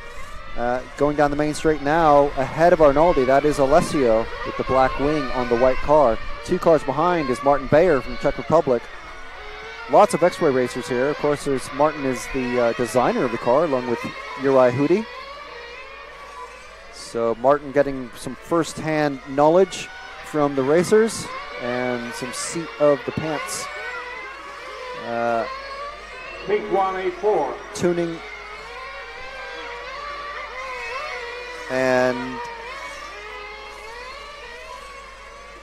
Going down the main straight now, ahead of Arnaldi, that is Alessio with the black wing on the white car. 2 cars behind is Martin Bayer from the Czech Republic. lots of X-Ray racers here. Of course, there's Martin is the designer of the car, along with Uri Hudi. So Martin getting some first-hand knowledge from the racers and some seat of the pants Pick 184. tuning. And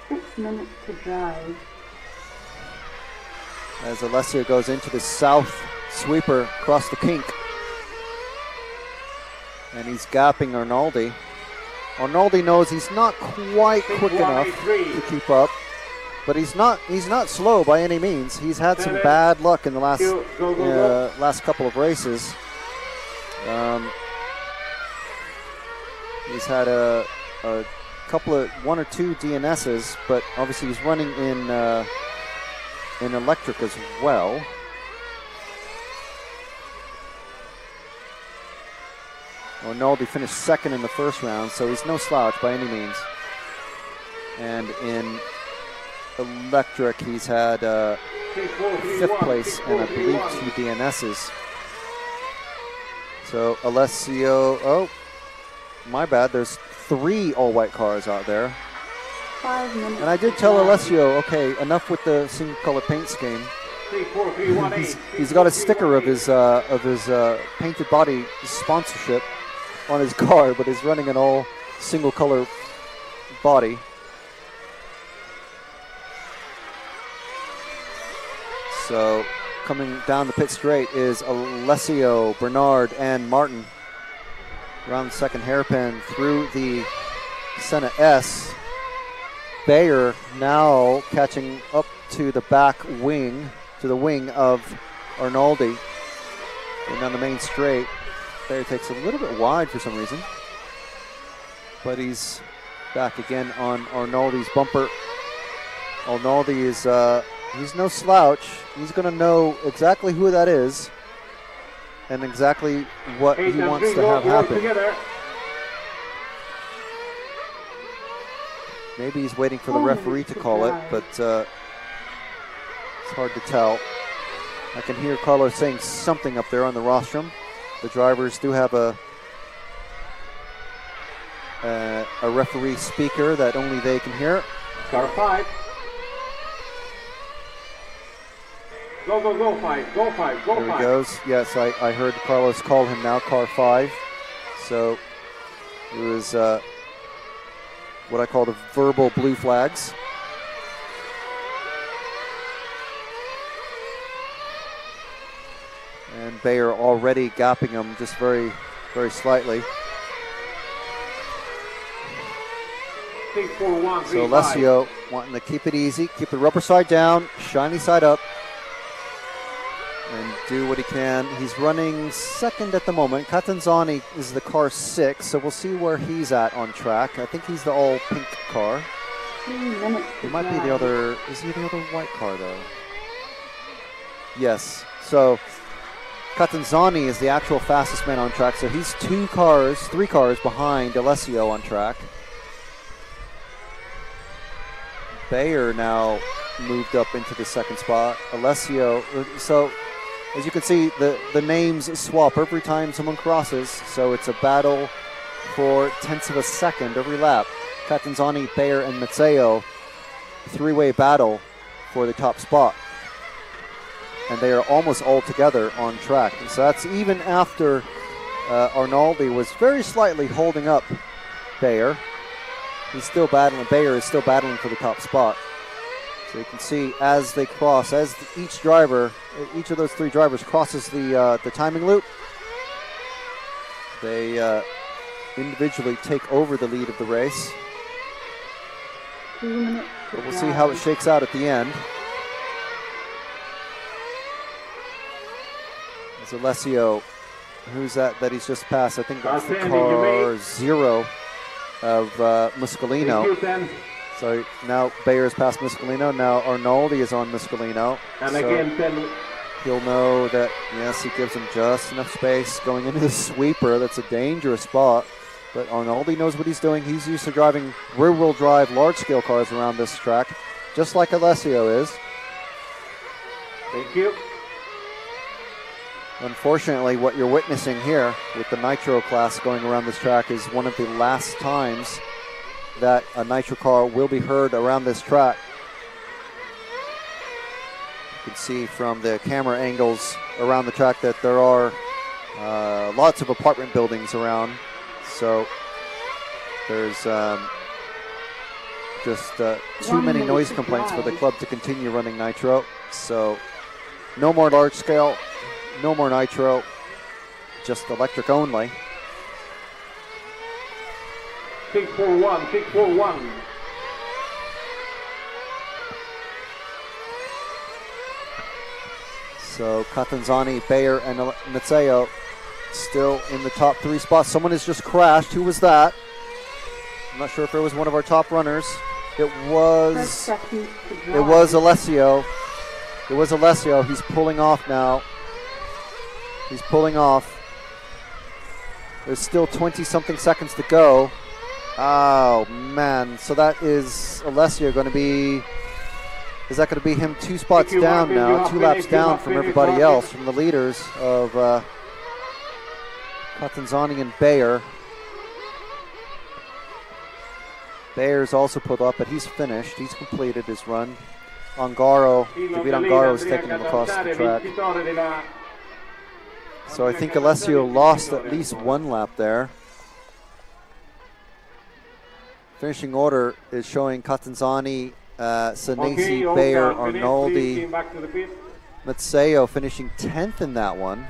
6 minutes to drive. as Alessio goes into the south sweeper across the kink, and he's gapping Arnaldi. Arnaldi knows he's not quite quick enough to keep up, but he's not slow by any means. He's had some bad luck in the last couple of races. He's had a couple of 1 or 2 DNSs, but obviously he's running in electric as well. Arnaldi finished second in the first round, so he's no slouch by any means. And in electric, he's had 5th place and I believe 2 DNSs. So Alessio, oh, my bad, there's 3 all-white cars out there. 5 minutes. And I did tell Alessio, okay, enough with the single color paint scheme. He's got a sticker of his painted body sponsorship on his car, but he's running an all single color body. So coming down the pit straight is Alessio, Bernard, and Martin. Around the second hairpin through the Senna S. Bayer now catching up to the back wing, to the wing of Arnaldi. Going down the main straight. Bayer takes a little bit wide for some reason, but he's back again on Arnaldi's bumper. Arnaldi is he's no slouch. He's going to know exactly who that is and exactly what he wants to have happen. Maybe he's waiting for the referee to call it, but it's hard to tell. I can hear Carlos saying something up there on the rostrum. The drivers do have a referee speaker that only they can hear. Car 5. Go, 5, go 5, go 5. There he goes. Yes, I heard Carlos call him now, car 5. So it was what I call the verbal blue flags. And Bayer already gapping him just very, very slightly. 6, 4, 1, 3, So Alessio wanting to keep it easy, keep the rubber side down, shiny side up, and do what he can. He's running second at the moment. Catanzani is the car 6, so we'll see where he's at on track. I think he's the all pink car. 3 minutes to He might be drive. the other, is he the other white car though? Yes, so Catanzani is the actual fastest man on track, so he's 3 cars behind Alessio on track. Bayer now moved up into the second spot. Alessio, so as you can see, the names swap every time someone crosses, so it's a battle for tenths of a second every lap. Catanzani, Bayer, and Mazzeo, 3-way battle for the top spot. And they are almost all together on track. And so that's even after Arnaldi was very slightly holding up Bayer. He's still battling, Bayer is still battling for the top spot. So you can see as they cross, as each of those 3 drivers crosses the timing loop, they individually take over the lead of the race. 2 minutes to But we'll drive. see how it shakes out at the end. As Alessio, who's that he's just passed? I think that's the car 0 of Muscolino. Thank you, 10. So now Bayer's past Muscolino. Now Arnaldi is on Muscolino. And So again, 10. he'll know that, yes, he gives him just enough space going into the sweeper. That's a dangerous spot. But Arnaldi knows what he's doing. He's used to driving rear-wheel drive large-scale cars around this track, just like Alessio is. Thank you. Unfortunately, what you're witnessing here with the nitro class going around this track is one of the last times that a nitro car will be heard around this track. You can see from the camera angles around the track that there are lots of apartment buildings around. So there's just too many noise complaints for the club to continue running nitro. So no more large scale, no more nitro, just electric only. 641, 641. So Catanzani, Bayer, and Mazzeo still in the top 3 spots. Someone has just crashed. Who was that? I'm not sure if it was one of our top runners. It was Alessio. It was Alessio. He's pulling off now. He's pulling off. There's still 20-something seconds to go. Oh, man. So that is Alessio going to be... Is that going to be him 2 spots down now, 2 laps down from everybody else, from the leaders of Catanzani and Bayer. Bayer's also pulled up, but he's finished. He's completed his run. Ongaro, David Ongaro is taking him across the track. So I think Alessio lost at least 1 lap there. Finishing order is showing Catanzani, Senesi, Bayer, Arnoldi, Mazzeo finishing 10th in that one.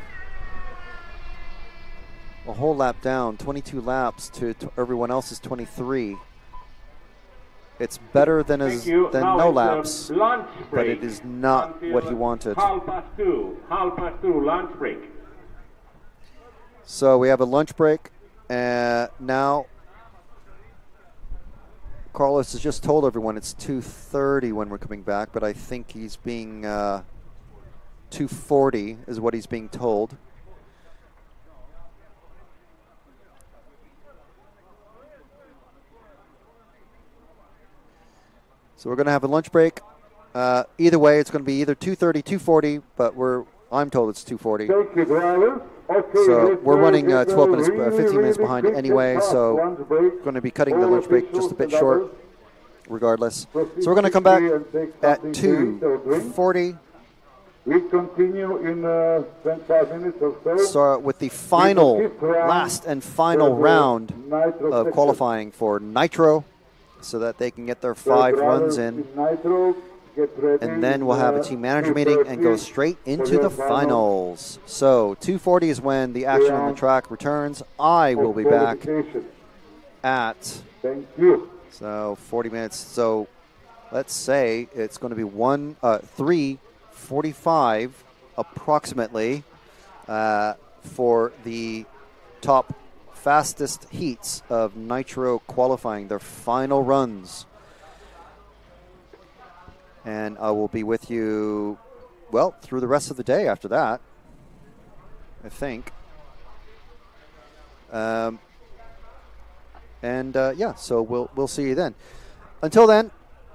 A whole lap down, 22 laps to everyone else's 23. It's better than no laps, but it is not what he wanted. Half past two, lunch break. So we have a lunch break, now Carlos has just told everyone it's 2:30 when we're coming back, but I think he's being 2:40 is what he's being told. So we're going to have a lunch break. Either way, it's going to be either 2:30, 2:40, but I'm told it's 2:40. So we're running 12 minutes, 15 minutes behind anyway, so we're going to be cutting the lunch break just a bit short, regardless. So we're going to come back at 2:40. We continue in 25 minutes or so. Start with the last and final round of qualifying for Nitro, so that they can get their 5 runs in. And then we'll have a team manager meeting and go straight into the finals. So 2:40 is when the action on the track returns. I will be back at 40 minutes. So let's say it's going to be 3:45 approximately for the top fastest heats of Nitro qualifying, their final runs. And I will be with you, well, through the rest of the day after that, I think. Yeah, so we'll see you then. Until then,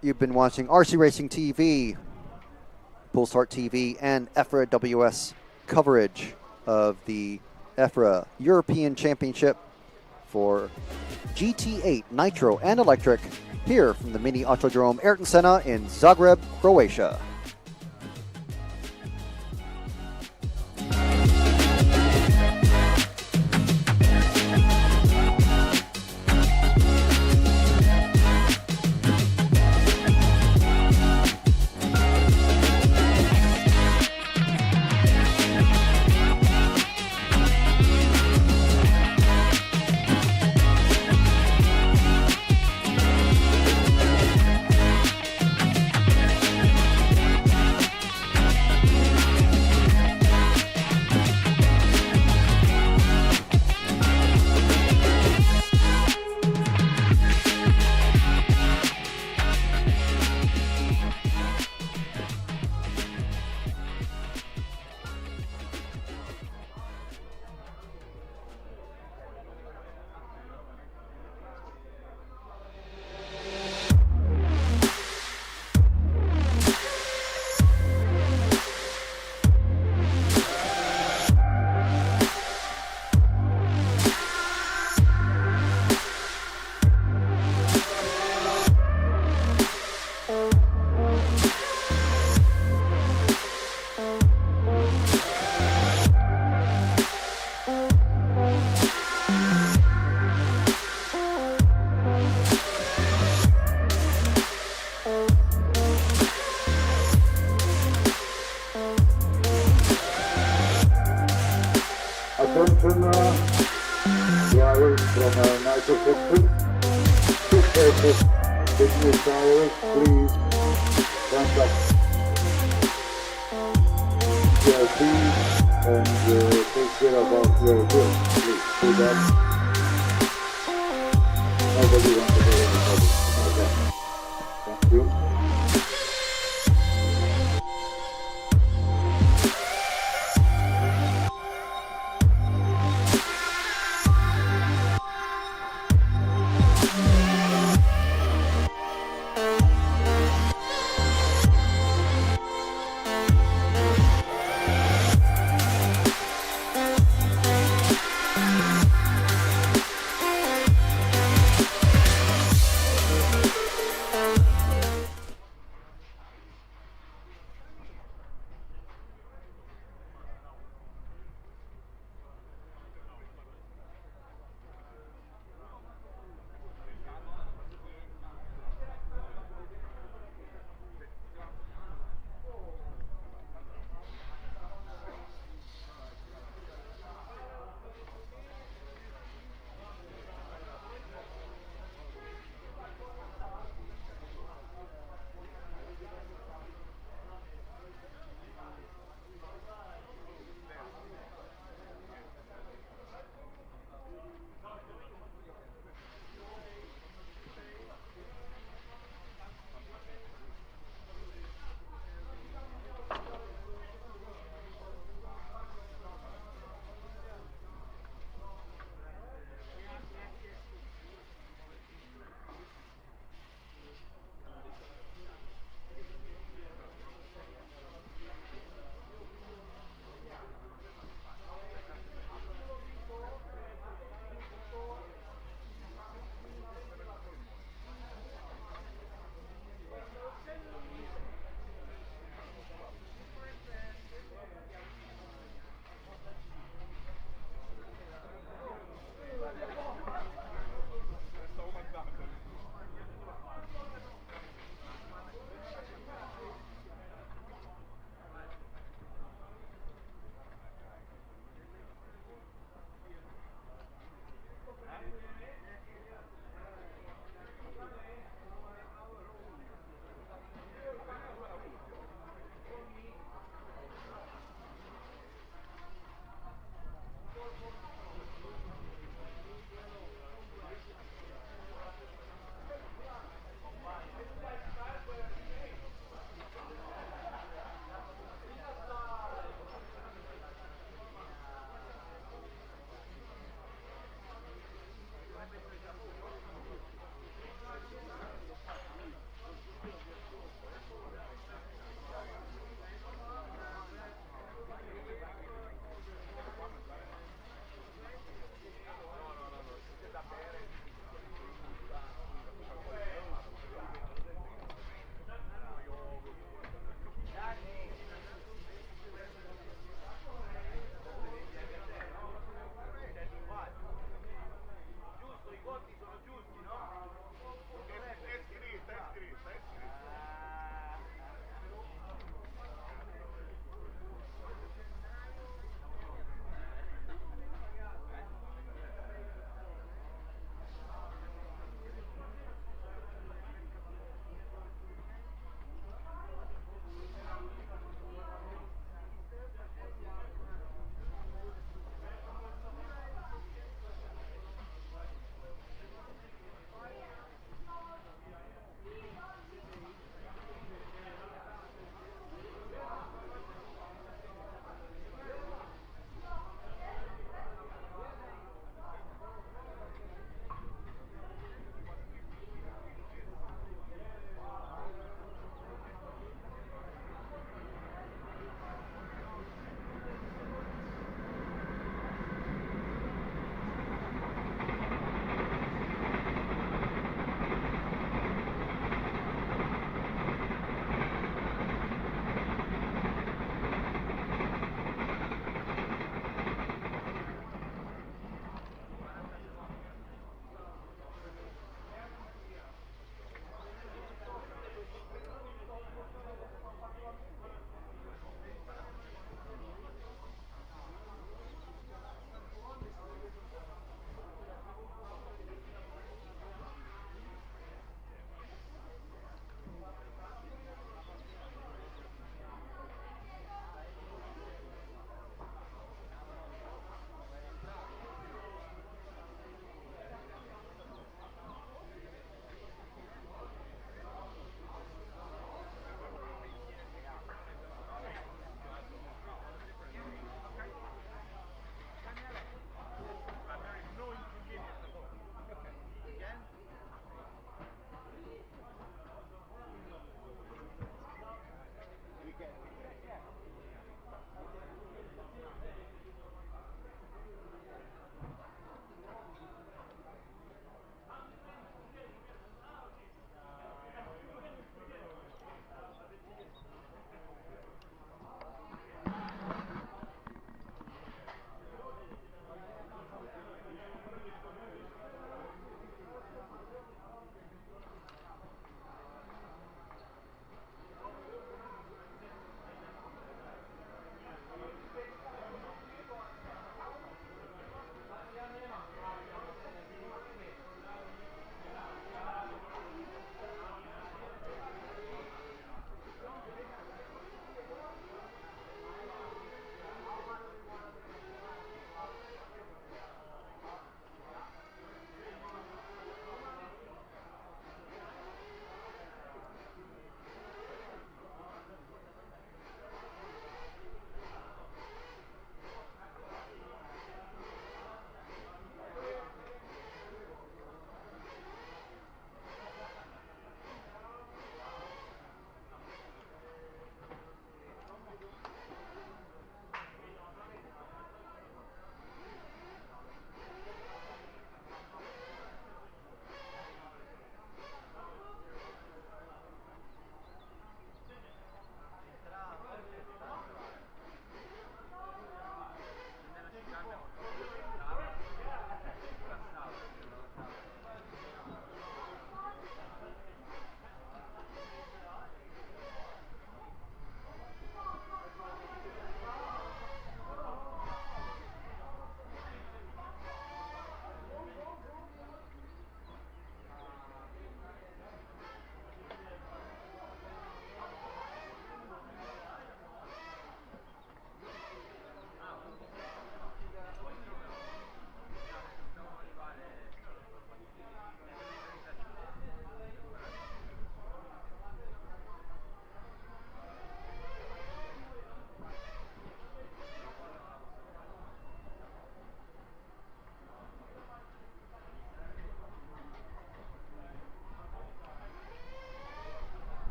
you've been watching RC Racing TV, Pulsar TV, and EFRA WS coverage of the EFRA European Championship for GT8 Nitro and Electric, here from the Mini Autodrome Ayrton Senna in Zagreb, Croatia. from our nitro section. Two purpose, the new tires, please contact your team and take care about your bill. Please do that. Nobody wants to get any trouble. Okay. Thank you.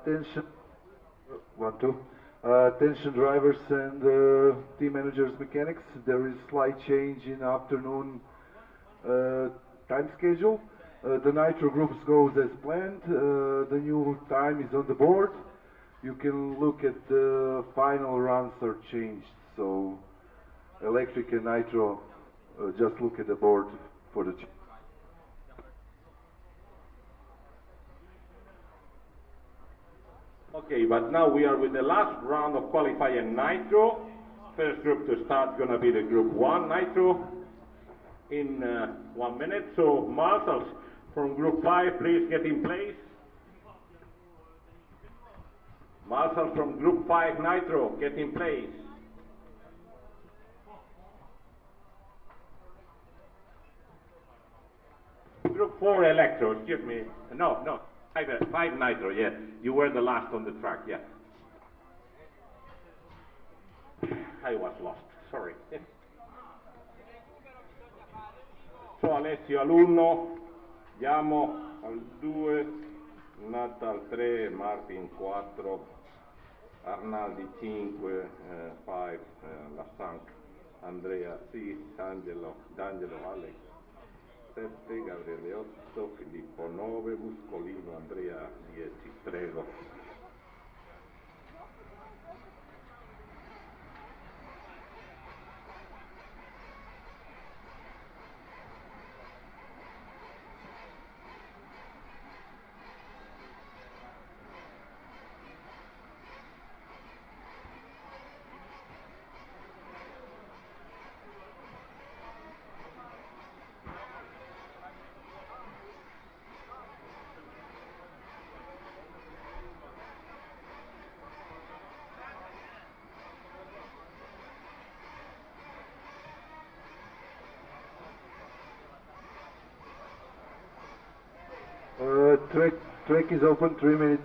Attention, one, two. Attention drivers and team managers, mechanics. There is slight change in afternoon time schedule. The nitro groups goes as planned. The new time is on the board. You can look at the final runs are changed. So electric and nitro, just look at the board for the change. Okay, but now we are with the last round of qualifying nitro. First group to start gonna be the group 1 nitro in 1 minute. So marshals from group 5, please get in place. Marshals from group 5 nitro, get in place. Group 4 electro, excuse me. No. 5 nitro, yeah. You were the last on the track, yeah. I was lost, sorry. So Alessio all'1, Giamo al 2, Nat al 3, Martin 4, Arnaldi 5, 5, Lassanc, Andrea 6, D'Angelo Alex 7, Gabriele 8, Filippo 9, Buscolino Andrea 10, prego. Track is open, 3 minutes.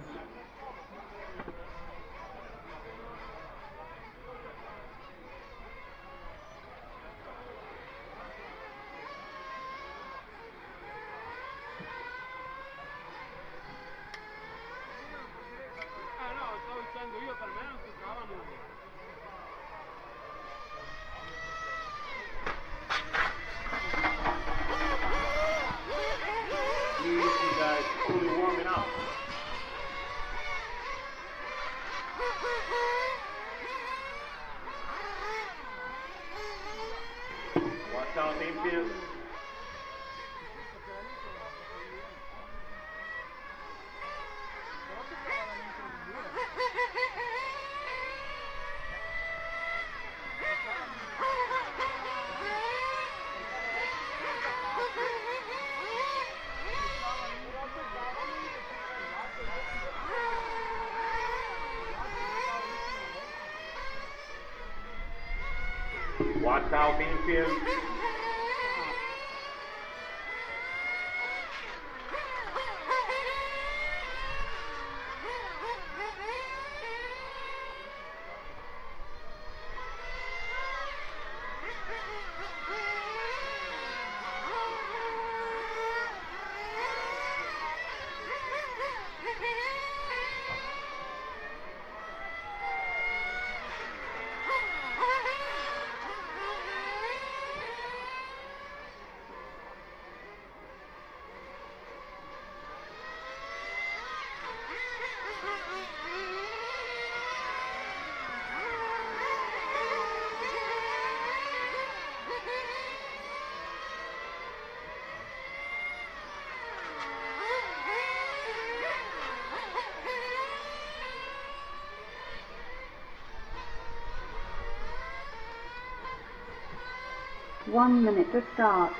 Watch out infield. One minute to start.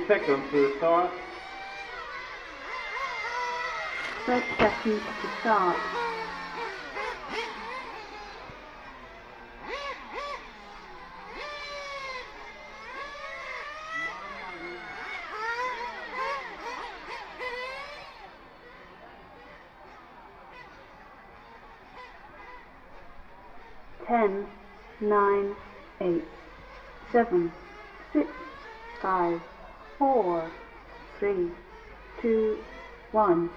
Seconds to start. 30 seconds to start. 10, 9, 8, 7, 6, 5, 4, 3, 2, 1.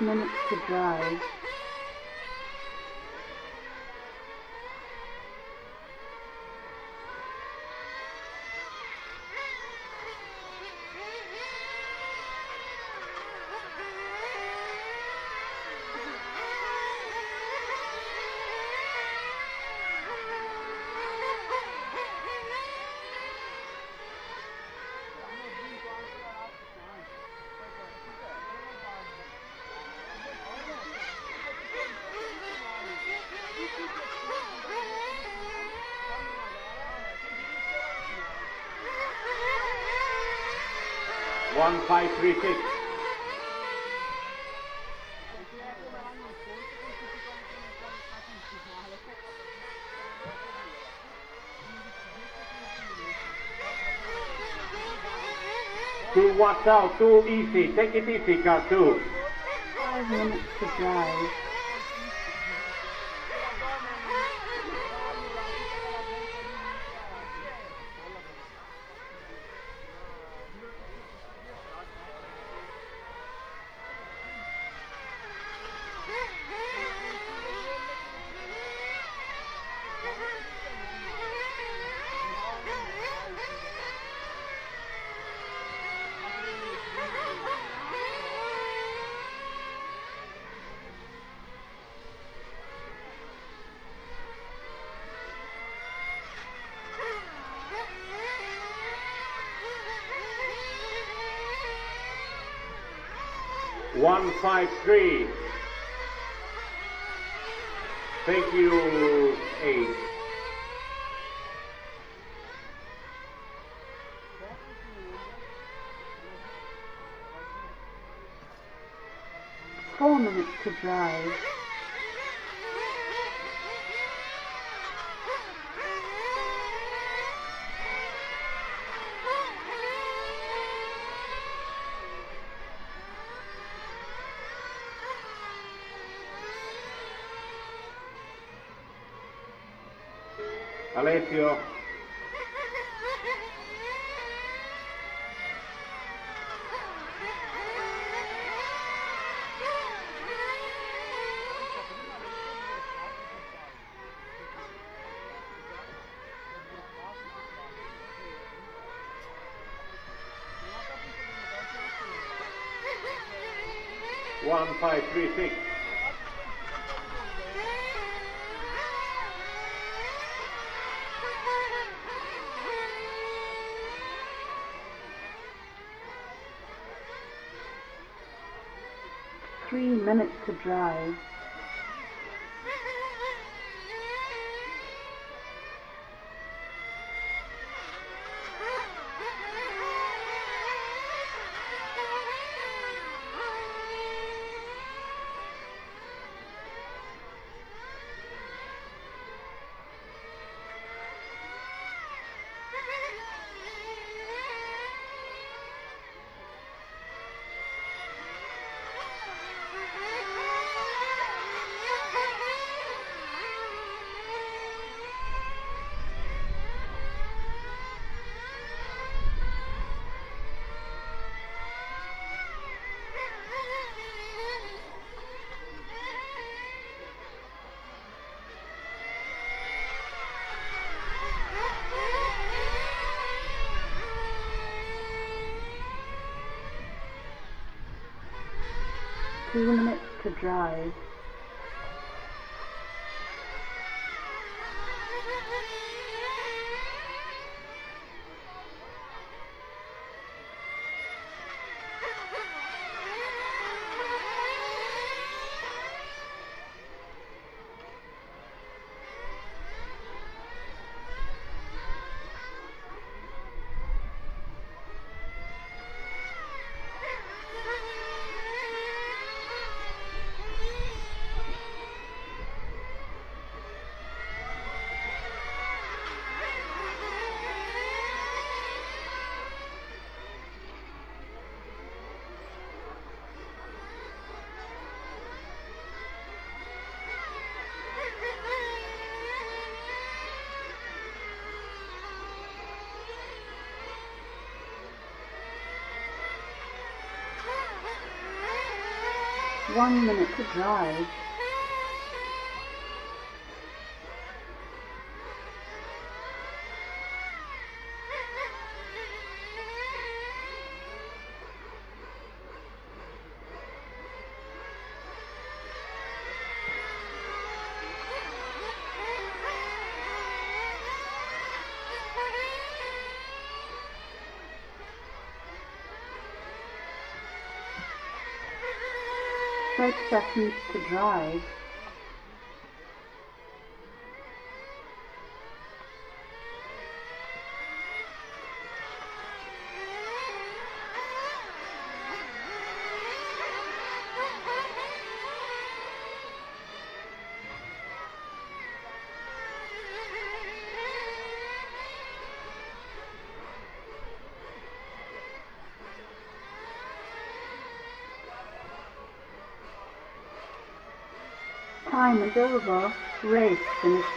Minutes to drive. One, 5, 3, 6. Two watts out, too easy. Take it easy, car 2. 5 minutes to drive. One, 5, 3. Thank you, 8. Four minutes to drive. Alessio. One, 5, 3, 6. Three minutes to drive. 2 minutes to drive. One minute to drive. Five seconds to drive. Time is over. Race finished.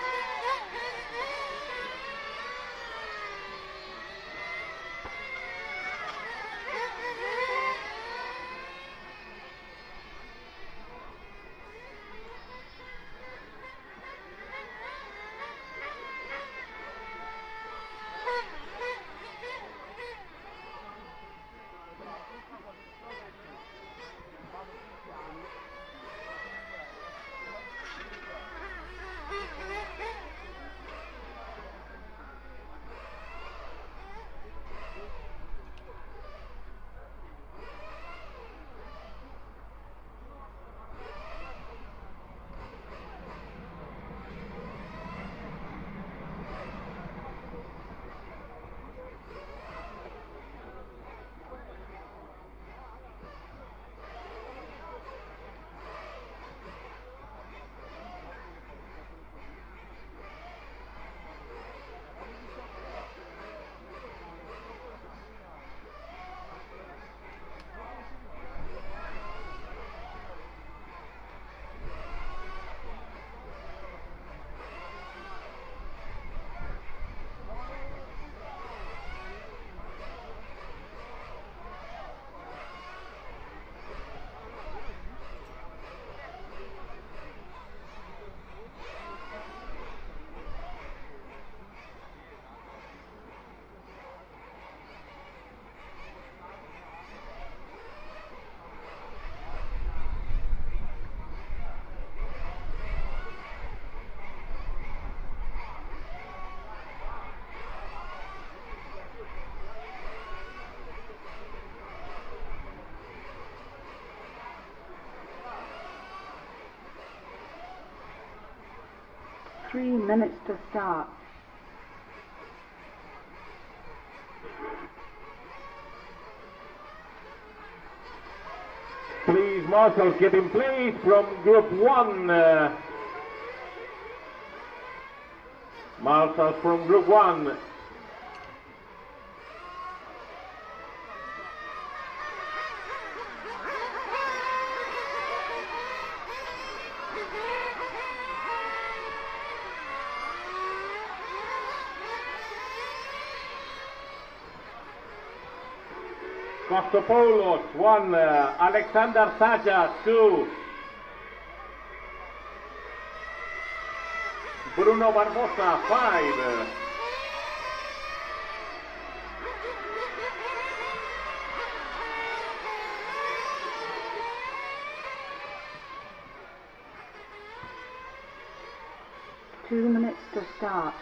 Three minutes to start. Please, marshals, get in place from Group 1. Marshals from Group 1. Kostopoulos 1, Alexander Saja 2, Bruno Barbosa 5, 2 minutes to start.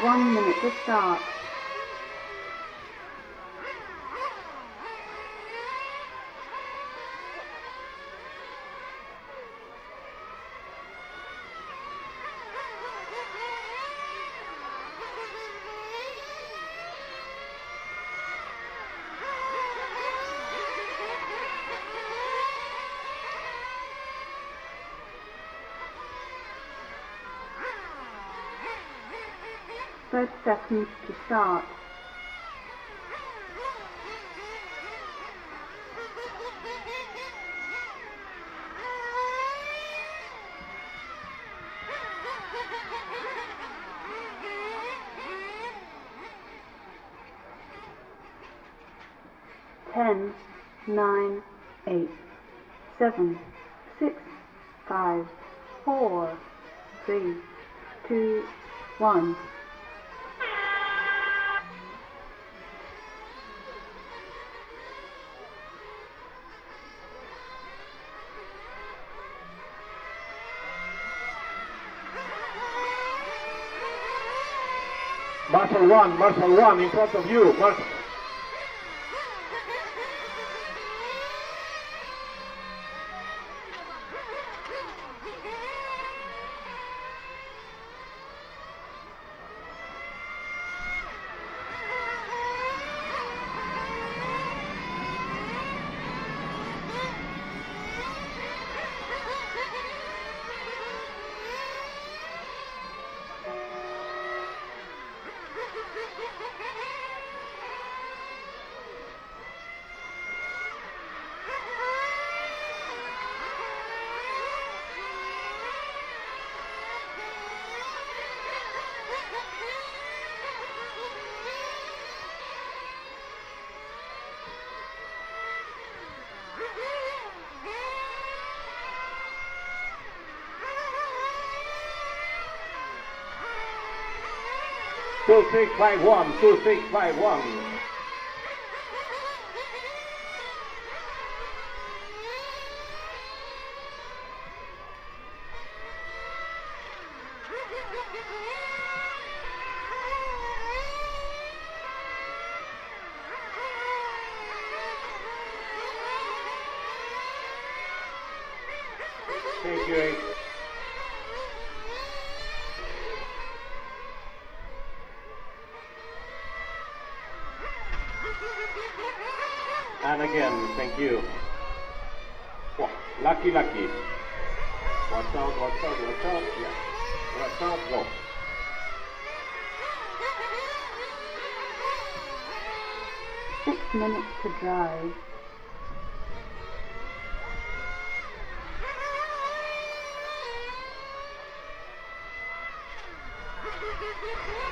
One minute to start. Five seconds to start. Ten, 9, 8, 7, 6, 5, 4, 3, 2, 1. Marshal 1 in front of you. Marshal. Two 651. Thank you. And again, thank you. Oh, lucky. Watch out. Yeah. Watch out, go. Six minutes to drive.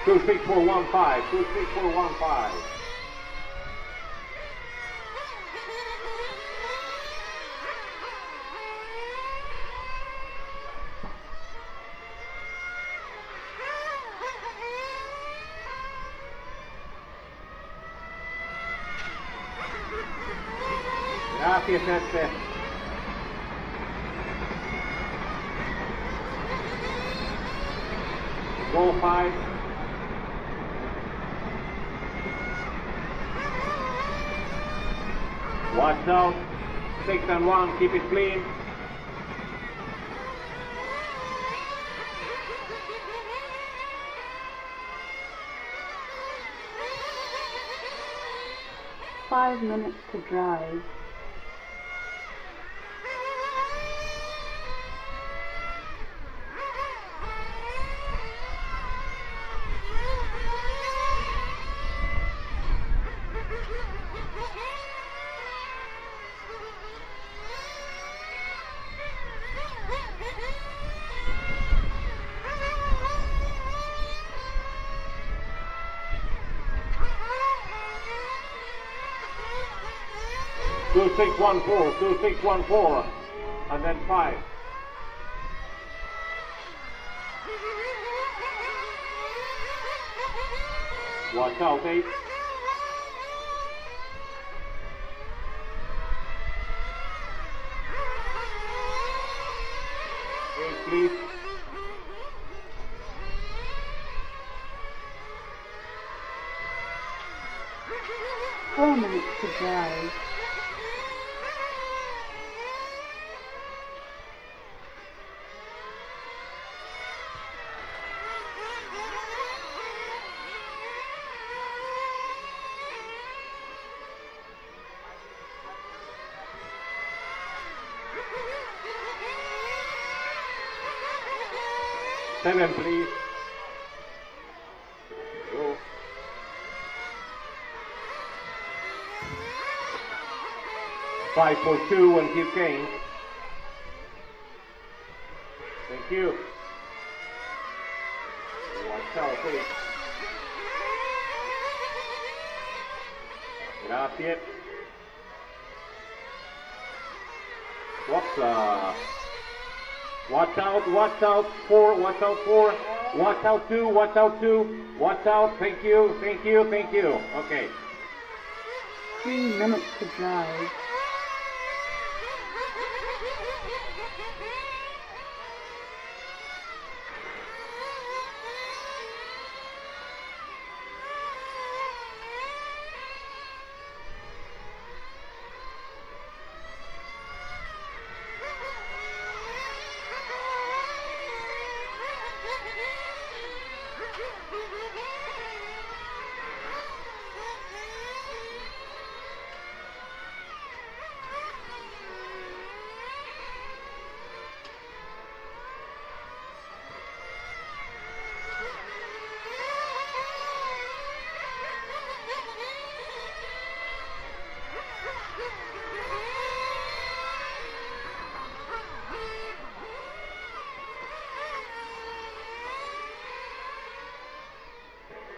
Two 6-4-1-5. Gracias, gente. Go 5. Watch out. 6 and 1, keep it clean. 5 minutes to drive. Two 614, and then 5. Watch out, 8. 8, please. Four minutes to drive. Seven, please. Go. Five for 2 and keep going. Thank you. Watch out, please. Gracias. Whoops. Watch out, 4, watch out 4, watch out 2, watch out 2, watch out, thank you. Okay. 3 minutes to drive.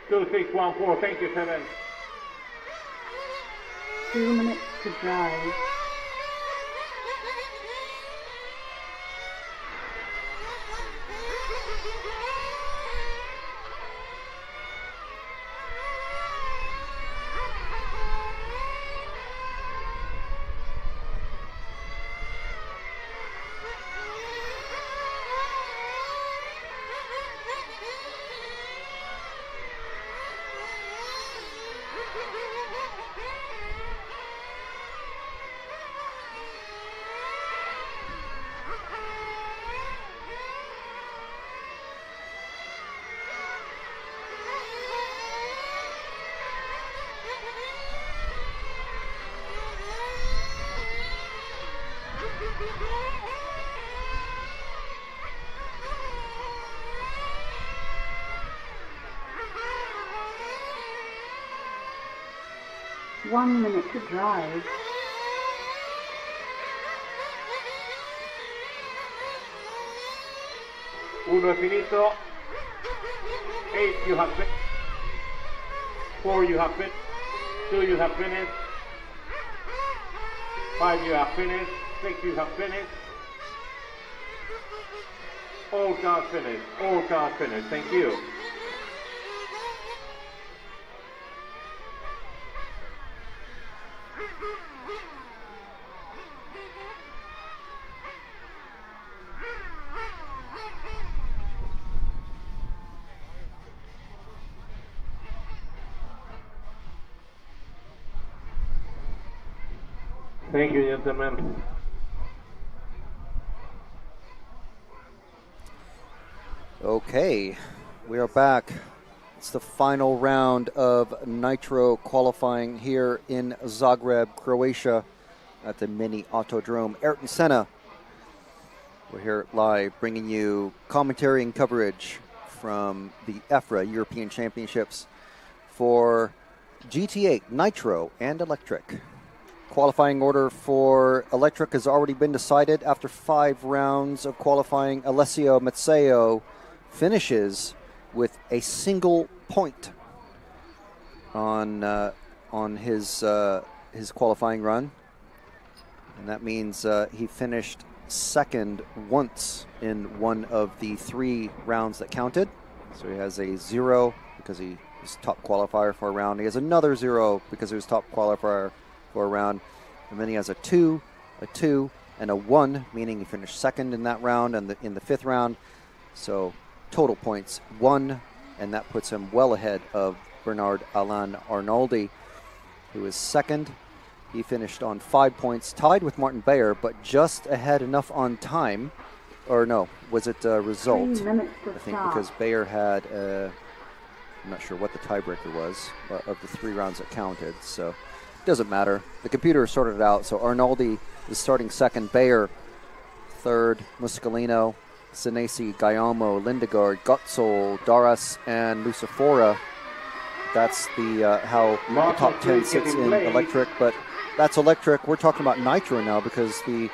Two 614, thank you, 7. 2 minutes to drive. One minute to drive. Uno finito. 8 you have finished. 4 you have finished. 2 you have finished. 5 you have finished. 6 you have finished. All cars finished. All cars finished. Thank you. Thank you, gentlemen. Okay, we are back It's the final round of nitro qualifying here in Zagreb, Croatia at the Mini Autodrome Ayrton Senna. We're here live bringing you commentary and coverage from the EFRA European Championships for GT8, Nitro, and Electric. Qualifying order for Electric has already been decided after 5 rounds of qualifying. Alessio Mazzeo finishes with a single point on his qualifying run, and that means he finished second once in one of the 3 rounds that counted. So he has a 0 because he was top qualifier for a round. He has another 0 because he was top qualifier for a round, and then he has a 2, and a 1, meaning he finished second in that round and in the 5th round. So total points 1, and that puts him well ahead of Bernard Alain Arnoldi, who is second. He finished on 5 points, tied with Martin Bayer, but just ahead enough on time. Or no, was it result? 3 minutes to I think start. because Bayer had, I'm not sure what the tiebreaker was of the 3 rounds that counted, so it doesn't matter. The computer sorted it out, so Arnoldi is starting second, Bayer third, Muscolino, Senesi, Guillermo, Lindegaard, Gottsol, Daras, and Lucifora. That's the how the top 10 sits in Electric, but that's Electric. We're talking about Nitro now because the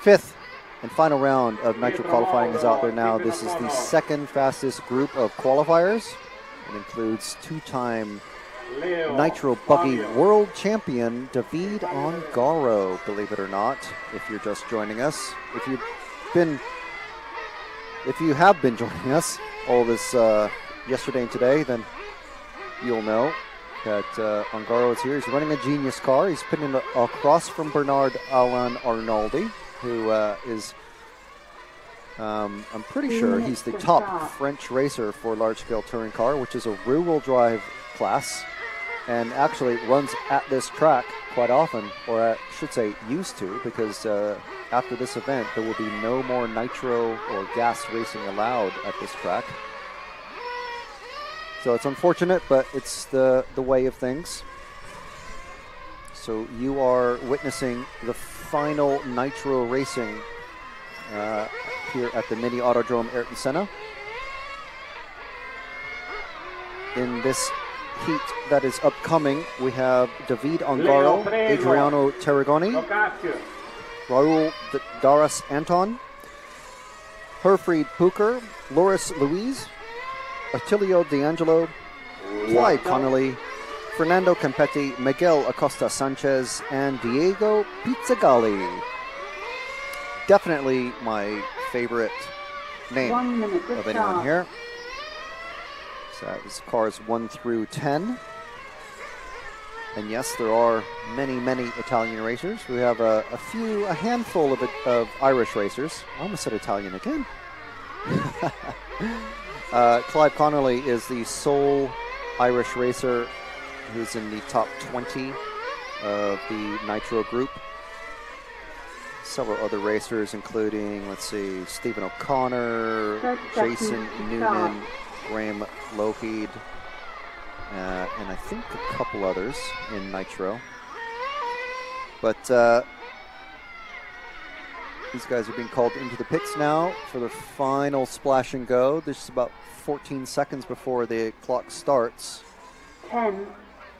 5th and final round of Nitro qualifying is out there now. This is the 2nd fastest group of qualifiers. It includes 2-time Nitro Buggy World Champion David Ongaro, believe it or not, if you're just joining us. If you have been joining us all this yesterday and today, then you'll know that Ongaro is here. He's running a Genius car. He's pitting across from Bernard Alain Arnoldi, who is, I'm pretty sure he's the top French racer for large-scale touring car, which is a rear-wheel drive class, and actually runs at this track quite often, or I should say used to, because after this event there will be no more nitro or gas racing allowed at this track. So it's unfortunate, but it's the way of things. So you are witnessing the final nitro racing here at the Mini Autodrome Ayrton Senna. In this heat that is upcoming, we have David Ongaro, Adriano Tarragoni, Raul Daras Anton, Herfried Puker, Loris Louise, Attilio D'Angelo, Clyde Connolly, Fernando Campetti, Miguel Acosta Sanchez, and Diego Pizzagalli. Definitely my favorite name 1 minute to of anyone start. here. So that is cars 1 through 10. And yes, there are many, many Italian racers. We have a handful of Irish racers. I almost said Italian again. Clive Connolly is the sole Irish racer who's in the top 20 of the Nitro group. Several other racers, including, let's see, Stephen O'Connor, 30 Jason seconds to Noonan, start. Graham Lougheed, and I think a couple others in Nitro. But these guys are being called into the pits now for the final splash and go. This is about 14 seconds before the clock starts. 10,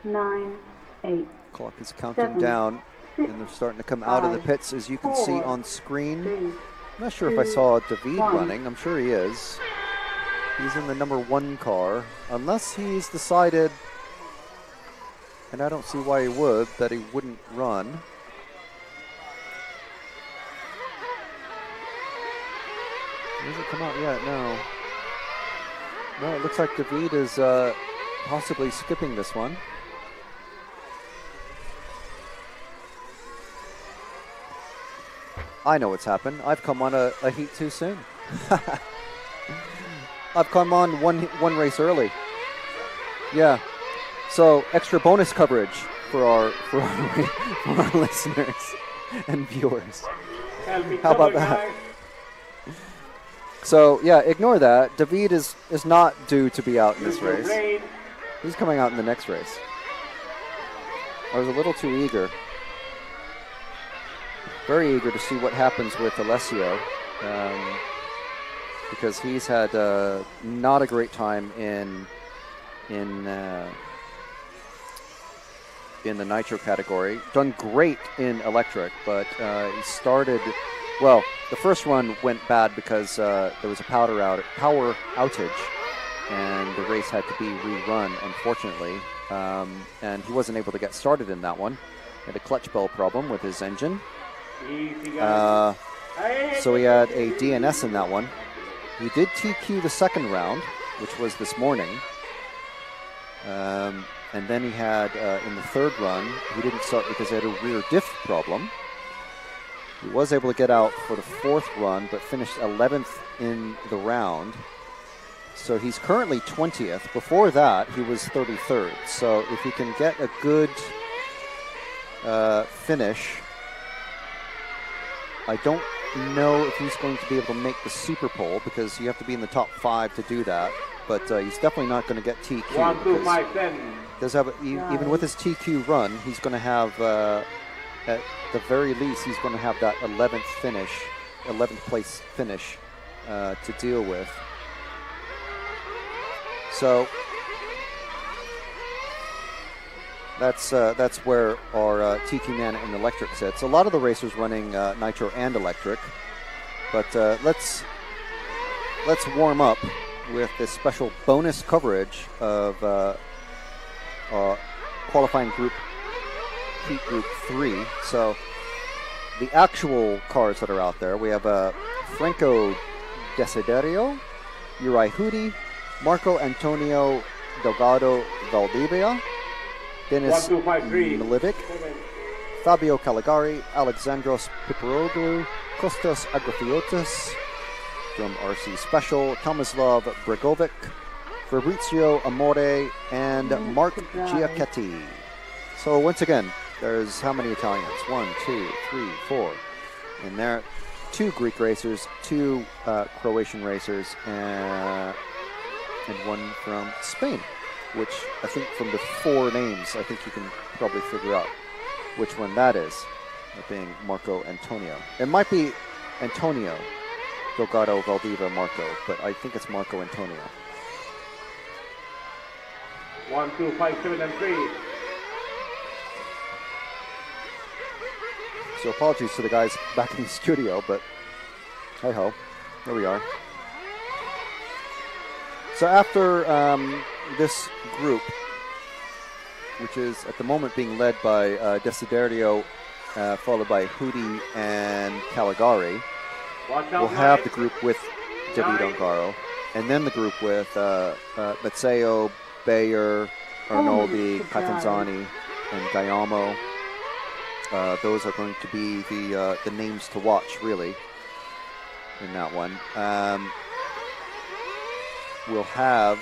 9, 8. Clock is counting 7, down, 6, and they're starting to come out of the 5, pits, as you can see 4, on screen. 3, I'm not sure if I saw David 1. running. I'm sure he is. He's in the number 1 car, unless he's decided, and I don't see why he would, that he wouldn't run. He hasn't come out yet, no. No, it looks like David is possibly skipping this one. I know what's happened. I've come on a heat too soon. I've come on one race early. Yeah. So extra bonus coverage for our listeners and viewers. How about that? So yeah, ignore that. David is not due to be out in this race. He's coming out in the next race. I was a little too eager. Very eager to see what happens with Alessio. Because he's had not a great time in the nitro category. Done great in electric, but he started, well, the first run went bad because there was a power outage, and the race had to be rerun, unfortunately. And he wasn't able to get started in that one. He had a clutch bell problem with his engine. So he had a DNS in that one. He did TQ the second round, which was this morning. And then he had, in the third run, he didn't start because he had a rear diff problem. He was able to get out for the fourth run, but finished 11th in the round. So he's currently 20th. Before that, he was 33rd. So if he can get a good finish, I don't know if he's going to be able to make the Super Pole because you have to be in the top 5 to do that. But he's definitely not going to get TQ. 1, 2, 5, 10. Does have even with his TQ run, he's going to have at the very least he's going to have that 11th place finish to deal with. So that's where our TQ man in electric sits. A lot of the racers running nitro and electric, but let's warm up with this special bonus coverage of qualifying group, heat group 3. So the actual cars that are out there, we have Franco Desiderio, Uri Hudi, Marco Antonio Delgado Valdivia, Dennis Milivic, Fabio Caligari, Alexandros Piperoglu, Kostas Agrafiotis from RC Special, Tomislav Bregovic, Fabrizio Amore, and Mark Giacchetti. So once again, there's how many Italians? 1, 2, 3, 4. And there are 2 Greek racers, 2 Croatian racers, and 1 from Spain, which I think from the 4 names, I think you can probably figure out which one that is, that being Marco Antonio. It might be Antonio Delgado Valdivia Marco, but I think it's Marco Antonio. 1, 2, 5, 7, and 3. So apologies to the guys back in the studio, but hey ho, here we are. So after this group, which is at the moment being led by Desiderio, followed by Hudi and Caligari, we'll have the group with David Ongaro, and then the group with Mazzeo, Bayer, Arnoldi, Catanzani, and Gaiamo. Those are going to be the names to watch, really, in that one. We'll have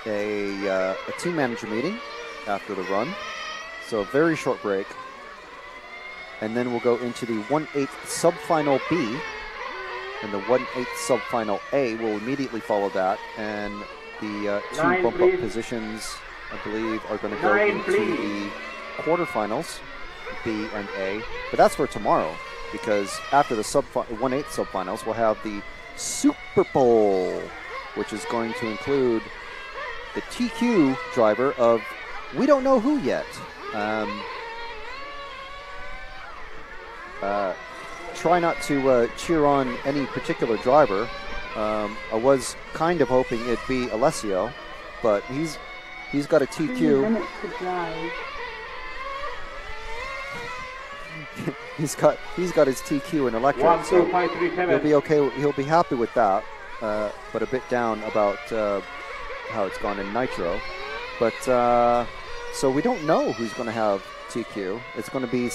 a team manager meeting after the run, so a very short break. And then we'll go into the 1/8 subfinal B, and the 1/8 subfinal A will immediately follow that. And the 2 bump-up positions, I believe, are going to go into the quarterfinals, B and A. But that's for tomorrow, because after the 1/8 subfinals, we'll have the Super Bowl, which is going to include the TQ driver of we don't know who yet. Try not to cheer on any particular driver. I was kind of hoping it'd be Alessio, but he's got a TQ. 3 minutes to drive. he's got his TQ in electric. 1, 2, so 5, 3, 7. he'll be okay. He'll be happy with that, but a bit down about how it's gone in nitro. But so we don't know who's going to have TQ. It's going to be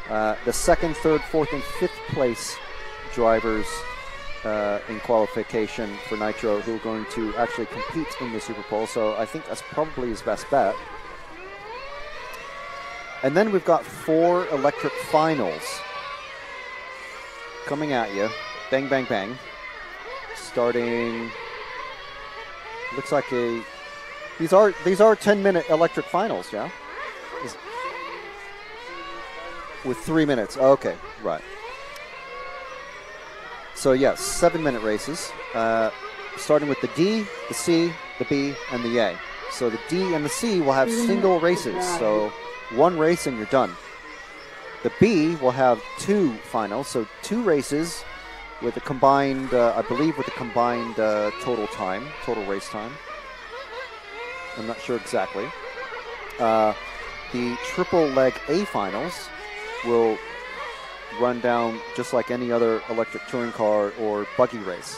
the 2nd, 3rd, 4th, and 5th place drivers in qualification for nitro who are going to actually compete in the Super Bowl. So I think that's probably his best bet. And then we've got 4 electric finals coming at you. Bang, bang, bang. starting. Looks like these are 10-minute electric finals, yeah? With 3 minutes. Okay, right. So yes, 7-minute races, starting with the D, the C, the B, and the A. So the D and the C will have single races, so one race and you're done. The B will have 2 finals, so 2 races with a combined, I believe with a combined total race time. I'm not sure exactly. The triple leg A finals will run down just like any other electric touring car or buggy race.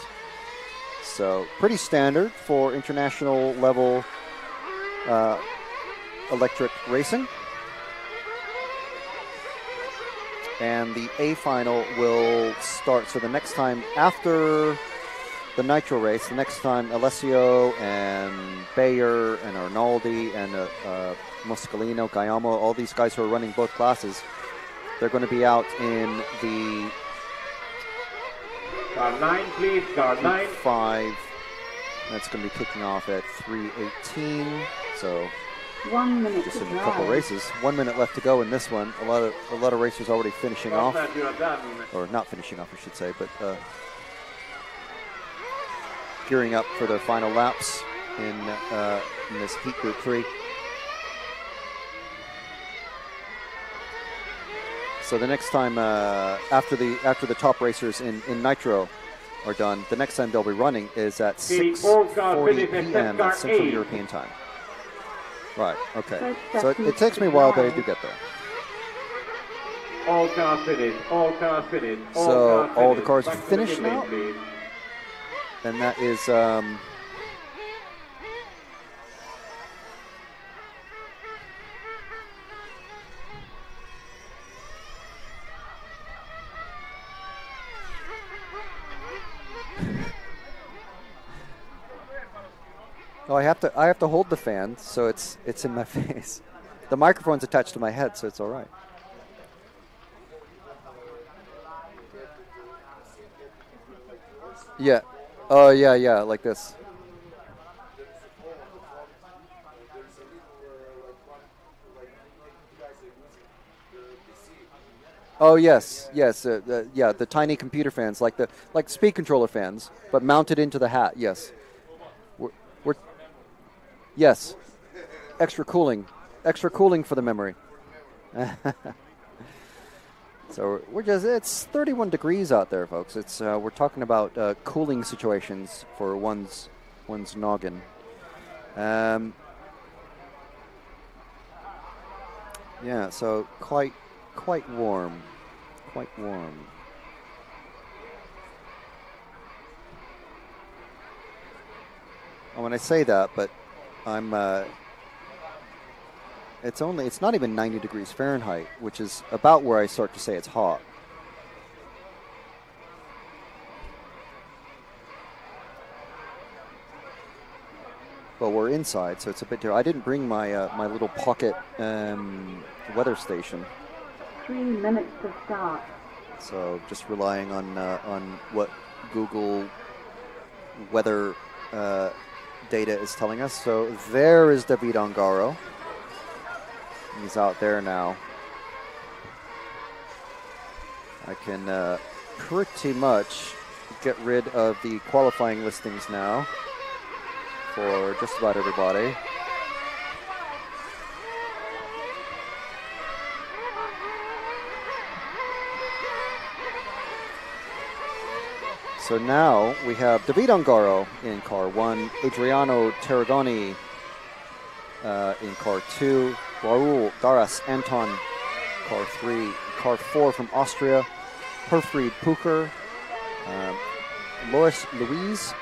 So pretty standard for international level electric racing. And the A final will start, so the next time after the nitro race, the next time Alessio and Bayer and Arnaldi and Moscalino, Gaiamo, all these guys who are running both classes, they're going to be out in the Car 9, please. Car 9. 5. That's going to be kicking off at 3:18. So 1 minute just to in a couple drive. races. 1 minute left to go in this one. A lot of racers already finishing off, That you are done. or not finishing off, I should say, but gearing up for their final laps in this heat group 3. So the next time after the top racers in Nitro are done, the next time they'll be running is at 6:40 p.m. at Central European time. Right. Okay. So it takes me a while, but I do get there. All cars finished. All cars finished. So all the cars Back to the finished pit lane, now? please. And that is oh, I have to hold the fan so it's in my face. The microphone's attached to my head, so it's all right. Yeah. Oh, yeah, like this. Oh yes, the tiny computer fans, like speed controller fans, but mounted into the hat. Yes, we're yes, extra cooling for the memory. So it's 31 degrees out there, folks. It's we're talking about cooling situations for one's noggin. Yeah, so quite warm. Quite warm. When I say that, but I'm it's not even 90 degrees Fahrenheit, which is about where I start to say it's hot. But we're inside, so it's a bit different. I didn't bring my my little pocket weather station. 3 minutes to start. So just relying on what Google weather data is telling us. So there is David Ongaro. He's out there now. I can pretty much get rid of the qualifying listings now for just about everybody. So now we have David Ongaro in car 1, Adriano Tarragoni in car 2, Raul Garas Anton, car 3, car 4 from Austria, Herfried Pucher, Loris Louise,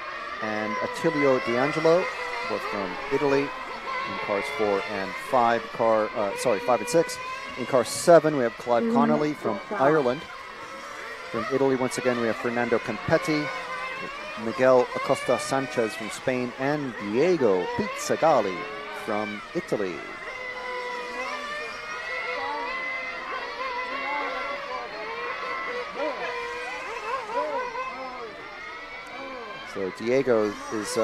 and Attilio D'Angelo, both from Italy, in cars 4 and 5. 5 and 6. In car 7, we have Clive Connolly from Ireland. From Italy, once again, we have Fernando Campetti, Miguel Acosta Sanchez from Spain, and Diego Pizzagalli from Italy. So Diego is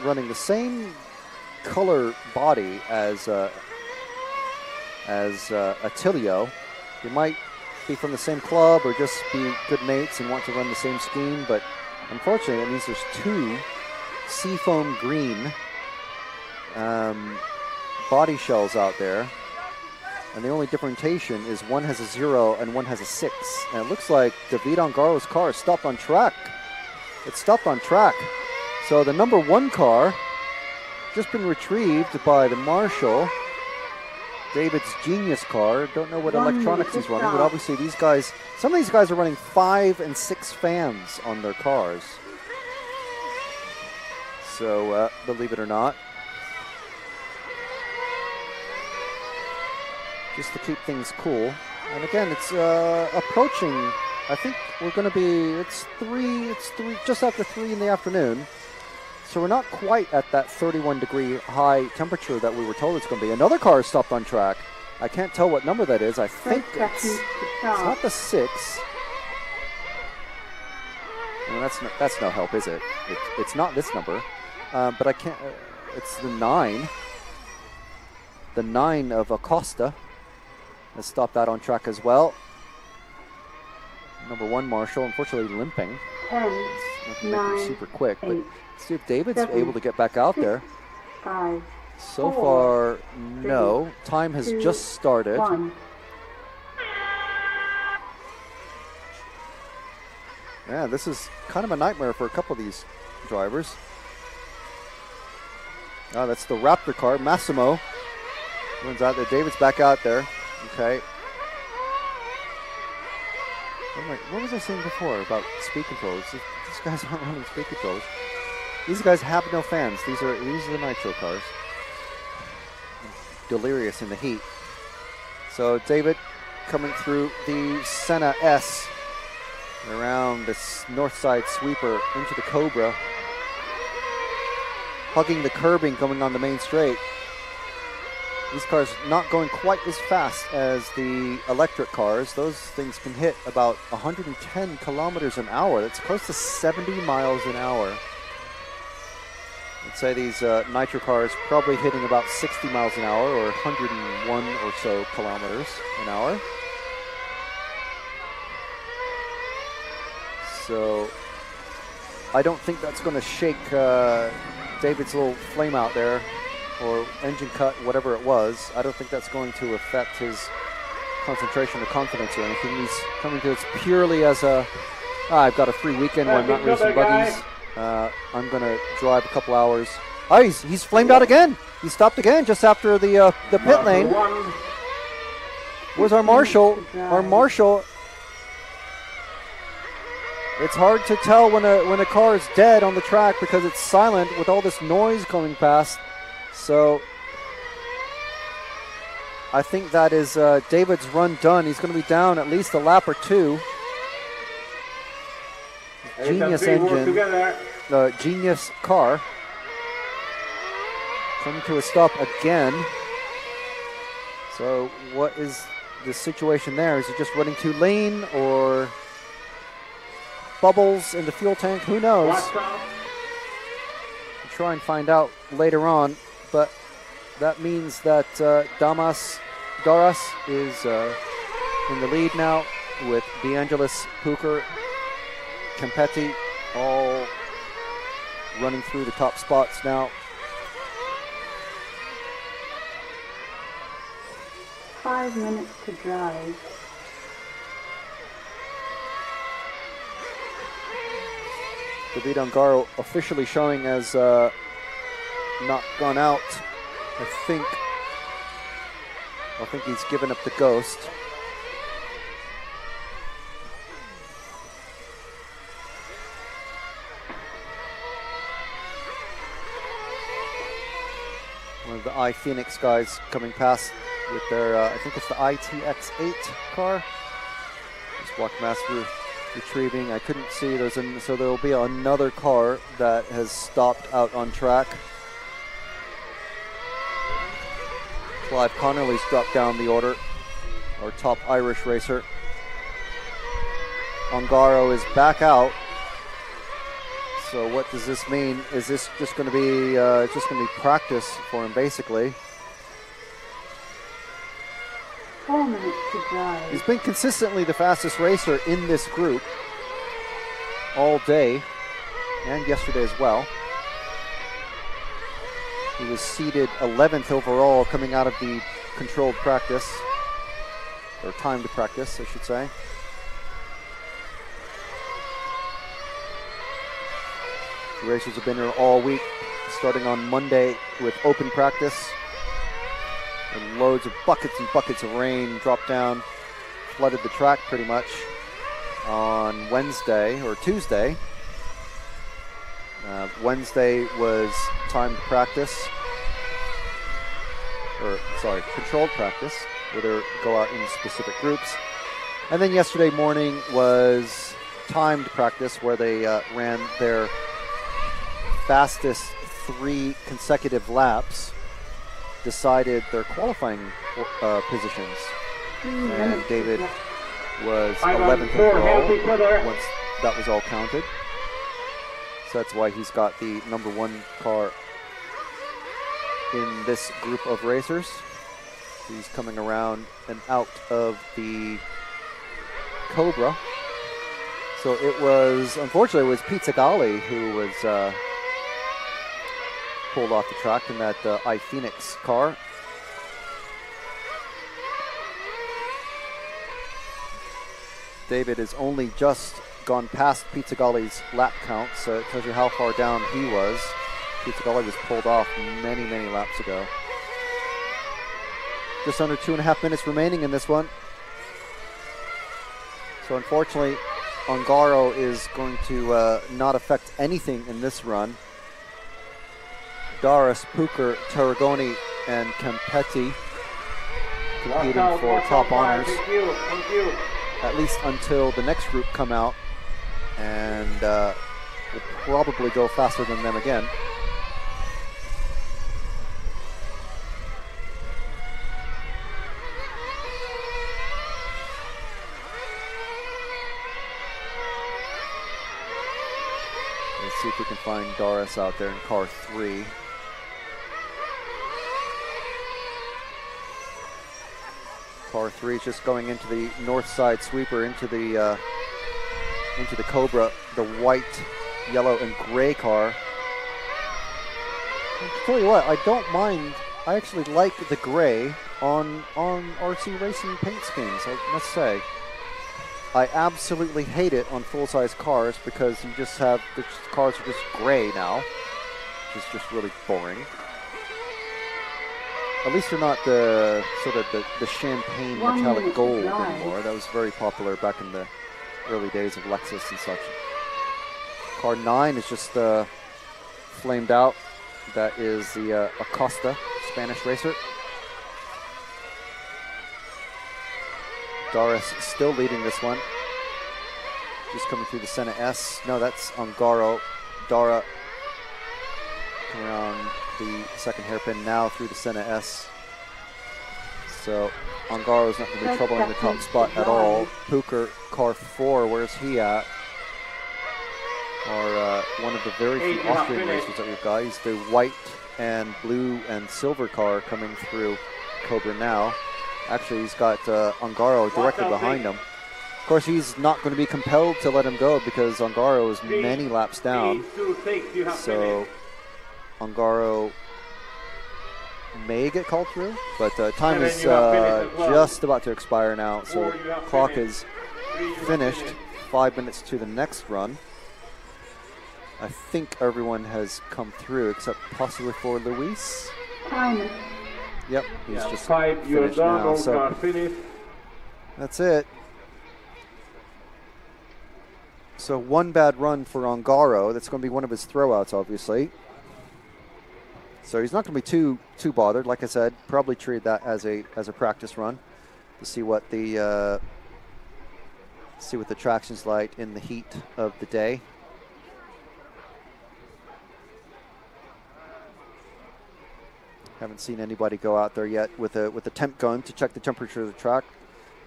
running the same color body as Attilio. They might be from the same club or just be good mates and want to run the same scheme, but unfortunately, it means there's two seafoam green body shells out there, and the only differentiation is one has a 0 and one has a 6. And it looks like David Ongaro's car is stopped on track. It's stopped on track. So the number 1 car just been retrieved by the marshal. David's Genius car. Don't know what electronics he's running, but obviously these guys, some of these guys are running 5 and 6 fans on their cars. So, believe it or not, just to keep things cool. And again, it's approaching, I think we're going to be, it's 3, just after 3 in the afternoon. So we're not quite at that 31-degree high temperature that we were told it's going to be. Another car is stopped on track. I can't tell what number that is. I think it's not the 6. And that's no help, is it? It's not this number. But I can't, it's the 9. The 9 of Acosta has stopped out on track as well. Number 1 Marshall, unfortunately limping. 10, It's not going to make him super quick, 8, but see if David's 7, able to get back out 6, there. 5, So 4, far, 3, no. Time has 2, just started. 1. Yeah, this is kind of a nightmare for a couple of these drivers. Oh, that's the Raptor car. Massimo runs out there. David's back out there. Okay. What was I saying before about speed controls? These guys aren't running speed controls. These guys have no fans. These are the nitro cars. Delirious in the heat. So David coming through the Senna S around this north side sweeper into the Cobra, hugging the curbing coming on the main straight. These cars not going quite as fast as the electric cars. Those things can hit about 110 kilometers an hour. That's close to 70 miles an hour. I'd say these nitro cars probably hitting about 60 miles an hour or 101 or so kilometers an hour. So I don't think that's going to shake David's little flame out there, or engine cut, whatever it was. I don't think that's going to affect his concentration or confidence or anything. He's coming to this purely as a, I've got a free weekend where I'm not racing buggies. I'm going to drive a couple hours. Oh, he's flamed out again. He stopped again just after the pit lane. Where's our marshal? Our marshal. It's hard to tell when a car is dead on the track because it's silent with all this noise coming past. So I think that is David's run done. He's going to be down at least a lap or 2. Genius engine, Genius car coming to a stop again. So what is the situation there? Is he just running too lean or bubbles in the fuel tank? Who knows? We'll try and find out later on. But that means that Daras is in the lead now with DeAngelis, Pucher, Campetti all running through the top spots now. Five minutes to drive. David Ongaro officially showing as not gone out. I think he's given up the ghost. One of the iPhoenix guys coming past with their, I think it's the ITX8 car. Just Walkmaster retrieving. I couldn't see those, so there will be another car that has stopped out on track. Clive Connolly's dropped down the order, our top Irish racer. Ongaro is back out. So what does this mean? Is this just going to be practice for him, basically? 4 minutes to drive. He's been consistently the fastest racer in this group all day and yesterday as well. He was seeded 11th overall coming out of the controlled practice, or timed practice, I should say. The racers have been here all week, starting on Monday with open practice. And loads of buckets and buckets of rain dropped down, flooded the track pretty much on Wednesday or Tuesday. Wednesday was timed practice, controlled practice, where they go out in specific groups. And then yesterday morning was timed practice, where they ran their fastest 3 consecutive laps, decided their qualifying positions. And David was 11th overall once that was all counted. So that's why he's got the number 1 car in this group of racers. He's coming around and out of the Cobra. So it was, unfortunately, it was Pizzagalli who was pulled off the track in that iPhoenix car. David has only just gone past Pizzagalli's lap count, so it tells you how far down he was. Pizzagalli was pulled off many, many laps ago. Just under 2.5 minutes remaining in this one. So unfortunately, Ongaro is going to not affect anything in this run. Doris, Puker, Tarragoni, and Campetti competing for top honors. Thank you. At least until the next group come out, and will probably go faster than them again. Let's see if we can find Doris out there in car 3. Car 3 is just going into the north side sweeper, into the Cobra, the white, yellow, and gray car. I'll tell you what, I don't mind. I actually like the gray on RC Racing paint schemes, I must say. I absolutely hate it on full-size cars because you just have, the cars are just gray now, which is just really boring. At least they're not the sort of the champagne metallic gold anymore. That was very popular back in the early days of Lexus and such. Car 9 is just flamed out. That is the Acosta, Spanish racer. Doris still leading this one. Just coming through the Senna S. No, that's Ongaro. Dara coming around the second hairpin now through the Senna S. So Ongaro's not going to be troubling the top spot at all. Puker, car 4, where's he at? Or one of the very few Austrian racers that we've got. He's the white and blue and silver car coming through Cobra now. Actually, he's got Ongaro directly behind him. Of course, he's not going to be compelled to let him go because Ongaro is many laps down. So Ongaro may get called through, but time is just about to expire now. So clock is finished. 5 minutes to the next run. I think everyone has come through except possibly for Luis. Yep, he's just finished now. So that's it. So one bad run for Ongaro. That's going to be one of his throwouts, obviously. So he's not going to be too bothered. Like I said, probably treat that as a practice run to see what the traction's like in the heat of the day. Haven't seen anybody go out there yet with a temp gun to check the temperature of the track,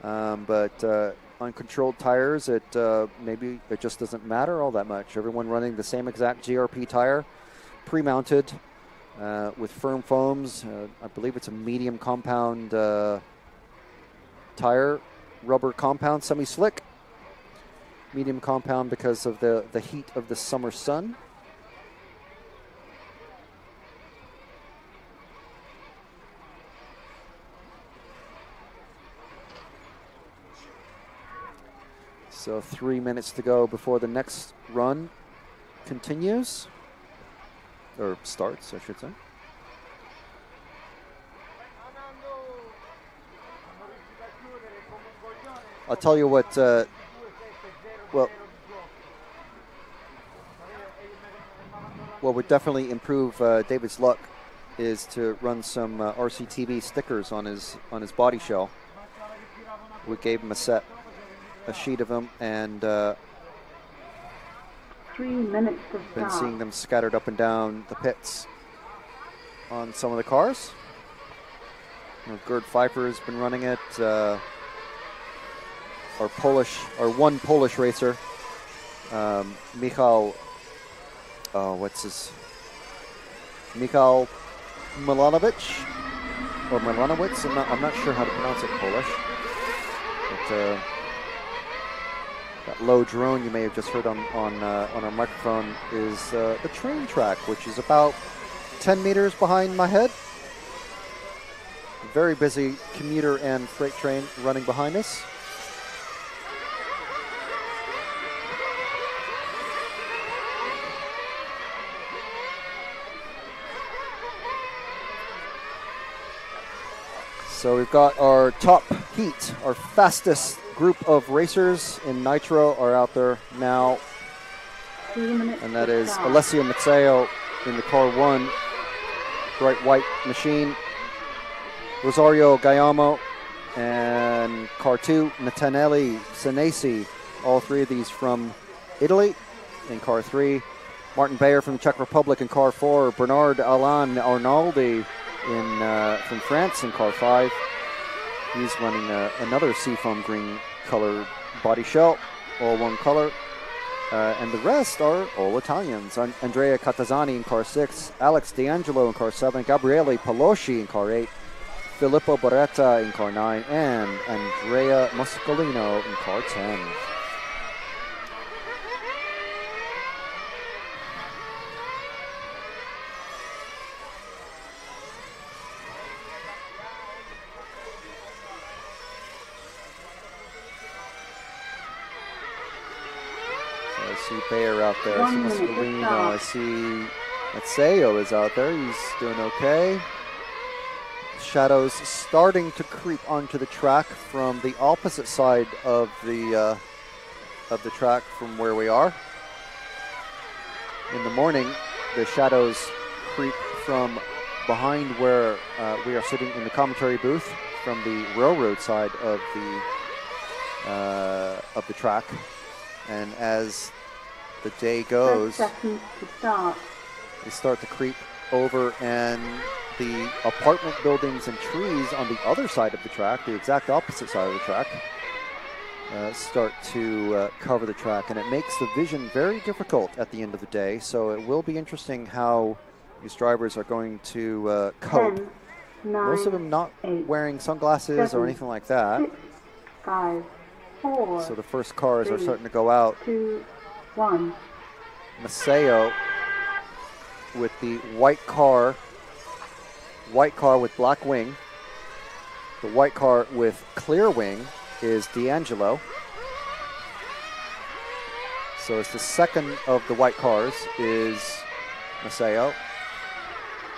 but on controlled tires, maybe it just doesn't matter all that much. Everyone running the same exact GRP tire, pre-mounted with firm foams. I believe it's a medium compound tire, rubber compound, semi-slick. Medium compound because of the heat of the summer sun. So 3 minutes to go before the next run continues, or starts, I should say. I'll tell you what, what would definitely improve David's luck is to run some RCTV stickers on his body shell. We gave him a sheet of them, and 3 minutes to start. Been seeing them scattered up and down the pits on some of the cars. Gerd Pfeiffer has been running it. Our one Polish racer, Michał Milanowicz or Milanowicz. I'm not sure how to pronounce it in Polish. But that low drone you may have just heard on our microphone is the train track, which is about 10 meters behind my head. Very busy commuter and freight train running behind us. So we've got our top heat, our fastest group of racers in nitro are out there now. And that is Alessio Mazzeo in the car 1, bright white machine. Rosario Gaiamo and car 2, Natanelli Senesi, all three of these from Italy in car 3. Martin Bayer from the Czech Republic in car 4. Bernard Alain Arnaldi from France in car 5. He's running another seafoam green colored body shell, all one color. And the rest are all Italians. Andrea Catazzani in car 6, Alex D'Angelo in car 7, Gabriele Palosci in car 8, Filippo Barretta in car 9, and Andrea Moscolino in car 10. I see Bayer out there, I see Moscolino, I see Mazzeo is out there, he's doing okay. Shadows starting to creep onto the track from the opposite side of the track from where we are. In the morning, the shadows creep from behind where we are sitting in the commentary booth from the railroad side of the track. And as the day goes, they start to creep over, and the apartment buildings and trees on the other side of the track, the exact opposite side of the track, start to cover the track, and it makes the vision very difficult at the end of the day. So it will be interesting how these drivers are going to cope. 10, 9, most of them not 8, wearing sunglasses 7, or anything like that. 6, 5, 4, so the first cars 3, are starting to go out. 2, 1. Mazzeo with the white car with black wing. The white car with clear wing is D'Angelo. So it's the second of the white cars is Mazzeo.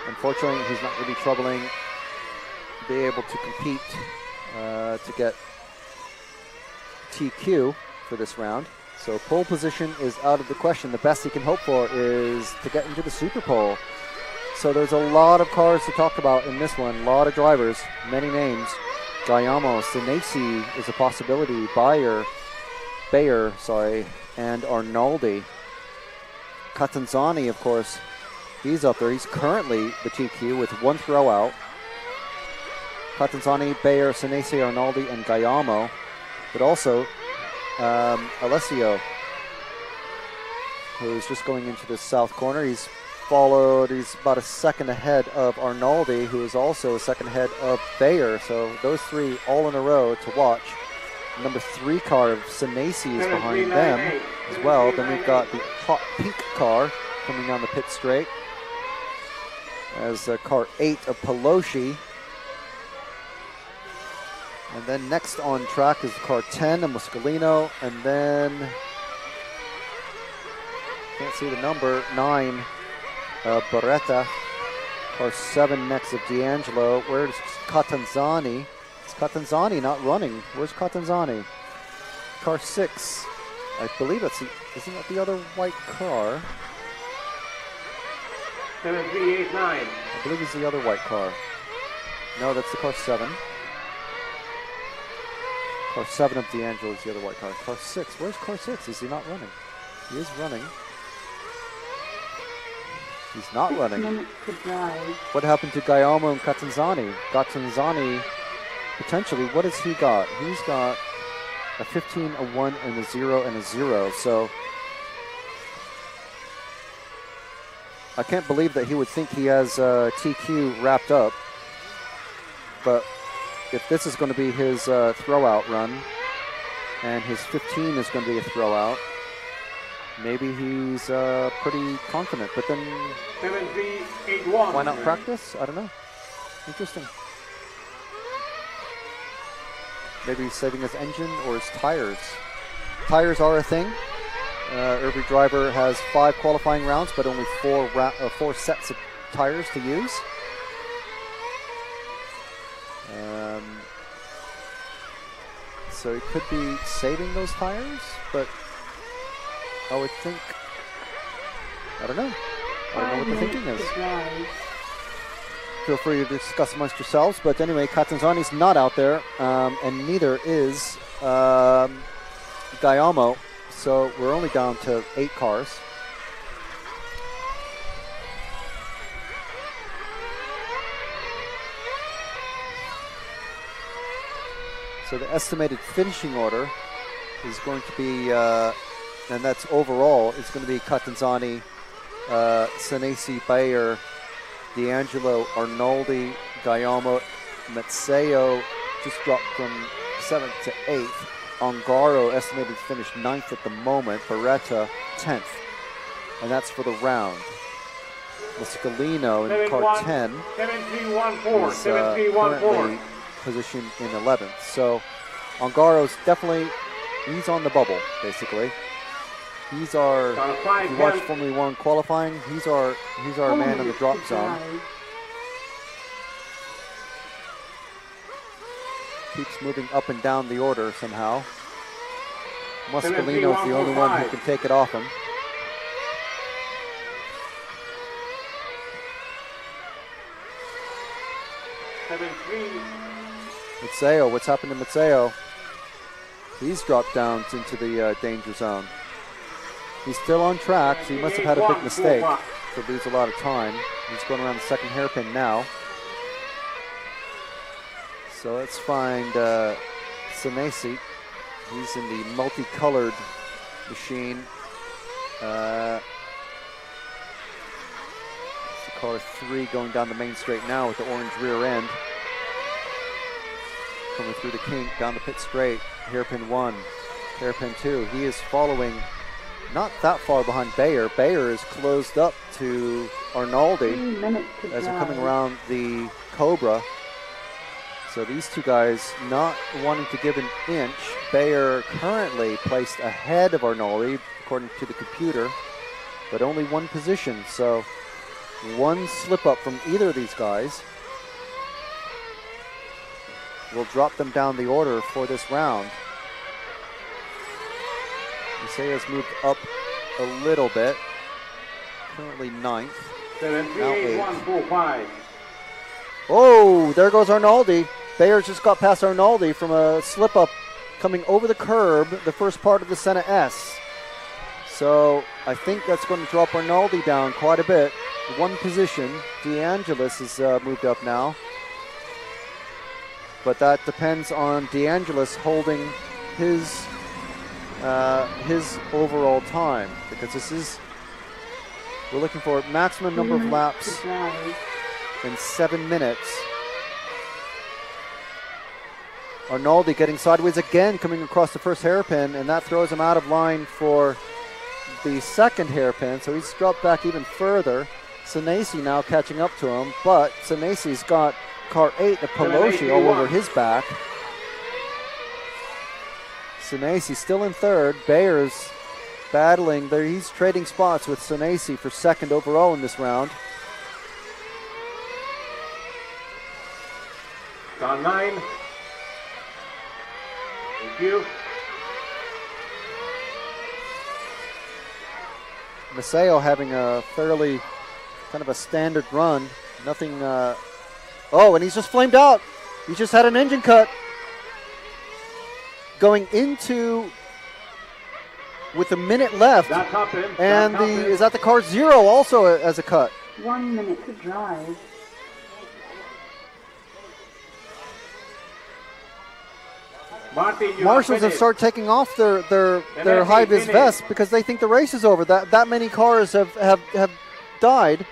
Unfortunately, he's not really troubling to be able to compete to get TQ for this round. So pole position is out of the question. The best he can hope for is to get into the Super Pole. So there's a lot of cars to talk about in this one. A lot of drivers, many names. Gaiamo, Senesi is a possibility. Bayer, and Arnaldi. Catanzani, of course, he's up there. He's currently the TQ with one throw out. Catanzani, Bayer, Senesi, Arnaldi, and Gaiamo. But also Alessio, who's just going into the south corner. He's about a second ahead of Arnaldi, who is also a second ahead of Bayer. So those three all in a row to watch. Number 3 car of Senesi is behind them as well. Then we've got the hot pink car coming down the pit straight as car 8 of Pelosi. And then next on track is car 10 of Muscolino, and then can't see the number 9 Beretta. Car 7 next of D'Angelo. Where's Catanzani? Is Catanzani not running? Where's Catanzani? Car 6. I believe isn't that the other white car? 7389. I believe it's the other white car. No, that's the car 7. Car 7 of D'Angelo is the other white car. Car 6. Where's car 6? Is he not running? He is running. He's not running. 6 minutes to drive. What happened to Guillermo and Catanzani? Catanzani, potentially, what has he got? He's got a 15, a 1, and a 0, and a 0. So I can't believe that he would think he has TQ wrapped up. But if this is going to be his throwout run, and his 15 is going to be a throwout, maybe he's pretty confident. But then 7381. why not practice? I don't know. Interesting. Maybe he's saving his engine or his tires. Tires are a thing. Every driver has 5 qualifying rounds, but only 4 sets of tires to use. So he could be saving those tires, but I would think, I don't know. I don't know what the thinking is. Feel free to discuss amongst yourselves. But anyway, Catanzani's not out there, and neither is Guillermo. So we're only down to 8 cars. So the estimated finishing order is going to be, and that's overall, it's going to be Catanzani, Senesi, Bayer, D'Angelo, Arnaldi, Guillermo, Mazzeo just dropped from 7th to 8th. Ongaro estimated to finish 9th at the moment. Beretta 10th, and that's for the round. Muscolino in car 10 is currently positioned in 11th. So Ongaro's definitely, he's on the bubble, basically. He's our, if you watch Formula 1 qualifying, he's our man in the drop zone. Keeps moving up and down the order somehow. Muscolino's the only one who can take it off him. Mazzeo, what's happened to Mazzeo? He's dropped down into the danger zone. He's still on track, so he must have had a big mistake to lose a lot of time. He's going around the second hairpin now. So let's find Senesi. He's in the multicolored machine. It's the car 3 going down the main straight now with the orange rear end. Coming through the kink, down the pit straight. Hairpin 1, hairpin 2. He is following not that far behind Bayer. Bayer is closed up to Arnaldi as they're coming around the Cobra. So these two guys not wanting to give an inch. Bayer currently placed ahead of Arnaldi, according to the computer, but only 1 position. So 1 slip up from either of these guys will drop them down the order for this round. Macea's moved up a little bit. Currently 9th. Now 8th. Oh, there goes Arnaldi. Bayer just got past Arnaldi from a slip up coming over the curb, the first part of the Senna S. So I think that's going to drop Arnaldi down quite a bit. 1 position. DeAngelis has moved up now. But that depends on DeAngelis holding his his overall time, because we're looking for maximum number of laps in 7 minutes. Arnaldi getting sideways again, coming across the first hairpin, and that throws him out of line for the second hairpin, so he's dropped back even further. Senesi now catching up to him, but Senesi's got car 8, the Pelosi, all over his back. Senesi still in third. Bayer's battling there. He's trading spots with Senesi for second overall in this round. Car 9. Thank you. Maceo having a fairly kind of a standard run. Nothing. Oh, and he's just flamed out. He just had an engine cut. Going into with a minute left. That's happened. And is that the car 0 also as a cut? 1 minute to drive. Martin, Marshals have started taking off their high-vis vests because they think the race is over. That many cars have died.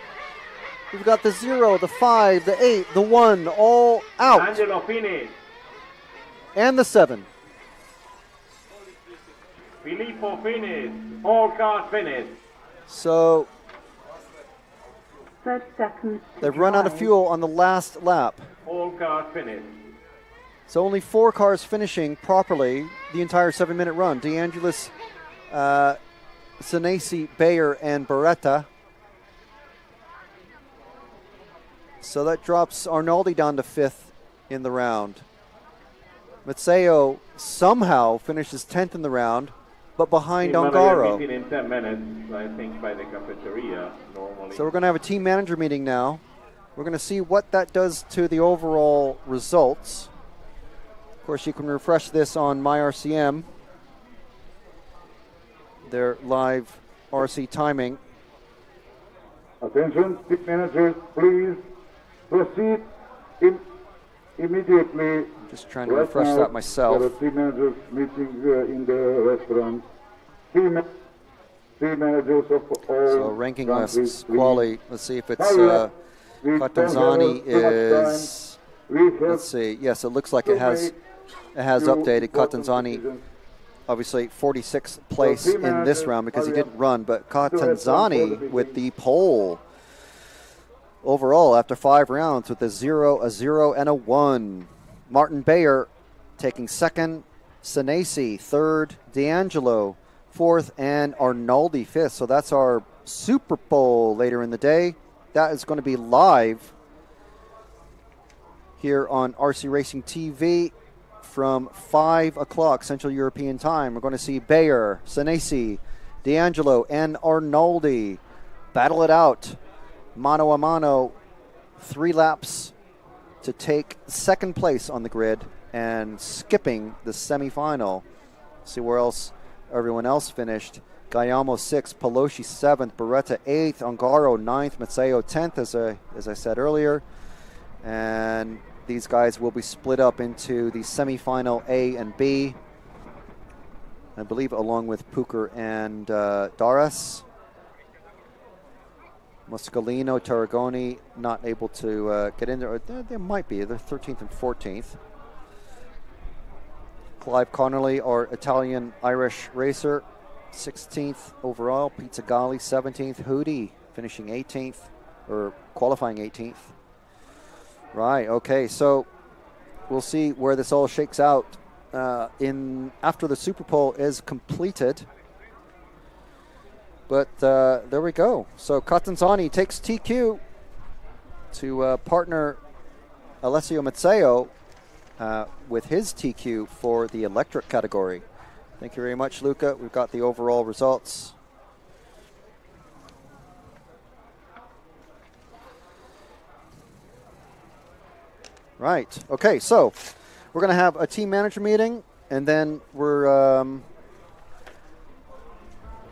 We've got the 0, the 5, the 8, the 1, all out. Angelo finished. And the 7. Filippo finished. All cars finished. So 30 seconds. They've run out of fuel on the last lap. All cars finished. So only 4 cars finishing properly the entire 7-minute run. DeAngelis, Senesi, Bayer, and Beretta. So that drops Arnaldi down to 5th in the round. Mazzeo somehow finishes 10th in the round, but behind Ongaro. Meeting in 10 minutes, I think, by the cafeteria normally. So we're going to have a team manager meeting now. We're going to see what that does to the overall results. Of course, you can refresh this on MyRCM, their live RC timing. Attention, team managers, please proceed immediately. Just trying to refresh that myself. There are team managers meeting in the restaurant. Team managers of all. So ranking countries, lists, quali. Let's see if it's Catanzani is. Let's see. Yes, it looks like it has updated. Catanzani, obviously 46th place in this round because he didn't run, but Catanzani with the pole overall after 5 rounds with a 0, a 0, and a 1. Martin Bayer taking second, Senesi third, D'Angelo fourth, and Arnaldi 5th. So that's our Super Bowl later in the day. That is going to be live here on RC Racing TV from 5 o'clock Central European time. We're going to see Bayer, Senesi, D'Angelo, and Arnaldi battle it out mano a mano, 3 laps to take second place on the grid and skipping the semifinal. See where else everyone else finished. Gayamo 6th, Pelosi 7th, Beretta 8th, Ongaro 9th, Mazzeo 10th, as I said earlier. And these guys will be split up into the semifinal A and B, I believe, along with Puker and Daras. Moscalino, Tarragoni not able to get in there. There might be. They're 13th and 14th. Clive Connolly, our Italian-Irish racer, 16th overall. Pizzagalli, 17th. Hootie finishing 18th, or qualifying 18th. Right, okay, so we'll see where this all shakes out after the Super Bowl is completed. But there we go. So Catanzani takes TQ to partner Alessio Mazzeo with his TQ for the electric category. Thank you very much, Luca. We've got the overall results. Right. Okay, so we're going to have a team manager meeting, and then we're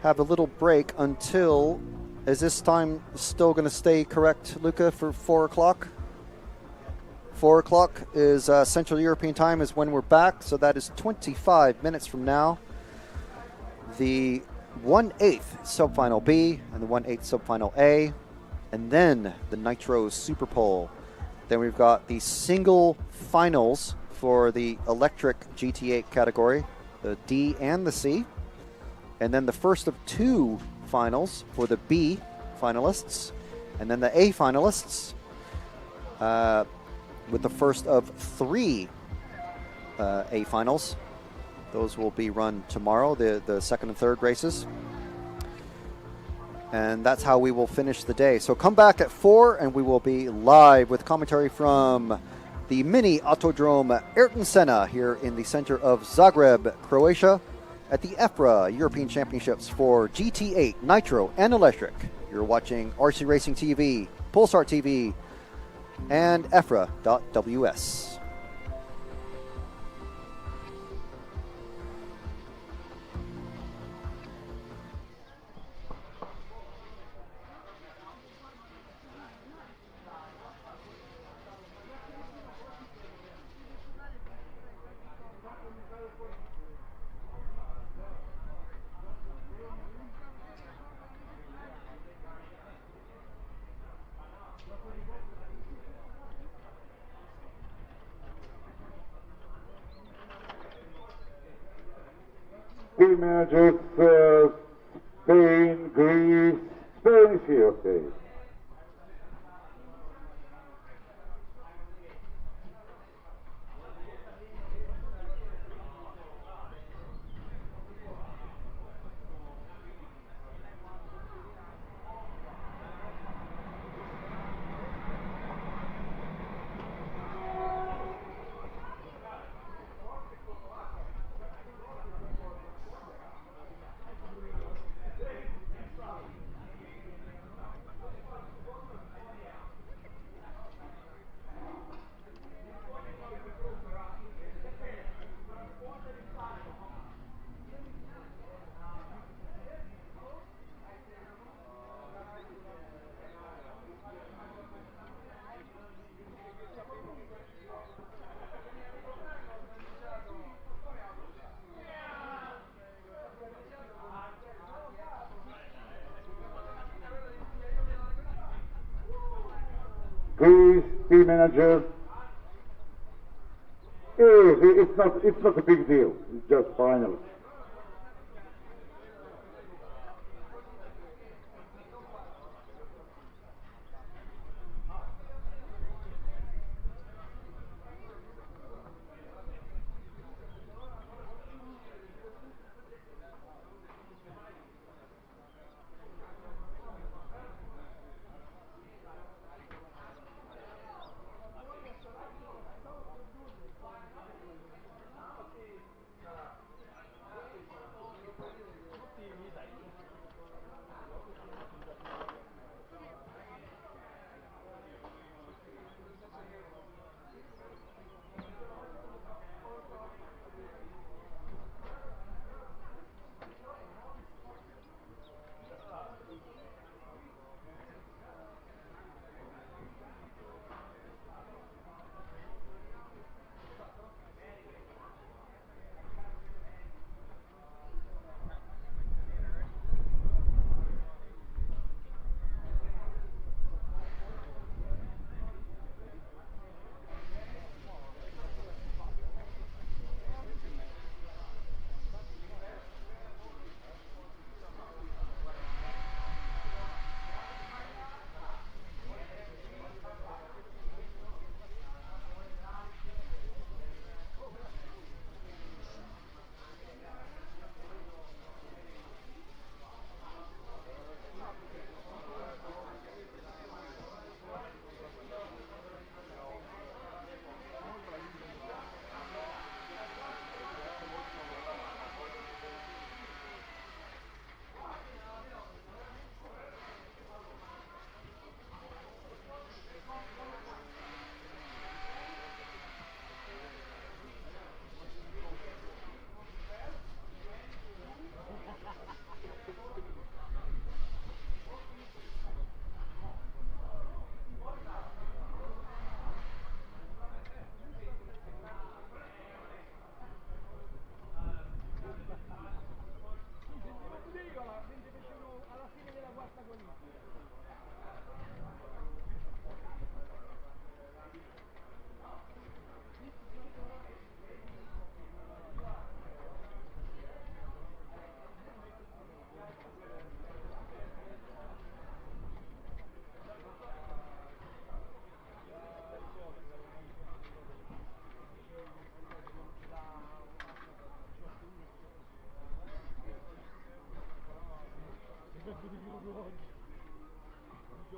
have a little break until, is this time still going to stay correct, Luca, for 4 o'clock? 4 o'clock is Central European time is when we're back, so that is 25 minutes from now. the 1/8 subfinal B and the 1/8 subfinal A, and then the Nitro Super Pole. Then we've got the single finals for the electric GT8 category, the D and the C, and then the first of 2 finals for the B finalists, and then the A finalists, with the first of 3 A finals. Those will be run tomorrow, the second and third races. And that's how we will finish the day. So come back at 4 and we will be live with commentary from the mini Autodrome Ayrton Senna here in the center of Zagreb, Croatia, at the EFRA European Championships for GT8, Nitro, and Electric. You're watching RC Racing TV, Pulsar TV, and EFRA.ws. Team managers, Spain, Greece. Spain is here, okay. Greece, team manager. It's not a big deal. It's just final.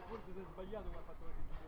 forse si è sbagliato che ha fatto la digitale.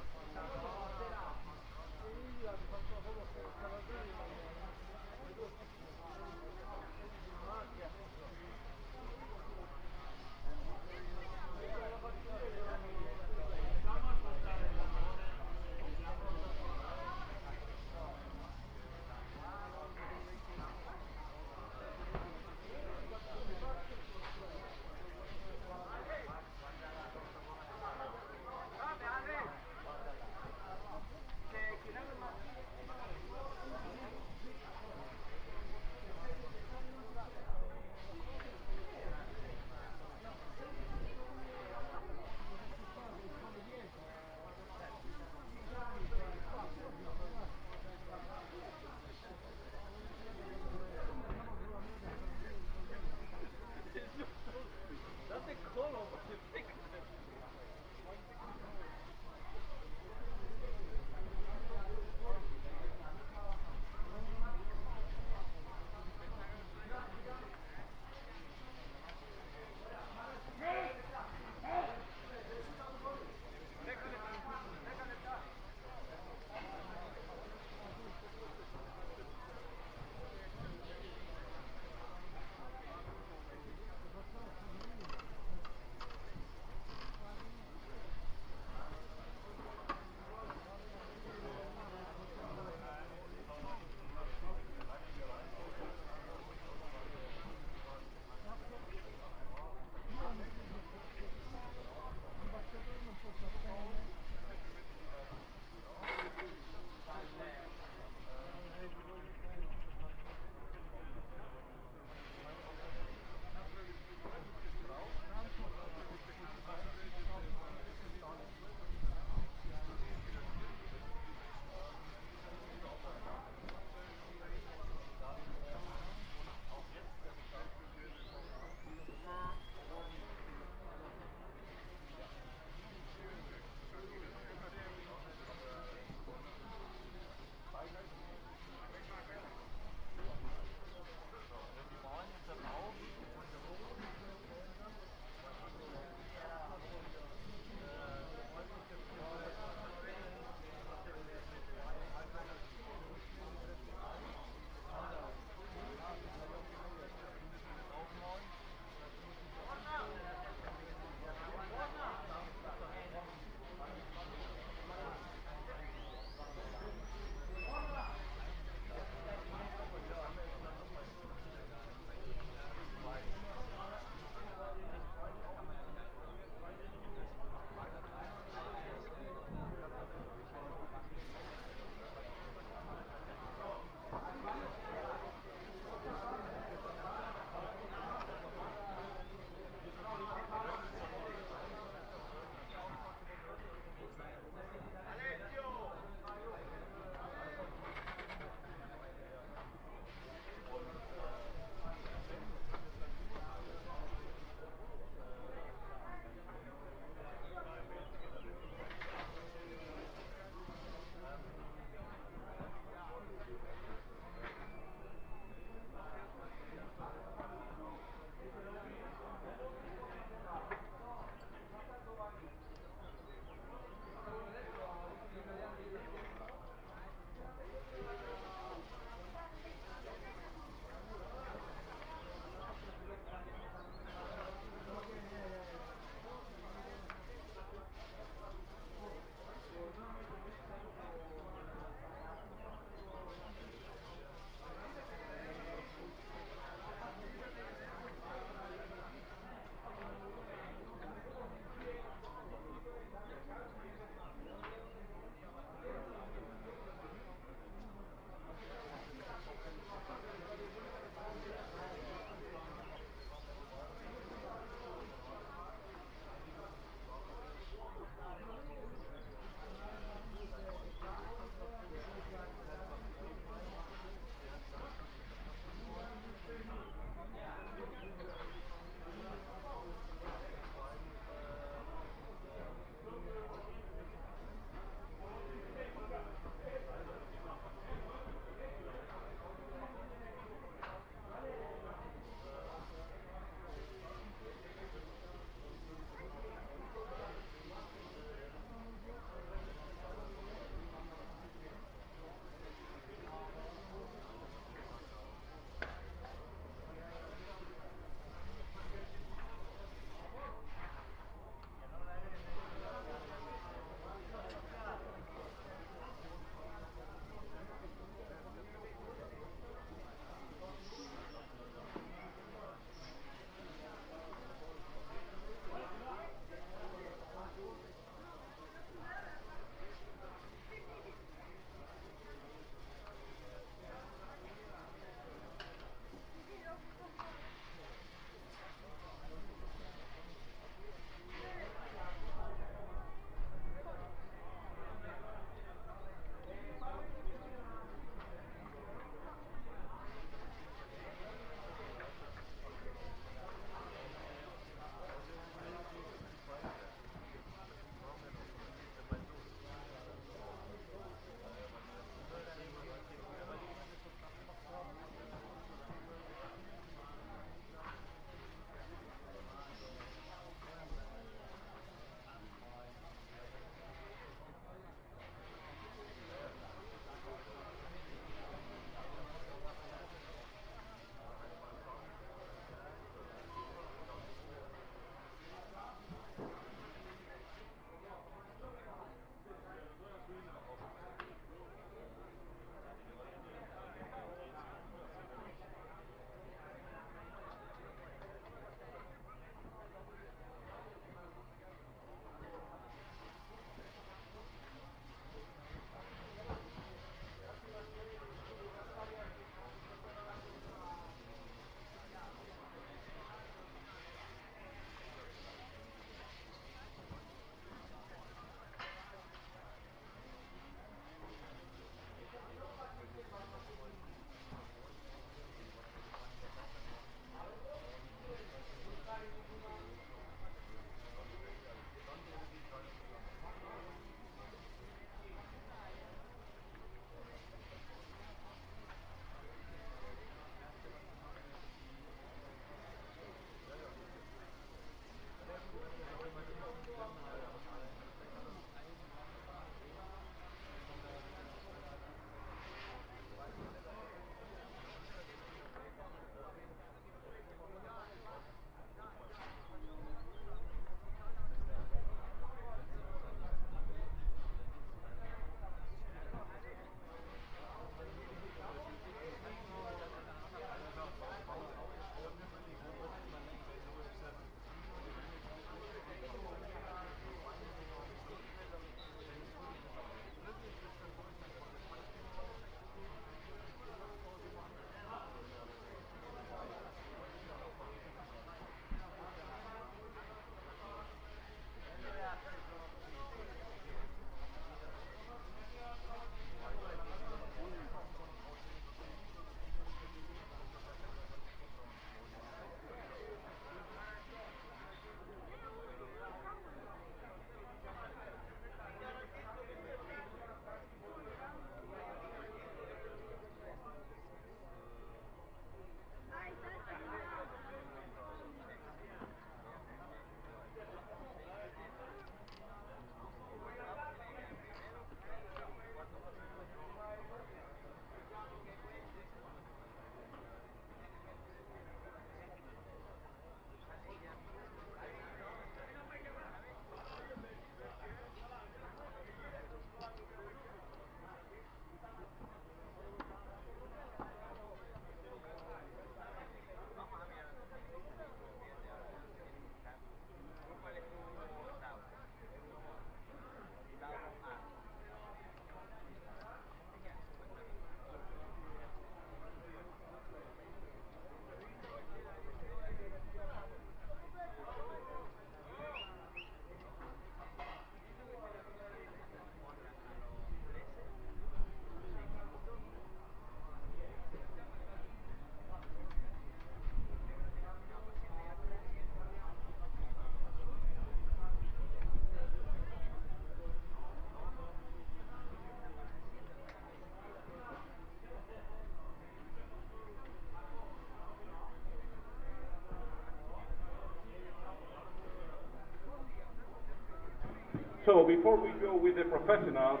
So before we go with the professionals,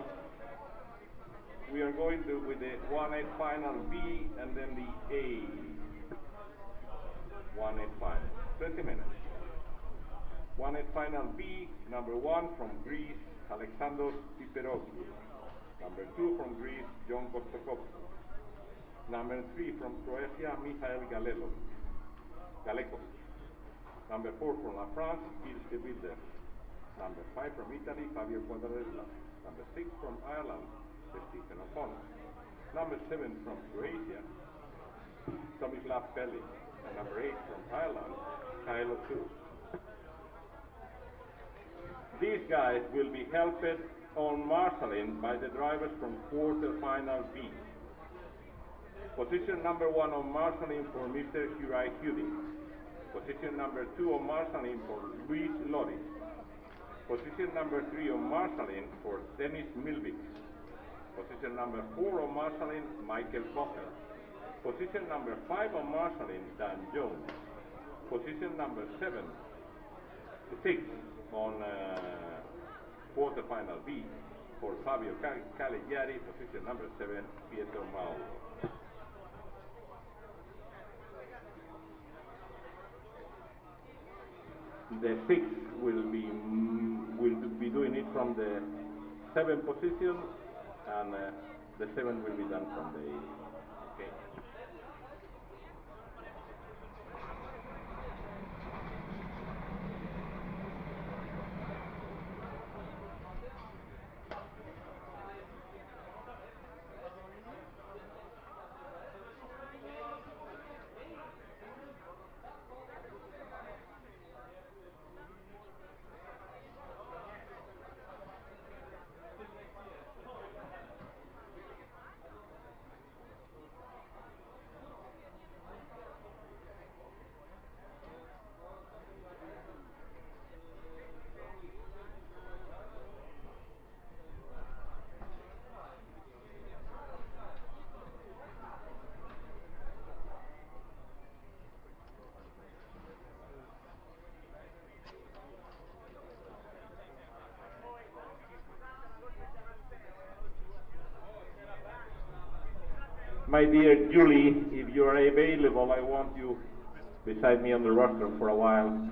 we are going to with the 1-8 final B and then the A. 1-8 final, 20 minutes. 1-8 final B, number 1 from Greece, Alexandros Piperoglou. Number 2 from Greece, John Kostokovsky. Number 3 from Croatia, Michael Galekos. Number 4 from La France, Gilles de Wilder. Number 5 from Italy, Fabio Quadarella. Number 6 from Ireland, Stephen O'Connor. Number 7 from Croatia, Tomislav Pelli. And number 8 from Ireland, Kyle O'Toole. These guys will be helped on marshalling by the drivers from quarter-final B. Position number 1 on marshalling for Mr. Hurai Hudi. Position number 2 on marshalling for Luis Lodi. Position number 3 on marshalling for Dennis Milvik. Position number 4 on marshalling, Michael Potter. Position number 5 on marshalling, Dan Jones. Position number 6 on quarterfinal B for Fabio Caleggiari. Position number 7, Pietro Mauro. The 6 will be doing it from the 7th position, and the 7 will be done from the 8. Okay. My dear Julie, if you are available, I want you beside me on the rostrum for a while.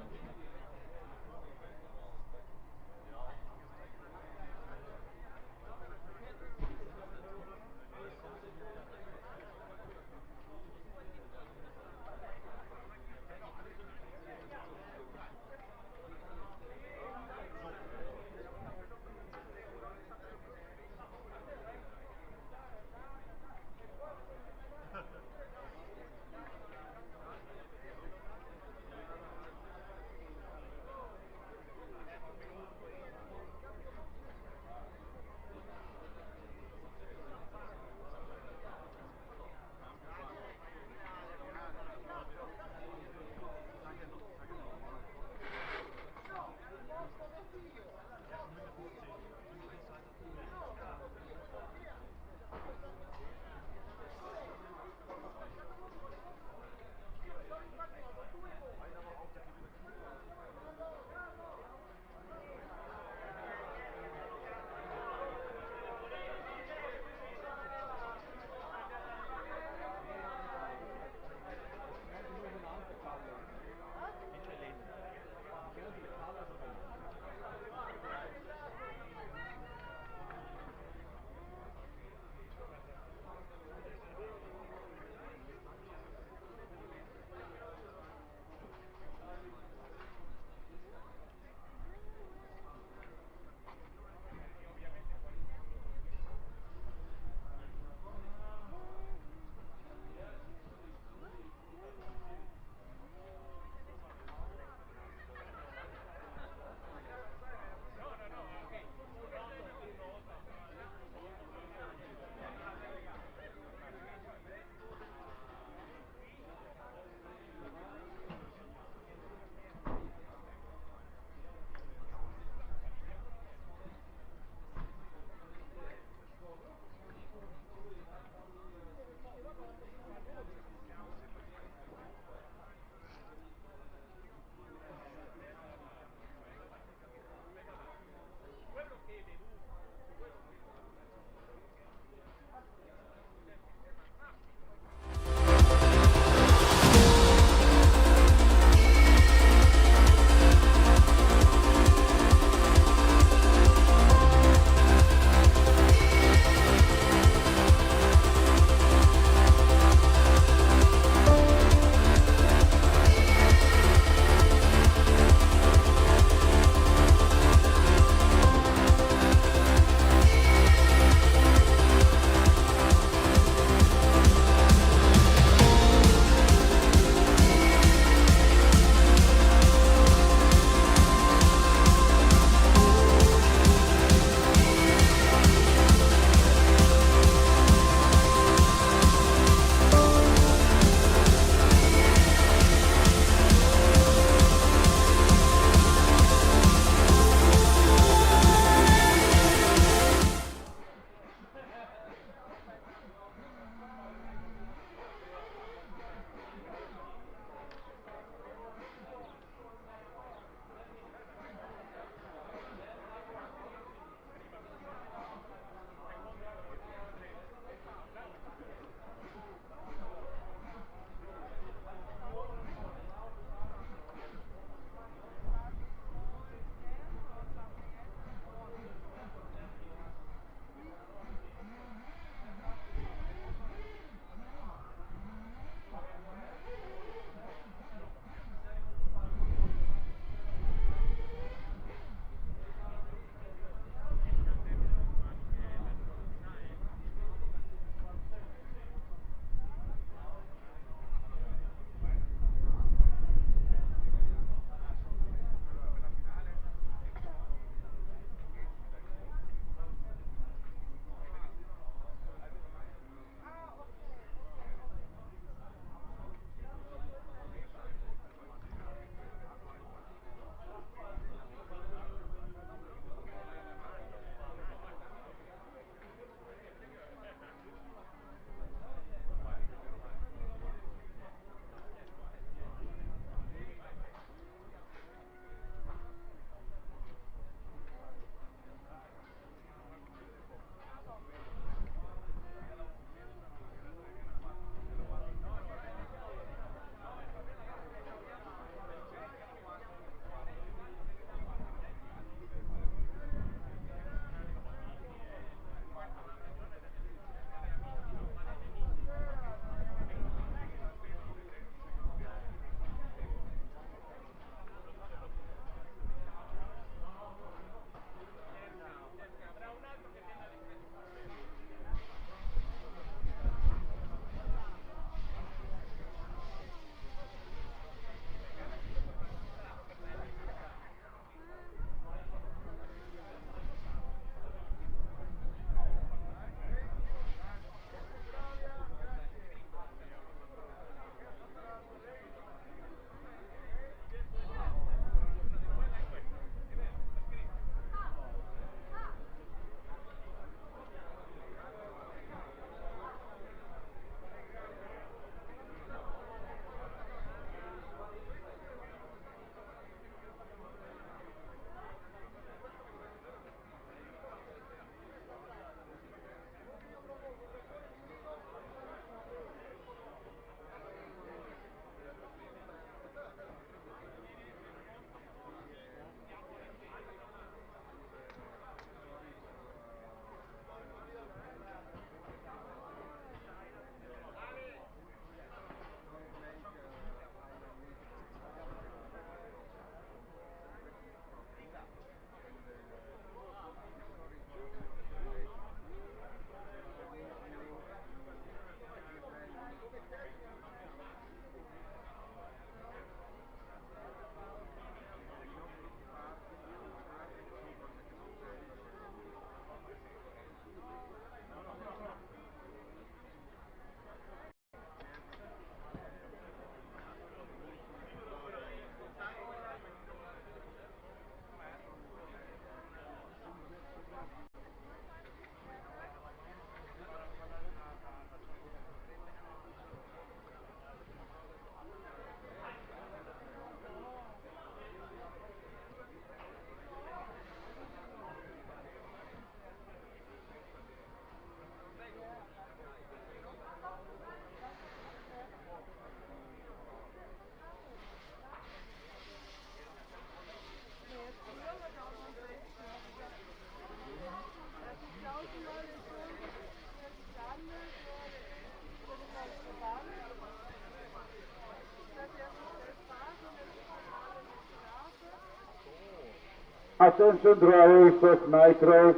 Attention drivers of nitro.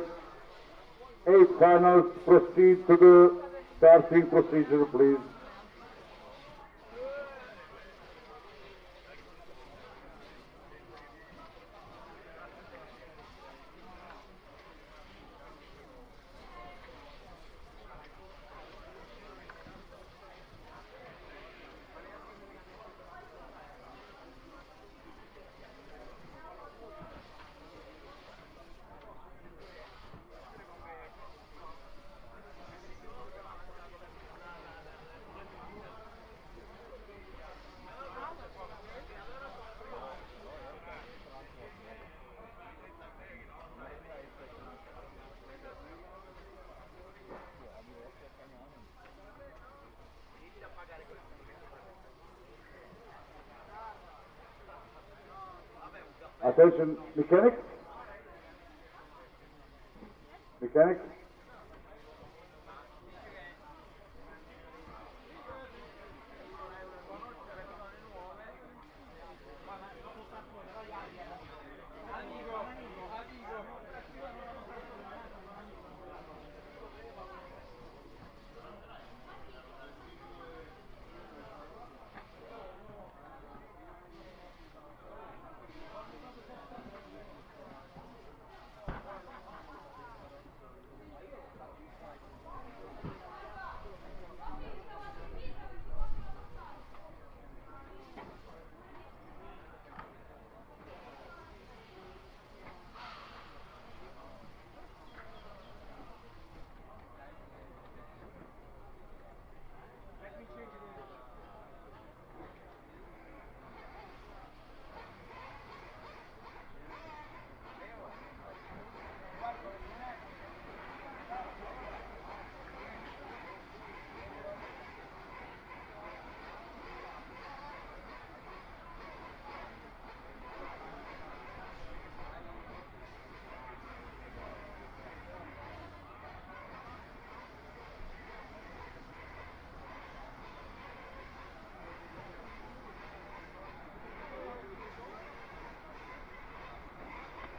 8 finals, proceed to the starting procedure, please. Attention, mechanics. Mechanics.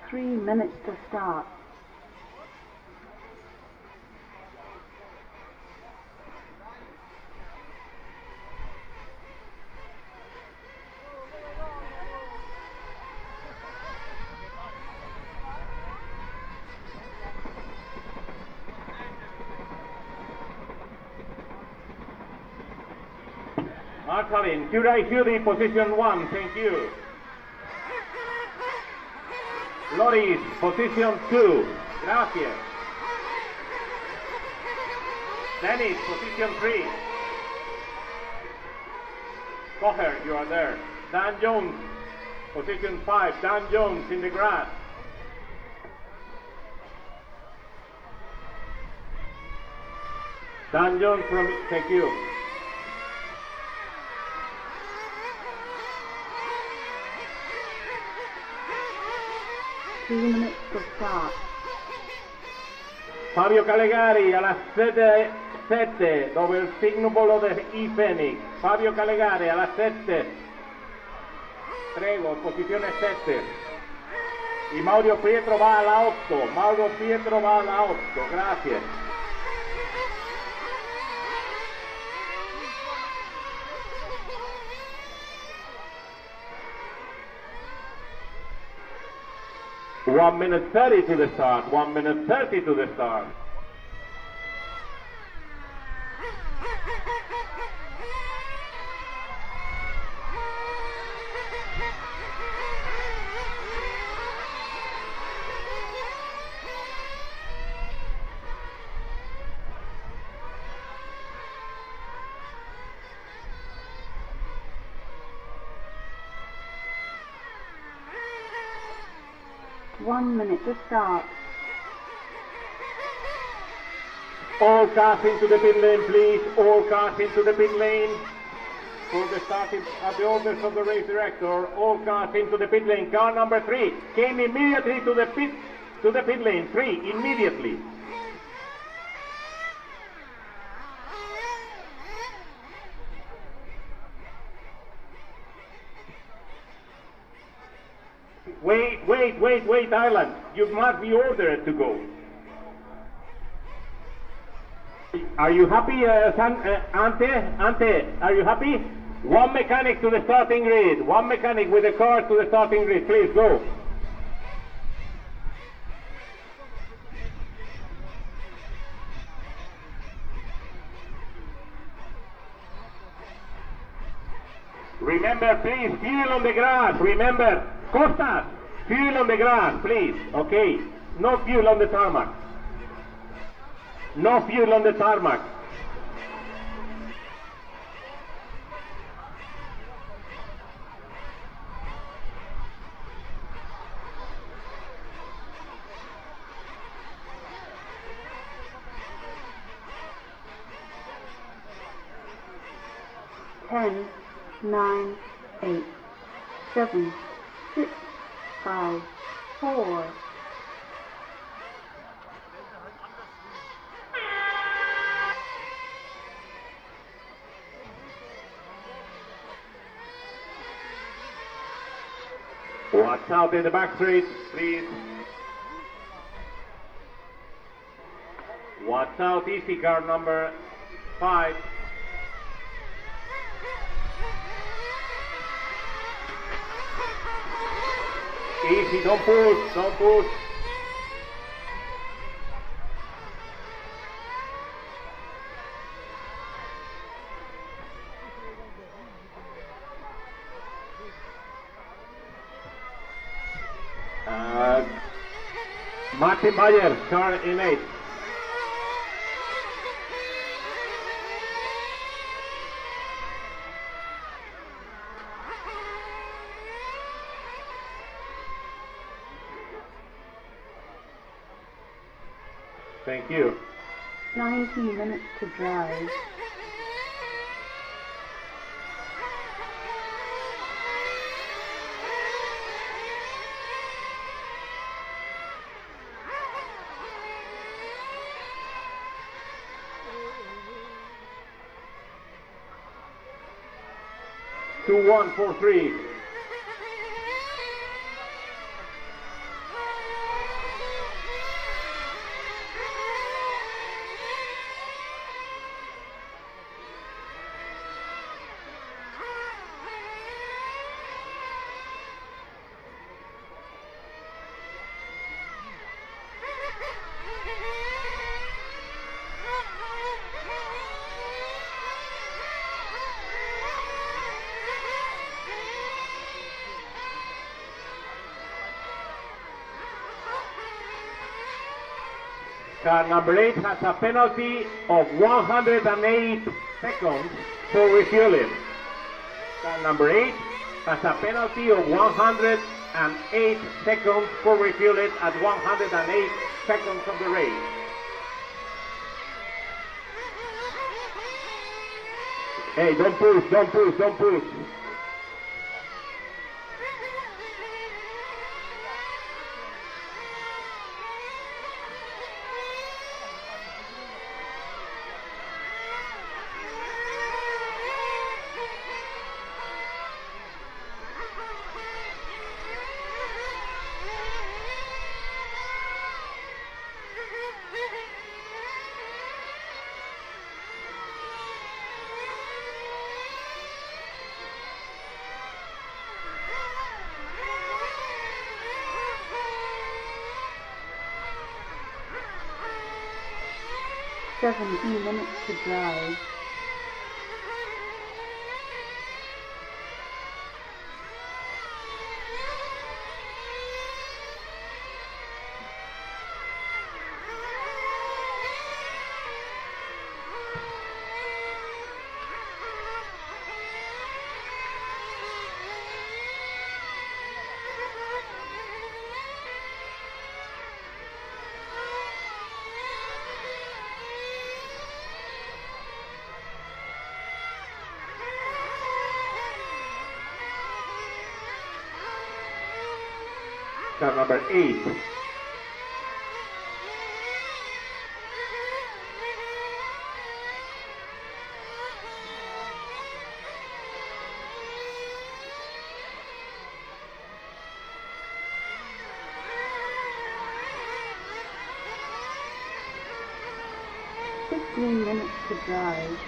Three minutes to start. Marcelin, could I hear the position 1? Thank you. Loris, position 2. Gracias. Dennis, position 3. Kocher, you are there. Dan Jones, position 5. Dan Jones in the grass. Dan Jones from, thank you. Minutes to start. Fabio Calegari alla 7, dove il simbolo del E-Phoenix. Fabio Calegari alla 7. Prego, posizione 7. Y Mauro Pietro va alla 8. Mauro Pietro va alla 8. Gracias. One minute 30 to the start. 1 minute 30 to the start. One minute to start. All cars into the pit lane, please. All cars into the pit lane. For the starting at the orders of the race director, all cars into the pit lane. Car number 3 came immediately to the pit lane. 3 immediately. Wait, Ireland. You must be ordered to go. Are you happy, Ante, are you happy? One mechanic to the starting grid. One mechanic with the car to the starting grid. Please go. Remember, please, fuel on the grass. Remember, Costas, fuel on the grass, please. Okay. No fuel on the tarmac. No fuel on the tarmac. Ten, nine, 8, 7, 6, 5, 4. Watch out in the back straight, please. Watch out, easy car number 5. Easy, don't push, don't push. Martin Bayer, car in 8. Thank you. 19 minutes to drive. Two, 1, 4, 3. Car number 8 has a penalty of 108 seconds for refueling. Car number 8 has a penalty of 108 seconds for refueling at 108 seconds of the race. Hey, don't push, don't push, don't push. Seventeen minutes to drive. Car number 8. 15 minutes to drive.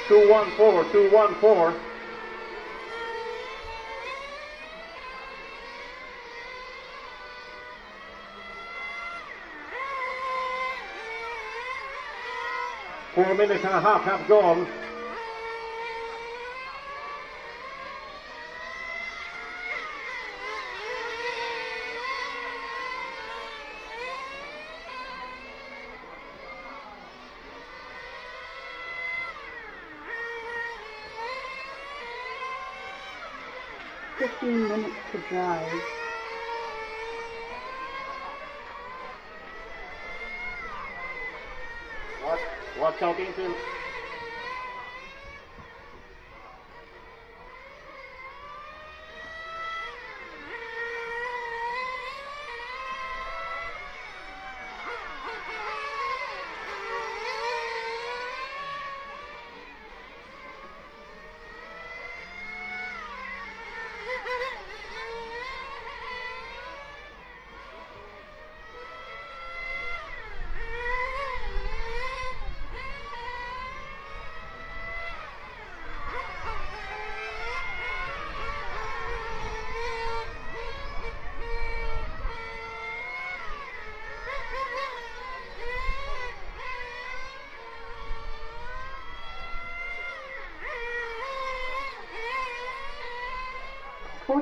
Two one four. Four minutes and a half have gone. Minutes to drive. Watch out into.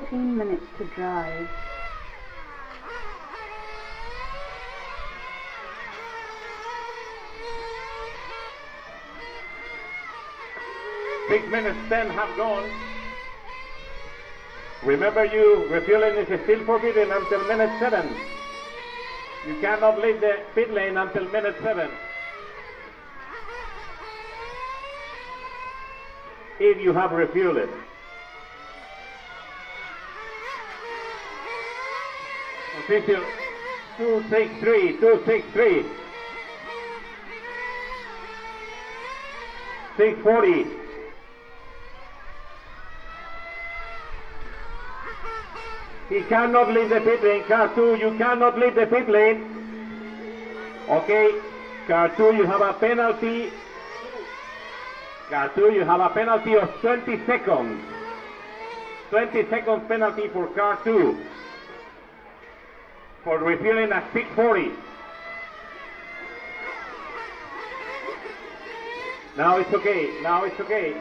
Minutes to drive. Six minutes 10 have gone. Remember, you refueling is still forbidden until minute 7. You cannot leave the pit lane until minute 7. If you have refueled. Official 263. 640. He cannot leave the pit lane. Car 2, you cannot leave the pit lane. Okay, car 2, you have a penalty. Car 2, you have a penalty of 20 seconds. 20 seconds penalty for car 2. For refueling at 640. Now it's okay. Now it's okay.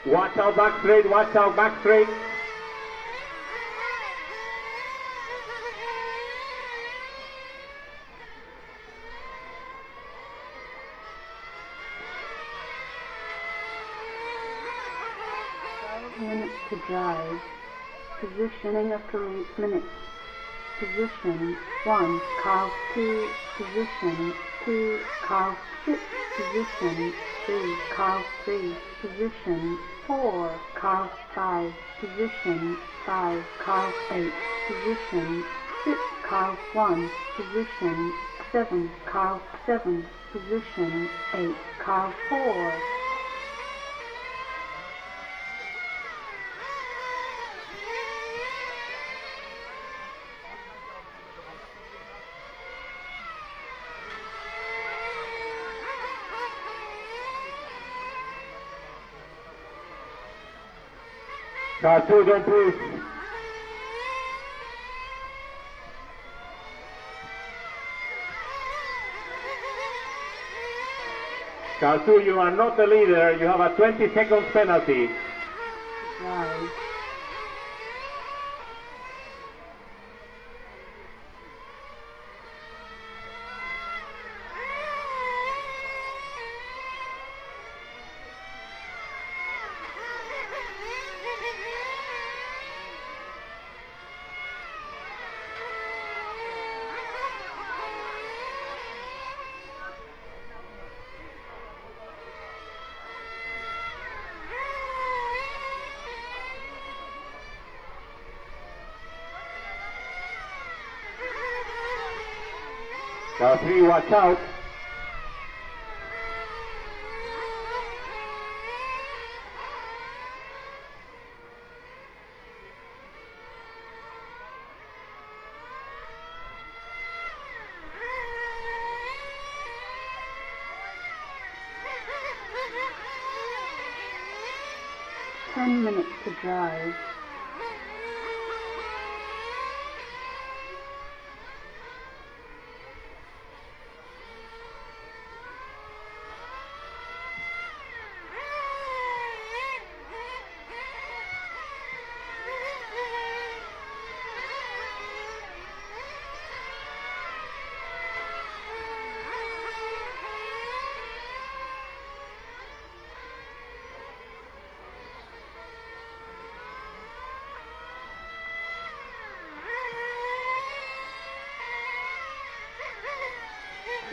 Watch out back straight, watch out back straight. Minutes to drive. Positioning after 8 minutes. Position 1, car 2, position 2, car 6, position 3, car 3, position 4, car 5, position 5, car 8, position 6, car 1, position 7, car 7, position 8, car 4. Car 2, don't push. Car 2, you are not the leader. You have a 20 seconds penalty. drive. Car 3, watch out. Minutes to drive.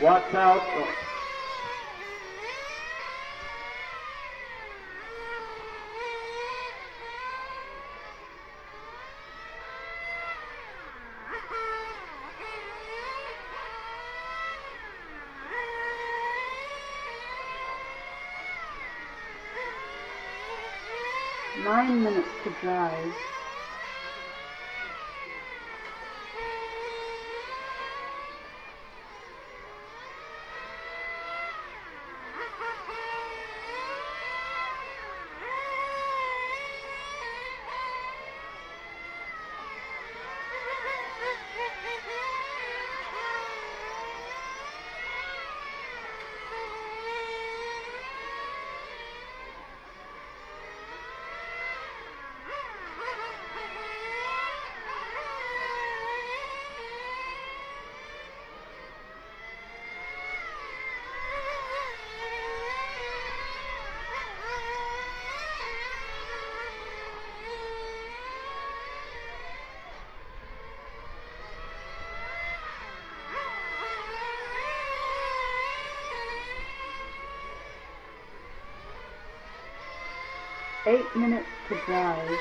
Watch out. Nine minutes to drive. Eight minutes to drive.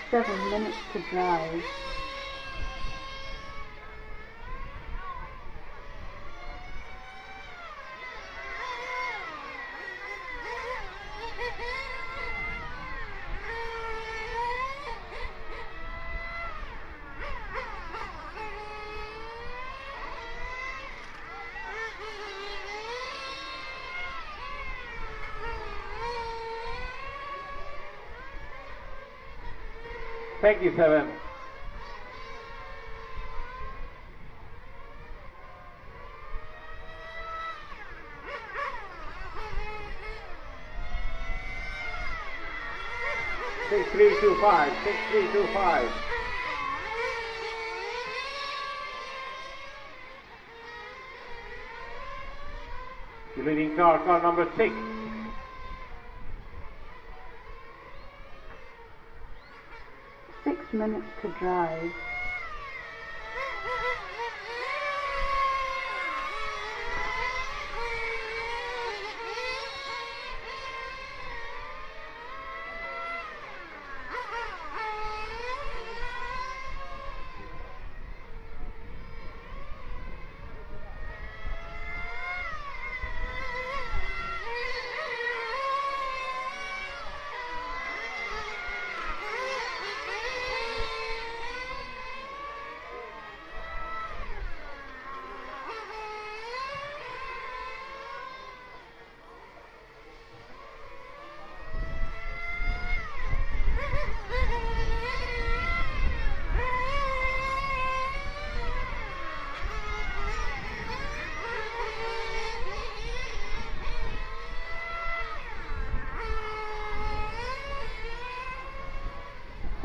Seven minutes to drive. Thank you, Seven. Six, 325, 6325. The leading car, car number 6. minutes to drive.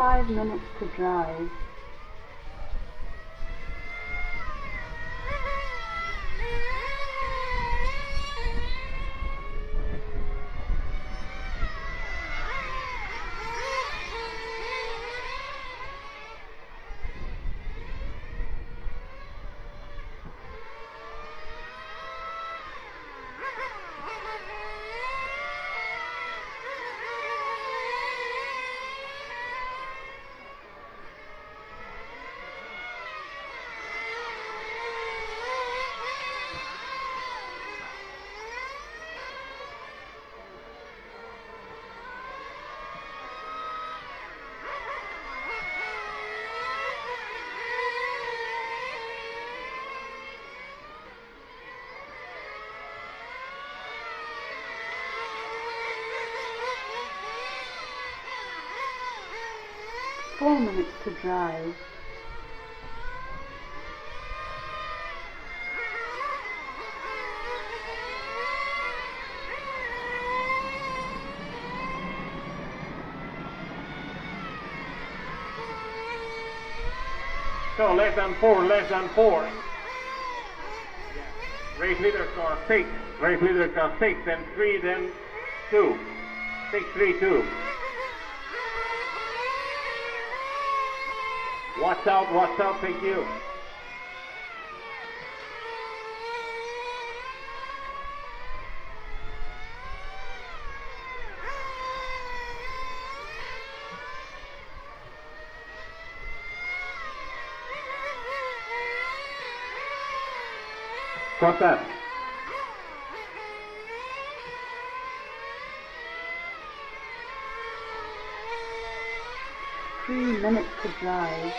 5 minutes to drive. Four minutes to drive. So less than four. Race leader car 6, race leader car 6, then 3, then 2. 6, 3, 2. Watch out, thank you. What's that? Three minutes to drive.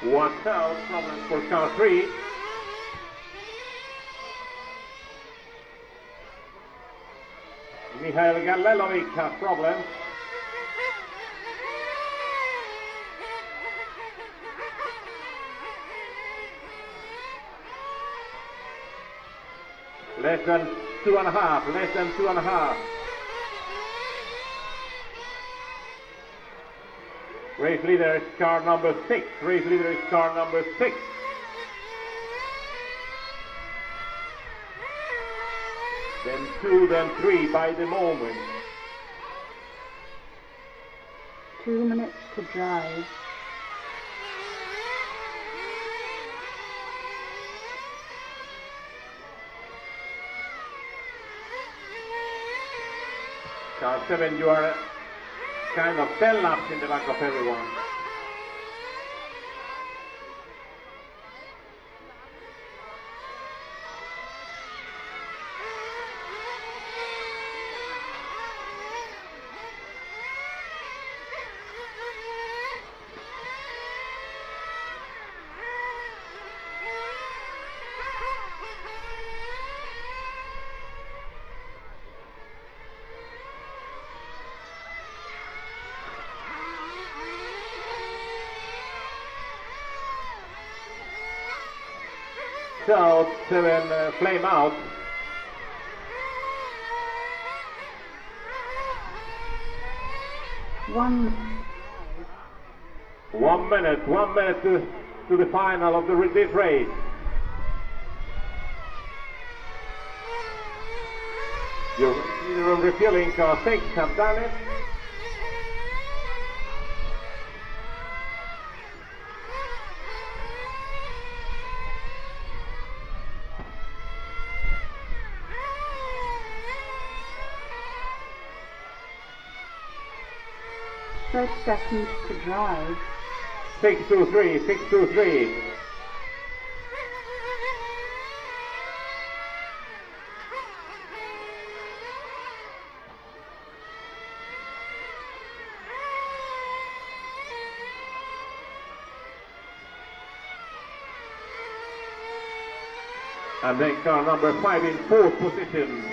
Watch out, problem for car 3. Michael Galelovic has problems. Less than 2.5. Race leader is car number 6. Then 2, then 3 by the moment. 2 minutes to drive. Car 7, you are kind of 10 laps in the back of everyone. So 7 flame out. 1 minute to the final of this race. Your refueling car 6 have done it. Thirty seconds to drive. 623, 623. And then car number 5 in 4th position.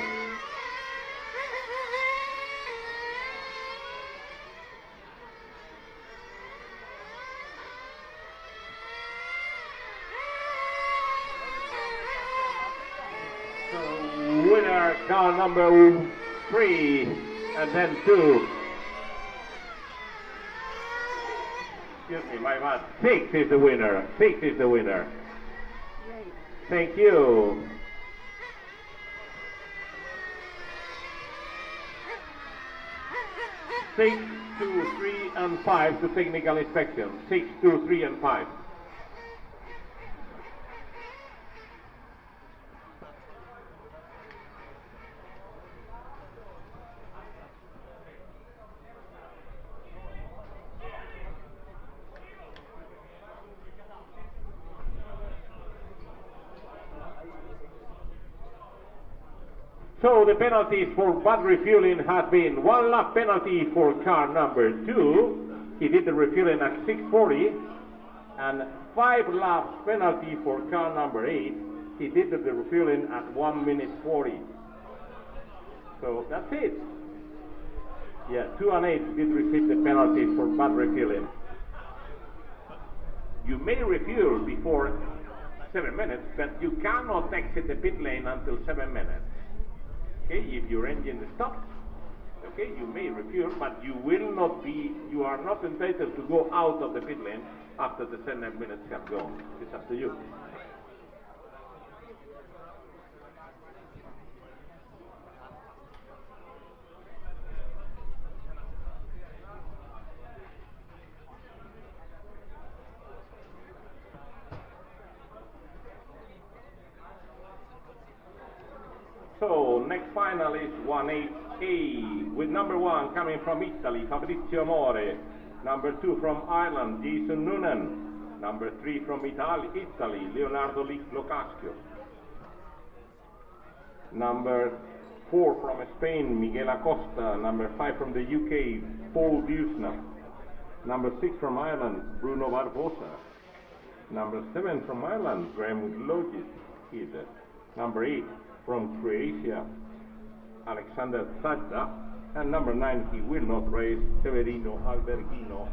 Winner car number 3 and then 2. Excuse me, my bad. 6 is the winner. 6 is the winner. Thank you. Six, 2, 3, and 5 to technical inspection. 6, 2, 3, and 5. So the penalties for bad refueling has been 1 lap penalty for car number 2. He did the refueling at 6:40, and 5 laps penalty for car number 8. He did the refueling at 1 minute 40. So that's it. Yeah, 2 and 8 did receive the penalties for bad refueling. You may refuel before 7 minutes, but you cannot exit the pit lane until 7 minutes. Okay, if your engine stops, okay, you may refuel, but you are not entitled to go out of the pit lane after the 7 minutes have gone. It's up to you. So next final is 1-8A with number 1 coming from Italy, Fabrizio More. Number 2 from Ireland, Jason Noonan. Number 3 from Italy, Leonardo Locascio. Number 4 from Spain, Miguel Acosta. Number 5 from the UK, Paul Busna. Number 6 from Ireland, Bruno Barbosa. Number 7 from Ireland, Graham Logis. Number 8 from Croatia, Alexander Zadda, and number 9, he will not race, Severino Alberghino.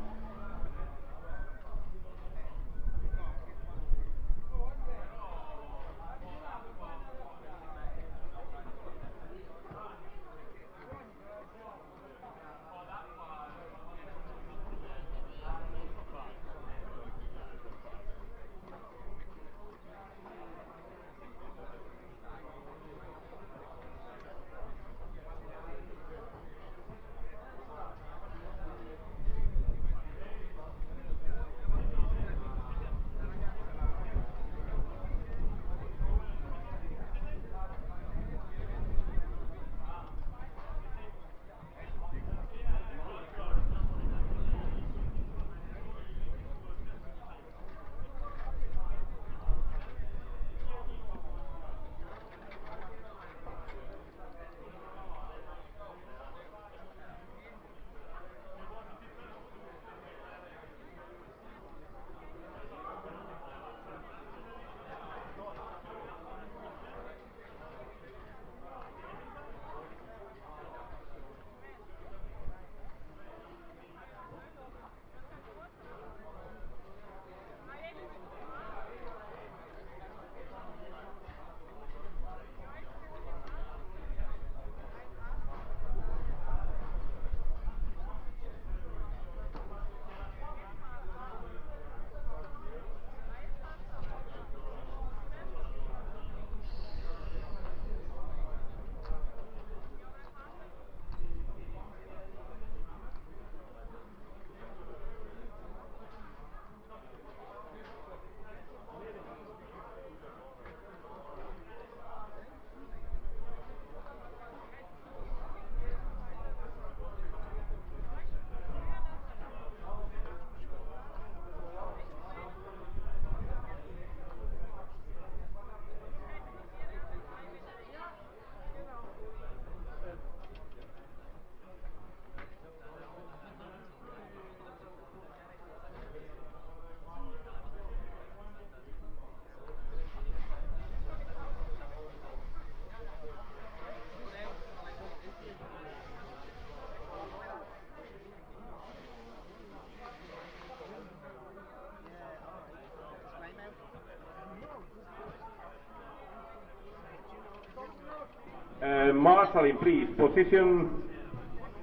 Marshalling, please. Position.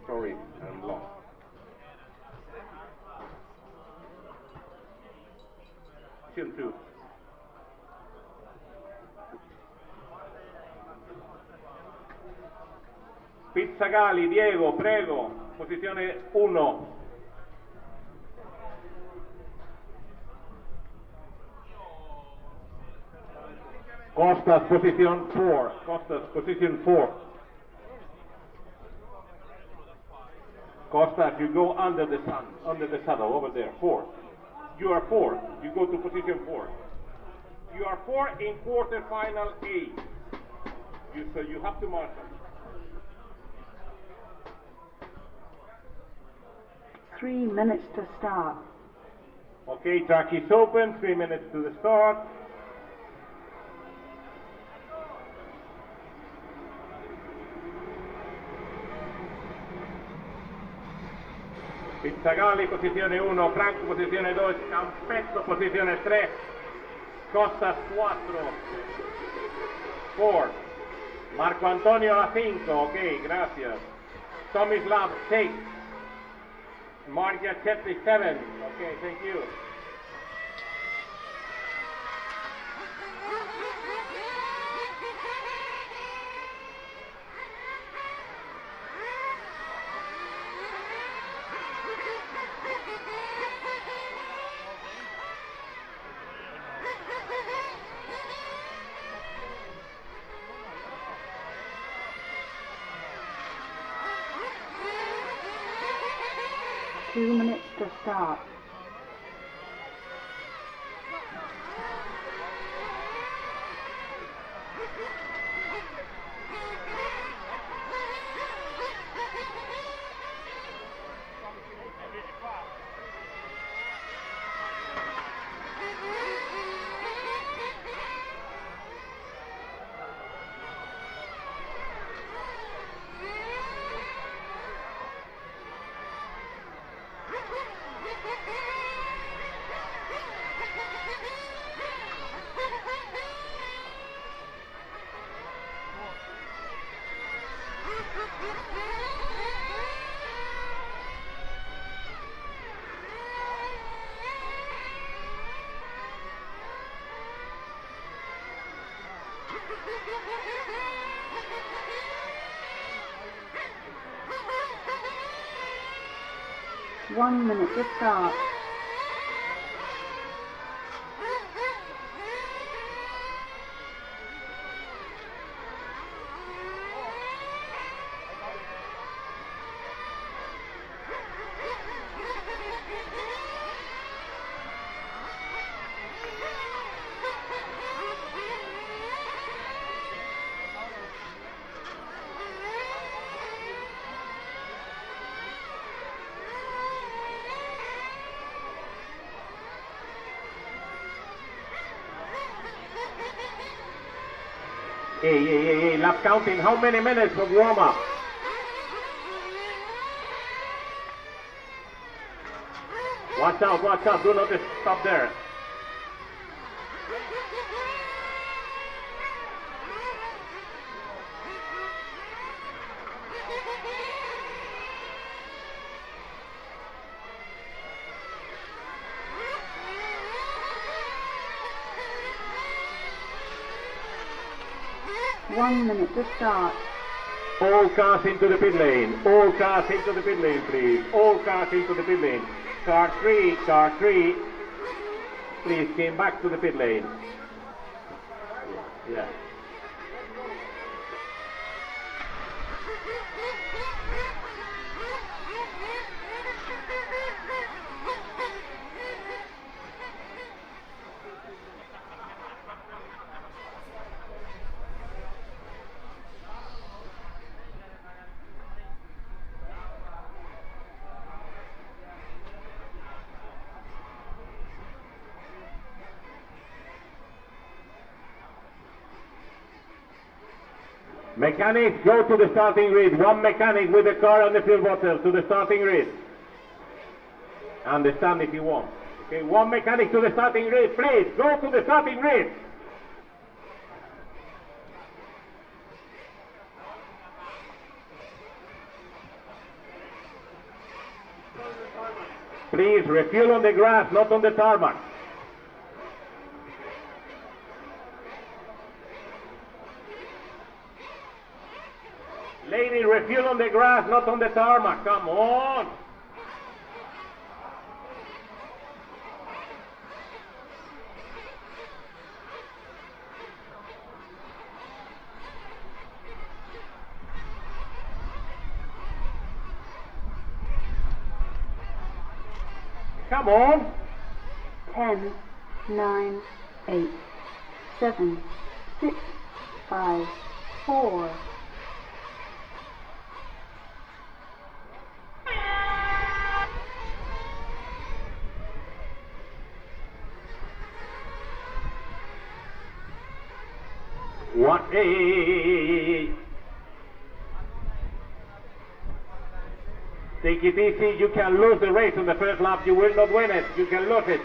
Sorry, I'm lost. Position 2. Pizzagalli, Diego, prego. Posizione 1. Costas, position 4. Costas, position 4. Costas, you go under the sun, under the saddle, over there. 4. You are 4. You go to position 4. You are 4 in quarterfinal A. So you have to marshal. Three minutes to start. Okay, track is open. 3 minutes to the start. Pizzagalli, posizione 1, Franco, posizione 2, Campetto, posizione 3, Costas 4, 4, Marco Antonio a 5, ok, gracias, Tomislav 6, Marja Chetri 7, ok, thank you. Two minutes to start. One minute to start. Hey, lap counting, how many minutes of warm-up? Watch out, do not stop there. One minute to start. All cars into the pit lane. All cars into the pit lane, please. All cars into the pit lane. Car 3, please came back to the pit lane. Yeah. Mechanics, go to the starting grid. One mechanic with the car on the fuel bottle to the starting grid. Understand if you want. Okay, one mechanic to the starting grid. Please, go to the starting grid. Please refuel on the grass, not on the tarmac. Lady, refuel on the grass, not on the tarmac. Come on. Come on. 10, 9, 8, 7, 6, 5, 4. What? Hey. Take it easy. You can lose the race on the first lap. You will not win it. You can lose it.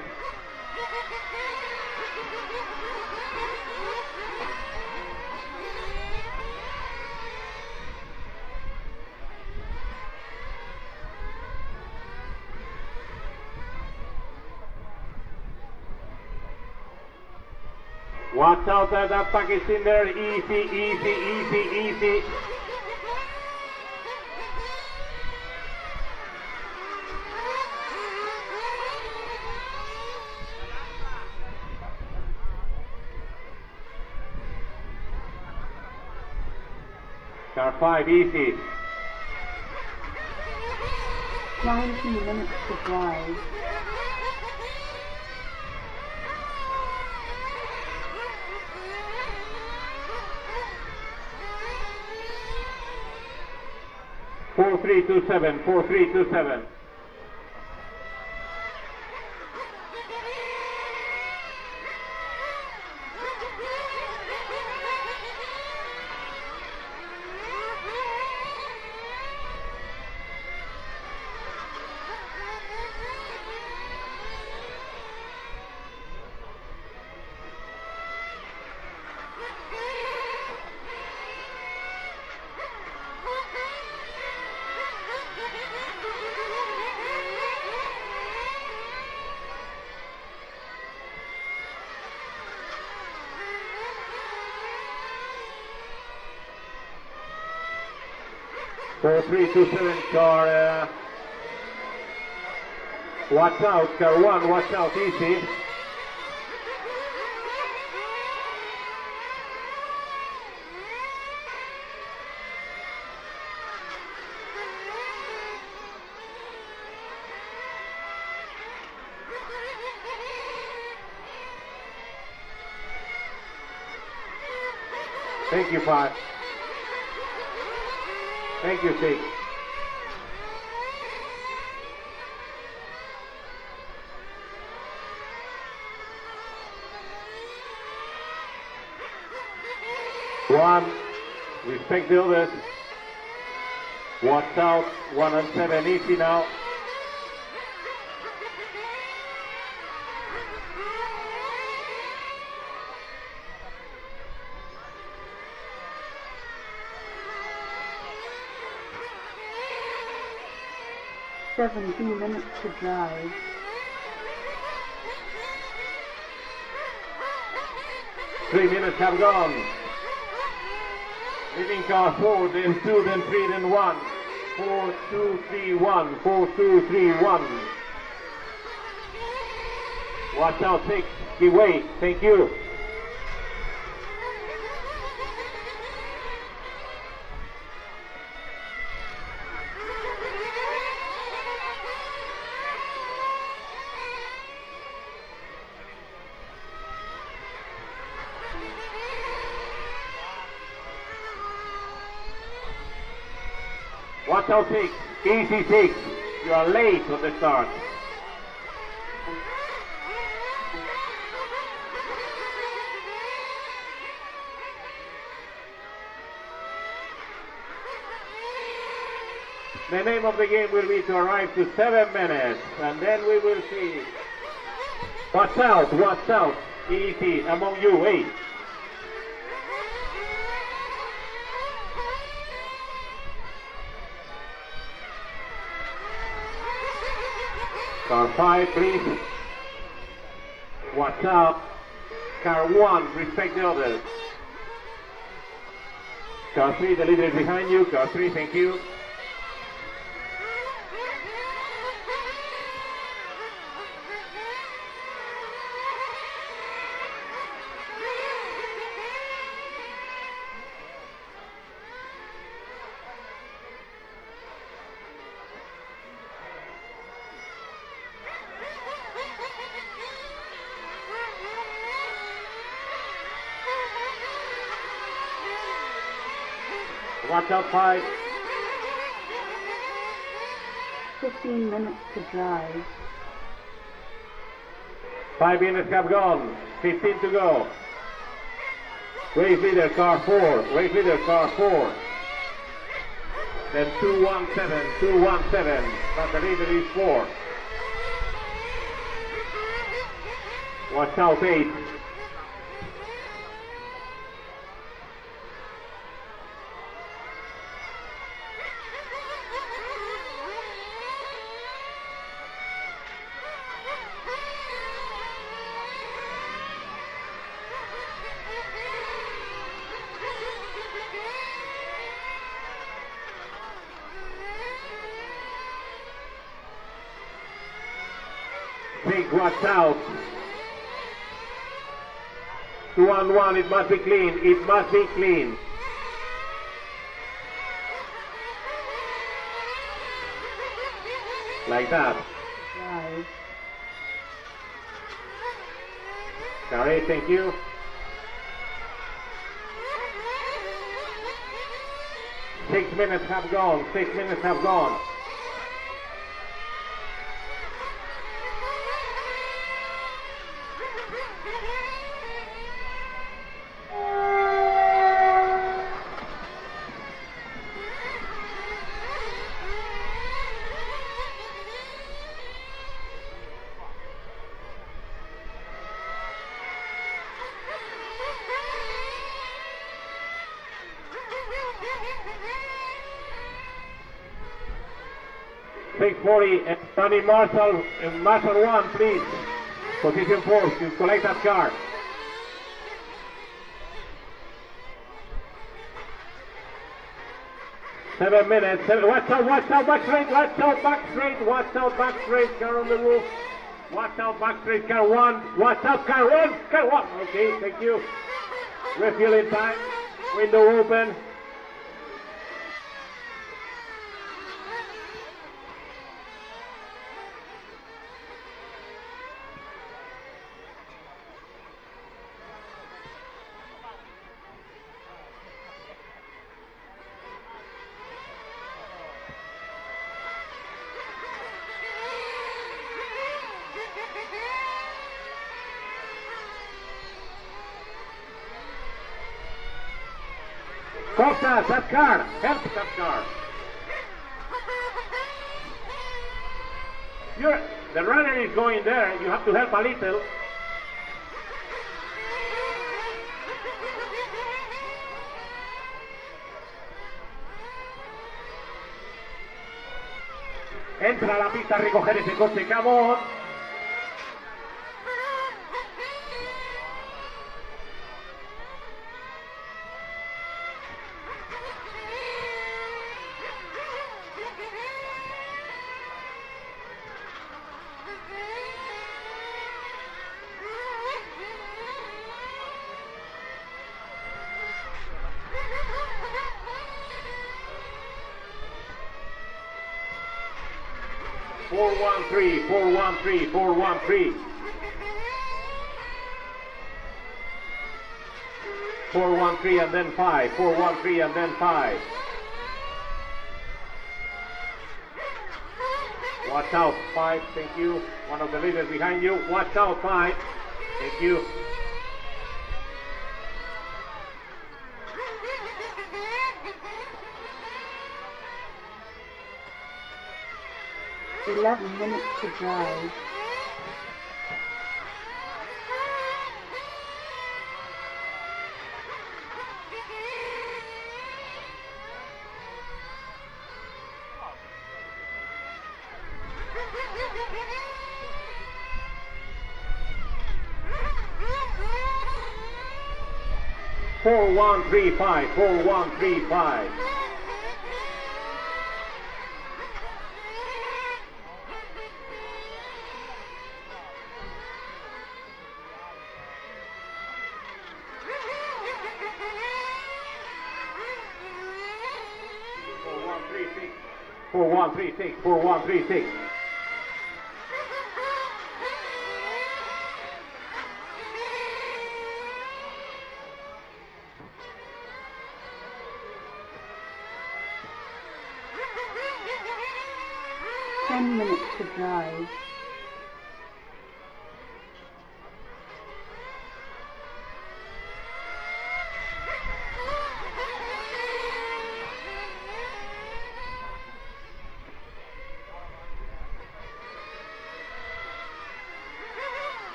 Watch out that pack is in there. Easy, easy, easy, easy. Car 5, easy. 19 minutes to drive. Four, 3, 2, 7, 4, 3, 2, 7. Four, 3, 2, 7, car. Watch out, car 1, watch out, easy. Thank you, 5. Thank you, 6. One, respect the others. Watch out, 1 and 7, easy now. Seventeen minutes to drive. Three minutes have gone. Leading car 4, then 2, then 3, then 1. 4, 2, 3, 1. 4, 2, 3, 1. Watch out, 6. Give way. Thank you. Watch out, 6. Easy, 6. You are late on the start. The name of the game will be to arrive to 7 minutes, and then we will see. Watch out, watch out. Easy among you, wait. Car 5, please. Watch out. Car 1, respect the others. Car 3, the leader is behind you. Car 3, thank you. Watch out, 5. 15 minutes to drive. 5 minutes have gone. 15 to go. Race leader, car 4. Race leader, car 4. Then 217, 217. But the leader is 4. Watch out, 8. Watch out. 2-on-1, it must be clean. It must be clean. Like that. Drive. Car 8, thank you. 6 minutes have gone. 6 minutes have gone. And Tony Marshall, Marshall 1, please. Position 4, to collect that car. Seven minutes. Watch out, back straight, watch out, back straight, watch out, back straight, car on the roof. Watch out, back straight, car 1. Watch out, car 1, car 1. Okay, thank you. Refueling time. Window open. Costas, that car! Help that car! The runner is going there, you have to help a little. Entra a la pista a recoger ese coche, come on. Four, one, three. 4-1-3 and then 5. 4-1-3 and then 5. Watch out, 5. Thank you. One of the leaders behind you. Watch out, 5. Thank you. $11 minutes to drive. 4135, 4135. Four one three six, 4136. Minutes to drive.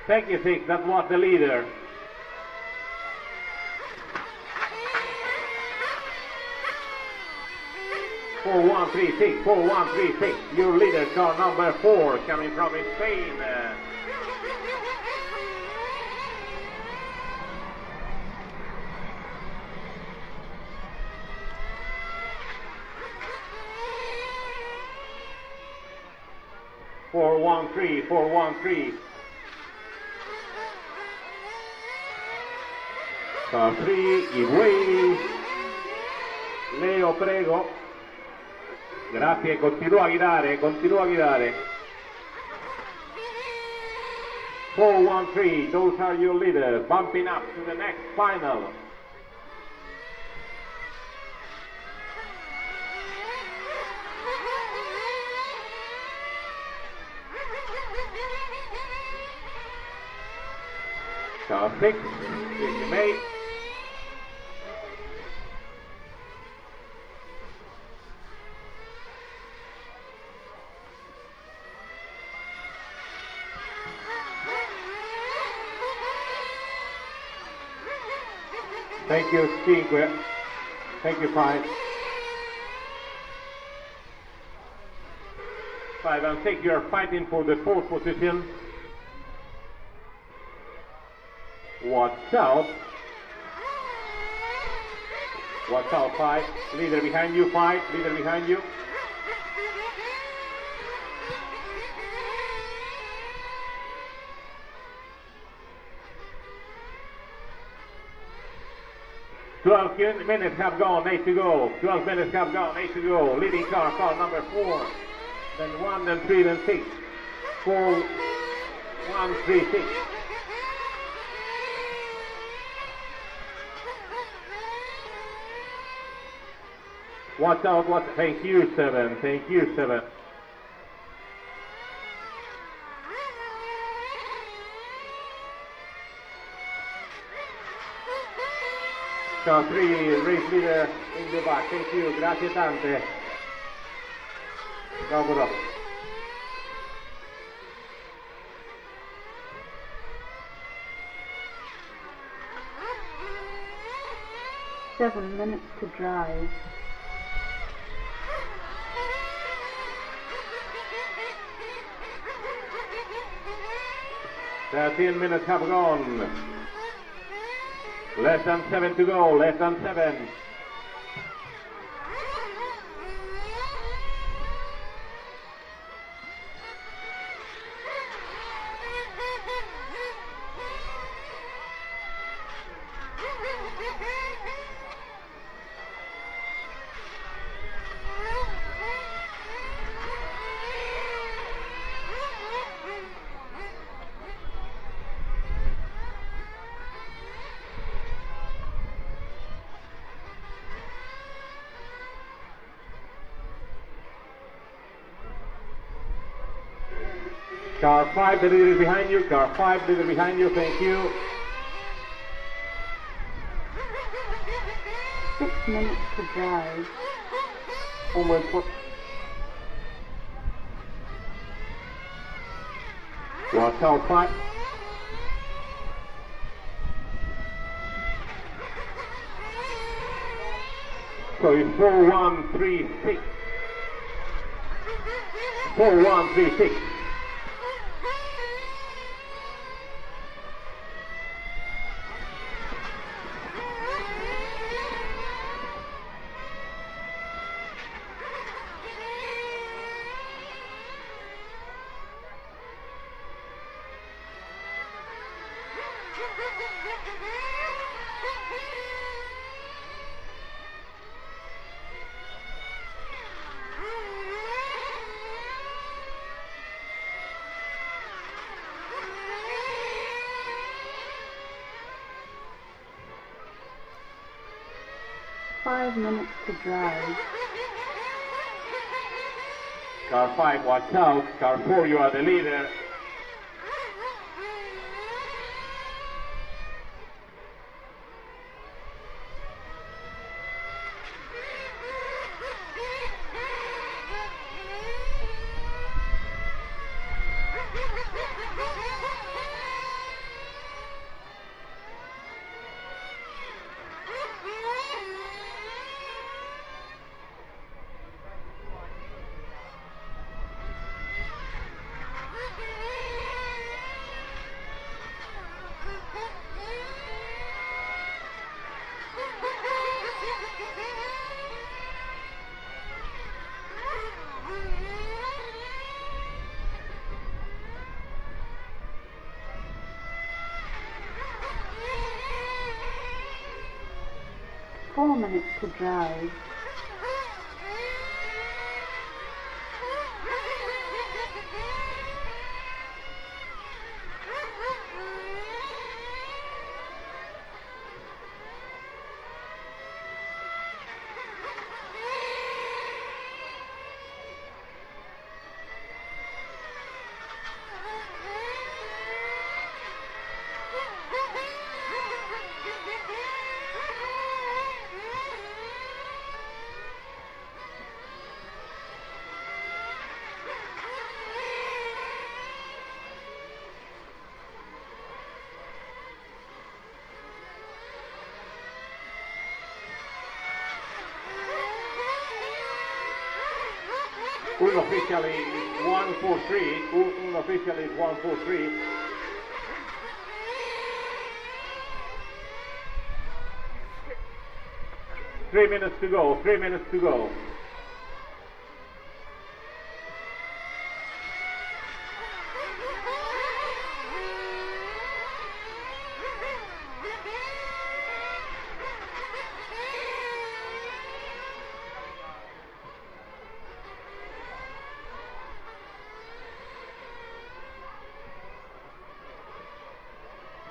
Thank you, Six. That was the leader. Four one three six, 4136. Your leader, car number 4, coming from Spain. Four one three. Car 3, Iguay. Leo, prego. Grazie, continua a guidare, 413, those are your leaders, bumping up to the next final. Car 6, mate. Thank you, Cinque. Thank you, 5. 5 and 6, you are fighting for the 4th position. Watch out. Watch out, 5. Leader behind you, 5. Leader behind you. Minutes have gone, 8 to go. 12 minutes have gone, 8 to go. Leading car number 4. Then 1, then 3, then 6. 4, 1, 3, 6. Watch out, thank you, 7. Thank you, 7. Car 3, race leader in the back. Thank you, grazie tante. Bravo. 7 minutes to drive. Thirteen minutes have gone. Less than 7 to go, less than 7. Car 5, the leader is behind you. Car 5, leader behind you. Thank you. 6 minutes to drive. Almost. Watch out, 5. So it's 4136. 4136. 5 minutes to drive. Car 5, watch out. Car 4, you are the leader. Four minutes to drive. Unofficially is 143. Unofficially is 143. Three minutes to go. 3 minutes to go.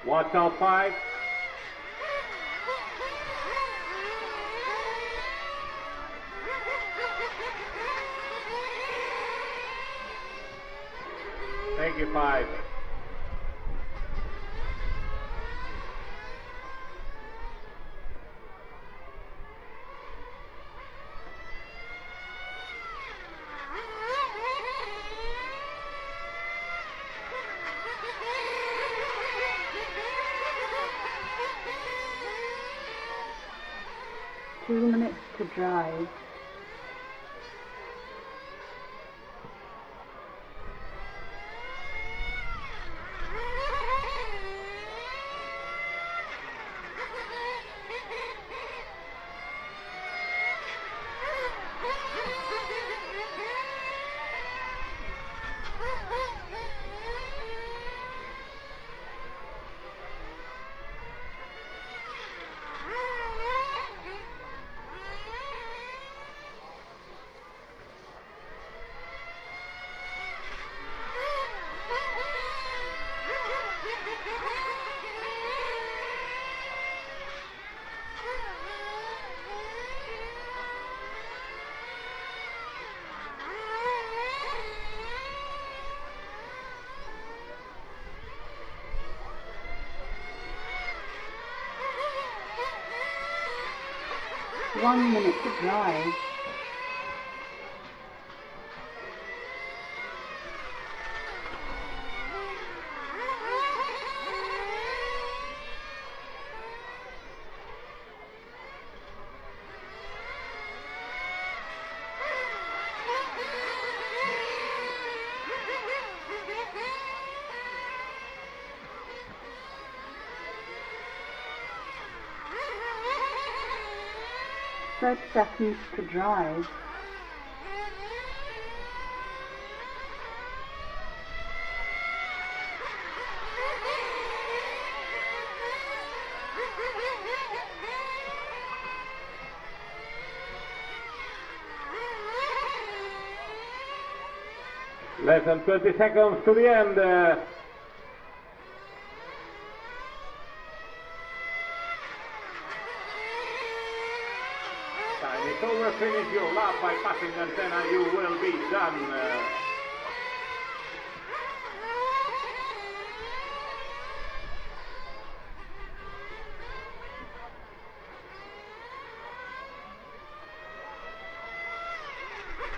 Watch out 5. Thank you 5. Two minutes to drive. One minute to drive. Thirty seconds to drive. Less than 20 seconds to the end. Time is over. Finish your lap by passing the antenna. You will be done.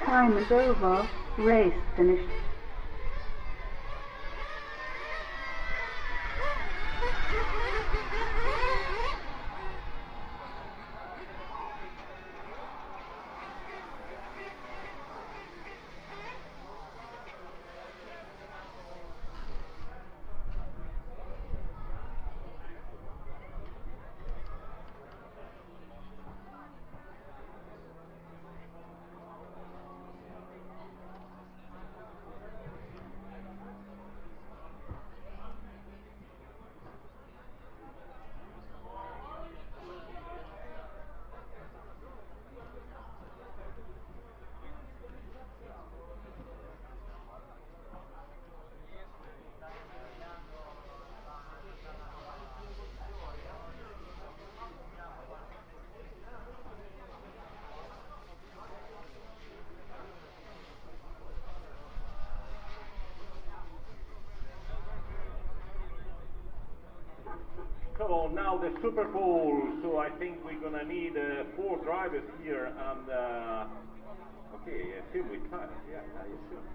Time is over. Race finished. So now the Super Bowl. So I think we're gonna need 4 drivers here, and okay, I assume we can. Yeah, I assume.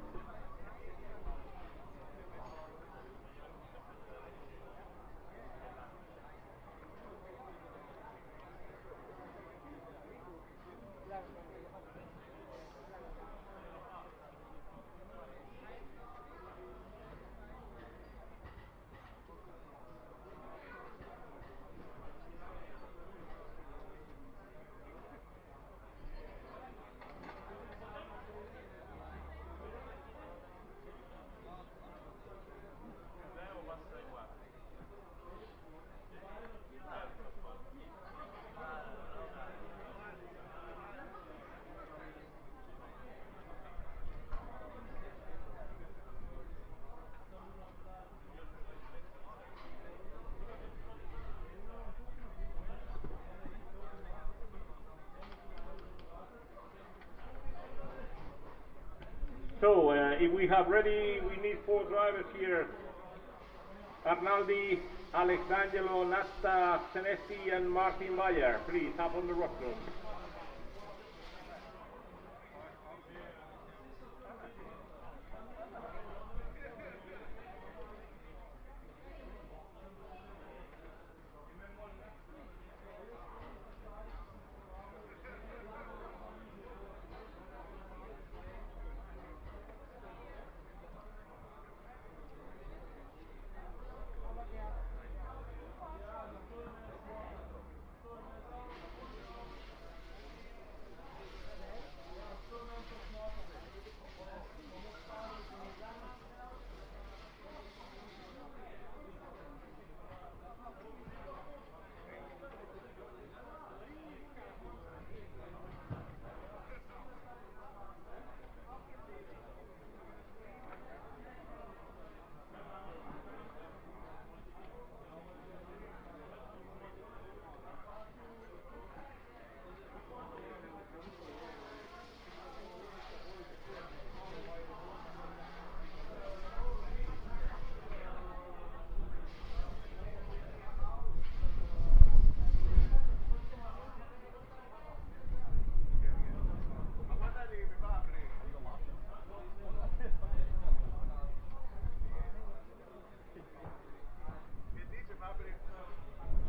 So if we have ready, we need 4 drivers here. Arnaldi, Alexangelo, Nasta, Senesti, and Martin Bayer. Please, up on the rostrum.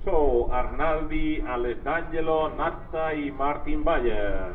So, Arnaldi, Alessangelo, Nasta y Martin Bayer.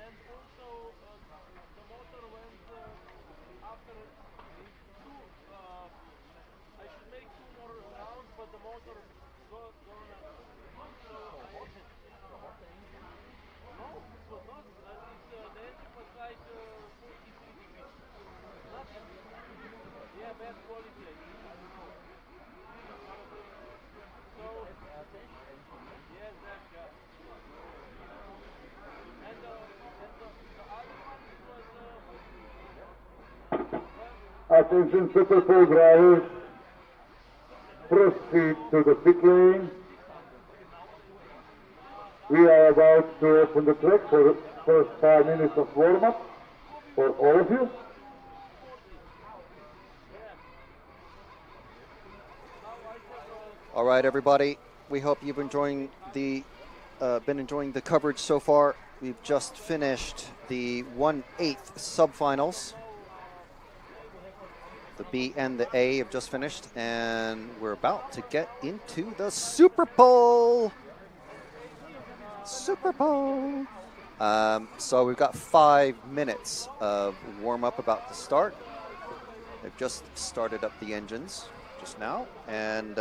And also the motor went after two. I should make 2 more rounds, but the motor gone. So no, this was not. The engine was like 43 degrees. Not, yeah, bad quality, I think. I don't know. So, yes, that's yeah. And the other one was Attention Super 4 drivers, proceed to the pit lane. We are about to open the track for the first 5 minutes of warm-up for all of you. All right, everybody. We hope you've been enjoying the coverage so far. We've just finished the 1/8 subfinals. The B and the A have just finished, and we're about to get into the Super Bowl. Super Bowl. So we've got 5 minutes of warm-up about to start. They've just started up the engines just now, and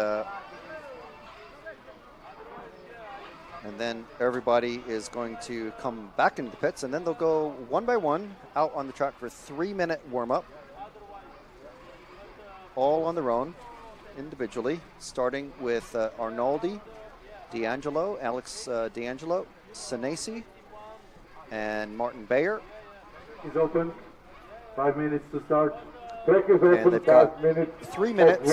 then everybody is going to come back into the pits, and then they'll go one by one out on the track for 3-minute warm-up, all on their own, individually, starting with Arnoldi, D'Angelo, Alex D'Angelo, Senesi, and Martin Bayer. Is open. 5 minutes to start. Track is And open. they've got 5 minutes. 3 minutes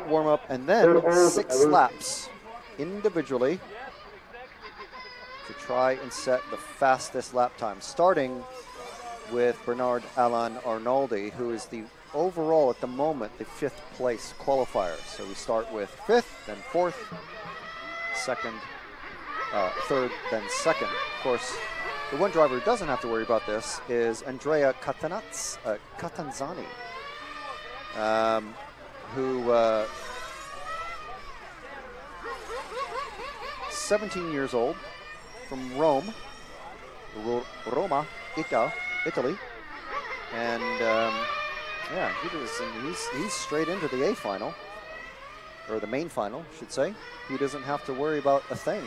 warm up, and then 6 laps individually to try and set the fastest lap time, starting with Bernard Alain Arnoldi, who is the overall at the moment the 5th place qualifier. So we start with 5th, then 4th, 2nd, 3rd, then 2nd. Of course, the one driver who doesn't have to worry about this is Andrea Catanzani, who 17 years old, from Rome, Roma, Italy, and yeah, he's straight into the A final, or the main final, I should say. He doesn't have to worry about a thing.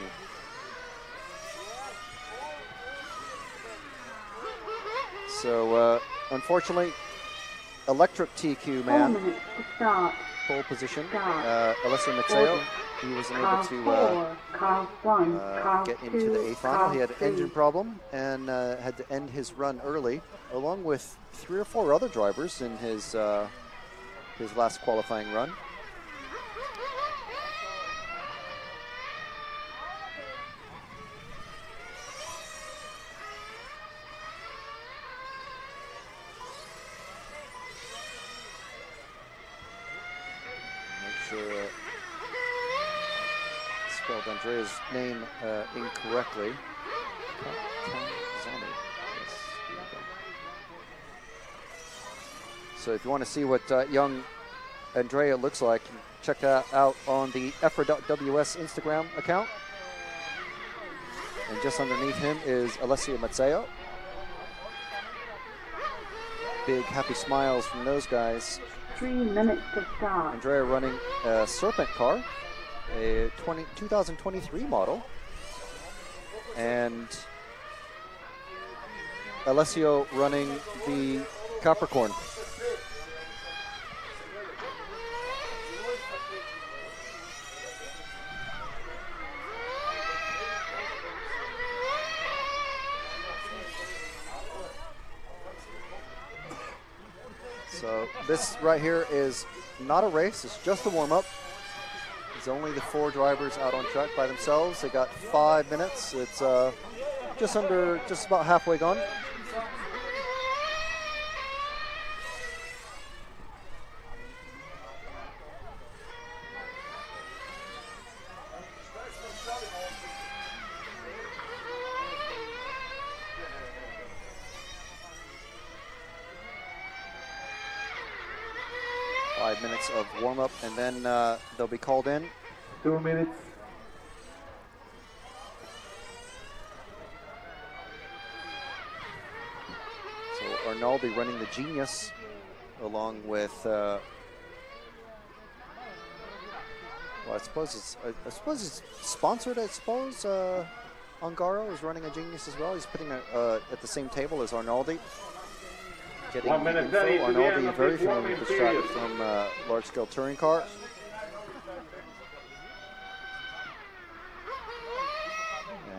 So, unfortunately, electric TQ man, 4 minutes to start. pole position, Start. Alessio Mazzeo, he wasn't able Car to 4, car 1, car get 2, into the A final. He had an car engine 3. problem and had to end his run early, along with 3 or 4 other drivers in his last qualifying run. Spelled Andrea's name incorrectly. So if you want to see what young Andrea looks like, check that out on the EFRA.WS Instagram account. And just underneath him is Alessio Mazzeo. Big happy smiles from those guys. 3 minutes to start. Andrea running a Serpent car, a 2023 model, and Alessio running the Capricorn. So this right here is not a race, it's just a warm-up. It's only the 4 drivers out on track by themselves. They got 5 minutes. It's just about halfway gone. Minutes of warm-up, and then they'll be called in. 2 minutes. Arnaldi running the Genius, along with. Well, I suppose it's sponsored. I suppose Ungaro is running a Genius as well. He's putting at the same table as Arnaldi. Getting 1 minute info. 30 to the end Arnaldi of very this familiar warming with this track period. from large-scale touring car.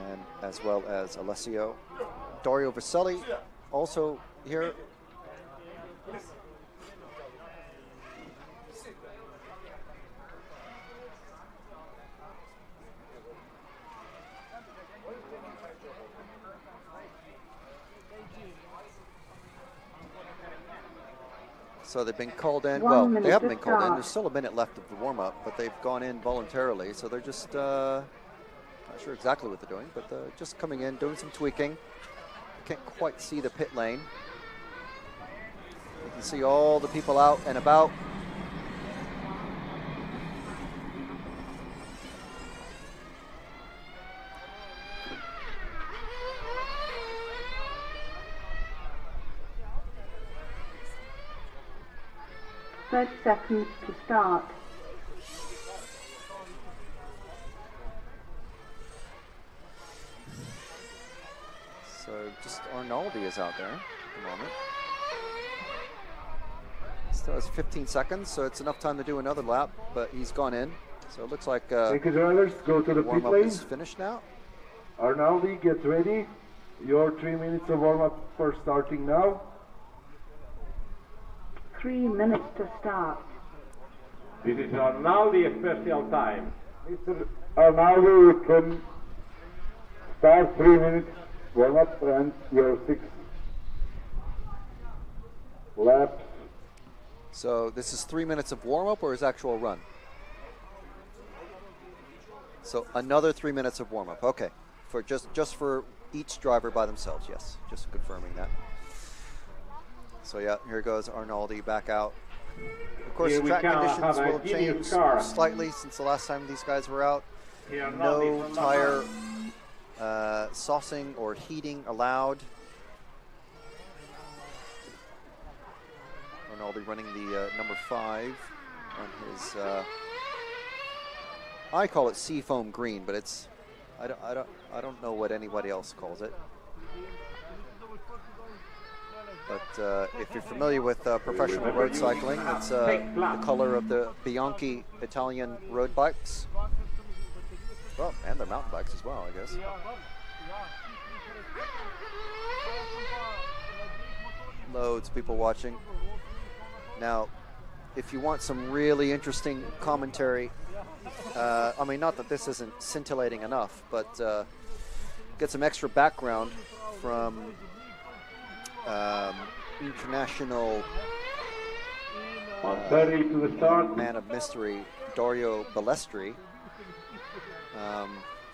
And as well as Alessio. Dario Vaselli also here. So they've been called in. Well, they haven't been called in. There's still a minute left of the warm-up, but they've gone in voluntarily. So they're just not sure exactly what they're doing, but just coming in, doing some tweaking. Can't quite see the pit lane. You can see all the people out and about. Thirty seconds to start. So just Arnaldi is out there at the moment. Still has 15 seconds, so it's enough time to do another lap, but he's gone in. So it looks like Thank you, drivers. Go to the pit warm-up lane. is finished now. Arnaldi, get ready. Your 3 minutes of warm-up are starting now. 3 minutes to start. This is Arnaldi special time. Mr. Arnaldi, you can start 3 minutes warm-up and your 6 laps. So this is 3 minutes of warm-up or his actual run? So another 3 minutes of warm-up. Okay, for just for each driver by themselves. Yes, just confirming that. So yeah, here goes Arnaldi back out. Of course, Here we track go, conditions have a will Genius change car. slightly since the last time these guys were out. Here Arnaldi No from the tire back. saucing or heating allowed. Arnaldi running the number 5 on his. I call it seafoam green, but it's I don't know what anybody else calls it. But if you're familiar with professional road cycling, it's the color of the Bianchi Italian road bikes. Well, and they're mountain bikes as well, I guess. Loads of people watching. Now, if you want some really interesting commentary, I mean, not that this isn't scintillating enough, but get some extra background from international On 30 to the start. man of mystery, Dario Balestri.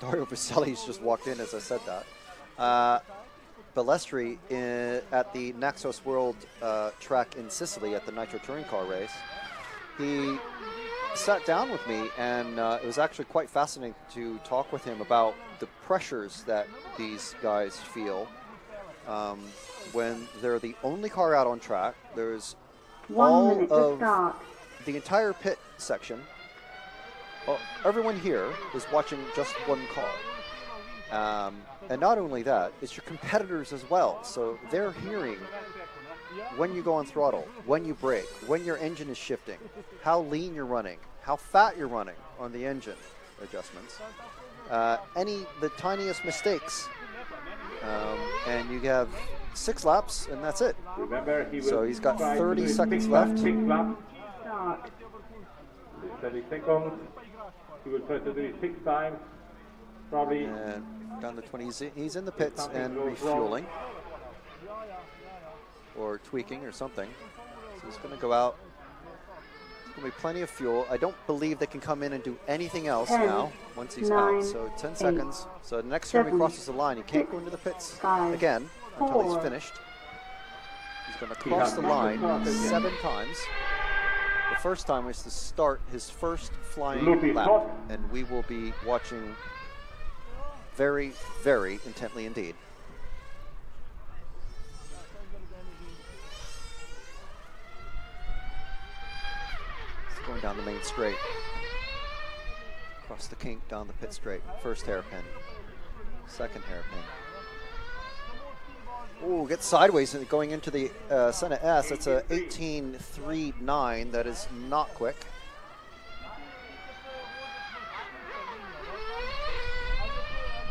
Dario Vaselli's just walked in as I said that. Balestri at the Naxos World track in Sicily at the Nitro Touring Car race. He sat down with me, and it was actually quite fascinating to talk with him about the pressures that these guys feel when they're the only car out on track. There's 1 minute to of start. the entire pit section. Everyone here is watching just one car. And not only that, it's your competitors as well. So they're hearing when you go on throttle, when you brake, when your engine is shifting, how lean you're running, how fat you're running on the engine adjustments, the tiniest mistakes. And you have 6 laps, and that's it. Remember, he will So he's got try to 30 do seconds 6 left. laps, 6 laps. Start. 30 seconds. He will try to do it 6 times. Probably. And down to 20. He's in the pits Something and goes refueling. Or tweaking or something. So he's going to go out. There's going to be plenty of fuel. I don't believe they can come in and do anything else 10, now once he's 9, out. So 10 8, seconds. So the next time he 7, crosses the line, he can't go into the pits 5, again until he's 4, finished. He's going to cross the line 7 times. The first time was to start his first flying lap. And we will be watching very, very intently indeed. Going down the main straight. Across the kink, down the pit straight. First hairpin. Second hairpin. Ooh, gets sideways and going into the Senna S. That's a 18.39. That is not quick.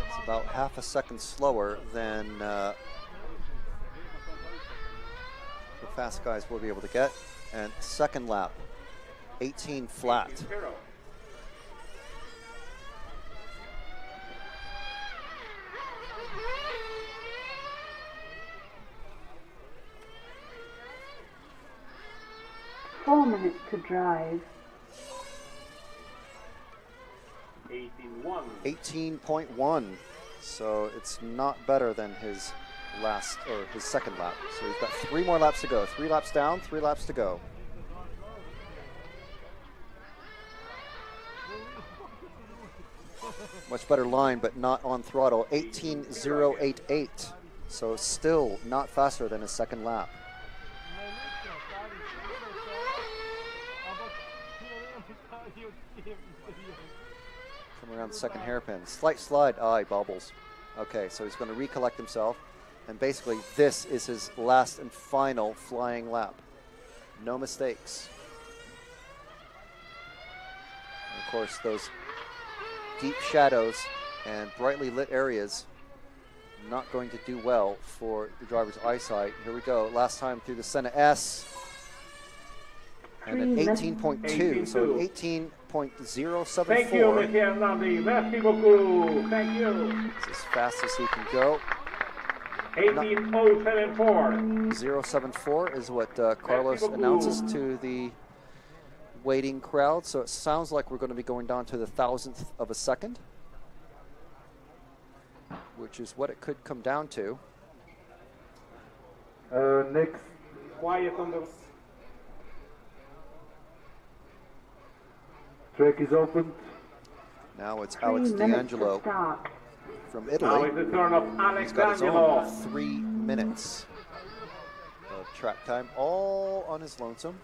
It's about half a second slower than the fast guys will be able to get. And second lap, 18 flat. 4 minutes to drive. 18.1. 18.1. So it's not better than his last or his second lap. So he's got 3 more laps to go. 3 laps down, 3 laps to go. Much better line, but not on throttle. 18.088. So still not faster than his second lap. Coming around the second hairpin. Slight slide. Ah, he bobbles. Okay, so he's going to recollect himself. And basically, this is his last and final flying lap. No mistakes. And of course, those deep shadows and brightly lit areas not going to do well for the driver's eyesight. Here we go. Last time through the Senna S. And an 18.2, so 18.074. Thank you, Mr. Hernandez. Merci beaucoup. Thank you. It's as fast as he can go. 18.074. 074 is what Carlos announces to the waiting crowd. So it sounds like we're going to be going down to the 1,000th of a second, which is what it could come down to. Next. Quiet on the... Track is open. Now it's 3 Alex minutes to D'Angelo start. from Now Italy. it's the turn of Alex He's got his D'Angelo. own 3 minutes of track time, all on his lonesome.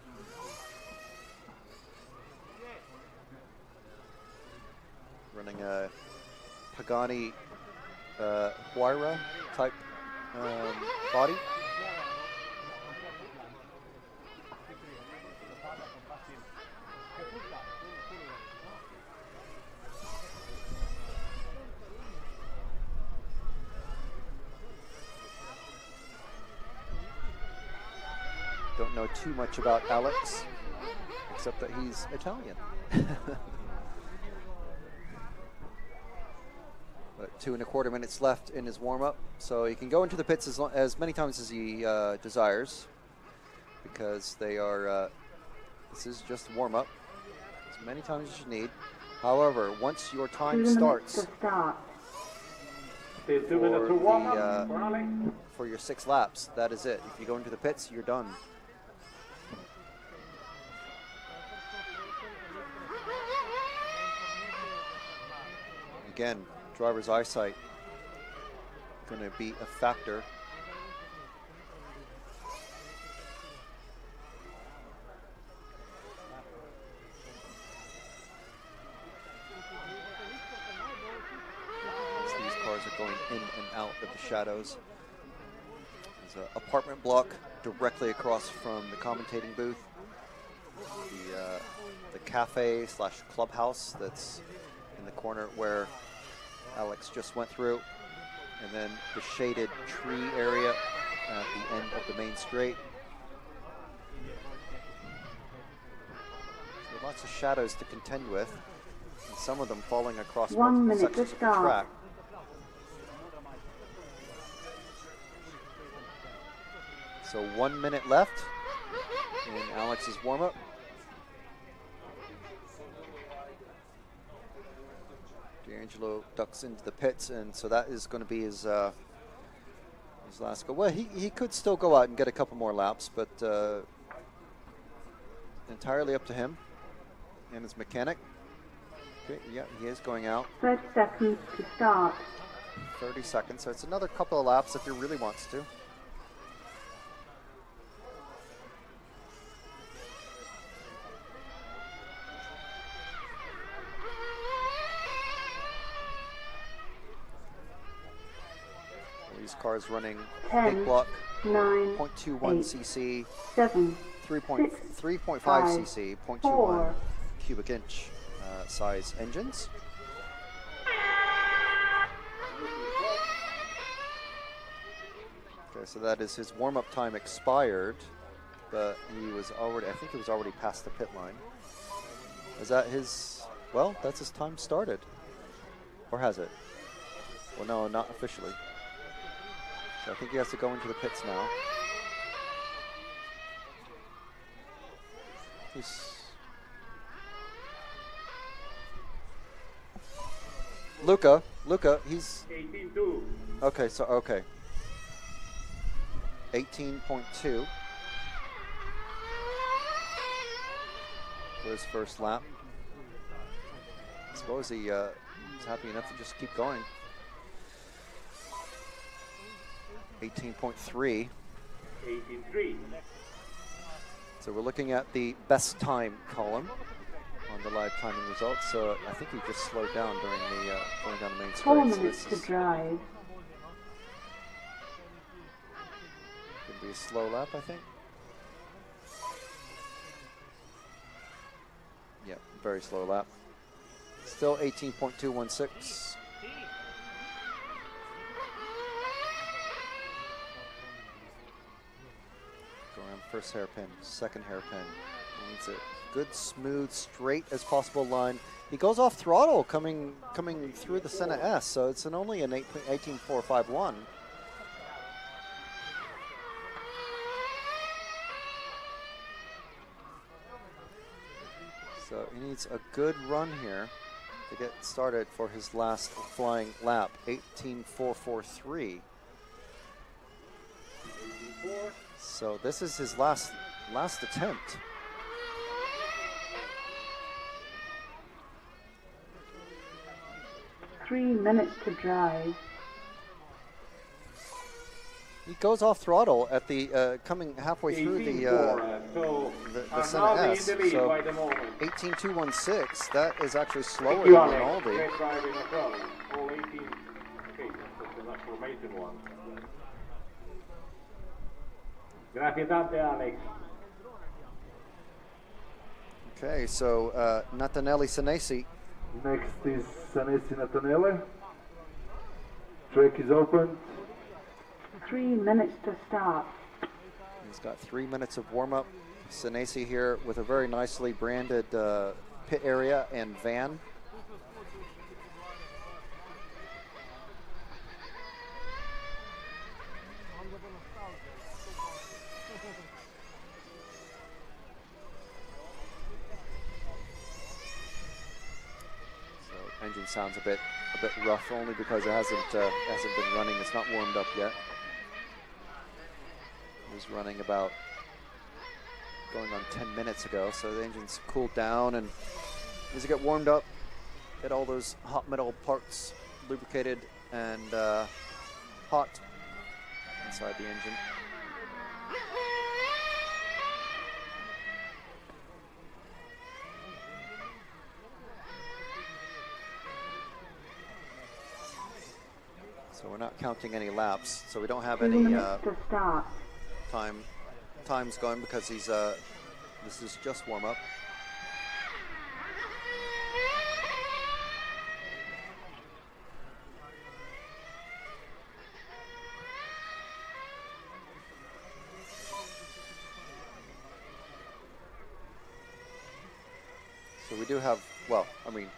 Running a Pagani Huayra type body. Don't know too much about Alex, except that he's Italian. But 2¼ minutes left in his warm-up, so he can go into the pits as many times as he desires, because they are. This is just warm-up, as many times as you need. However, once your time 2 minutes starts to start. 2 minutes to warm up for Alex. for your 6 laps, that is it. If you go into the pits, you're done. Again, driver's eyesight going to be a factor. As these cars are going in and out of the shadows. There's an apartment block directly across from the commentating booth. The cafe / clubhouse that's in the corner where Alex just went through, and then the shaded tree area at the end of the main straight. So lots of shadows to contend with, and some of them falling across 1 multiple minute to sections of the start. track. So 1 minute left in Alex's warm-up. D'Angelo ducks into the pits, and so that is going to be his last go. Well, he could still go out and get a couple more laps, but entirely up to him and his mechanic. Okay, yeah, he is going out. 30 seconds to start. 30 seconds, so it's another couple of laps if he really wants to. These cars running 10, big block, 9, 0.21 8, cc, 7, 3.5 5, cc, 0.21 4. cubic inch size engines. Okay, so that is his warm-up time expired, but he was already, I think he was already past the pit line. Is that his, well, that's his time started. Or has it? Well, no, not officially. So I think he has to go into the pits now. Luca, he's 18.2. okay. So okay, 18.2 for his first lap. I suppose he's happy enough to just keep going. 18.3. 18.3. So we're looking at the best time column on the live timing results. So I think he just slowed down during the going down the main 4 straight. So minutes this to is drive. going to be a slow lap, I think. Yeah, very slow lap. Still 18.216. Go around first hairpin, second hairpin. He needs a good, smooth, straight as possible line. He goes off throttle coming through the Senna S, so it's only an 18.451. So he needs a good run here to get started for his last flying lap, 18.443. So this is his last attempt. Three minutes to drive. He goes off throttle at the coming halfway through the Senna S. So 18.216. That is actually slower than Rinaldi. Great driving as well. All 18. Okay, that's an affirmation one. Grazie tante, Alex. Okay, so Natanelli Senesi. Next is Sanesi Natanele. Track is open. 3 minutes to start. He's got 3 minutes of warm-up. Senesi here with a very nicely branded pit area and van. So engine sounds a bit rough, only because it hasn't been running. It's not warmed up yet. It was running about going on 10 minutes ago, so the engine's cooled down and needs to get warmed up, get all those hot metal parts lubricated and hot inside the engine. So we're not counting any laps, so we don't have any times going because he's this is just warm up. So we do have, well, I mean,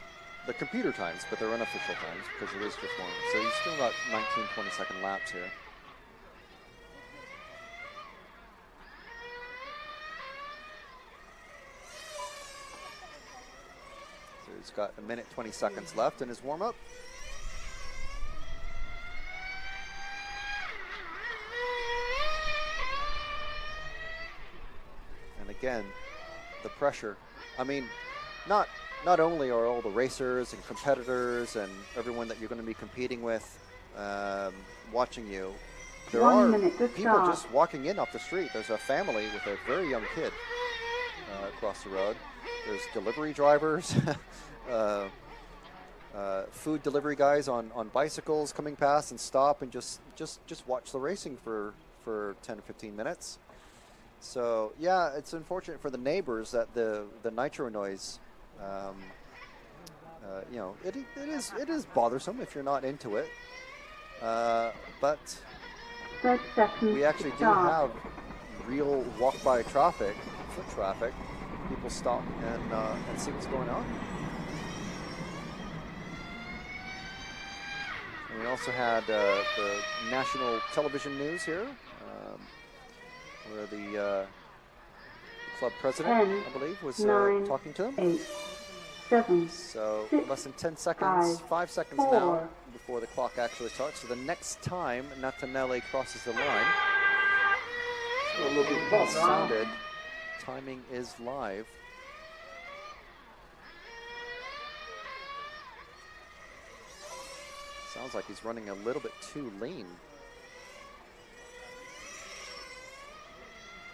the computer times, but they're unofficial times because it is just one. So he's still got 19, 20-second laps here. So he's got 1 minute, 20 seconds left in his warm-up. And again, the pressure. I mean, not only are all the racers and competitors and everyone that you're going to be competing with watching you, there are people just walking in off the street. There's a family with a very young kid across the road. There's delivery drivers. food delivery guys on bicycles coming past and stop and just watch the racing for 10 or 15 minutes. So yeah, it's unfortunate for the neighbors that the nitro noise, you know, it is bothersome if you're not into it. But 30 seconds we actually to do start. have real walk-by traffic, foot traffic. People stop and see what's going on. And we also had the national television news here, where the club president, 10, I believe, was 9, talking to them. 8, 7, So 6, less than 10 seconds, 5 seconds now 4. before the clock actually starts. So the next time Natanelli crosses the line, so sounded, timing is live. Sounds like he's running a little bit too lean.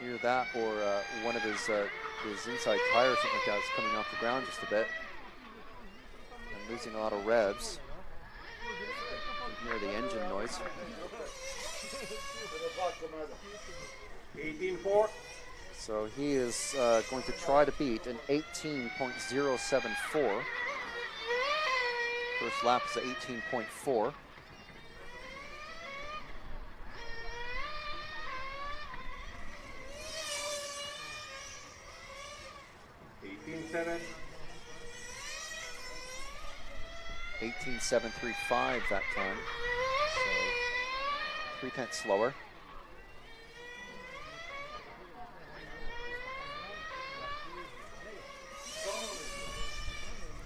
Either that or one of his inside tire or something like that is coming off the ground just a bit and losing a lot of revs. You can hear the engine noise. 18.4. So he is going to try to beat an 18.074. First lap is at 18.4. Seven. 18.735 that time. So 3/10 slower.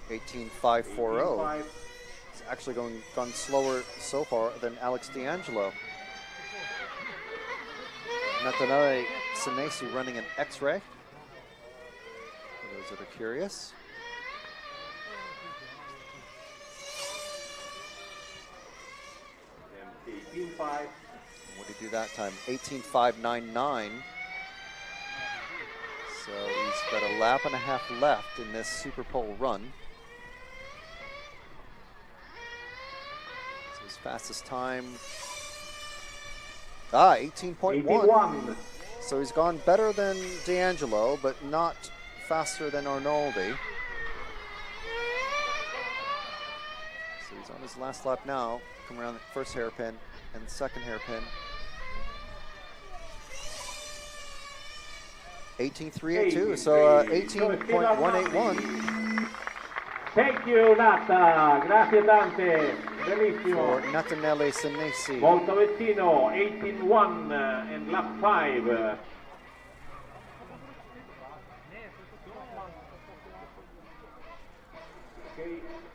(18.540). It's actually gone slower so far than Alex D'Angelo. Natanelli Senesi running an X-ray. For those that are curious. And 18.5. What did he do that time? 18.599. So he's got a lap and a half left in this Super Pole run. So his fastest time, 18.1. 81. So he's gone better than D'Angelo, but not faster than Arnoldi. So he's on his last lap now, come around the first hairpin and second hairpin. 18.382, so 18.181 Thank you, Nata. Grazie tante. Bellissimo. for Natanelli Senesi. Molto vicino. 18.1 and lap 5.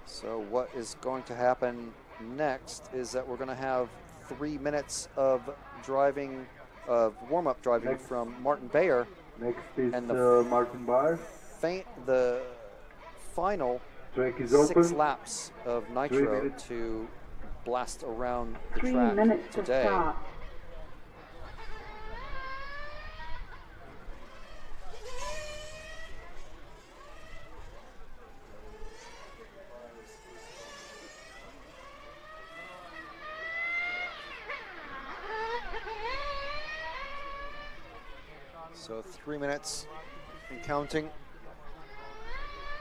So what is going to happen next is that we're going to have 3 minutes of driving, of warm-up driving Next. from Martin Bayer. Next is And the Martin Barr. The final Track is 6 open. laps of 3 nitro minutes. to blast around the 3 track minutes to today. start. So 3 minutes and counting.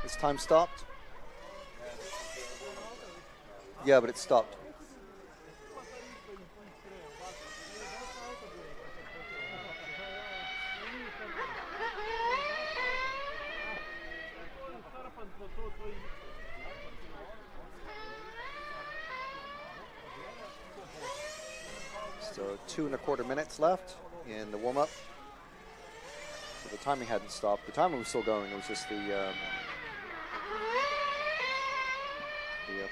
Is time stopped? Yeah, but it stopped. So 2 1/4 minutes left in the warm-up. So the timing hadn't stopped. The timing was still going. It was just the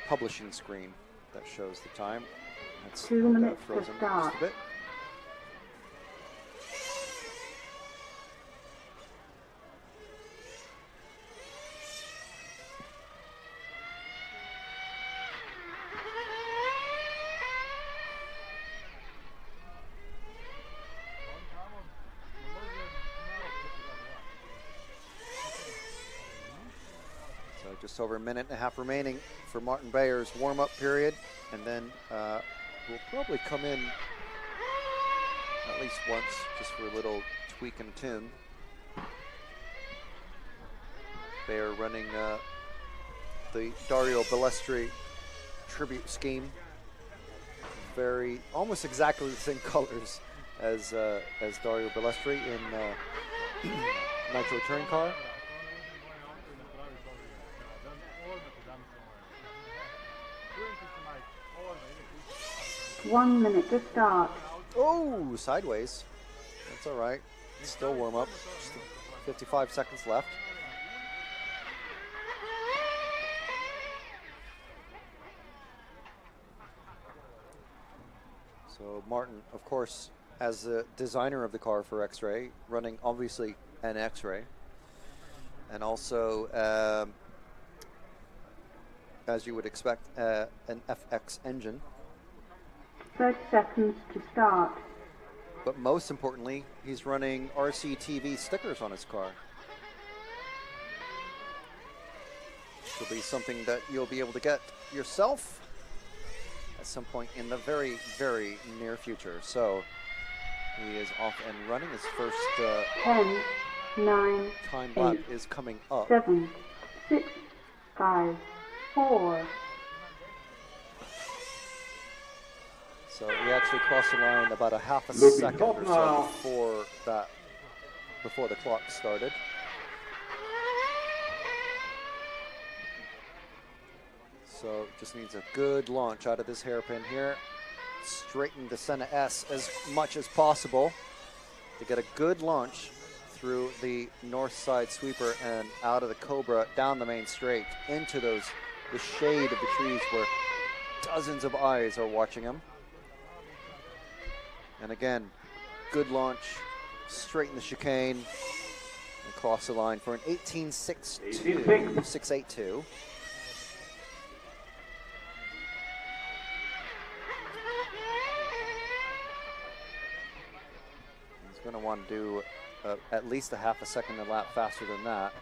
publishing screen that shows the time. That's 2 minutes to frozen start. just a bit. So Just over a minute and a half remaining for Martin Bayer's warm-up period, and then we'll probably come in at least once just for a little tweak and tune. Bayer running the Dario Bellestri tribute scheme, almost exactly the same colors as Dario Bellestri in Nitro Touring Car. One minute to start. Oh, sideways. That's all right. Still warm up. Just 55 seconds left. So Martin, of course, as the designer of the car for X-Ray, running obviously an X-Ray, and also, as you would expect, an FX engine. 30 seconds to start. But most importantly, he's running RCTV stickers on his car. This will be something that you'll be able to get yourself at some point in the very, very near future. So he is off and running. His first 10, 9, time 8, lap is coming up. 7, 6, 5, 4. So he actually crossed the line about a half a Looking second top or now. so before the clock started. So just needs a good launch out of this hairpin here. Straighten the Senna S as much as possible to get a good launch through the north side sweeper and out of the Cobra down the main straight into the shade of the trees where dozens of eyes are watching him. And again, good launch, straighten the chicane, and cross the line for an 18.62, 682. He's going to want to do at least a half a second a lap faster than that.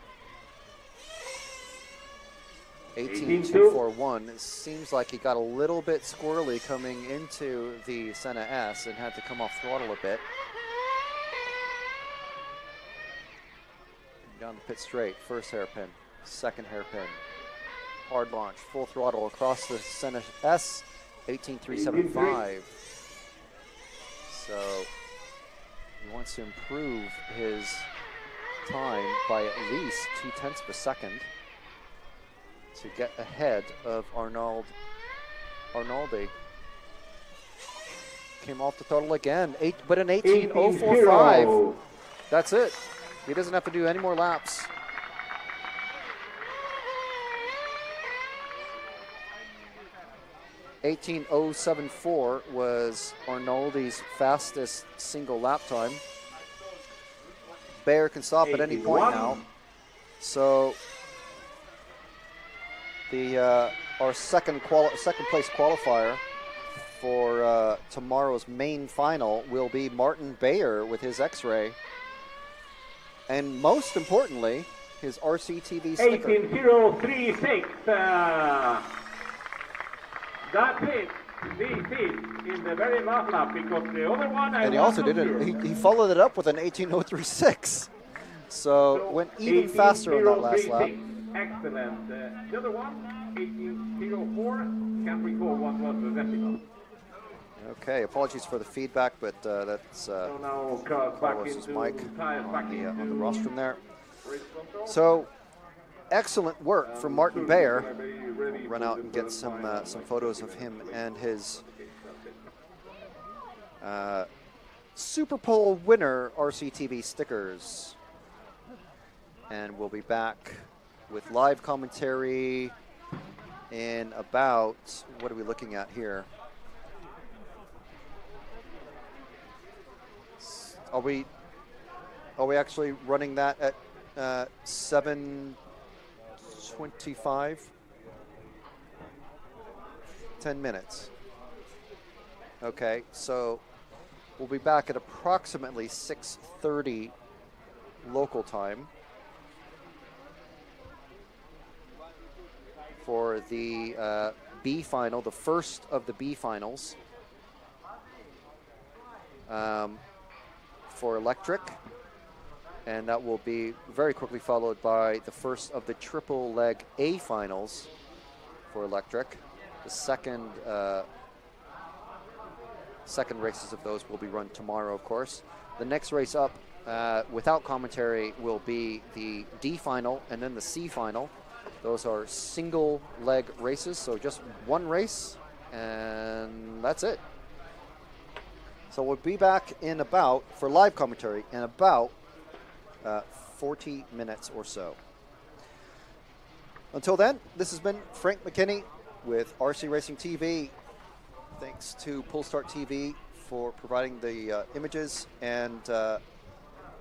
18.241. It seems like he got a little bit squirrely coming into the Senna S and had to come off throttle a bit. Down the pit straight, first hairpin, second hairpin. Hard launch, full throttle across the Senna S, 18.375. So he wants to improve his time by at least 0.2 of a second to get ahead of Arnaldi. Came off the throttle again, but an 18.045. That's it. He doesn't have to do any more laps. .074 was Arnaldi's fastest single lap time. Bayer can stop at any point now. So our second place qualifier for tomorrow's main final will be Martin Bayer with his X-Ray, and most importantly, his RCTV sticker. 18.036. That's it. This is in the very last lap, because the other one And he also did it. He followed it up with an 18.036. So went even faster on that last lap. Excellent. The other one, 18.04. Can't recall what was the decimal. Okay, apologies for the feedback, but that's So now cars back Carlos's into mic tires back on the into rostrum there. race control. So excellent work from Martin Bayer. Run out and get some photos of him and his Super Pole winner RCTV stickers. And we'll be back with live commentary in about, what are we looking at here? Are we actually running that at 7:25? 10 minutes. Okay, so we'll be back at approximately 6:30 local time. for the B final, the first of the B finals for electric. And that will be very quickly followed by the first of the triple leg A finals for electric. The second races of those will be run tomorrow, of course. The next race up without commentary will be the D final and then the C final. Those are single leg races, so just one race, and that's it. So we'll be back for live commentary in about 40 minutes or so. Until then, this has been Frank McKinney with RC Racing TV. Thanks to Polestart TV for providing the images, and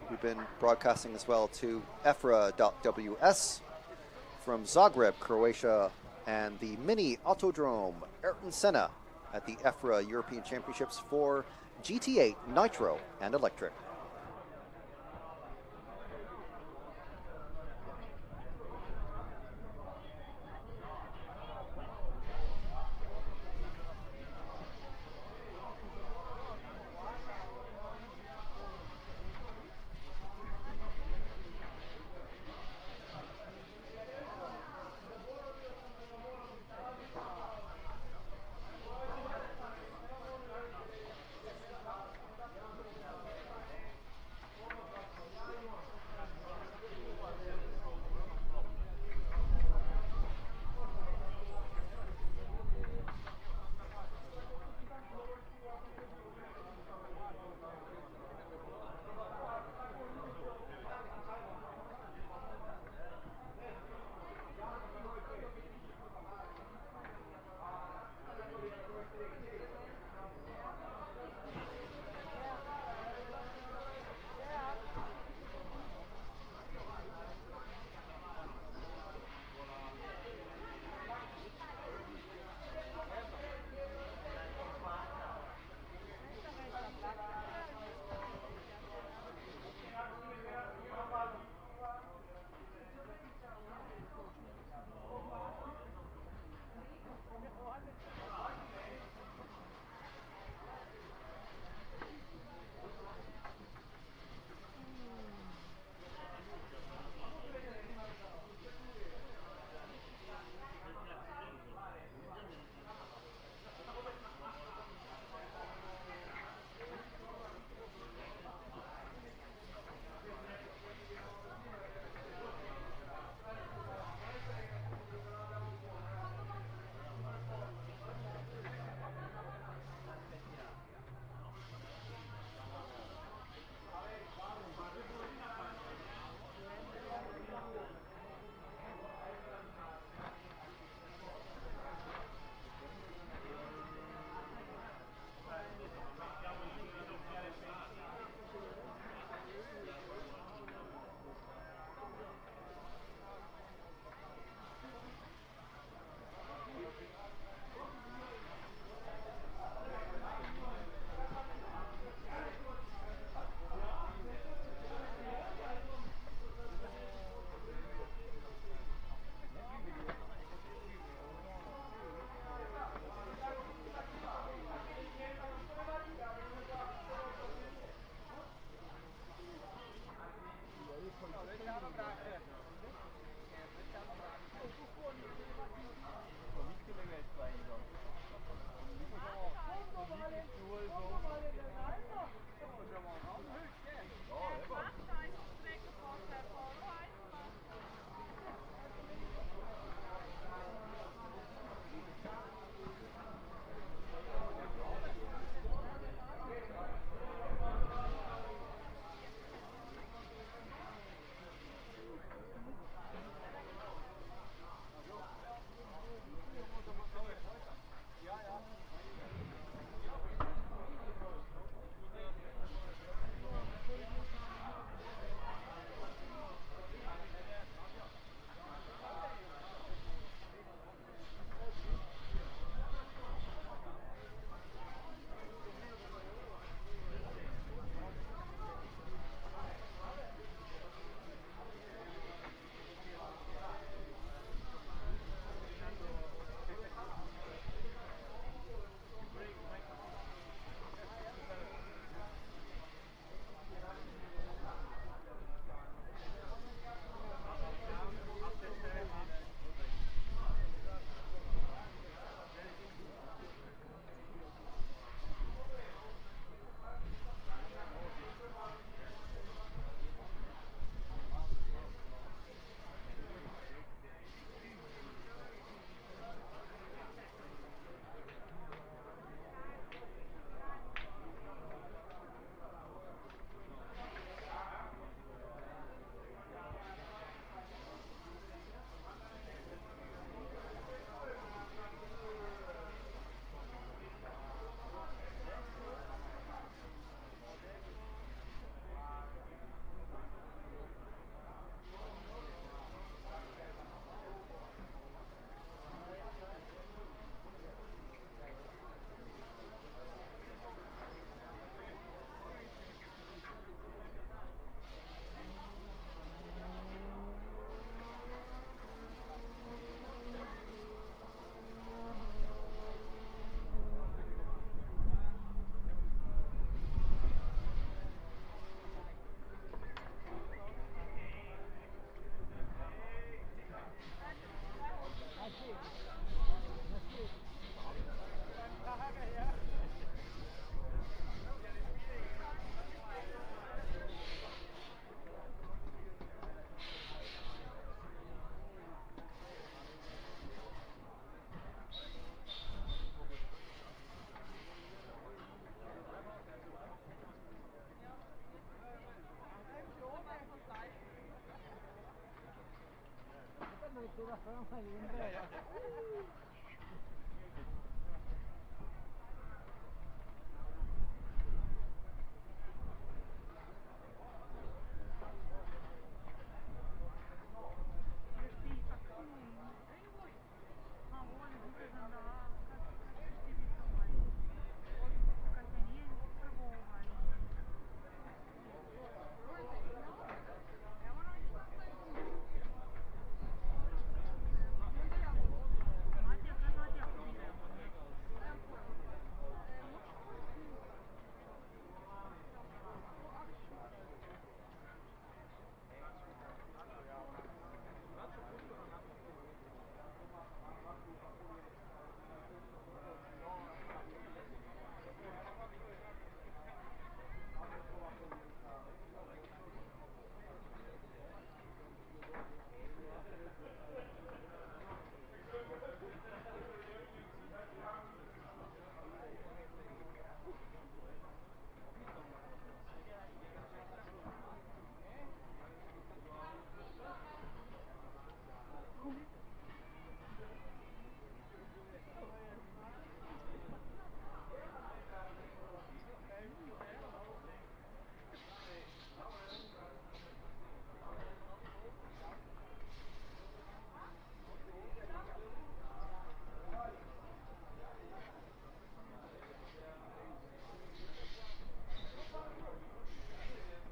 we've been broadcasting as well to EFRA.ws from Zagreb, Croatia, and the mini Autodrome Ayrton Senna at the EFRA European Championships for GT8, Nitro, and Electric.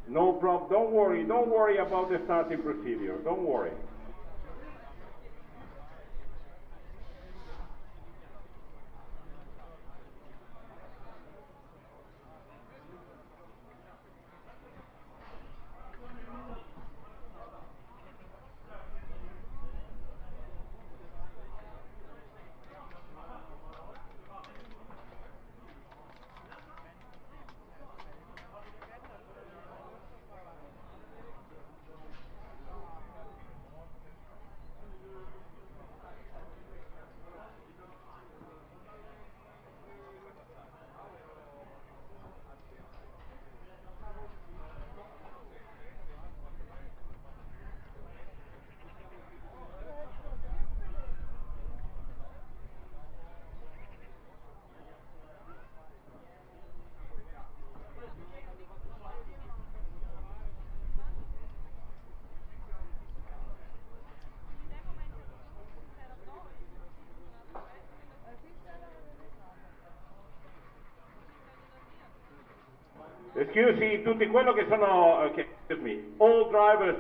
No problem. Don't worry about the starting procedure. Don't worry. Excuse me, tutti quello che sono, excuse me, all drivers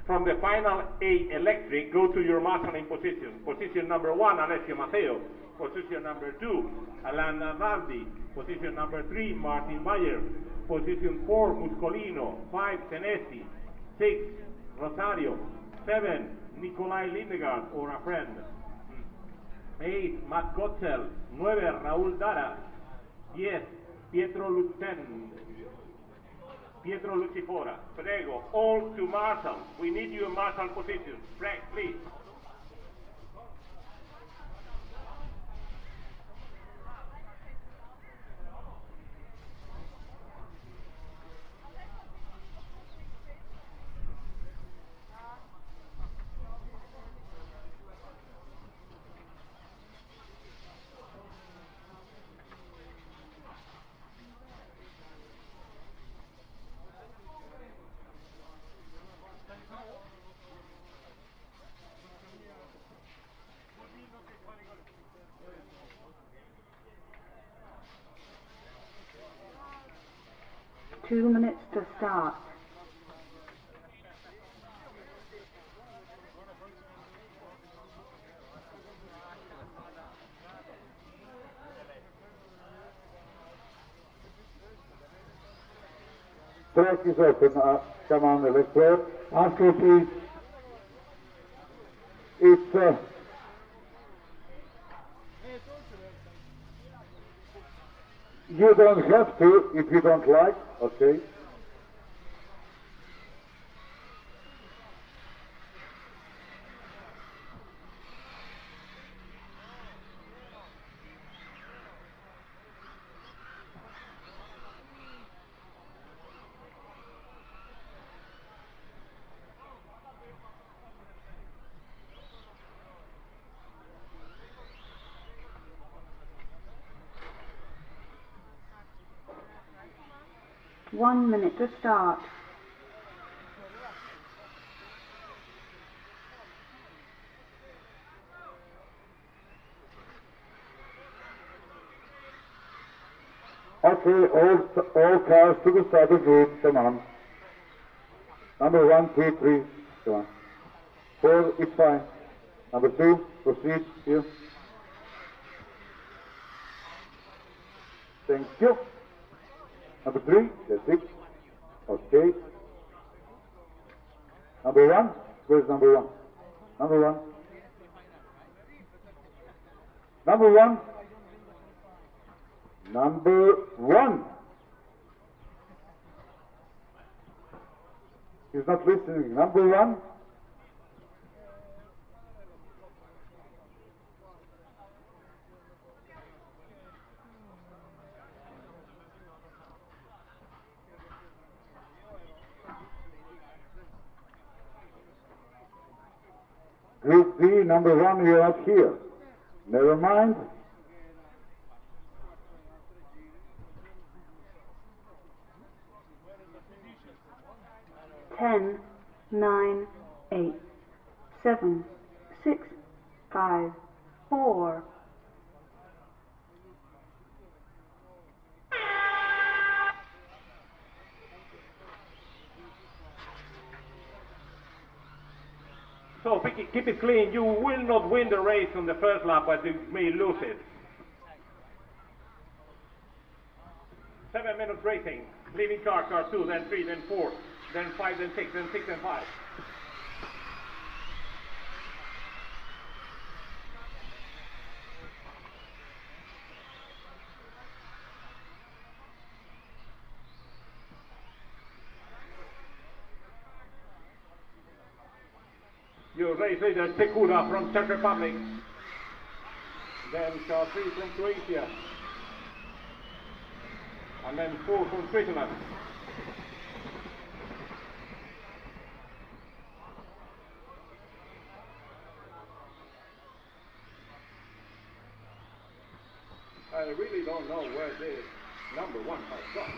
from the final 8 electric go to your marshalling position. Position number 1, Alessio Matteo. Position number 2, Alan Naldi. Position number 3, Martin Mayer. Position 4, Muscolino. 5, Senesi. 6, Rosario. 7, Nikolai Lindegaard, or a friend. 8, Matt Gotzel. 9, Raúl Dara. 10, Pietro Lucifora. Prego, all to marshal. We need you in marshal position. Please. Two minutes to start. Track is open. Come on, Electro. Answer, please. It's you don't have to if you don't like. Okay. 1 minute to start. Okay, all cars to the start of group, come on. Number 1, 2, 3, come on. 4, it's fine. Number 2, proceed, here. Thank you. Number 3, that's it. Okay. Number 1, where's number 1? Number 1. Number 1. Number 1. He's not listening. Number 1. Group D, number 1, you're not here. Never mind. Ten, 9, 8, 7, 6, 5, 4. So keep it clean. You will not win the race on the first lap, but you may lose it. 7 minutes racing. Leading car 2, then 3, then 4, then 5, then 6, then 6 and 5. Your race leader Tekula from Czech Republic. Then car 3 from Croatia. And then 4 from Switzerland. I really don't know where this number 1 has gone.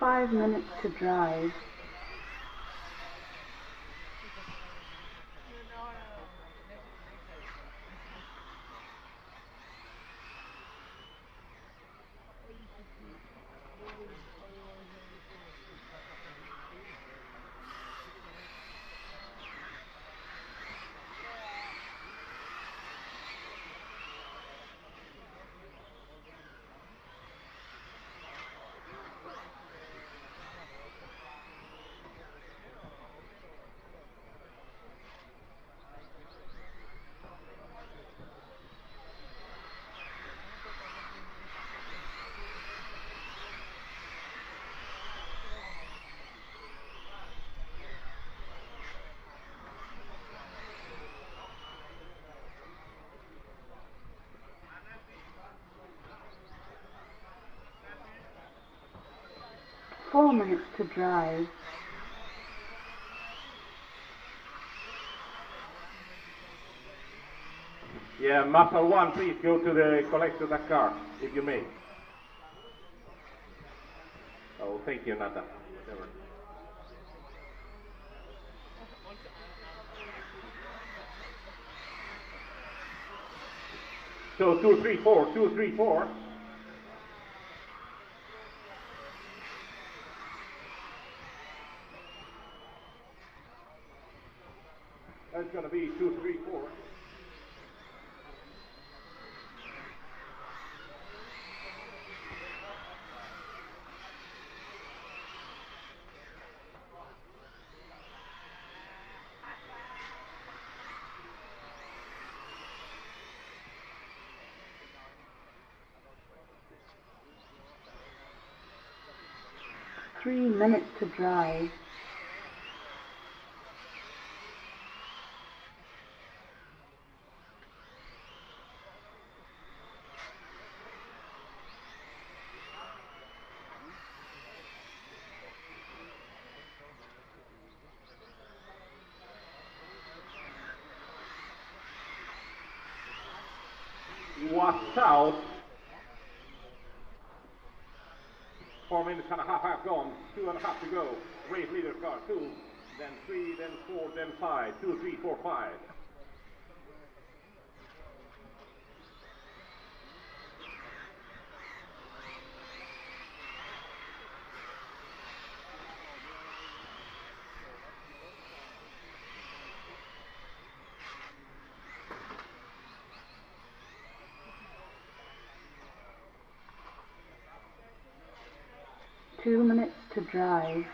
Five minutes to drive. Four minutes to drive. Yeah, muscle 1, please go to the collect to that car, if you may. Oh, thank you, Nata. Whatever. So 2, 3, 4, 2, 3, 4. That's going to be 2, 3, 4. Three minutes to drive. What's out? 4 minutes and a half have gone. 2.5 to go. Race leader car 2, then 3, then 4, then 5. 2, 3, 4, 5. Two minutes to drive.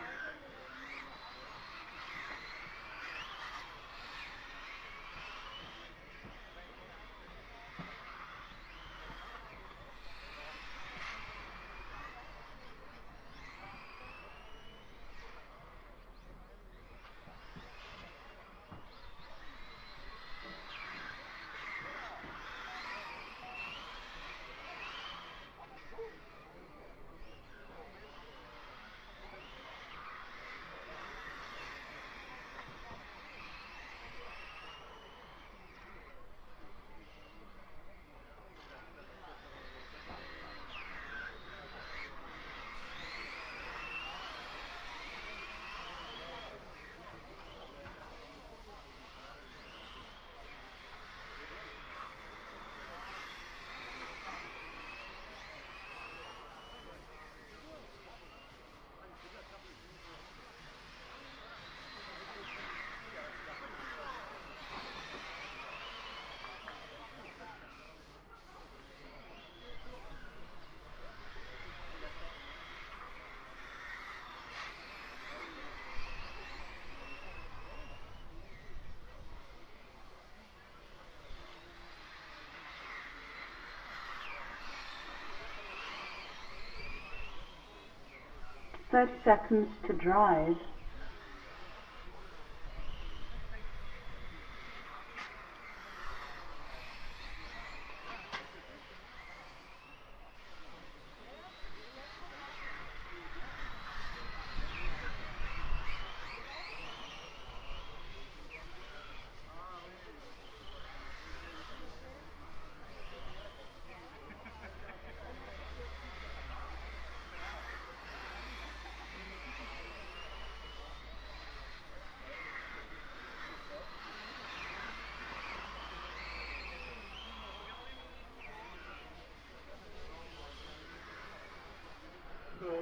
Thirty seconds to drive.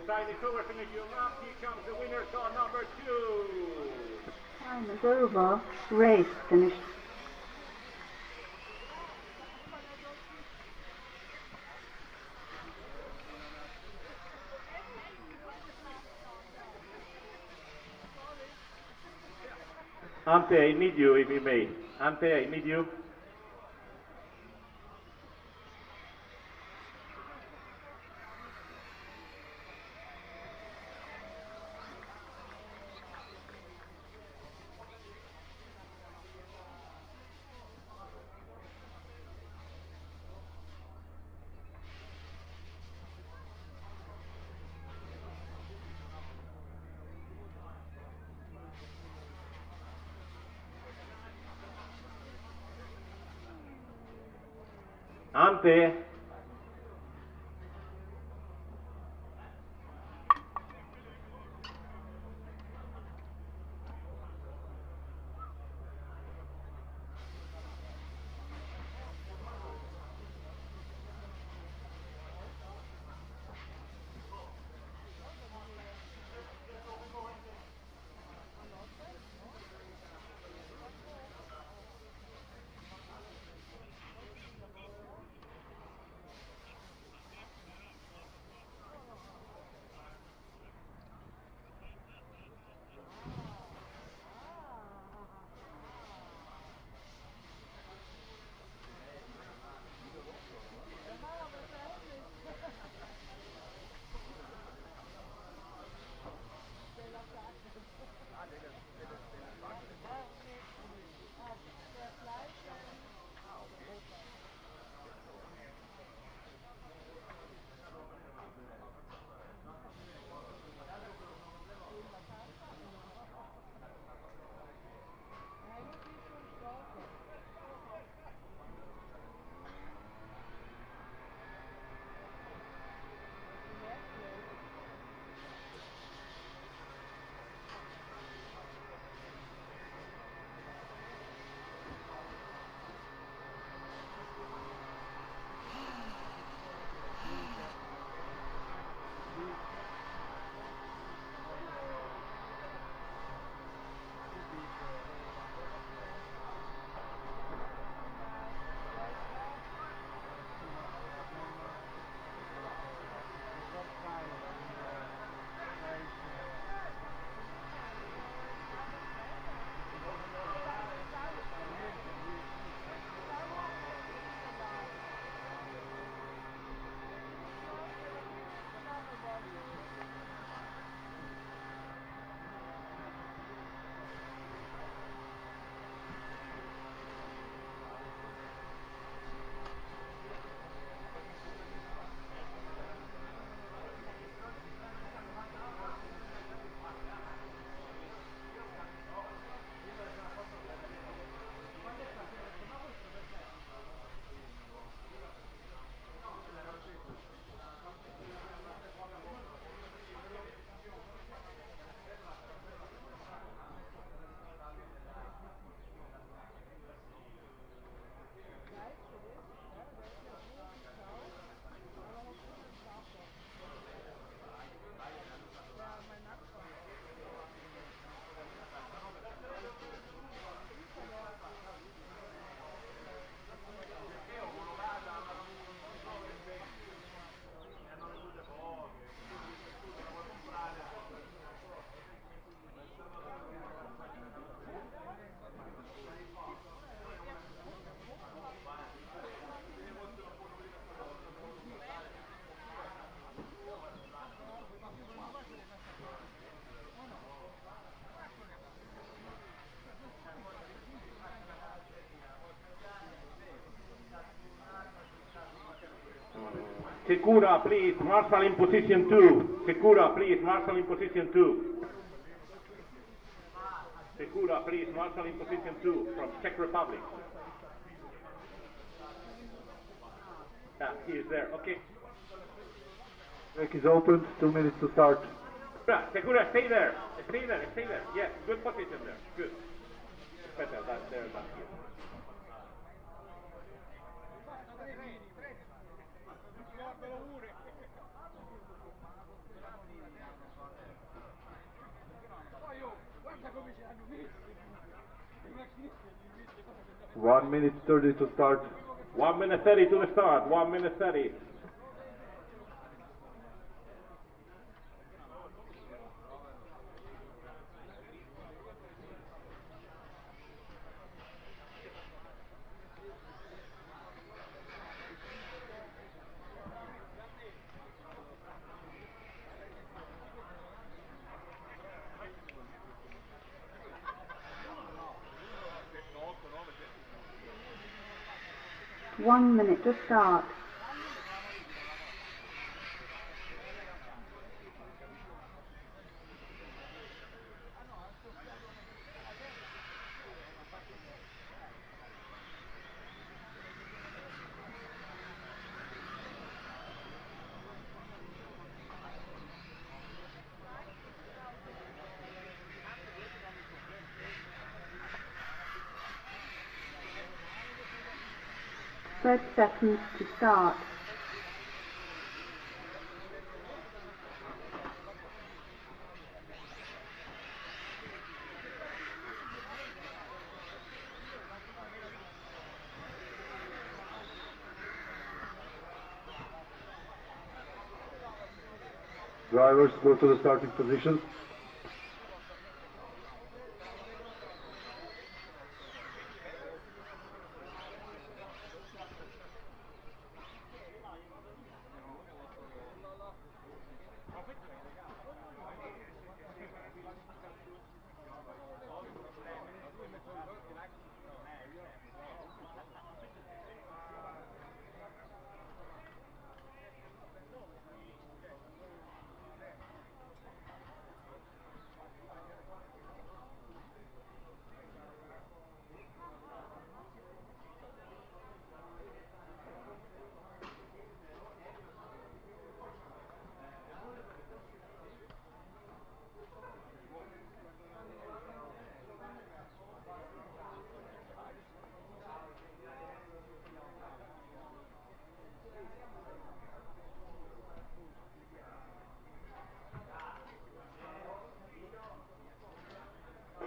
Tiny Silver finish your lap. Here comes the winner, car number 2. Time is over. Race finished. Ante, I need you if you may. Ante, I need you. Ante. Secura, please, marshal in position 2. Secura, please, marshal in position 2. Secura, please, marshal in position 2 from Czech Republic. Yeah, he is there, okay. Track is open, 2 minutes to start. Secura, stay there. Stay there, stay there. Yes, good position there. Good. It's better that there than here. One minute 30 to start. 1 minute 30 to the start. 1 minute 30. One minute to start. Thirty seconds to start. Drivers, go to the starting positions.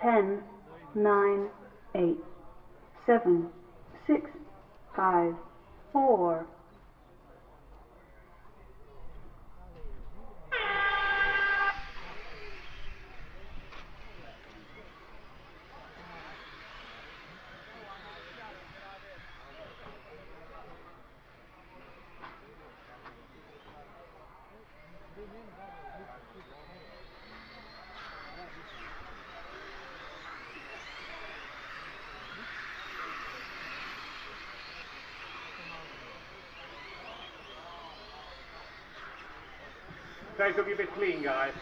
Ten, 9, 8, 7, 6, 5, 4. Try to keep it clean, guys.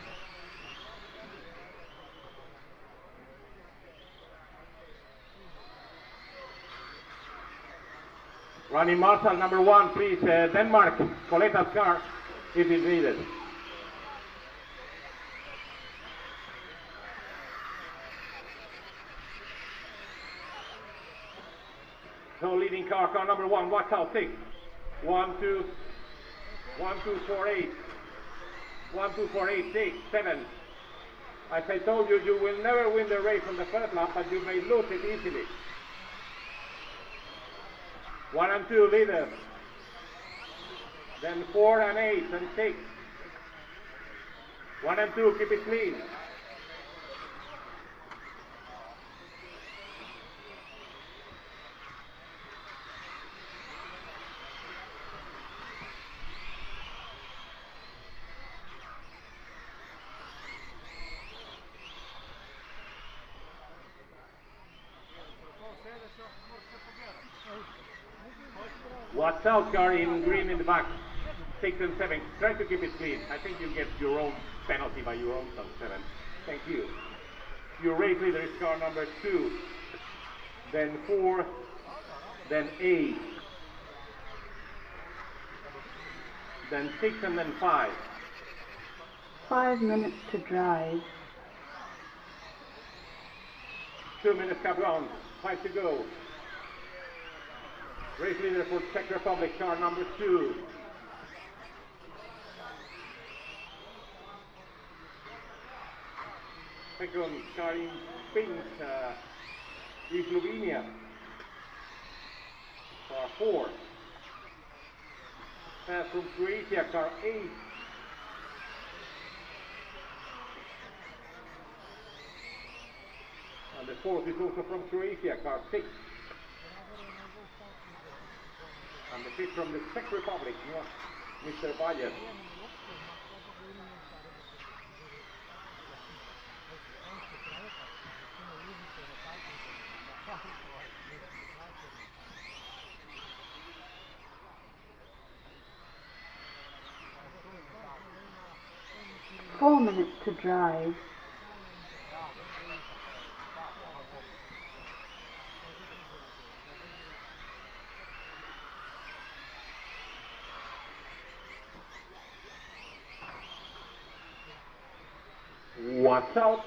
Running marshal number 1, please. Denmark, Coletta's car, if it's needed. No leading car, car number 1, watch out, 6. 1, 2, 1, 2, 4, 8. 1, 2, 4, 8, 6, 7. As I told you, you will never win the race on the first lap, but you may lose it easily. 1 and 2 leaders. Then 4 and 8 and 6. 1 and 2, keep it clean. Watch out, car in green in the back. 6 and 7. Try to keep it clean. I think you get your own penalty by your own son, 7. Thank you. Your race leader is car number 2, then 4, then 8, then 6 and then 5. 5 minutes to drive. 2 minutes have gone. 5 to go. Race leader for Czech Republic, car number 2. Second, car in pink, Slovenia. Car 4. From Croatia, car 8. And the fourth is also from Croatia, car 6. And the fifth from the Czech Republic, Mr. Bayer. Four minutes to drive. Watch out.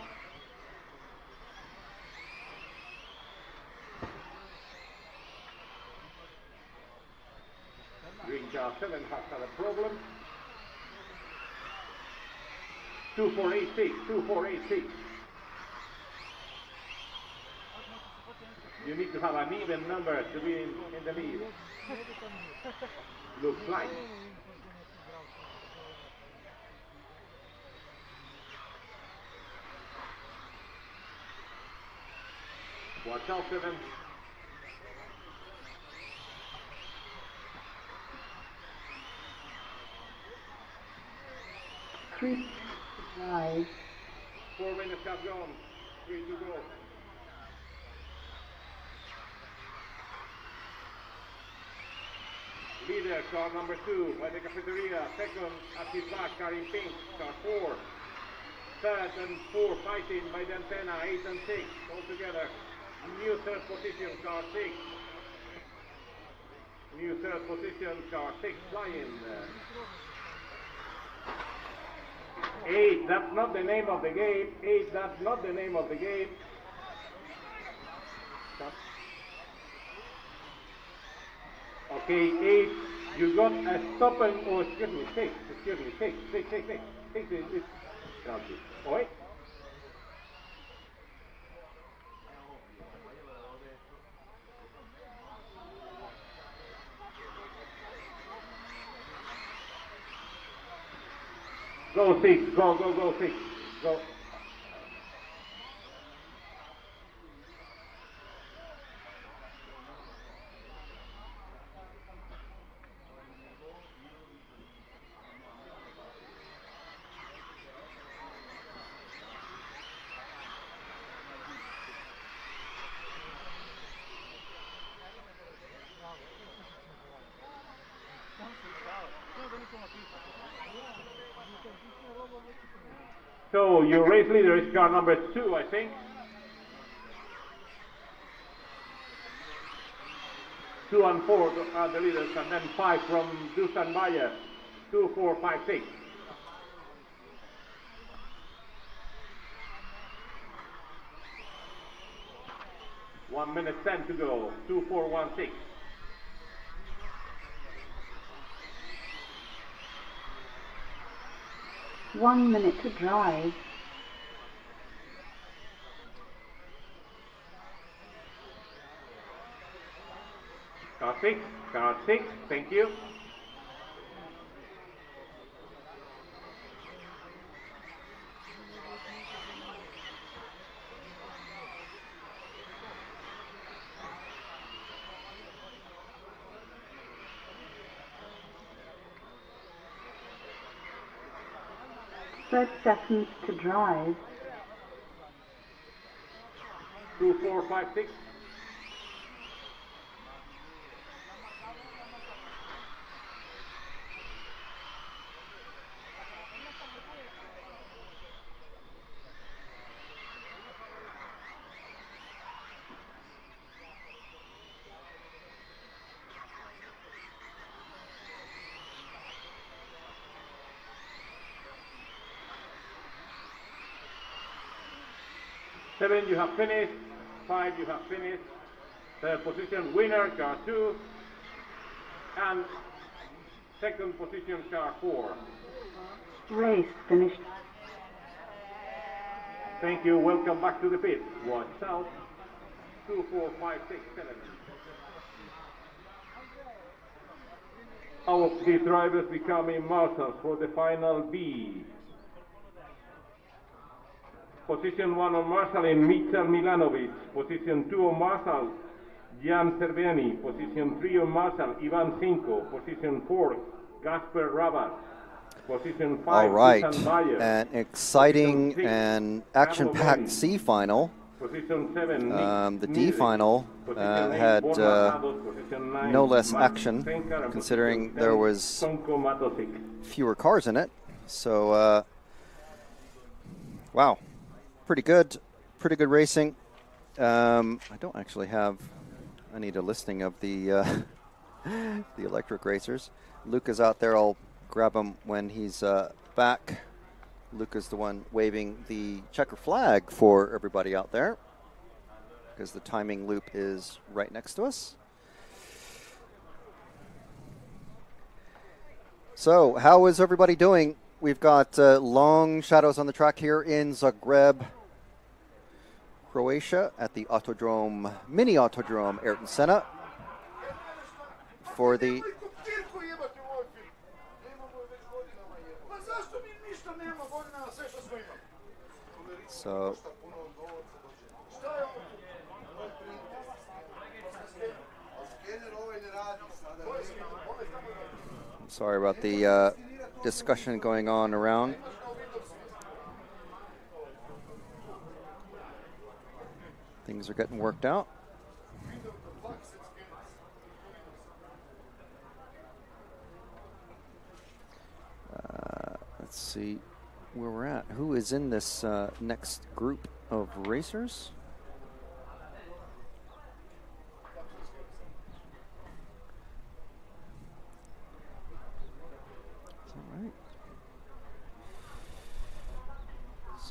Green car 7 has had a problem. 2486, 2486. You need to have an even number to be in the lead. Looks like. Watch out, 7. Three to drive. 4 minutes have gone. 3 to go. Leader, car number 2 by the cafeteria. Second, at his back, car in pink, car 4. Third and 4 fighting by the antenna, 8 and 6 all together. New third position, car 6. New third position, car 6 flying. 8, that's not the name of the game. 8, that's not the name of the game. Okay, 8, you got a stop and, oh, excuse me, 6, 6 is counted. Oi? Go 6, go 6, go. So your race leader is car number 2, I think. 2 and 4 are the leaders, and then 5 from Dusan Bayer. 2, 4, 5, 6. One minute 10 to go. 2, 4, 1, 6. One minute to drive. Car 6, thank you. Thirty seconds to drive. 2, 4, 5, 6. 7, you have finished. 5, you have finished. Third position, winner, car 2. And second position, car 4. Race finished. Thank you. Welcome back to the pit. Watch out. 2, 4, 5, 6, 7. All of the drivers becoming marshals for the final B. Position 1 on marshal in Mitchell Milanovic. Position 2 on marshal, Jan Cerveni. Position 3 on marshal, Ivan Cinco. Position 4, Gasper Rabat. Position 5, All right, Susan Bayer. an exciting Position 6, and action-packed Carlo C final. Position 7, Nick The D Neely. final Position 8, had Borna Matos. Position 9, no less Max action, Senka. And considering position there 10, was Sonko Matosic. fewer cars in it. So, wow, pretty good racing. I don't actually have. I need a listing of the the electric racers. Luca's out there. I'll grab him when he's back. Luca's the one waving the checker flag for everybody out there, because the timing loop is right next to us. So, how is everybody doing? We've got long shadows on the track here in Zagreb, Croatia, at the Autodrome, mini Autodrome Ayrton Senna for the sorry about the discussion going on around. Things are getting worked out. Let's see where we're at. Who is in this next group of racers? All right.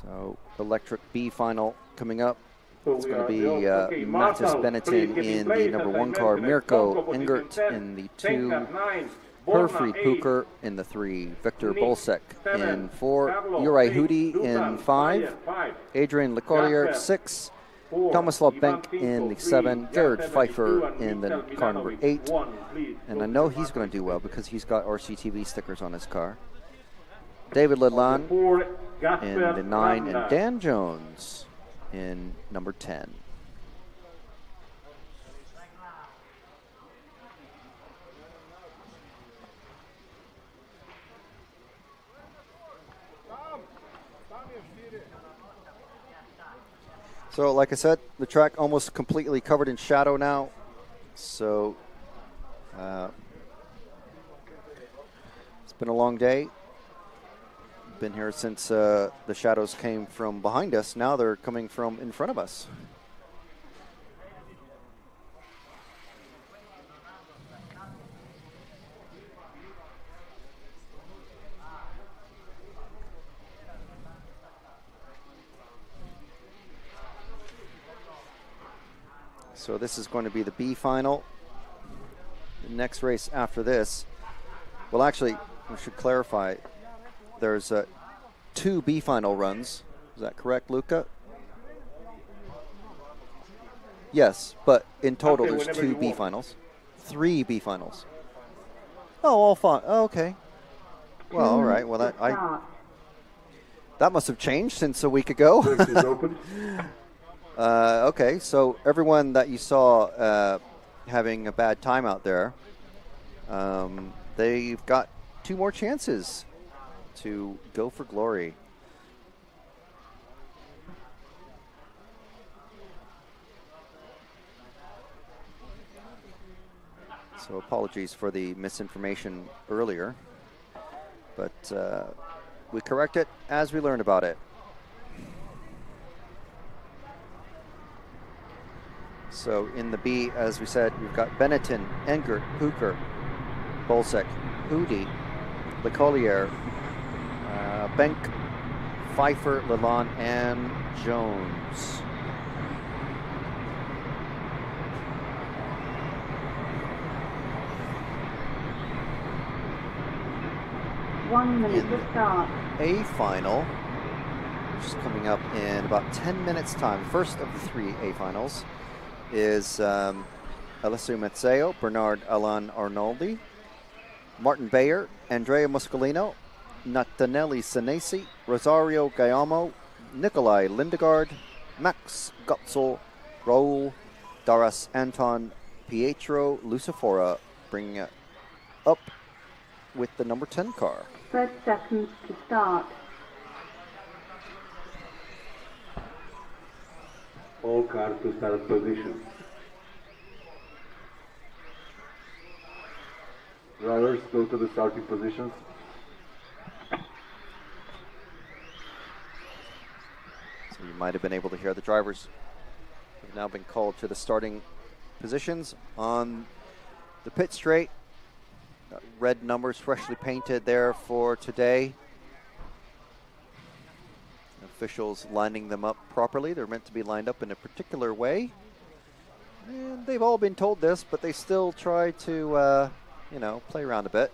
So, electric B final coming up. So It's we going to are be okay, Matis Marshall, Benetton please get in place, the number as I 1 car, mentioned, Mirko Sonko position Engert 10, in the 2, Senka 9, Borna Herfried 8, Puker in the 3, Victor Nick Bolsek 7, in 4, Carlo Juraj 6, Hudi Dusan in 5, Bayer 5, Adrian Lecollier Gasper 6, 4, Tomislav Ivan Benk Cinco, in the 3, 7, Jared Jan Pfeiffer 72, and in the Mitchell car number Milanovic 8. 1, please. And I know he's going to do well because he's got RCTV stickers on his car. David Ledlan 4, in Gasper the 9, and Randa. Dan Jones in number 10. So, like I said, the track almost completely covered in shadow now. So, it's been a long day. Been here since the shadows came from behind us. Now they're coming from in front of us. So this is going to be the B final. The next race after this, well, actually, we should clarify. There's 2 B final runs. Is that correct, Luca? Yes, but in total Okay, there's whenever 2 you B want. finals. 3 B finals. Oh, all fine. Oh, okay. Well, all right. Well, that must have changed since a week ago. Race is open. Okay, so everyone that you saw having a bad time out there, they've got 2 more chances to go for glory. So apologies for the misinformation earlier, but we correct it as we learn about it. So in the B, as we said, we've got Benetton, Engert, Puker, Bolsek, Hudi, Lecollier, Benk, Pfeiffer, Lalonde, and Jones. 1 minute in to start. A final, which is coming up in about 10 minutes time. First of the 3 A finals is Alessio Mazzeo, Bernard Alan Arnoldi, Martin Bayer, Andrea Muscolino, Natanelli Senesi, Rosario Gayamo, Nikolai Lindegard, Max Gotzel, Raul Daras Anton, Pietro Lucifora, bringing it up with the number 10 car. 30 seconds to start. All cars to start position. Drivers, go to the starting positions. So you might have been able to hear the drivers have now been called to the starting positions on the pit straight. Got red numbers freshly painted there for today. Officials lining them up properly. They're meant to be lined up in a particular way. And they've all been told this, but they still try to, you know, play around a bit.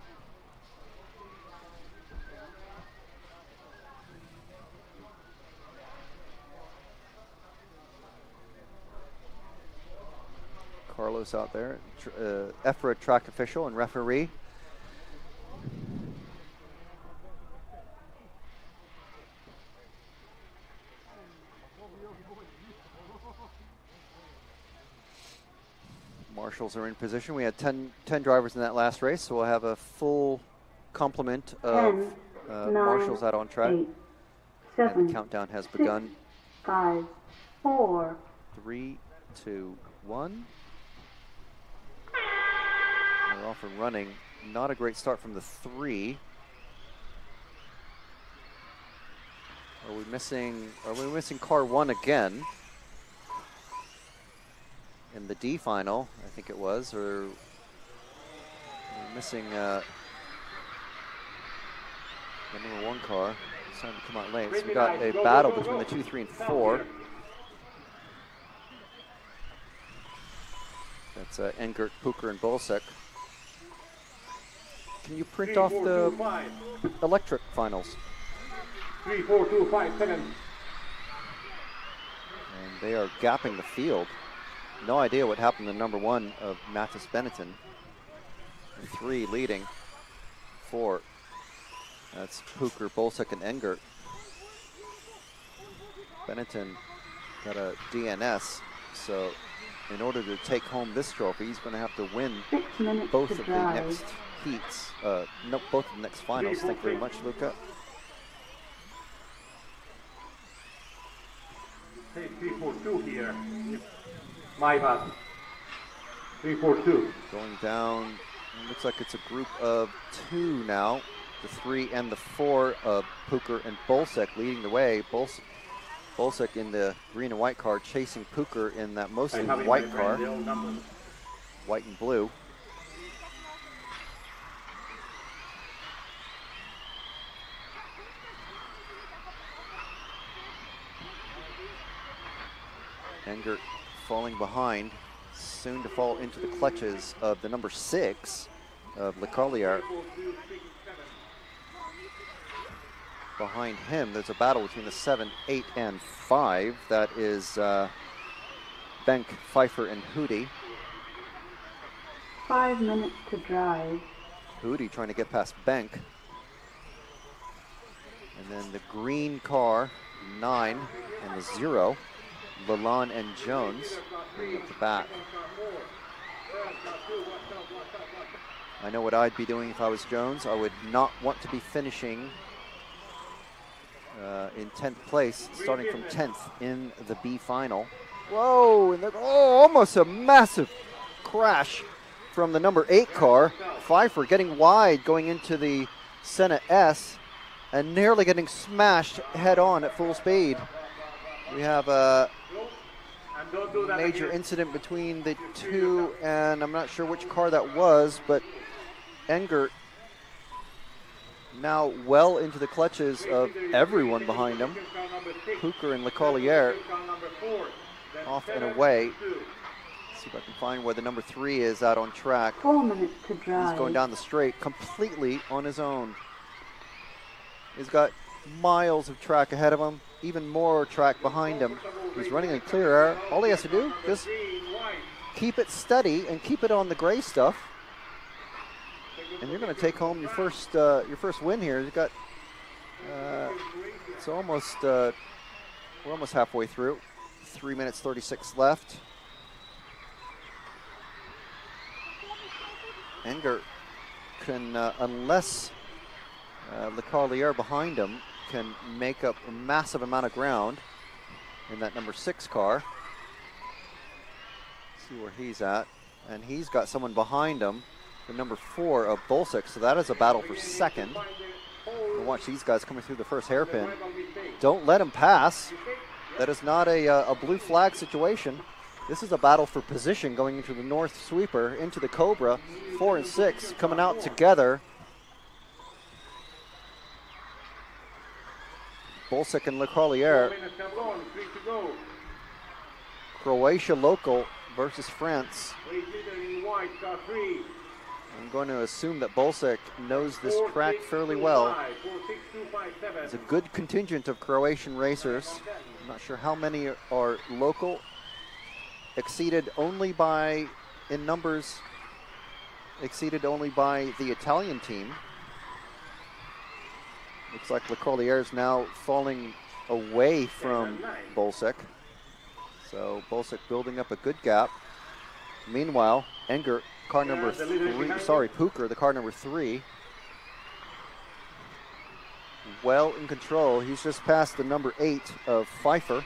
Carlos out there, EFRA track official and referee. Marshals are in position. We had 10 drivers in that last race, so we'll have a full complement of 10, 9, marshals out on track. 8, 7, and the countdown has 6, begun. 5, 4. 3, 2, 1. We're off and running. Not a great start from the 3. Are we missing car 1 again? In the D final, I think it was, or we're missing the number 1 car. It's time to come out late. So we got a battle between the 2, 3, and 4. That's Engert, Puker, and Bolsek. Can you print 3, off 4, the 2, 5. electric finals? 3, 4, 2, 5 seconds. And they are gapping the field. No idea what happened to number 1 of Mattis Benetton. 3 leading. 4. That's Puker, Bolsek, and Engert. Benetton got a DNS, so in order to take home this trophy, he's going to have to win 6 minutes both to of the drive. next heats. No, both of the next finals. Thank you very much, Luca. Hey, 3, 4, 2 here. My bad. 3, 4, 2. Going down, it looks like it's a group of 2 now. The 3 and the 4 of Puker and Bolsek leading the way. Bolsek in the green and white car, chasing Puker in that mostly white car. White and blue. Engert falling behind, soon to fall into the clutches of the number 6 of Le Collier. Behind him, there's a battle between the 7, 8, and 5. That is Benk, Pfeiffer, and Hootie. 5 minutes to drive. Hootie trying to get past Benk. And then the green car, 9, and the 0. Lalonde and Jones bring up the back. I know what I'd be doing if I was Jones. I would not want to be finishing in 10th place, starting from 10th in the B final. Whoa, and almost a massive crash from the number 8 car. Pfeiffer getting wide going into the Senna S and nearly getting smashed head on at full speed. We have a major incident between the 2, and I'm not sure which car that was, but Engert now well into the clutches of everyone behind him. Puker and Le Collier off and away. Let's see if I can find where the number 3 is out on track. 4 minutes to drive. He's going down the straight completely on his own. He's got miles of track ahead of him, even more track behind him. He's running in clear air. All he has to do is keep it steady and keep it on the gray stuff, and you're going to take home your first win here. You've got it's almost we're almost halfway through. 3 minutes 36 left. Enger can, unless Le Carlier behind him can make up a massive amount of ground in that number 6 car. See where he's at, and he's got someone behind him, the number 4 of Bolsic, so that is a battle for second. And watch these guys coming through the first hairpin. Don't let him pass. That is not a blue flag situation. This is a battle for position going into the North Sweeper, into the Cobra. 4 and 6 coming out together. Bolsic and Le Carlier. Croatia local versus France. I'm going to assume that Bolsic knows this track fairly well. It's a good contingent of Croatian racers. I'm not sure how many are local, exceeded only by, in numbers, exceeded only by the Italian team. Looks like Le Carlier is now falling away from Bolsic. So Bolsic building up a good gap. Meanwhile, Enger, car number 3, sorry, Puker, the car number 3, well in control. He's just passed the number 8 of Pfeiffer.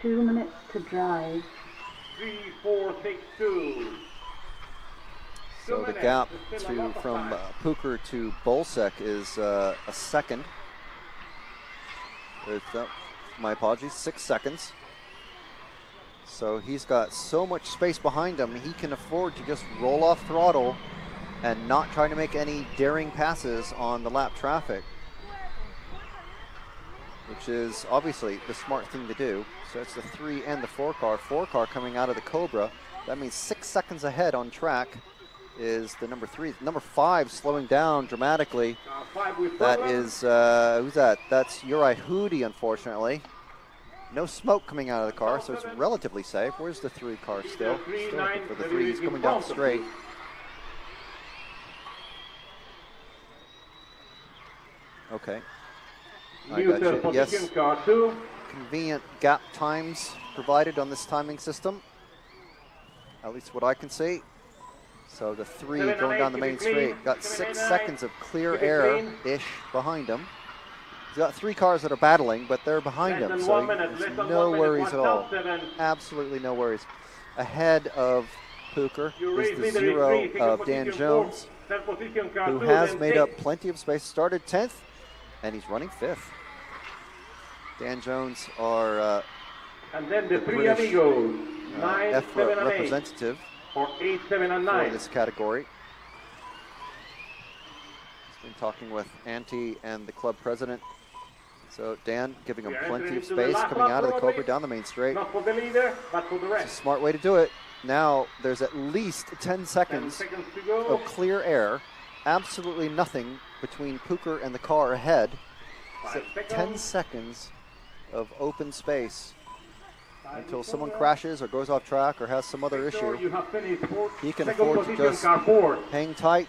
2 minutes to drive. 3, 4, 6, 2. So the gap from Puker to Bolsic is a second. My apologies, 6 seconds. So he's got so much space behind him, he can afford to just roll off throttle and not try to make any daring passes on the lap traffic, which is obviously the smart thing to do. So it's the 3 and the 4 car. 4 car coming out of the Cobra. That means 6 seconds ahead on track is the number 3. Number 5 slowing down dramatically. That is, who's that? That's Uri Hudi, unfortunately. No smoke coming out of the car, so it's relatively safe. Where's the 3 car still? Still looking for the 3. He's coming down straight. Okay. I got you. Yes. Convenient gap times provided on this timing system. At least what I can see. So the 3 going down the main straight. Got 6 seconds of clear air-ish behind him. He's got 3 cars that are battling, but they're behind him, so there's no worries at all. Absolutely no worries. Ahead of Puker is the 0 of Dan Jones, who has made up plenty of space. Started 10th, and he's running 5th. Dan Jones are and then the 3 British, amigos, 9, EFRA 7, and 8, representative or 8, 7, and 9 for this category. He's been talking with Ante and the club president. So Dan giving him plenty of space coming out of the Cobra down the main straight. Not for the leader, but for the rest. It's a smart way to do it. Now there's at least 10 seconds to go. of clear air. Absolutely nothing between Puker and the car ahead. So 10 seconds of open space until someone crashes or goes off track or has some other issue. He can afford to just hang tight,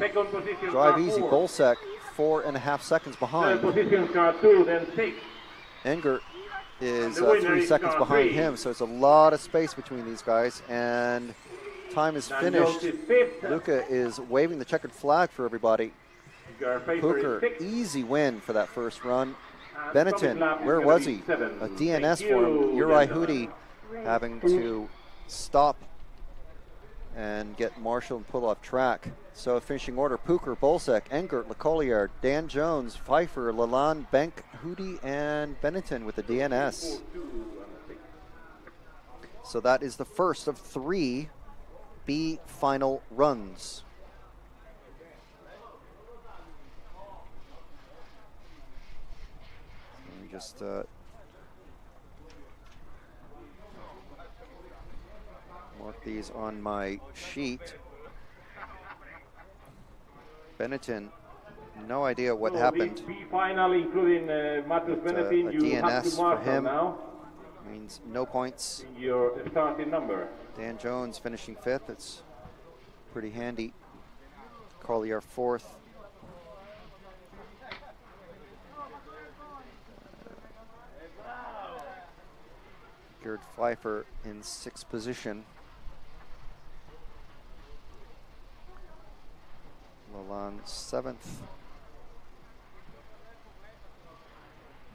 drive easy. Bolsic 4.5 seconds behind. Car 2, then 6. Enger is 3 seconds behind him, so it's a lot of space between these guys, and time is finished. Luca is waving the checkered flag for everybody. Puker, easy win for that first run. Benetton, where was he? A DNS for him. Uri Hudi having to stop and get Marshall and pull off track. So finishing order: Puker, Bolsic, Engert, Le Collier, Dan Jones, Pfeiffer, Lalonde, Bank, Hudi, and Benetton with the DNS. So that is the first of 3 B final runs. Let me just mark these on my sheet. Benetton, no idea what So happened. The B final, including Matheus Benetton, a you have DNS to for mark him. now Means no points. in your starting number. Dan Jones finishing 5th. It's pretty handy. Collier 4th. Gerd Pfeiffer in 6th position. Lalonde 7th.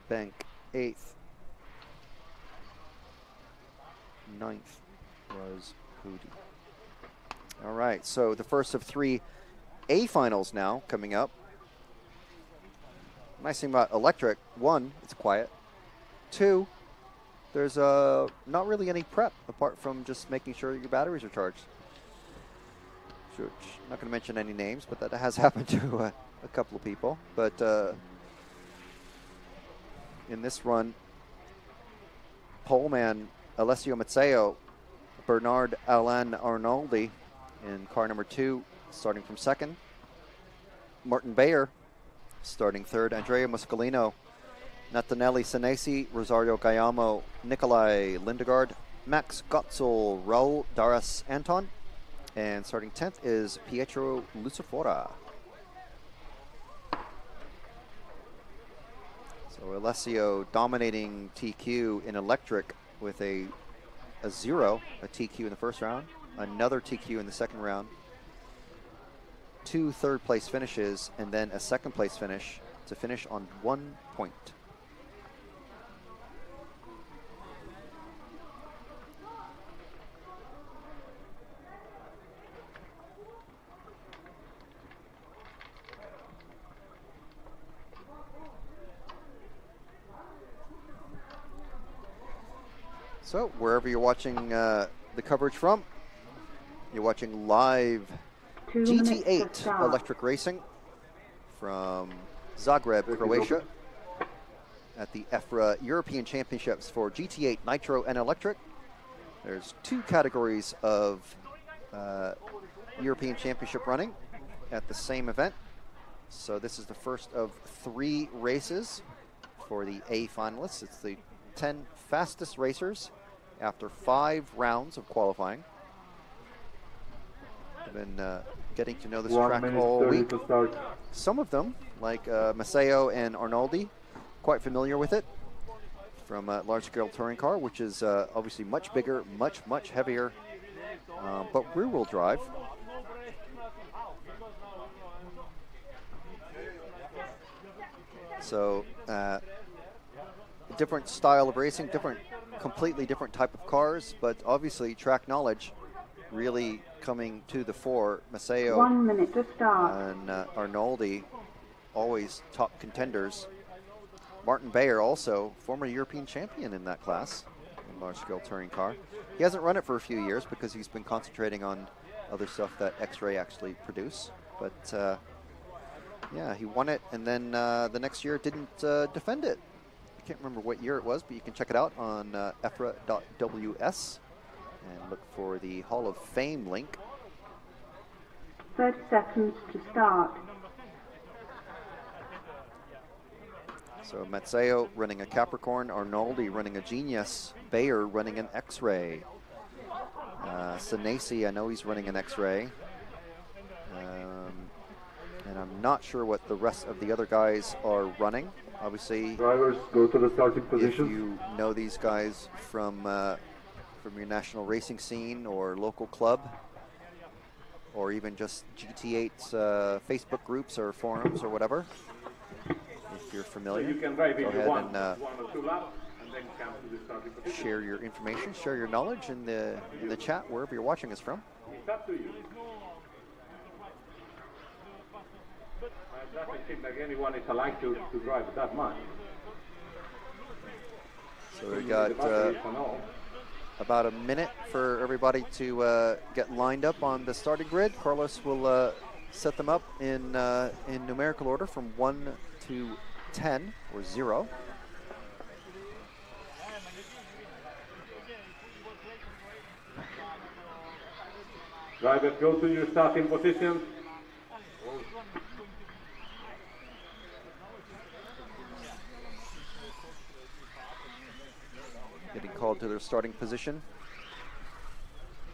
Bank 8th. 9th was Hoody. All right, so the first of 3 A finals now coming up. Nice thing about electric, 1, it's quiet. 2, there's not really any prep apart from just making sure your batteries are charged. Sure, not going to mention any names, but that has happened to a couple of people. But in this run, poleman Alessio Mazzeo, Bernard Alain Arnoldi in car number 2, starting from 2nd. Martin Bayer starting 3rd. Andrea Muscolino, Natanelli Senesi, Rosario Gayamo, Nikolai Lindegaard, Max Gotzel, Raul Daras Anton, and starting 10th is Pietro Lucifora. So Alessio dominating TQ in electric with a 0, a TQ in the first round, another TQ in the second round, 2 third-place finishes, and then a second-place finish to finish on 1 point. So wherever you're watching the coverage from, you're watching live 2 minutes to GT8 start. electric racing from Zagreb, Croatia, at the EFRA European Championships for GT8 Nitro and Electric. There's 2 categories of European Championship running at the same event. So this is the first of 3 races for the A finalists. It's the 10 fastest racers after 5 rounds of qualifying. I've been getting to know this 1 track minute all 30 week. to start. Some of them, like Masseo and Arnoldi, quite familiar with it from large-scale touring car, which is obviously much bigger, much heavier, but rear-wheel drive. So different style of racing, completely different type of cars, but obviously track knowledge really coming to the fore. Masseo 1 minute to start. and Arnoldi, always top contenders. Martin Bayer, also former European champion in that class, in large-scale touring car. He hasn't run it for a few years because he's been concentrating on other stuff that X-Ray actually produce. But yeah, he won it, and then the next year didn't defend it. I can't remember what year it was, but you can check it out on EFRA.ws and look for the Hall of Fame link. 30 seconds to start. So Mazzeo running a Capricorn, Arnoldi running a Genius, Bayer running an X-Ray. Senesi, I know he's running an X-Ray. And I'm not sure what the rest of the other guys are running. Obviously, Drivers go to the starting if position. you know these guys from your national racing scene or local club, or even just GT8's Facebook groups or forums or whatever, if you're So familiar, you can drive go if you ahead want and 1 or 2 laps and then come to the starting position. share your information, share your knowledge in the chat wherever you're watching us from. It's up to you. It doesn't seem like anyone is allowed to drive that much. So we The got batteries and all. about a minute for everybody to get lined up on the starting grid. Carlos will set them up in numerical order from 1 to 10 or 0. Drivers, go to your starting positions. Getting called to their starting position.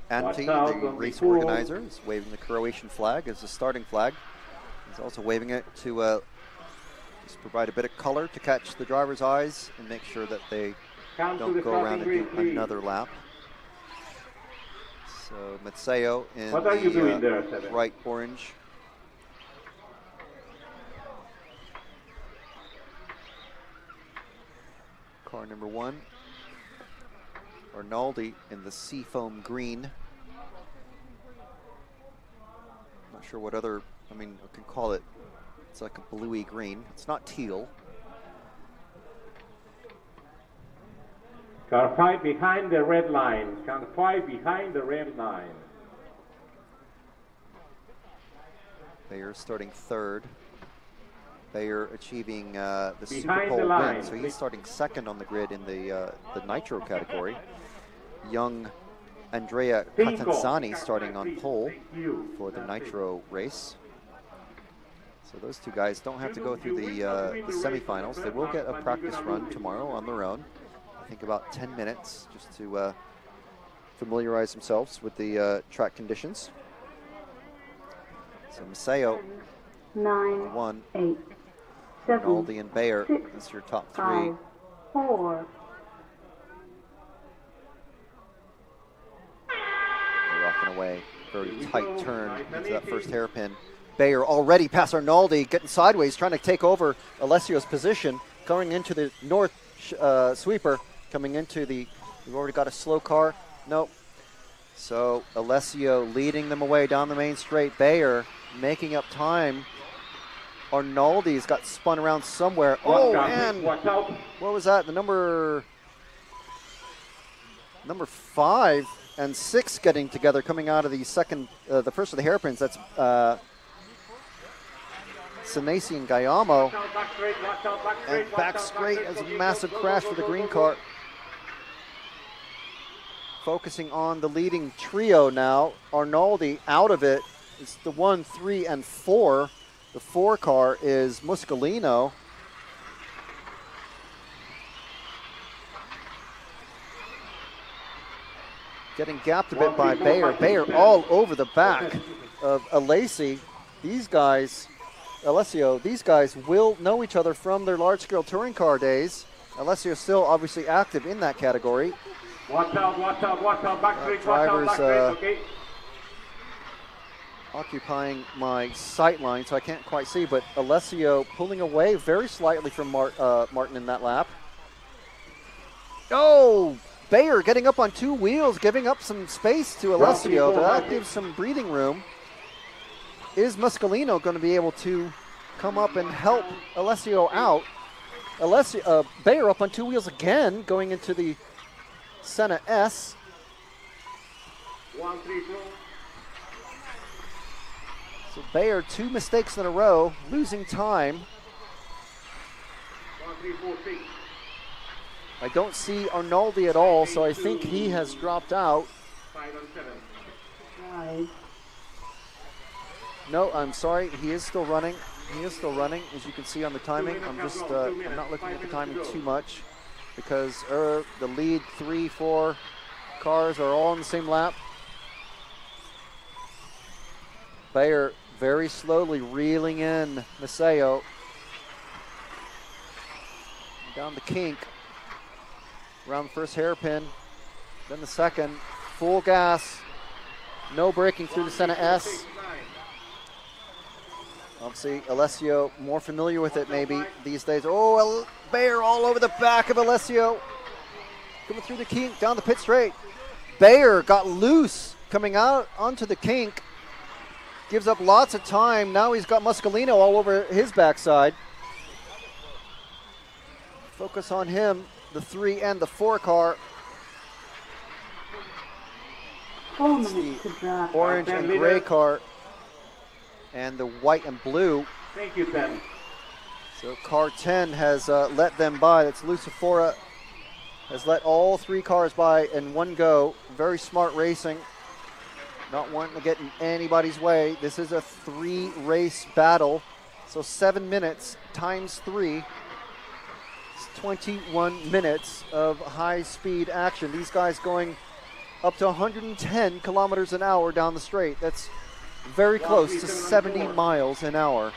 Ante, Watch out, the don't be race fooled. organizer, is waving the Croatian flag as the starting flag. He's also waving it to just provide a bit of color to catch the driver's eyes and make sure that they Come to don't the go around and starting do grid, please. another lap. So Matseo in What are you the doing there, Seven? bright orange. Car number 1. Arnaldi in the seafoam green. Not sure what other, I mean, I can call it, it's like a bluey green. It's not teal. Car 5 behind the red line. Car 5 behind the red line. Bayer starting 3rd. Bayer achieving the Super Behind the Pole line, win, so he's please. starting 2nd on the grid in the nitro category. Young Andrea Catanzani starting on pole for the nitro race. So those two guys don't have to go through the semifinals. They will get a practice run tomorrow on their own. I think about 10 minutes just to familiarize themselves with the track conditions. So Maseo, 9, 1, 8, 7, Arnaldi and Bayer, 6, that's your top 3. 5, 4. They're rocking away. Very tight turn into that first hairpin. Bayer already past Arnaldi, getting sideways, trying to take over Alessio's position, going into the north sweeper, coming into the, we've already got a slow car. Nope. So Alessio leading them away down the main straight. Bayer making up time. Arnaldi's got spun around somewhere. Oh, man. Watch out. What was that? The number 5 and 6 getting together, coming out of the second, the first of the hairpins. That's Senesi and Gayamo. Watch out, back straight, watch out, back straight, And watch back out, straight as a Okay, massive go, go, crash go, for the go, green go, car. Focusing on the leading trio now. Arnaldi out of it. It's the 1, 3, and 4. The 4 car is Muscolino. Getting gapped a bit by Bayer. Bayer all over the back of Alesi. These guys, Alessio, these guys will know each other from their large-scale touring car days. Alessio still obviously active in that category. Watch out, watch out, watch out, back straight, watch out, back drivers, straight, okay? Occupying my sight line, so I can't quite see, but Alessio pulling away very slightly from Martin in that lap. Oh, Bayer getting up on 2 wheels, giving up some space to Alessio, but that gives some breathing room. Is Muscolino going to be able to come up and help Alessio out? Bayer up on 2 wheels again, going into the Senna S. 1, 3, 4. So Bayer, 2 mistakes in a row, losing time. 1, 3, 4, 6. I don't see Arnaldi at all, so I think he has dropped out. 5 and 7. Drive. No, I'm sorry, he is still running. He is still running, as you can see on the timing. I'm not looking at the timing too much because the lead 3, 4 cars are all in the same lap. Bayer very slowly reeling in Maseo. Down the kink. Around the first hairpin. Then the second. Full gas. No braking through the Senna S. Obviously, Alessio more familiar with it maybe these days. Oh, Bayer all over the back of Alessio. Coming through the kink, down the pit straight. Bayer got loose coming out onto the kink. Gives up lots of time. Now he's got Muscolino all over his backside. Focus on him, the 3 and the 4 car. 4 It's minutes to drive. the orange and gray car and the white and blue. Thank you, Ben. So car 10 has let them by. That's Lucifora. Has let all 3 cars by in one go. Very smart racing. not wanting to get in anybody's way. This is a 3-race battle, so 7 minutes times 3. It's 21 minutes of high-speed action. These guys going up to 110 kilometers an hour down the straight. That's very close to 70 miles an hour.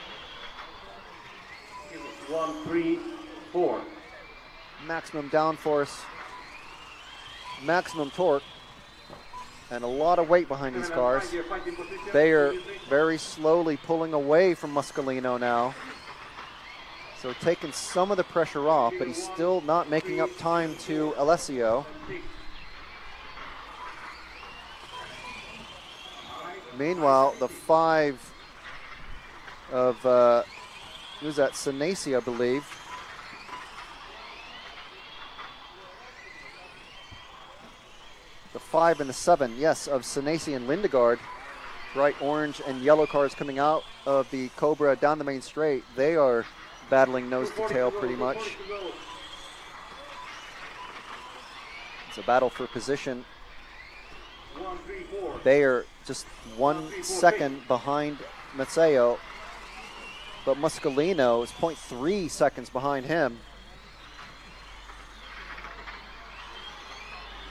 134. Maximum downforce, maximum torque, and a lot of weight behind these cars. Bayer very slowly pulling away from Muscolino now. So taking some of the pressure off, but he's still not making up time to Alessio. Meanwhile, the 5 of, who's that, Senesi, I believe. The 5 and the 7, yes, of Senesi and Lindegaard. Bright orange and yellow cars coming out of the Cobra down the main straight. They are battling nose to tail pretty much. It's a battle for position. Bayer just 1 second behind Mazzeo, but Muscolino is 0.3 seconds behind him.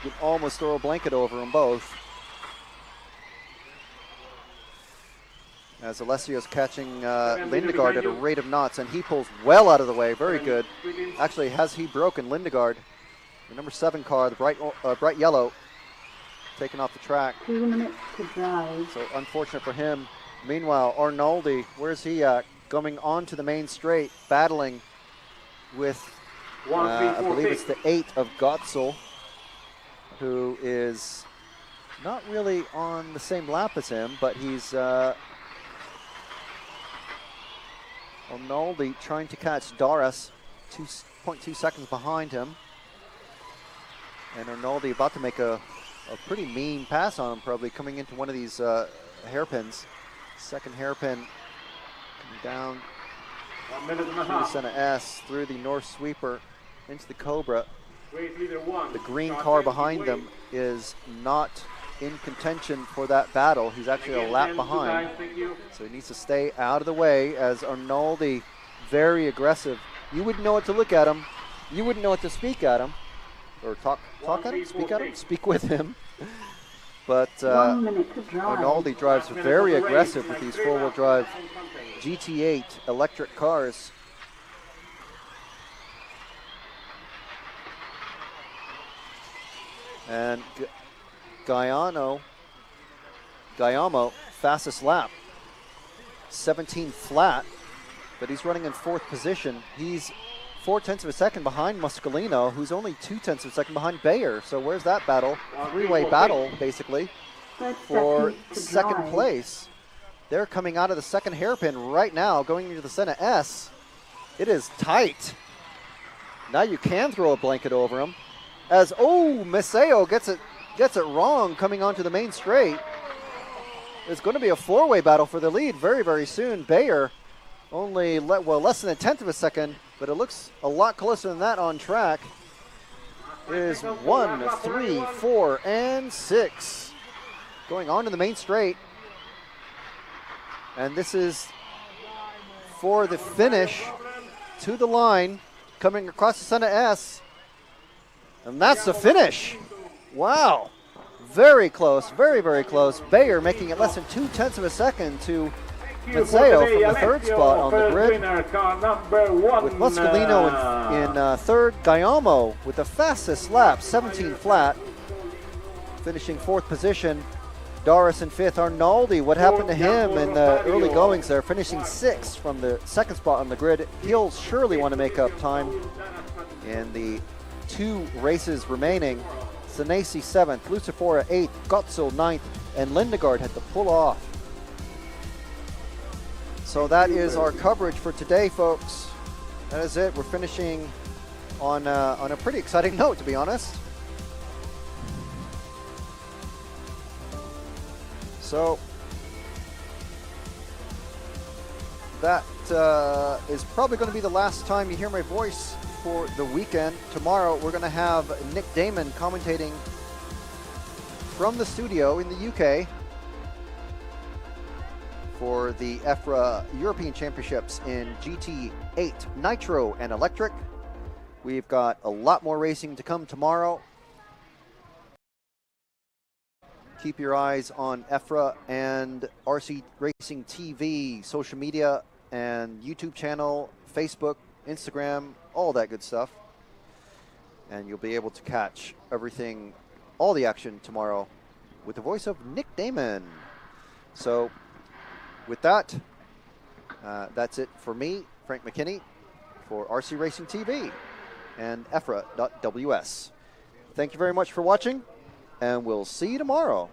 You can almost throw a blanket over them both. As Alessio's catching Lindegaard at a rate of knots, and he pulls well out of the way. Very good. Actually, has he broken Lindegaard? The number 7 car, the bright yellow, taken off the track. 2 minutes to drive. So unfortunate for him. Meanwhile, Arnoldi, where's he at? Coming onto the main straight, battling with, I believe it's the 8 of Gotzel, who is not really on the same lap as him, but he's Arnoldi trying to catch Doris, 2.2 seconds behind him. And Arnoldi about to make a pretty mean pass on him, probably coming into one of these hairpins. Second hairpin coming down through the Senna S, through the North Sweeper, into the Cobra. The green car behind them is not in contention for that battle. He's actually a lap behind, so he needs to stay out of the way as Arnoldi, very aggressive. You wouldn't know what to look at him. You wouldn't know what to speak at him. Or talk at him, speak at him, speak with him. But 1 minute to drive. Arnoldi drives very aggressive with these four-wheel drive GT8 electric cars. And Gaiamo, fastest lap, 17 flat, but he's running in 4th position. He's 0.4 of a second behind Muscolino, who's only 0.2 of a second behind Bayer. So where's that battle? Three-way battle, basically, for second place. They're coming out of the second hairpin right now, going into the Senna S. It is tight. Now you can throw a blanket over him. As, Mazzeo gets it wrong coming onto the main straight. It's going to be a 4-way battle for the lead very, very soon. Bayer only, less than 1/10 of a second, but it looks a lot closer than that on track. It is 1, 3, 4, and 6. Going on to the main straight. And this is for the finish to the line, coming across the Senna S. And that's the finish. Wow. Very close, very, very close. Bayer making it less than 0.2 of a second to Mazzeo from the 3rd spot on the grid. With Muscolino in 3rd, Gaiamo with the fastest lap, 17 flat, finishing 4th position. Doris in 5th. Arnoldi, what happened to him in the early goings there, finishing 6th from the 2nd spot on the grid. He'll surely want to make up time in the 2 races remaining. Senesi 7th, Lucifora 8th, Gotzel 9th, and Lindegaard had to pull off. So that is our coverage for today, folks. That is it. We're finishing on a pretty exciting note, to be honest. So that is probably going to be the last time you hear my voice for the weekend. Tomorrow we're going to have Nick Damon commentating from the studio in the UK. for the EFRA European Championships in GT8 Nitro and Electric. We've got a lot more racing to come tomorrow. Keep your eyes on EFRA and RC Racing TV, social media and YouTube channel, Facebook, Instagram, all that good stuff. And you'll be able to catch everything, all the action tomorrow with the voice of Nick Damon. So with that, that's it for me, Frank McKinney, for RC Racing TV and EFRA.ws. Thank you very much for watching, and we'll see you tomorrow.